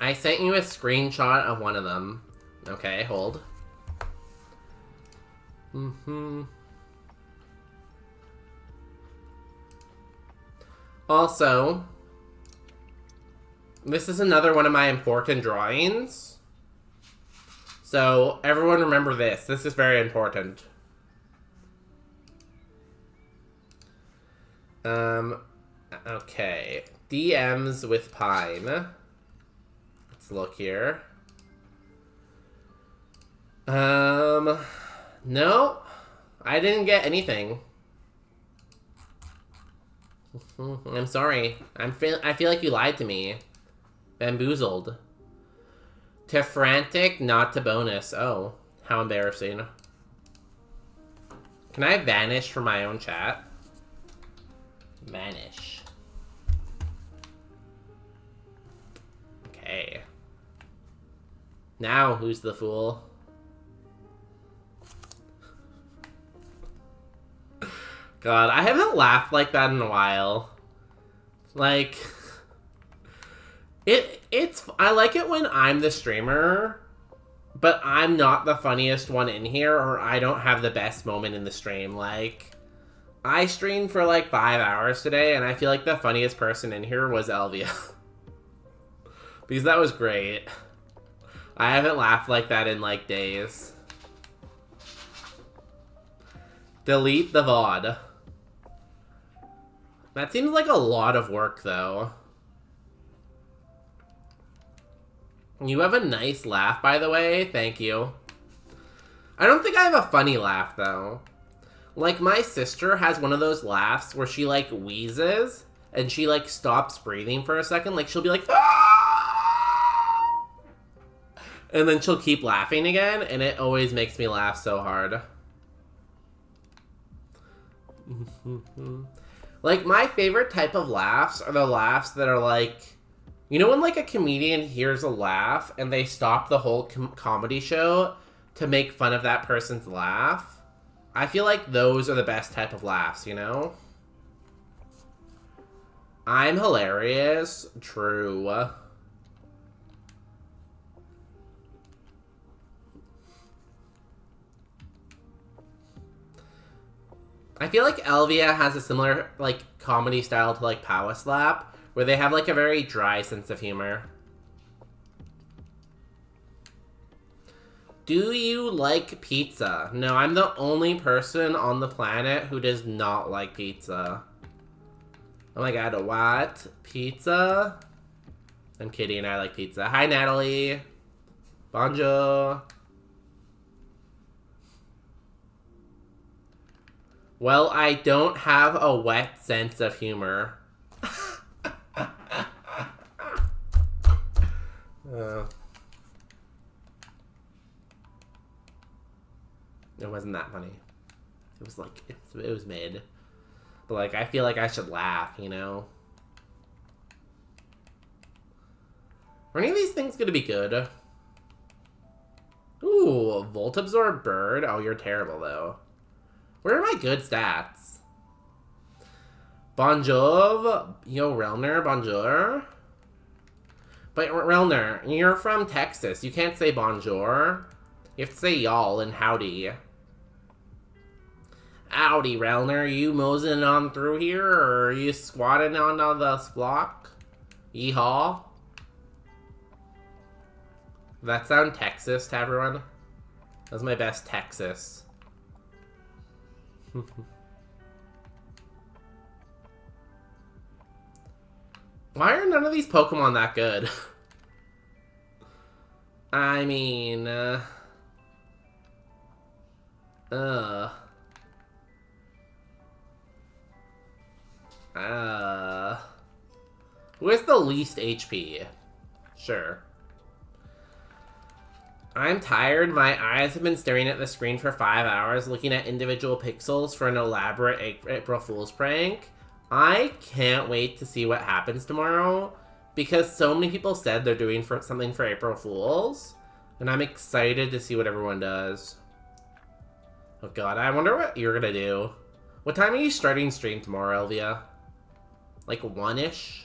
[SPEAKER 2] I sent you a screenshot of one of them. Okay, hold. Also, this is another one of my important drawings. So, everyone remember this. This is very important. Okay. DMs with Pine. Let's look here. No. I didn't get anything. I'm sorry. I feel like you lied to me. Bamboozled. To frantic, not to bonus. Oh, how embarrassing. Can I vanish from my own chat? Vanish. Okay. Now, who's the fool? God, I haven't laughed like that in a while. Like, I like it when I'm the streamer, but I'm not the funniest one in here, or I don't have the best moment in the stream. Like, I streamed for like 5 hours today, and I feel like the funniest person in here was Elvia. Because that was great. I haven't laughed like that in like days. Delete the VOD. That seems like a lot of work, though. You have a nice laugh, by the way. Thank you. I don't think I have a funny laugh, though. Like, my sister has one of those laughs where she, like, wheezes, and she, like, stops breathing for a second. Like, she'll be like, "Ah!" And then she'll keep laughing again, and it always makes me laugh so hard. Like, my favorite type of laughs are the laughs that are like, you know when like a comedian hears a laugh and they stop the whole comedy show to make fun of that person's laugh? I feel like those are the best type of laughs, you know? I'm hilarious. True. I feel like Elvia has a similar, like, comedy style to, like, Power Slap, where they have, like, a very dry sense of humor. Do you like pizza? No, I'm the only person on the planet who does not like pizza. Oh my god, what? Pizza? I'm kidding, I like pizza. Hi, Natalie. Bonjour. Well, I don't have a wet sense of humor. It wasn't that funny. It was like, it was mid. But like, I feel like I should laugh, you know? Are any of these things gonna be good? Ooh, Volt Absorb Bird? Oh, you're terrible though. Where are my good stats? Bonjour. Yo, Relner, bonjour. But Relner, you're from Texas. You can't say bonjour. You have to say y'all and howdy. Howdy, Relner. You moseying on through here, or are you squatting on the block? Yeehaw. Does that sound Texas to everyone? That's my best Texas. Why are none of these Pokemon that good? I mean, who has the least HP? Sure. I'm tired. My eyes have been staring at the screen for 5 hours, looking at individual pixels for an elaborate April Fool's prank. I can't wait to see what happens tomorrow, because so many people said they're doing something for April Fools, and I'm excited to see what everyone does. Oh god, I wonder what you're gonna do. What time are you starting stream tomorrow, Elvia? Like 1-ish?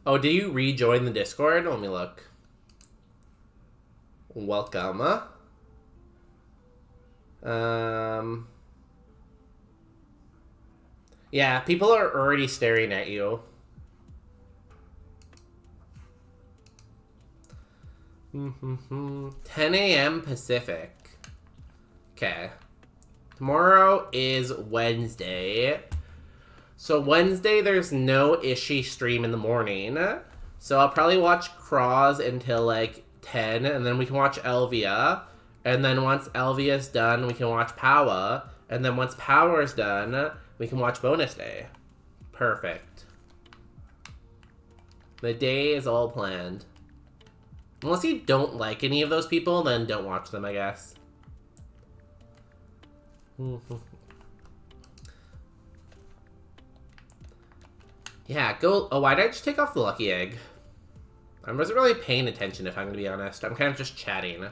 [SPEAKER 2] Oh, did you rejoin the Discord? Let me look. Welcome. Yeah, people are already staring at you. 10 a.m. Pacific. Okay. Tomorrow is Wednesday. So Wednesday, there's no Ishii stream in the morning. So I'll probably watch Cross until like 10, and then we can watch Elvia. And then once Elvia's done, we can watch Powa. And then once Power's done, we can watch Bonus Day. Perfect. The day is all planned. Unless you don't like any of those people, then don't watch them, I guess. Yeah, go... Oh, why did I just take off the lucky egg? I wasn't really paying attention, if I'm going to be honest. I'm kind of just chatting.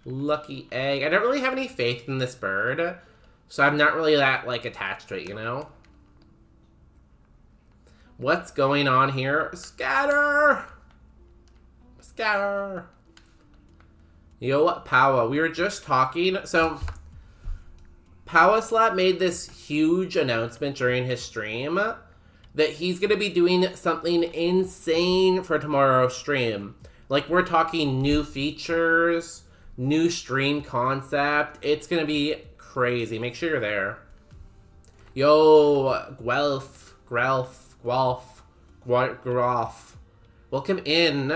[SPEAKER 2] Lucky egg. I don't really have any faith in this bird, so I'm not really that, like, attached to it, you know? What's going on here? Scatter! Scatter! Yo, Powa, we were just talking. So, Powa Slap made this huge announcement during his stream that he's going to be doing something insane for tomorrow's stream. Like, we're talking new features, new stream concept. It's going to be crazy. Make sure you're there. Yo, Guelph. Welcome in.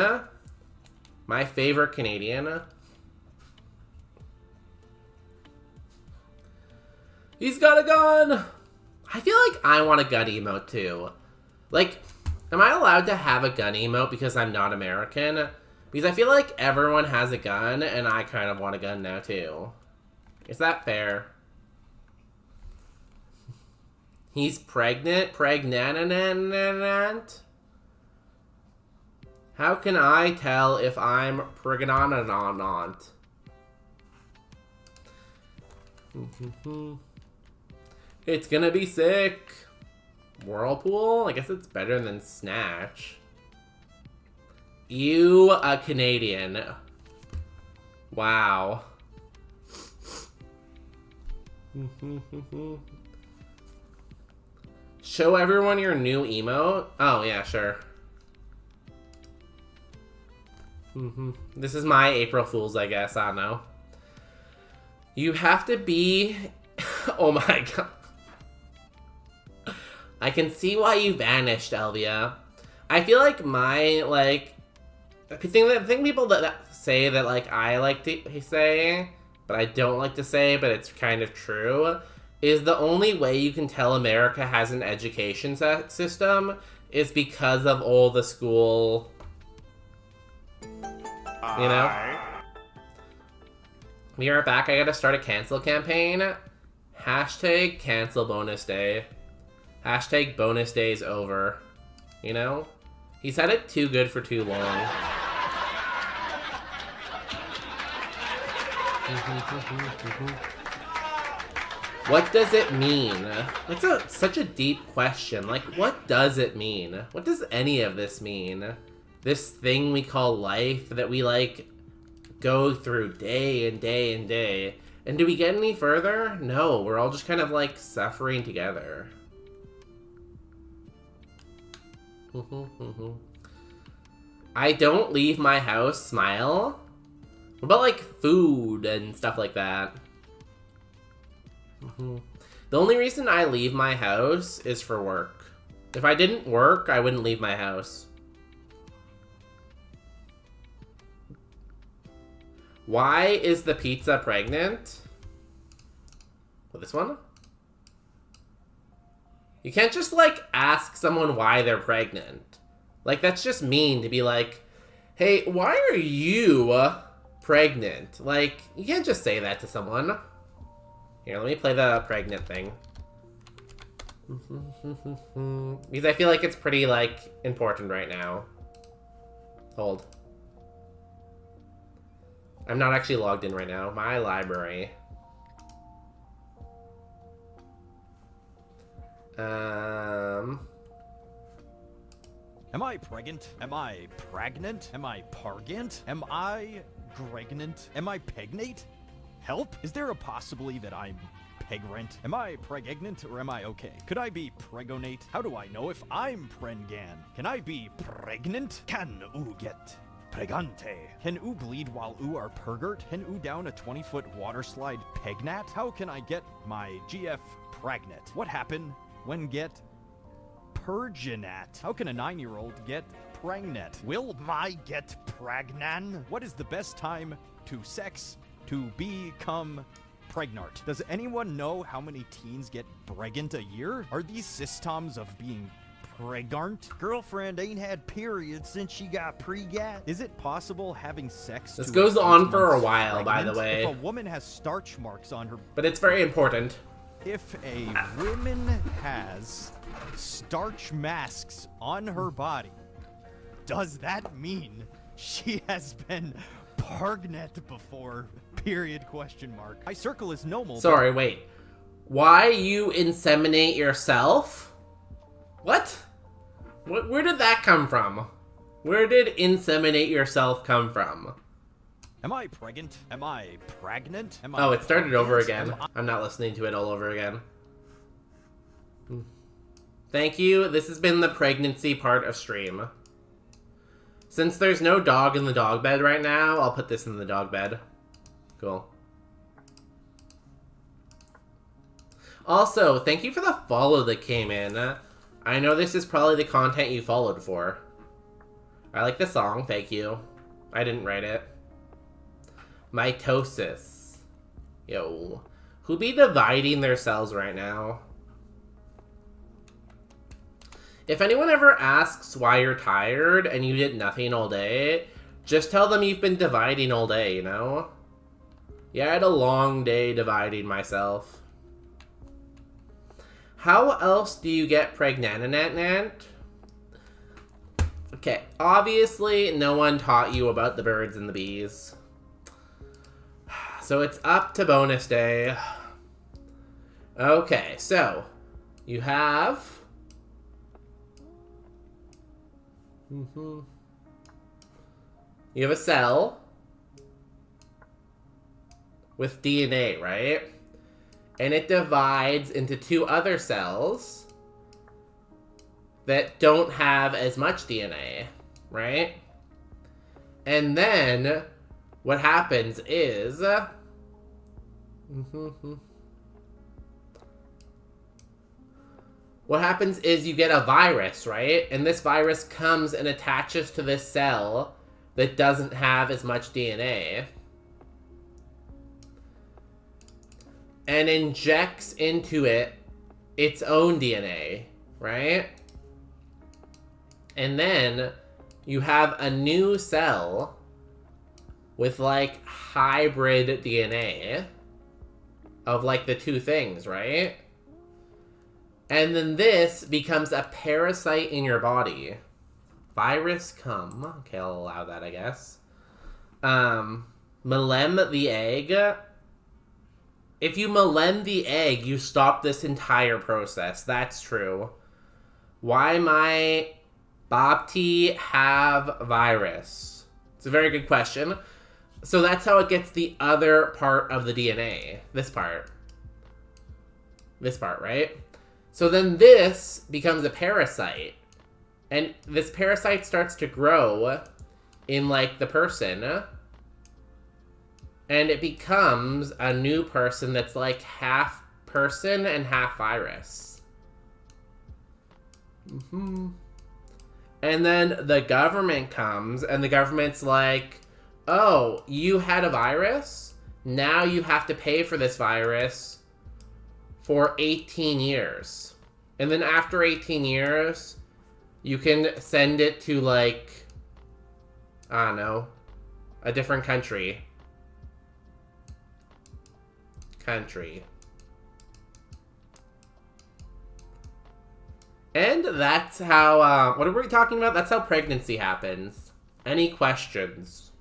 [SPEAKER 2] My favorite Canadian. He's got a gun! I feel like I want a gun emote too. Like, am I allowed to have a gun emote because I'm not American? Because I feel like everyone has a gun and I kind of want a gun now too. Is that fair? He's pregnant? Pregnant? How can I tell if I'm pregnant or not? It's gonna be sick. Whirlpool? I guess it's better than Snatch. You, a Canadian. Wow. Show everyone your new emote? Oh, yeah, sure. This is my April Fool's, I guess. I don't know. You have to be... Oh my god. I can see why you vanished, Elvia. I feel like my, like... I think people that say that, like, I like to say, but I don't like to say, but it's kind of true, is the only way you can tell America has an education system is because of all the school... You know? We are back. I gotta start a cancel campaign. Hashtag cancel bonus day. Hashtag bonus day is over. You know? He's had it too good for too long. What does it mean? That's such a deep question. Like, what does it mean? What does any of this mean? This thing we call life that we, like, go through day and day and day. And do we get any further? No, we're all just kind of, like, suffering together. I don't leave my house, smile. What about, like, food and stuff like that? The only reason I leave my house is for work. If I didn't work, I wouldn't leave my house. Why is the pizza pregnant? Well, this one? You can't just, like, ask someone why they're pregnant. Like, that's just mean to be like, hey, why are you pregnant? Like, you can't just say that to someone. Here, let me play the pregnant thing. Because I feel like it's pretty, like, important right now. Hold. I'm not actually logged in right now. My library.
[SPEAKER 10] Am I pregnant? Am I pregnant? Am I pargant? Am I pregnant? Am I pegnate? Help? Is there a possibility that I'm pegrant? Am I pregnant or am I okay? Could I be pregonate? How do I know if I'm prengan? Can I be pregnant? Can oo get pregante? Can oo bleed while oo are pergert? Can oo down a 20-foot water slide pegnat? How can I get my GF pregnant? What happened when get Perginat. How can a 9-year-old get pregnant? Will I get pregnant? What is the best time to sex to become pregnant? Does anyone know how many teens get pregnant a year? Are these systems of being pregnant? Girlfriend ain't had periods since she got pregat. Is it possible having sex?
[SPEAKER 2] This
[SPEAKER 10] to
[SPEAKER 2] goes
[SPEAKER 10] a
[SPEAKER 2] on for a
[SPEAKER 10] 8 months
[SPEAKER 2] while, by the
[SPEAKER 10] pregnant?
[SPEAKER 2] way.
[SPEAKER 10] If a woman has starch marks on her,
[SPEAKER 2] But it's very important.
[SPEAKER 10] if a woman has starch masks on her body, does that mean she has been pregnant before? Period, question mark. My circle is normal.
[SPEAKER 2] Sorry, wait. Why you inseminate yourself? What? Where did that come from? Where did inseminate yourself come from?
[SPEAKER 10] Am I pregnant? Am I pregnant? Am I
[SPEAKER 2] Oh, it started over
[SPEAKER 10] pregnant?
[SPEAKER 2] again. I'm not listening to it all over again. Thank you. This has been the pregnancy part of stream. Since there's no dog in the dog bed right now, I'll put this in the dog bed. Cool. Also, thank you for the follow that came in. I know this is probably the content you followed for. I like the song, thank you. I didn't write it. Mitosis. Yo. Who be dividing their cells right now? If anyone ever asks why you're tired and you did nothing all day, just tell them you've been dividing all day, you know? Yeah, I had a long day dividing myself. How else do you get pregnant? Okay, obviously no one taught you about the birds and the bees. So it's up to bonus day. Okay, so you have... You have a cell with DNA, right? And it divides into 2 other cells that don't have as much DNA, right? And then what happens is... What happens is you get a virus, right? And this virus comes and attaches to this cell that doesn't have as much DNA. And injects into it its own DNA, right? And then you have a new cell with like hybrid DNA of like the 2 things, right? And then this becomes a parasite in your body. Virus come. Okay, I'll allow that, I guess. Melem the egg. If you melem the egg, you stop this entire process. That's true. Why might Bobti have virus? It's a very good question. So that's how it gets the other part of the DNA. This part. This part, right? So then this becomes a parasite. And this parasite starts to grow in, like, the person. And it becomes a new person that's, like, half person and half virus. And then the government comes, and the government's like, oh, you had a virus? Now you have to pay for this virus for 18 years. And then after 18 years, you can send it to, like, I don't know, a different country. And that's how, what were we talking about? That's how pregnancy happens. Any questions?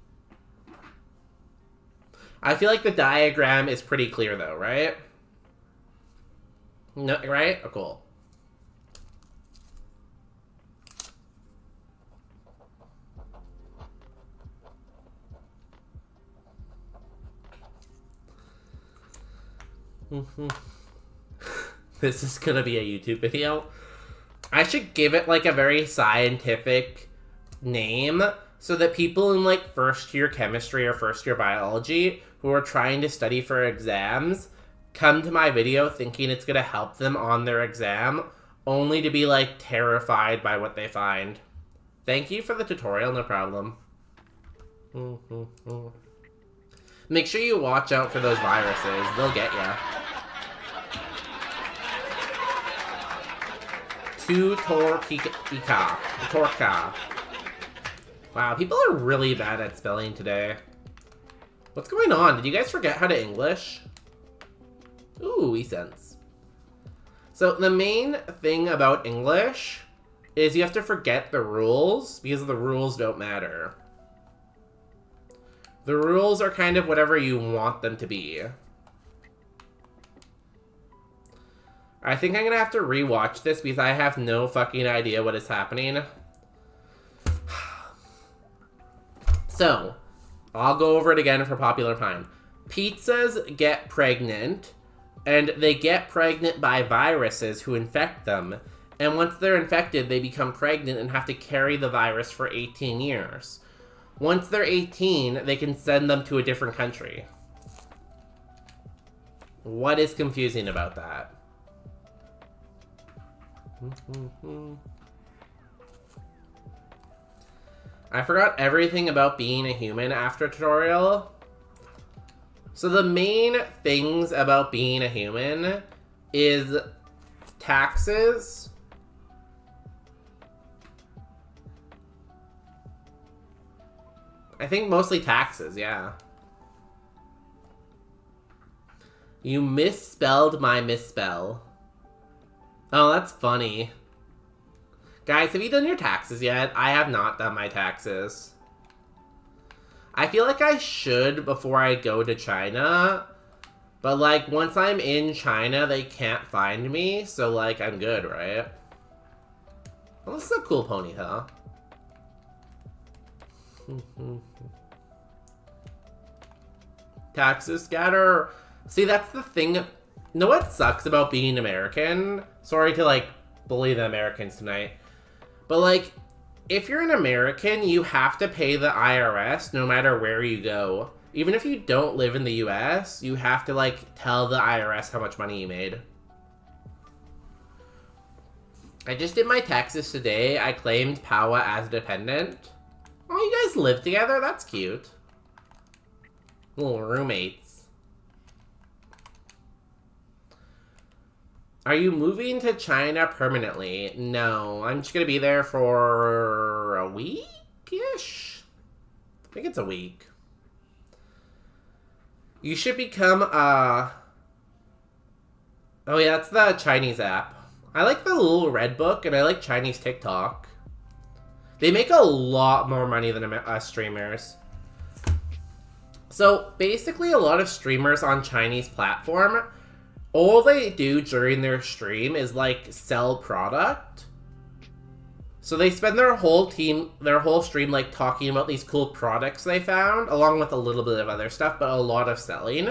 [SPEAKER 2] I feel like the diagram is pretty clear though, right? No, right? Oh, cool. This is gonna be a YouTube video. I should give it like a very scientific name so that people in like first year chemistry or first year biology who are trying to study for exams come to my video thinking it's gonna help them on their exam, only to be, like, terrified by what they find. Thank you for the tutorial, no problem. Make sure you watch out for those viruses. They'll get ya. Torka. Wow, people are really bad at spelling today. What's going on? Did you guys forget how to English? Ooh, e-sense. So the main thing about English is you have to forget the rules because the rules don't matter. The rules are kind of whatever you want them to be. I think I'm gonna have to rewatch this because I have no fucking idea what is happening. So, I'll go over it again for popular time. Pizzas get pregnant, and they get pregnant by viruses who infect them. And once they're infected, they become pregnant and have to carry the virus for 18 years. Once they're 18, they can send them to a different country. What is confusing about that? I forgot everything about being a human after tutorial. So the main things about being a human is taxes, I think mostly taxes, yeah. You misspelled my misspell. Oh, that's funny. Guys, have you done your taxes yet? I have not done my taxes. I feel like I should before I go to China. But, like, once I'm in China, they can't find me. So, like, I'm good, right? Well, this is a cool pony, huh? Taxes scatter. See, that's the thing. You know what sucks about being American? Sorry to, like, bully the Americans tonight. But, like, if you're an American, you have to pay the IRS no matter where you go. Even if you don't live in the US, you have to, like, tell the IRS how much money you made. I just did my taxes today. I claimed Pawa as a dependent. Oh, you guys live together? That's cute. Little roommates. Are you moving to China permanently? No, I'm just gonna be there for a week-ish? I think it's a week. You should become oh yeah, that's the Chinese app. I like the little red book, and I like Chinese TikTok. They make a lot more money than us streamers. So, basically a lot of streamers on Chinese platform, all they do during their stream is, like, sell product. So they spend their whole stream, like, talking about these cool products they found, along with a little bit of other stuff, but a lot of selling.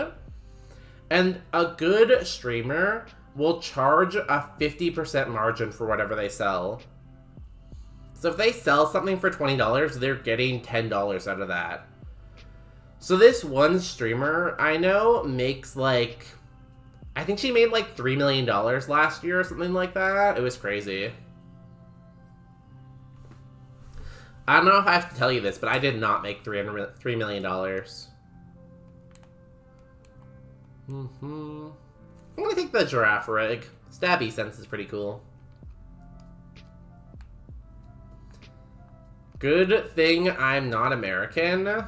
[SPEAKER 2] And a good streamer will charge a 50% margin for whatever they sell. So if they sell something for $20, they're getting $10 out of that. So this one streamer I know makes, like, I think she made like $3 million last year or something like that. It was crazy. I don't know if I have to tell you this, but I did not make $3 million. I'm gonna take the giraffe rig. Stabby sense is pretty cool. Good thing I'm not American.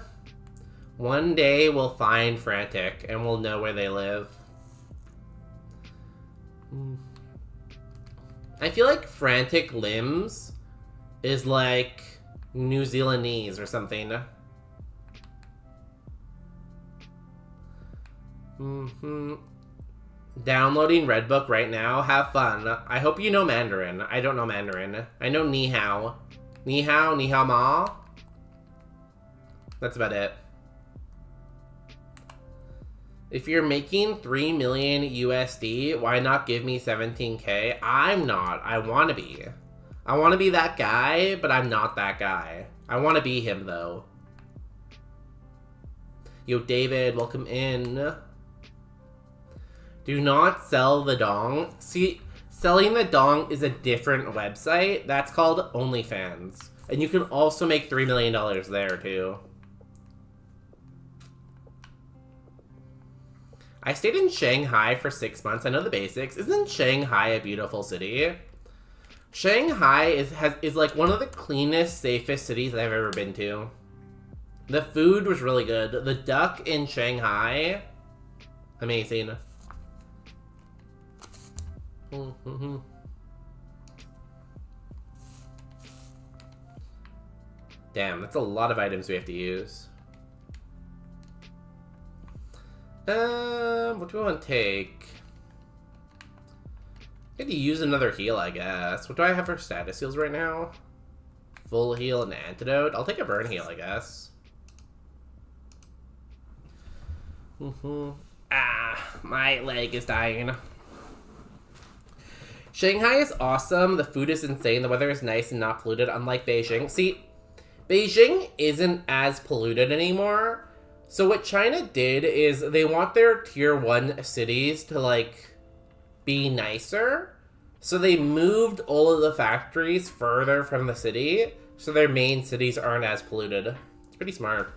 [SPEAKER 2] One day we'll find Frantic and we'll know where they live. I feel like Frantic Limbs is like New Zealandese or something. Downloading Redbook right now. Have fun. I hope you know Mandarin. I don't know Mandarin. I know Ni Hao. Ni Hao, Ni Hao Ma. That's about it. If you're making 3 million USD, why not give me 17K? I'm not. I want to be. I want to be that guy, but I'm not that guy. I want to be him, though. Yo, David, welcome in. Do not sell the dong. See, Selling the dong is a different website. That's called OnlyFans. And you can also make $3 million there, too. I stayed in Shanghai for 6 months. I know the basics. Isn't Shanghai a beautiful city? Shanghai is like one of the cleanest, safest cities I've ever been to. The food was really good. The duck in Shanghai, amazing. Damn, that's a lot of items we have to use. What do we want to take? I had to use another heal, I guess. What do I have for status heals right now? Full heal and antidote. I'll take a burn heal, I guess. Ah, my leg is dying. Shanghai is awesome. The food is insane. The weather is nice and not polluted, unlike Beijing. See, Beijing isn't as polluted anymore. So what China did is they want their tier 1 cities to, like, be nicer. So they moved all of the factories further from the city, so their main cities aren't as polluted. It's pretty smart.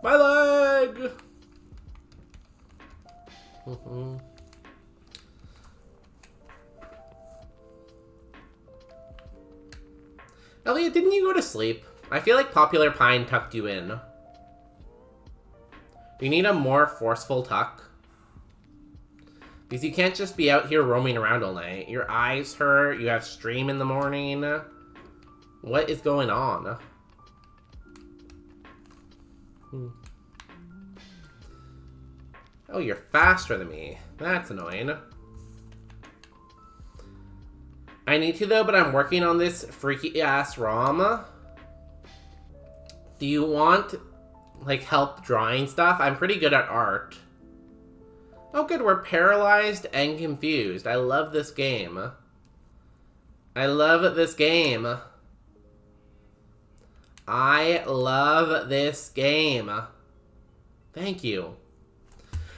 [SPEAKER 2] My leg! Elliot, didn't you go to sleep? I feel like Popular Pine tucked you in. You need a more forceful tuck. Because you can't just be out here roaming around all night. Your eyes hurt, you have stream in the morning. What is going on? Oh, you're faster than me. That's annoying. I need to though, but I'm working on this freaky ass ROM. Do you want, like, help drawing stuff? I'm pretty good at art. Oh good, we're paralyzed and confused. I love this game. I love this game. I love this game. Thank you.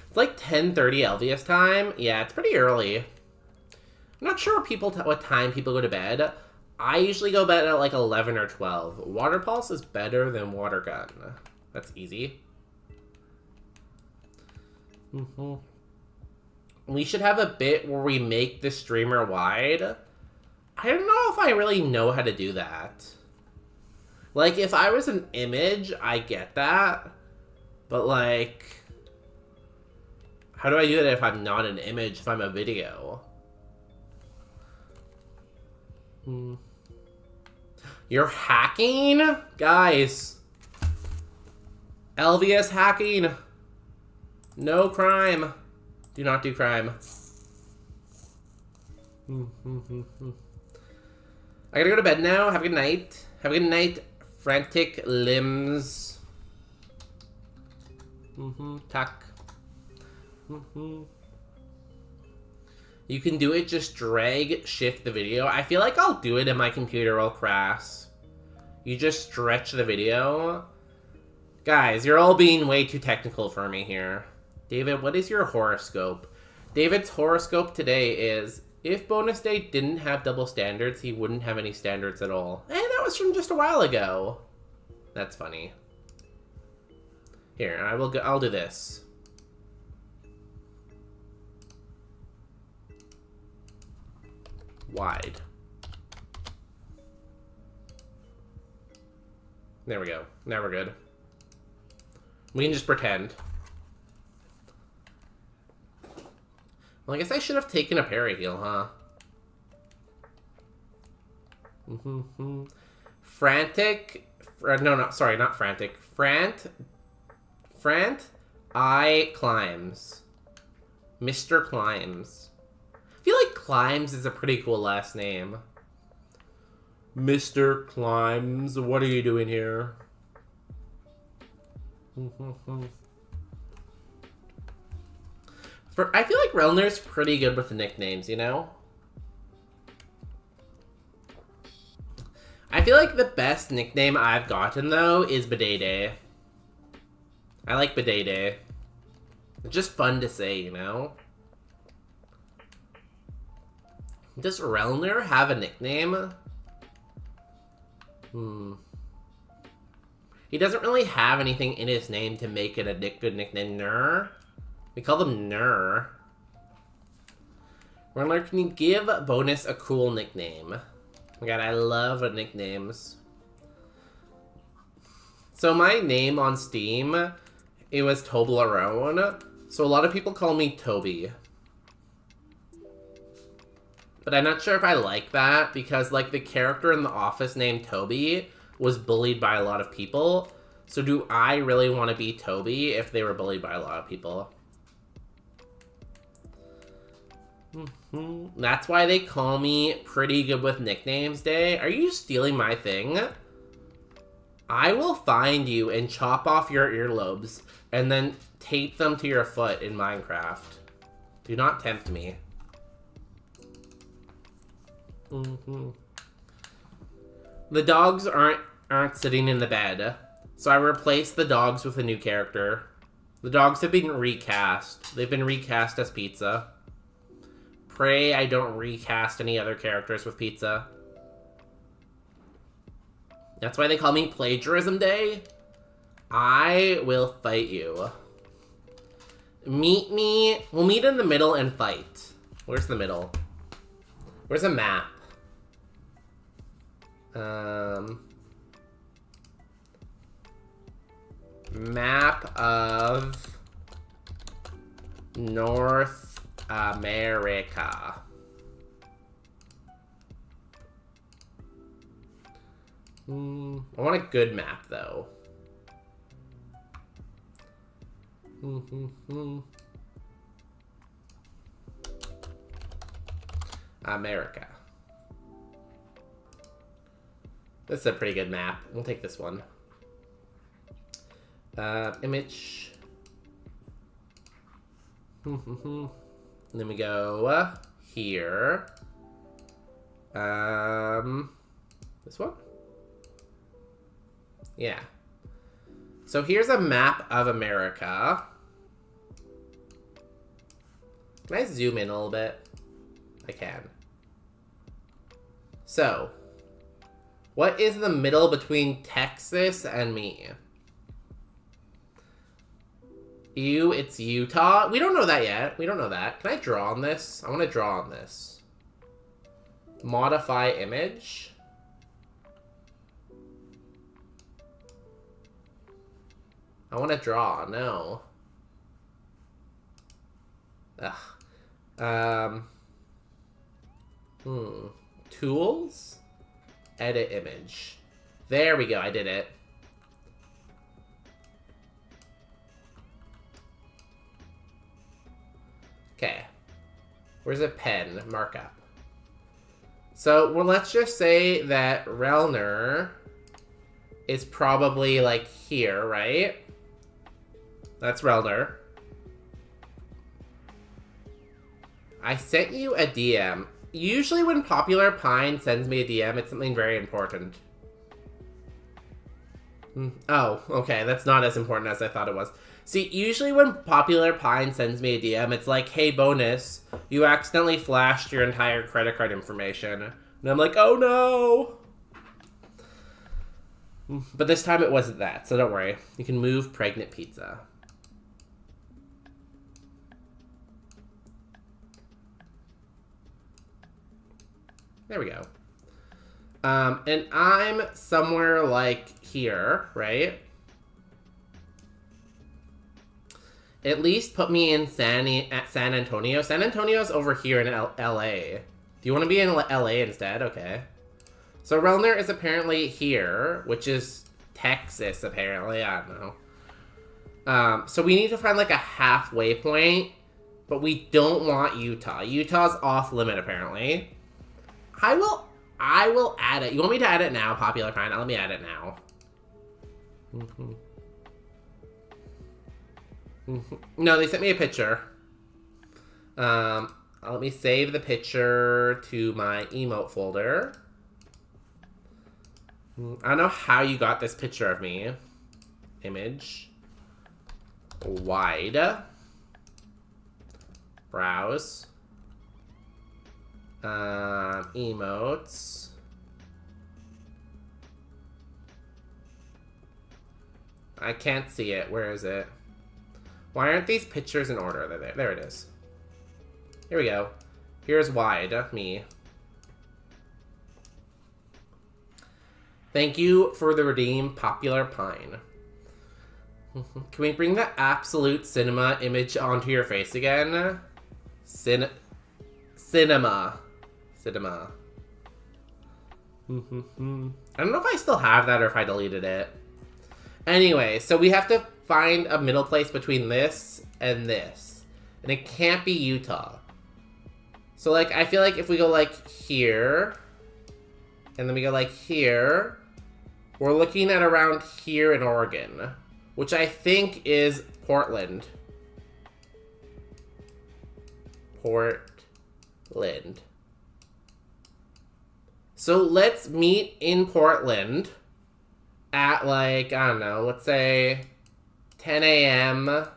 [SPEAKER 2] It's like 10:30 Elvius time. Yeah, it's pretty early. I'm not sure what time people go to bed. I usually go to bed at like 11 or 12. Water Pulse is better than Water Gun. That's easy. We should have a bit where we make the streamer wide. I don't know if I really know how to do that. Like, if I was an image, I get that. But, like, how do I do that if I'm not an image, if I'm a video? You're hacking? Guys. Elvius hacking. No crime. Do not do crime. I gotta go to bed now. Have a good night. Have a good night, frantic limbs. Tuck. You can do it, just drag, shift the video. I feel like I'll do it and my computer will crash. You just stretch the video. Guys, you're all being way too technical for me here. David, what is your horoscope? David's horoscope today is, if Bonus Day didn't have double standards, he wouldn't have any standards at all. Hey, that was from just a while ago. That's funny. Here, I'll do this. Wide. There we go. Now we're good. We can just pretend. Well, I guess I should have taken a parry heal, huh? Frantic... No, sorry, not frantic. Frant... I climbs. Mr. Climbs. I feel like Climbs is a pretty cool last name. Mr. Climbs, what are you doing here? I feel like Relner's pretty good with the nicknames, you know? I feel like the best nickname I've gotten, though, is Badede. I like Badede. It's just fun to say, you know? Does Relner have a nickname? He doesn't really have anything in his name to make it a good nickname. Ner? We call them Ner. Relner, can you give Bonus a cool nickname? Oh my god, I love nicknames. So my name on Steam, it was Toblerone. So a lot of people call me Toby. But I'm not sure if I like that, because like the character in The Office named Toby was bullied by a lot of people. So do I really want to be Toby if they were bullied by a lot of people? That's why they call me Pretty Good with Nicknames Day. Are you stealing my thing? I will find you and chop off your earlobes and then tape them to your foot in Minecraft. Do not tempt me. The dogs aren't sitting in the bed, so I replaced the dogs with a new character. The dogs have been recast. They've been recast as Pizza. Pray I don't recast any other characters with Pizza. That's why they call me Plagiarism Day. I will fight you. Meet me. We'll meet in the middle and fight. Where's the middle? Where's a map? Map of North America. I want a good map, though. America. This is a pretty good map. We'll take this one. Image. And then we go here. This one? Yeah. So here's a map of America. Can I zoom in a little bit? I can. So, what is the middle between Texas and me? It's Utah. We don't know that yet. We don't know that. Can I draw on this? I want to draw on this. Modify image. I want to draw. No. Ugh. Tools? Edit image. There we go. I did it. Okay. Where's a pen? Markup. So, well, let's just say that Relner is probably, like, here, right? That's Relner. I sent you a DM. Usually when Popular Pine sends me a DM, it's something very important. Oh, okay. That's not as important as I thought it was. See, usually when Popular Pine sends me a DM, it's like, hey, bonus, you accidentally flashed your entire credit card information. And I'm like, oh no! But this time it wasn't that, so don't worry. You can move pregnant pizza. There we go. And I'm somewhere like here, right? At least put me in San Antonio. San Antonio's over here in LA. Do you want to be in LA instead? Okay. So Relner is apparently here, which is Texas, apparently. I don't know. So we need to find like a halfway point, but we don't want Utah. Utah's off limit, apparently. I will add it. You want me to add it now, Popular Pine? Let me add it now. No, they sent me a picture. Let me save the picture to my emote folder. I don't know how you got this picture of me. Image. Wide. Browse. Emotes. I can't see it. Where is it? Why aren't these pictures in order? There it is. Here we go. Here's wide, me. Thank you for the redeem, Popular Pine. Can we bring the absolute cinema image onto your face again? Cinema. Cinema. I don't know if I still have that or if I deleted it. Anyway, so we have to find a middle place between this and this. And it can't be Utah. So, like, I feel like if we go, like, here, and then we go, like, here, we're looking at around here in Oregon, which I think is Portland. Portland. So let's meet in Portland at, like, I don't know, let's say 10 a.m.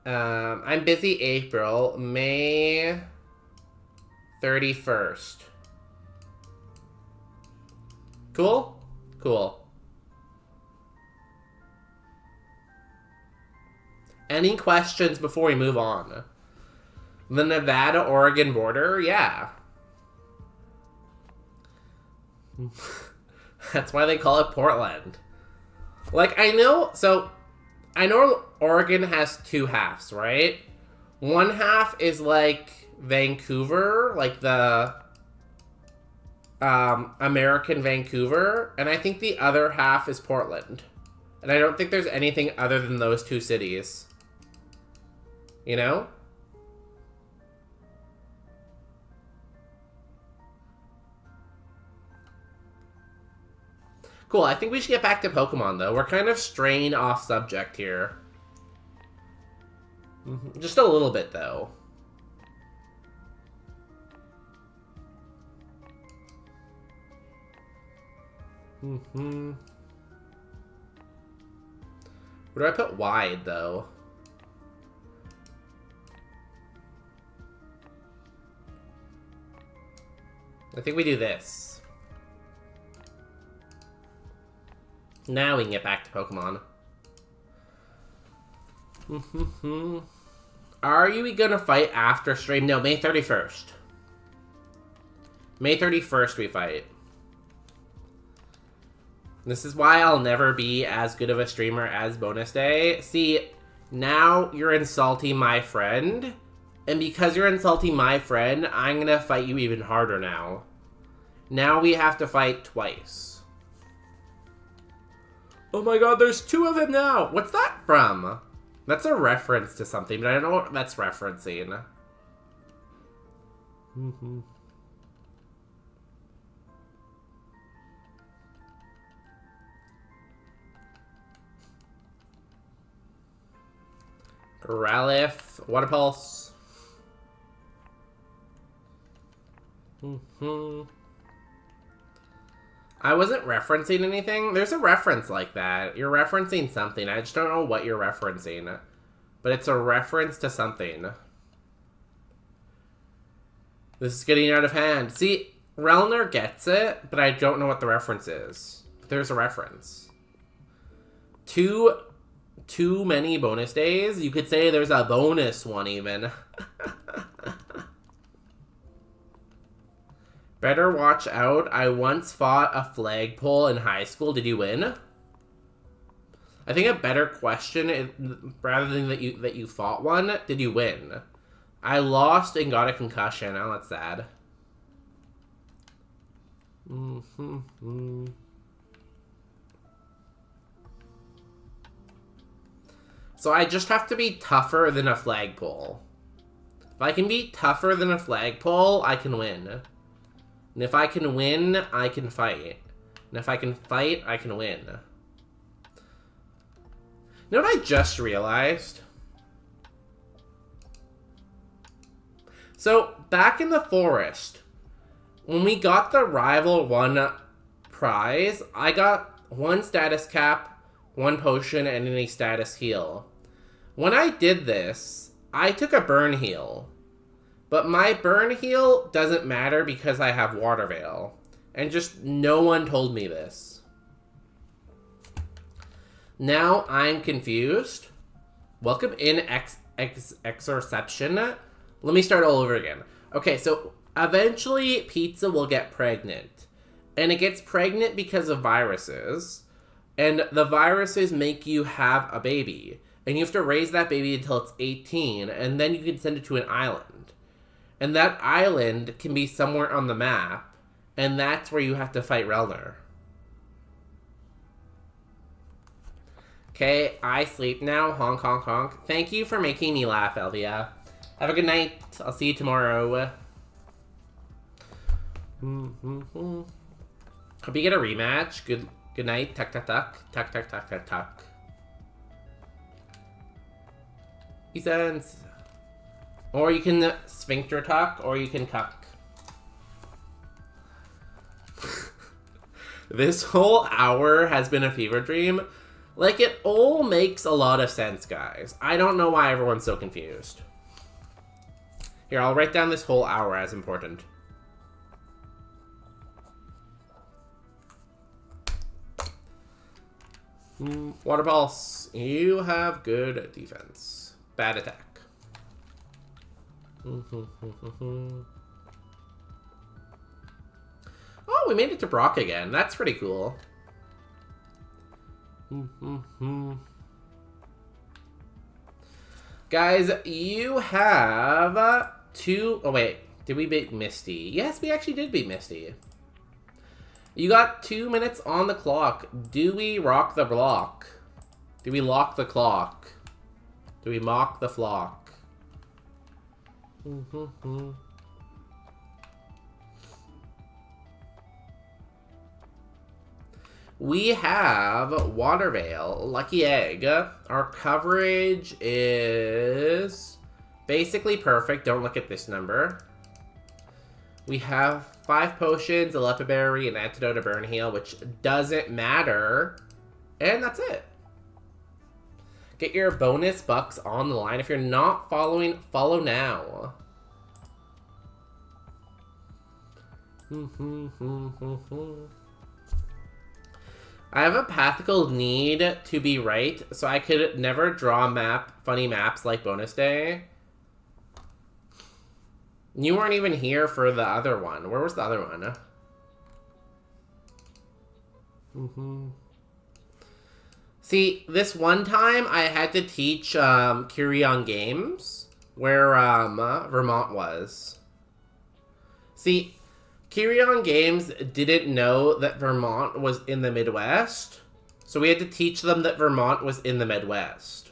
[SPEAKER 2] I'm busy April, May 31st. Cool? Cool. Any questions before we move on? The Nevada-Oregon border? Yeah. That's why they call it Portland. Like, I know Oregon has two halves, right? One half is like Vancouver, like the American Vancouver, and I think the other half is Portland. And I don't think there's anything other than those two cities. You know? Cool, I think we should get back to Pokemon, though. We're kind of straying off subject here. Just a little bit, though. Where do I put wide, though? I think we do this. Now we can get back to Pokemon. Are you gonna fight after stream? No, May 31st. May 31st we fight. This is why I'll never be as good of a streamer as Bonus Day. See, now you're insulting my friend. And because you're insulting my friend, I'm gonna fight you even harder now. Now we have to fight twice. Oh my god, there's two of them now! What's that from? That's a reference to something, but I don't know what that's referencing. Growlithe, Water Pulse. I wasn't referencing anything. There's a reference like that. You're referencing something. I just don't know what you're referencing. But it's a reference to something. This is getting out of hand. See, Relner gets it, but I don't know what the reference is. But there's a reference. Too many bonus days? You could say there's a bonus one, even. Better watch out. I once fought a flagpole in high school. Did you win? I think a better question is, rather than that you fought one, did you win? I lost and got a concussion. Oh, that's sad. So I just have to be tougher than a flagpole. If I can be tougher than a flagpole, I can win. And if I can win, I can fight. And if I can fight, I can win. You know what I just realized? So, back in the forest, when we got the Rival 1 prize, I got 1 status cap, 1 potion, and any status heal. When I did this, I took a burn heal. But my burn heal doesn't matter because I have Water Veil. And just no one told me this. Now I'm confused. Welcome in Exorception. Let me start all over again. Okay, so eventually Pizza will get pregnant. And it gets pregnant because of viruses. And the viruses make you have a baby. And you have to raise that baby until it's 18. And then you can send it to an island. And that island can be somewhere on the map. And that's where you have to fight Relner. Okay, I sleep now. Honk, honk, honk. Thank you for making me laugh, Elvia. Have a good night. I'll see you tomorrow. Hope you get a rematch. Good night. Tuck, tuck, tuck. Tuck, tuck, tuck, tuck, tuck. He says. Or you can sphincter tuck, or you can cuck. This whole hour has been a fever dream. Like, it all makes a lot of sense, guys. I don't know why everyone's so confused. Here, I'll write down this whole hour as important. Water Pulse, you have good defense. Bad attack. Oh, we made it to Brock again. That's pretty cool. Guys, you have two... Oh, wait. Did we beat Misty? Yes, we actually did beat Misty. You got 2 minutes on the clock. Do we rock the block? Do we lock the clock? Do we mock the flock? We have Water Veil, Lucky Egg. Our coverage is basically perfect. Don't look at this number. We have 5 potions, a Lepiberry, an Antidote, a Burn Heal, which doesn't matter. And that's it. Get your bonus bucks on the line. If you're not following, follow now. I have a pathical need to be right, so I could never draw funny maps like Bonus Day. You weren't even here for the other one. Where was the other one? See, this one time I had to teach Curion Games where Vermont was. See, Curion Games didn't know that Vermont was in the Midwest, so we had to teach them that Vermont was in the Midwest.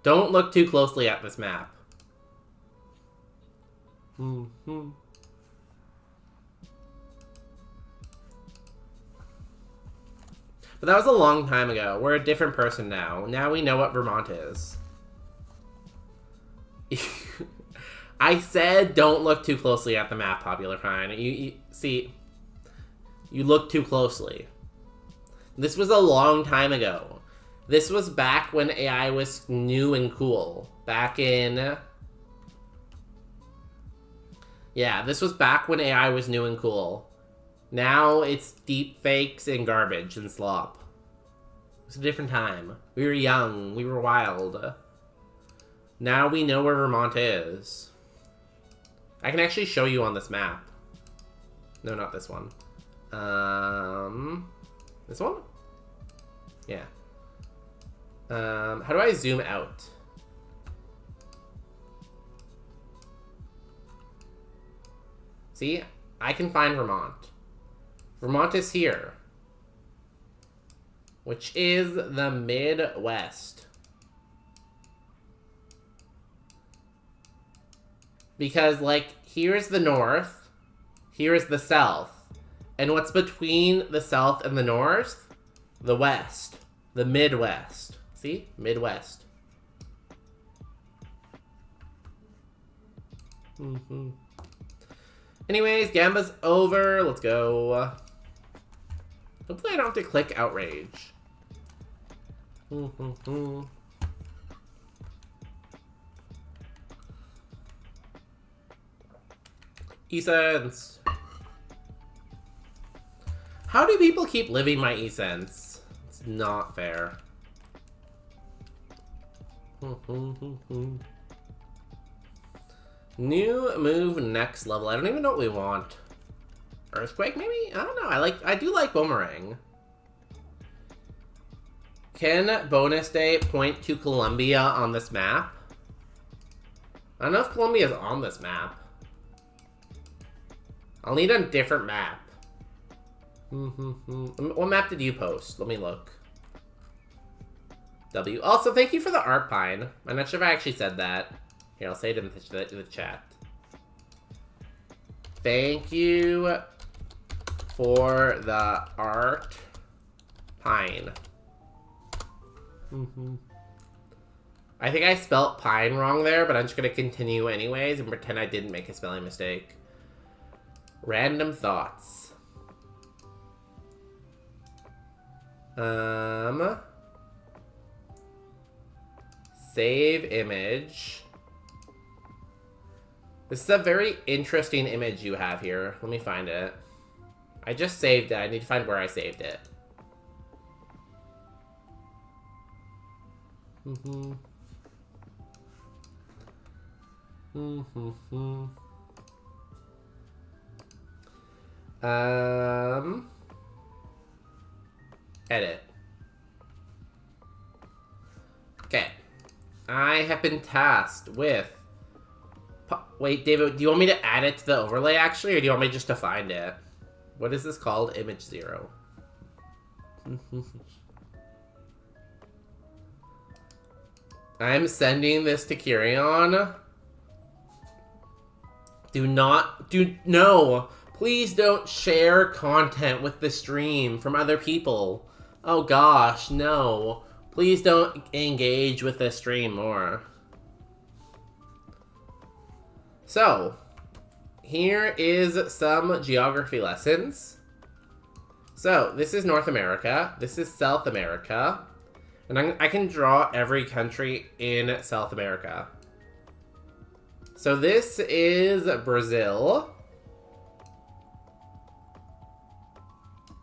[SPEAKER 2] Don't look too closely at this map. But that was a long time ago. We're a different person now. Now we know what Vermont is. I said don't look too closely at the map, Popular Fine. You see, you look too closely. This was a long time ago. This was back when AI was new and cool. Back in... Yeah, this was back when AI was new and cool. Now it's deep fakes and garbage and slop. It was a different time. We were young. We were wild. Now we know where Vermont is. I can actually show you on this map. No, not this one. This one? Yeah. How do I zoom out? See? I can find Vermont. Vermont is here. Which is the Midwest. Because, like, here's the North. Here is the South. And what's between the South and the North? The West. The Midwest. See? Midwest. Anyways, Gamba's over. Let's go. Hopefully I don't have to click Outrage. E-cents. How do people keep living my e-cents? It's not fair. New move next level. I don't even know what we want. Earthquake maybe? I don't know. I do like boomerang. Can bonus day point to Colombia on this map? I don't know if Colombia is on this map. I'll need a different map. What map did you post? Let me look. W. Also, thank you for the art pine. I'm not sure if I actually said that. Here, I'll say it in the chat. Thank you for the art pine. I think I spelt pine wrong there, but I'm just going to continue anyways and pretend I didn't make a spelling mistake. Random thoughts. Save image. This is a very interesting image you have here. Let me find it. I just saved it. I need to find where I saved it. Edit. Okay. I have been tasked with... Wait, David, do you want me to add it to the overlay, actually, or do you want me just to find it? What is this called? Image 0. I'm sending this to Kyrion. No! Please don't share content with the stream from other people. Oh gosh, no. Please don't engage with the stream more. So, here is some geography lessons. So, this is North America. This is South America. And I can draw every country in South America. So this is Brazil.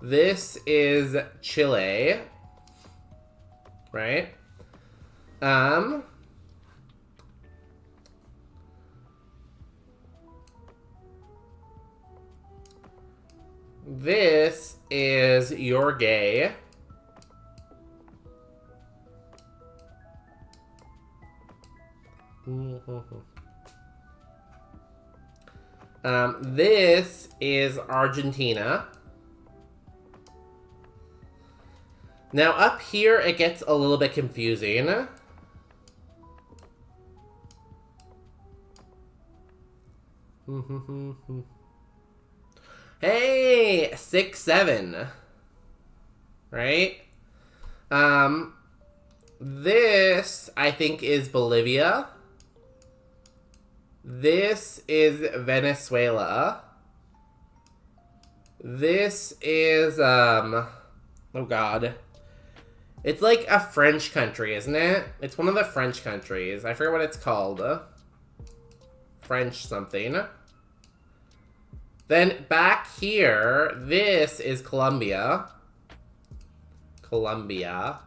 [SPEAKER 2] This is Chile. Right? This is Uruguay. This is Argentina. Now up here it gets a little bit confusing. Hey, 6-7. Right? This I think is Bolivia. This is Venezuela. This is, oh god. It's like a French country, isn't it? It's one of the French countries. I forget what it's called. French something. Then back here, this is Colombia. Colombia.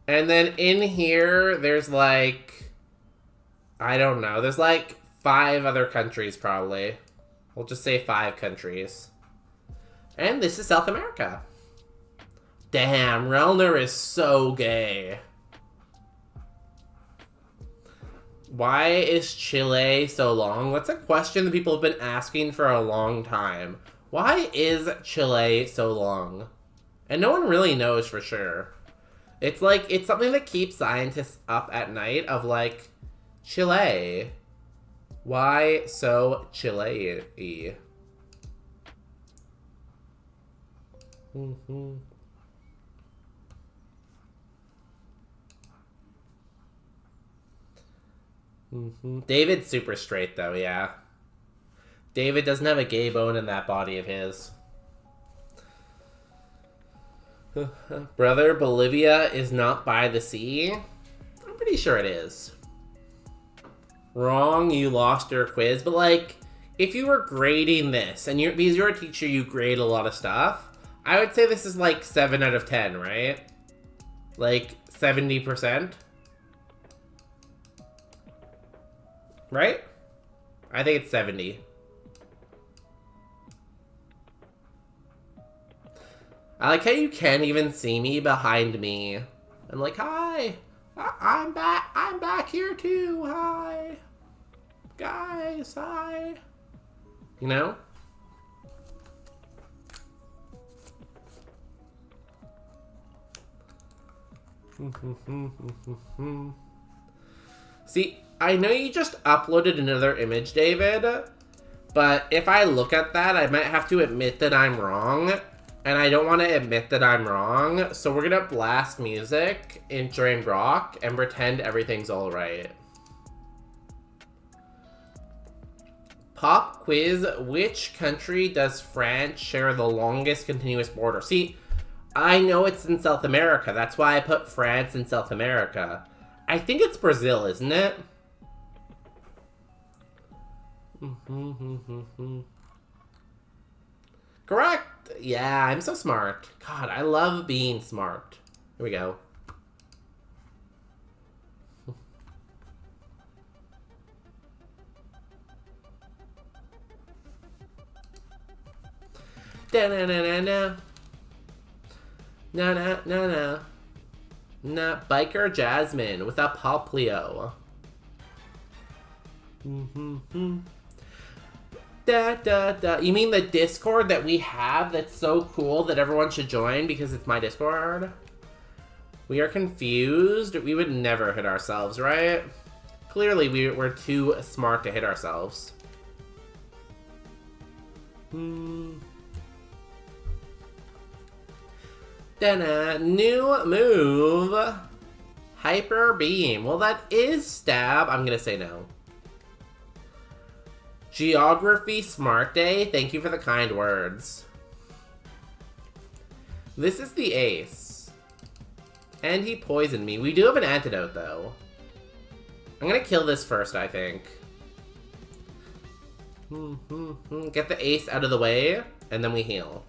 [SPEAKER 2] And then in here, there's like, I don't know. There's like 5 other countries probably. We'll just say 5 countries. And this is South America. Damn, Relner is so gay. Why is Chile so long? That's a question that people have been asking for a long time. Why is Chile so long? And no one really knows for sure. It's like, it's something that keeps scientists up at night of like, Chile. Why so Chile-y? David's super straight though, yeah. David doesn't have a gay bone in that body of his. Brother, Bolivia is not by the sea. pretty sure it is. Wrong, you lost your quiz. But, like, if you were grading this, and because you're a teacher, you grade a lot of stuff, I would say this is, like, 7 out of 10, right? Like, 70%? Right? I think it's 70. I like how you can't even see me behind me. I'm like, hi! I'm back here too, hi! Guys, hi! You know? See, I know you just uploaded another image, David, but if I look at that, I might have to admit that I'm wrong, and I don't want to admit that I'm wrong, so we're gonna blast music during Brock and pretend everything's alright. Pop quiz, which country does France share the longest continuous border? See, I know it's in South America, that's why I put France in South America. I think it's Brazil, isn't it? Correct! Yeah, I'm so smart. God, I love being smart. Here we go. Da-na-na-na-na. Na-na-na-na. Nah, Biker Jasmine with a Poplio. Da, da, da. You mean the Discord that we have that's so cool that everyone should join because it's my Discord? We are confused. We would never hit ourselves, right? Clearly, we're too smart to hit ourselves. Da-na. New move. Hyper Beam. Well, that is stab. I'm gonna say no. Geography Smart Day, thank you for the kind words. This is the ace. And he poisoned me. We do have an antidote, though. I'm gonna kill this first, I think. Get the ace out of the way, and then we heal.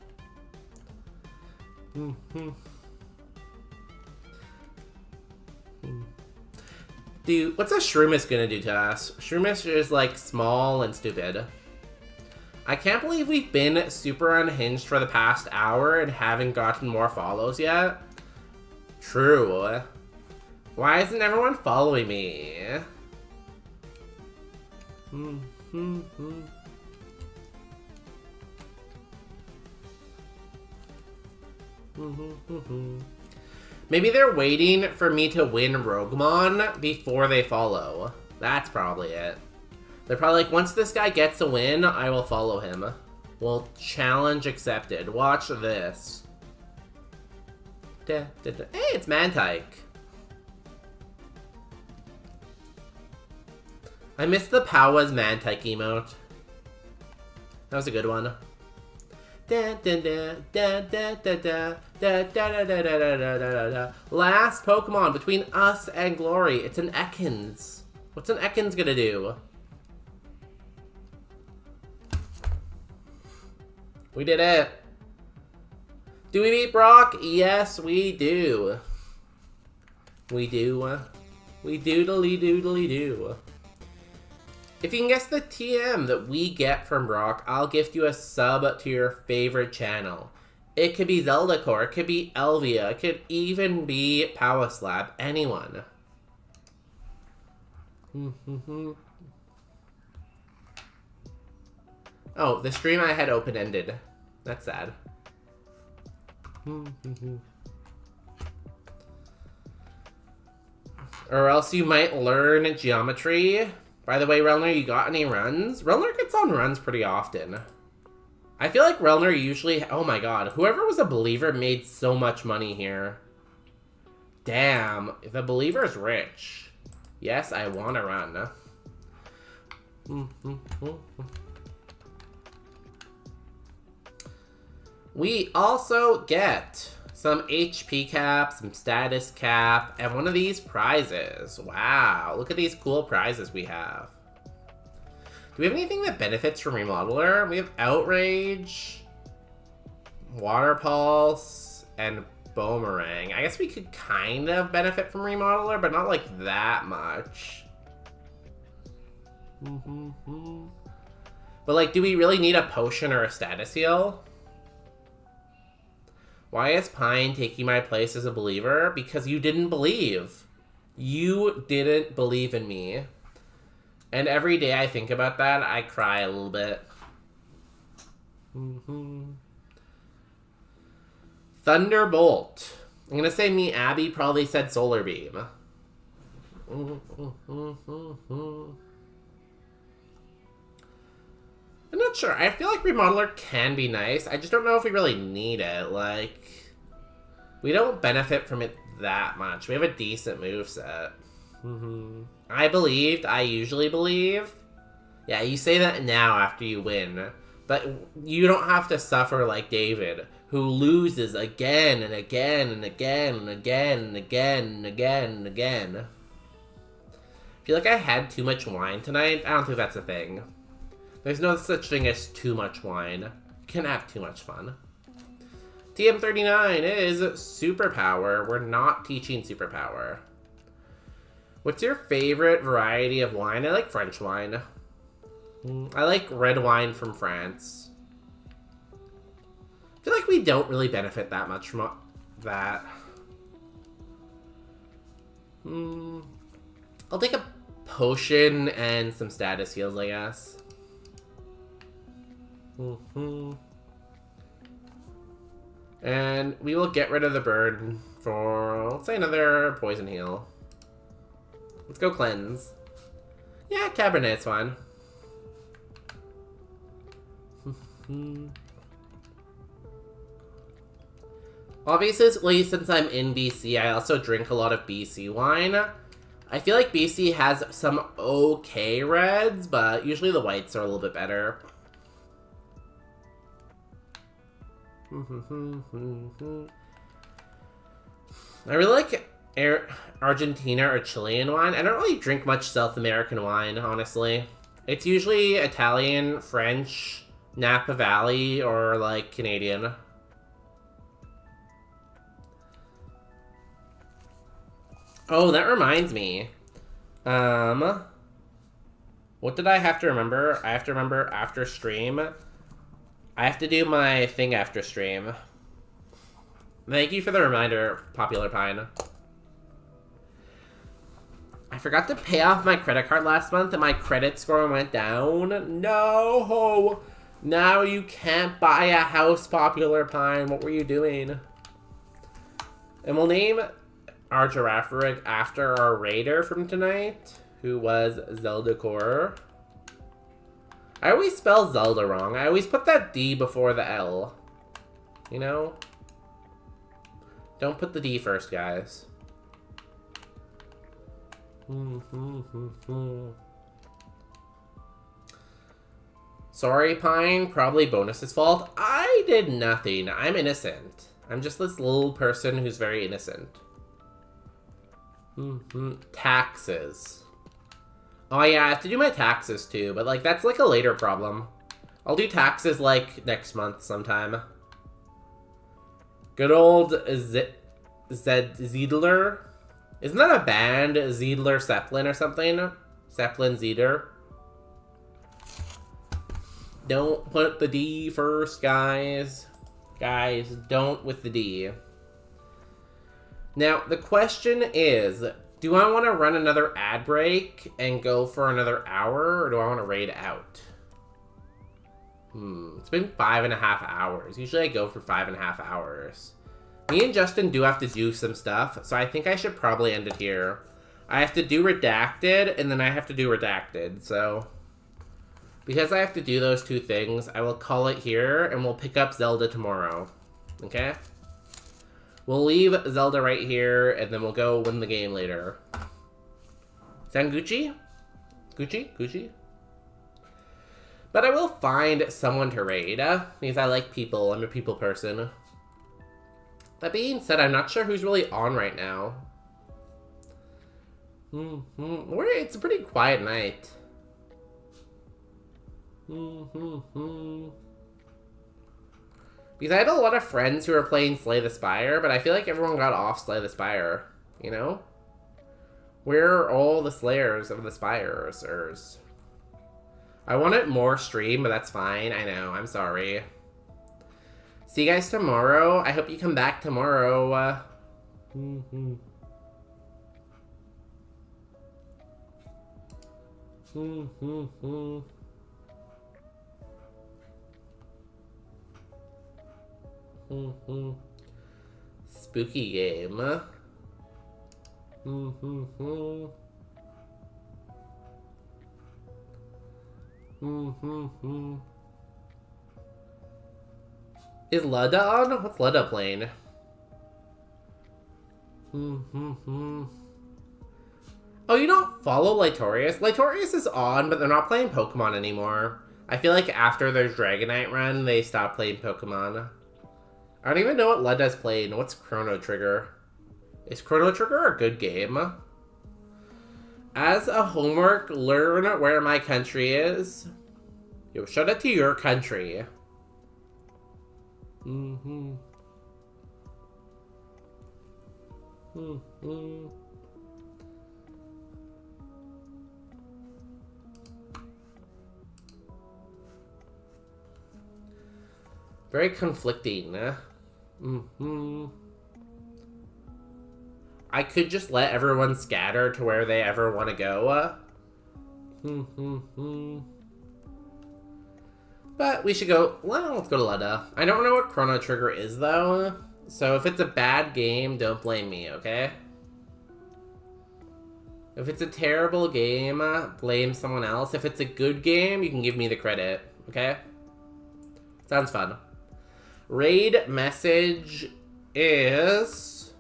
[SPEAKER 2] Dude, what's a Shroomish gonna do to us? Shroomish is, like, small and stupid. I can't believe we've been super unhinged for the past hour and haven't gotten more follows yet. True. Why isn't everyone following me? Maybe they're waiting for me to win Roguemon before they follow. That's probably it. They're probably like, once this guy gets a win, I will follow him. Well, challenge accepted. Watch this. Hey, it's Mantike. I missed the Powa's Mantike emote. That was a good one. Last Pokemon between us and Glory. It's an Ekans. What's an Ekans gonna do? We did it. Do we beat Brock? Yes, we do. We do. We doodly doodly do. If you can guess the TM that we get from Brock, I'll gift you a sub to your favorite channel. It could be Zeldacore, it could be Elvia, it could even be Powaslap, anyone. Oh, the stream I had open-ended. That's sad. Or else you might learn geometry. By the way, Relner, you got any runs? Relner gets on runs pretty often. I feel like Relner usually... Oh my god, whoever was a believer made so much money here. Damn, the believer's rich. Yes, I want to run. We also get Some HP cap, some status cap, and one of these prizes. Wow, look at these cool prizes we have. Do we have anything that benefits from Remodeler? We have Outrage, Water Pulse, and Boomerang. I guess we could kind of benefit from Remodeler, but not like that much. But like, do we really need a potion or a status heal? Why is Pine taking my place as a believer? Because you didn't believe. You didn't believe in me. And every day I think about that, I cry a little bit. Thunderbolt. I'm gonna say me, Abby probably said Solar Beam. I'm not sure. I feel like Remodeler can be nice. I just don't know if we really need it. Like, we don't benefit from it that much. We have a decent moveset. I believed. I usually believe. Yeah, you say that now after you win. But you don't have to suffer like David, who loses again and again and again and again and again and again and again. I feel like I had too much wine tonight. I don't think that's a thing. There's no such thing as too much wine. You can have too much fun. TM39 is superpower. We're not teaching superpower. What's your favorite variety of wine? I like French wine. I like red wine from France. I feel like we don't really benefit that much from that. I'll take a potion and some status heals, I guess. And we will get rid of the bird for, let's say, another poison heal. Let's go cleanse. Yeah, Cabernet's fine. Obviously, since I'm in BC, I also drink a lot of BC wine. I feel like BC has some okay reds, but usually the whites are a little bit better. I really like Argentina or Chilean wine. I don't really drink much South American wine, honestly. It's usually Italian, French, Napa Valley, or like Canadian. Oh, that reminds me. What did I have to remember? I have to remember after stream. I have to do my thing after stream. Thank you for the reminder, Popular Pine. I forgot to pay off my credit card last month and my credit score went down. No! Now you can't buy a house, Popular Pine. What were you doing? And we'll name our giraffe rig after our raider from tonight, who was Zelda Core. I always spell Zelda wrong. I always put that D before the L. You know? Don't put the D first, guys. Sorry, Pine. Probably Bonus's fault. I did nothing. I'm innocent. I'm just this little person who's very innocent. Taxes. Oh yeah, I have to do my taxes too, but like that's like a later problem. I'll do taxes like next month sometime. Good old Ziedler. Isn't that a band? Ziedler Zeppelin or something? Zeppelin Zieder. Don't put the D first, guys. Guys, don't with the D. Now, the question is, do I want to run another ad break and go for another hour, or do I want to raid out? It's been 5.5 hours. Usually I go for 5.5 hours. Me and Justin do have to do some stuff, so I think I should probably end it here. I have to do Redacted, and then I have to do Redacted, so... Because I have to do those two things, I will call it here, and we'll pick up Zelda tomorrow. Okay? We'll leave Zelda right here, and then we'll go win the game later. Sound Gucci? Gucci? Gucci? But I will find someone to raid, because I like people. I'm a people person. That being said, I'm not sure who's really on right now. It's a pretty quiet night. Because I had a lot of friends who were playing Slay the Spire, but I feel like everyone got off Slay the Spire, you know? Where are all the Slayers of the Spires? I wanted more stream, but that's fine. I know, I'm sorry. See you guys tomorrow. I hope you come back tomorrow. Spooky game. Is Ludda on? What's Ludda playing? Oh, you don't follow Lytorius? Lytorius is on, but they're not playing Pokemon anymore. I feel like after their Dragonite run, they stopped playing Pokemon. I don't even know what Ludda's playing. What's Chrono Trigger? Is Chrono Trigger a good game? As a homework, learn where my country is. Yo, shout out to your country. Very conflicting. I could just let everyone scatter to where they ever want to go. But we should go... Well, let's go to Ludda. I don't know what Chrono Trigger is, though. So if it's a bad game, don't blame me, okay? If it's a terrible game, blame someone else. If it's a good game, you can give me the credit, okay? Sounds fun. Raid message is...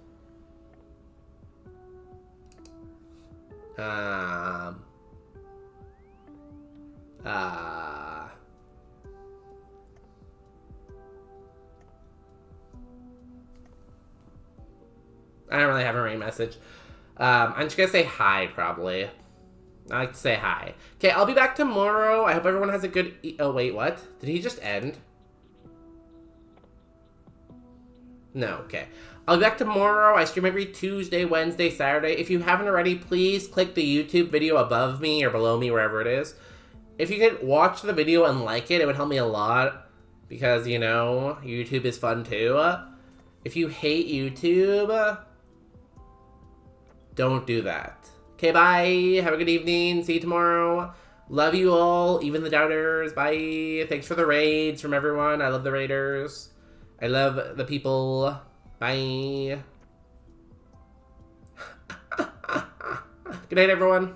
[SPEAKER 2] I don't really have a raid message. I'm just gonna say hi, probably. I like to say hi. Okay, I'll be back tomorrow. I hope everyone has a good... Oh, wait, what? Did he just end? No, okay. I'll be back tomorrow. I stream every Tuesday, Wednesday, Saturday. If you haven't already, please click the YouTube video above me or below me, wherever it is. If you could watch the video and like it, it would help me a lot. Because, you know, YouTube is fun too. If you hate YouTube, don't do that. Okay, bye. Have a good evening. See you tomorrow. Love you all, even the doubters. Bye. Thanks for the raids from everyone. I love the raiders. I love the people. Bye. Good night, everyone.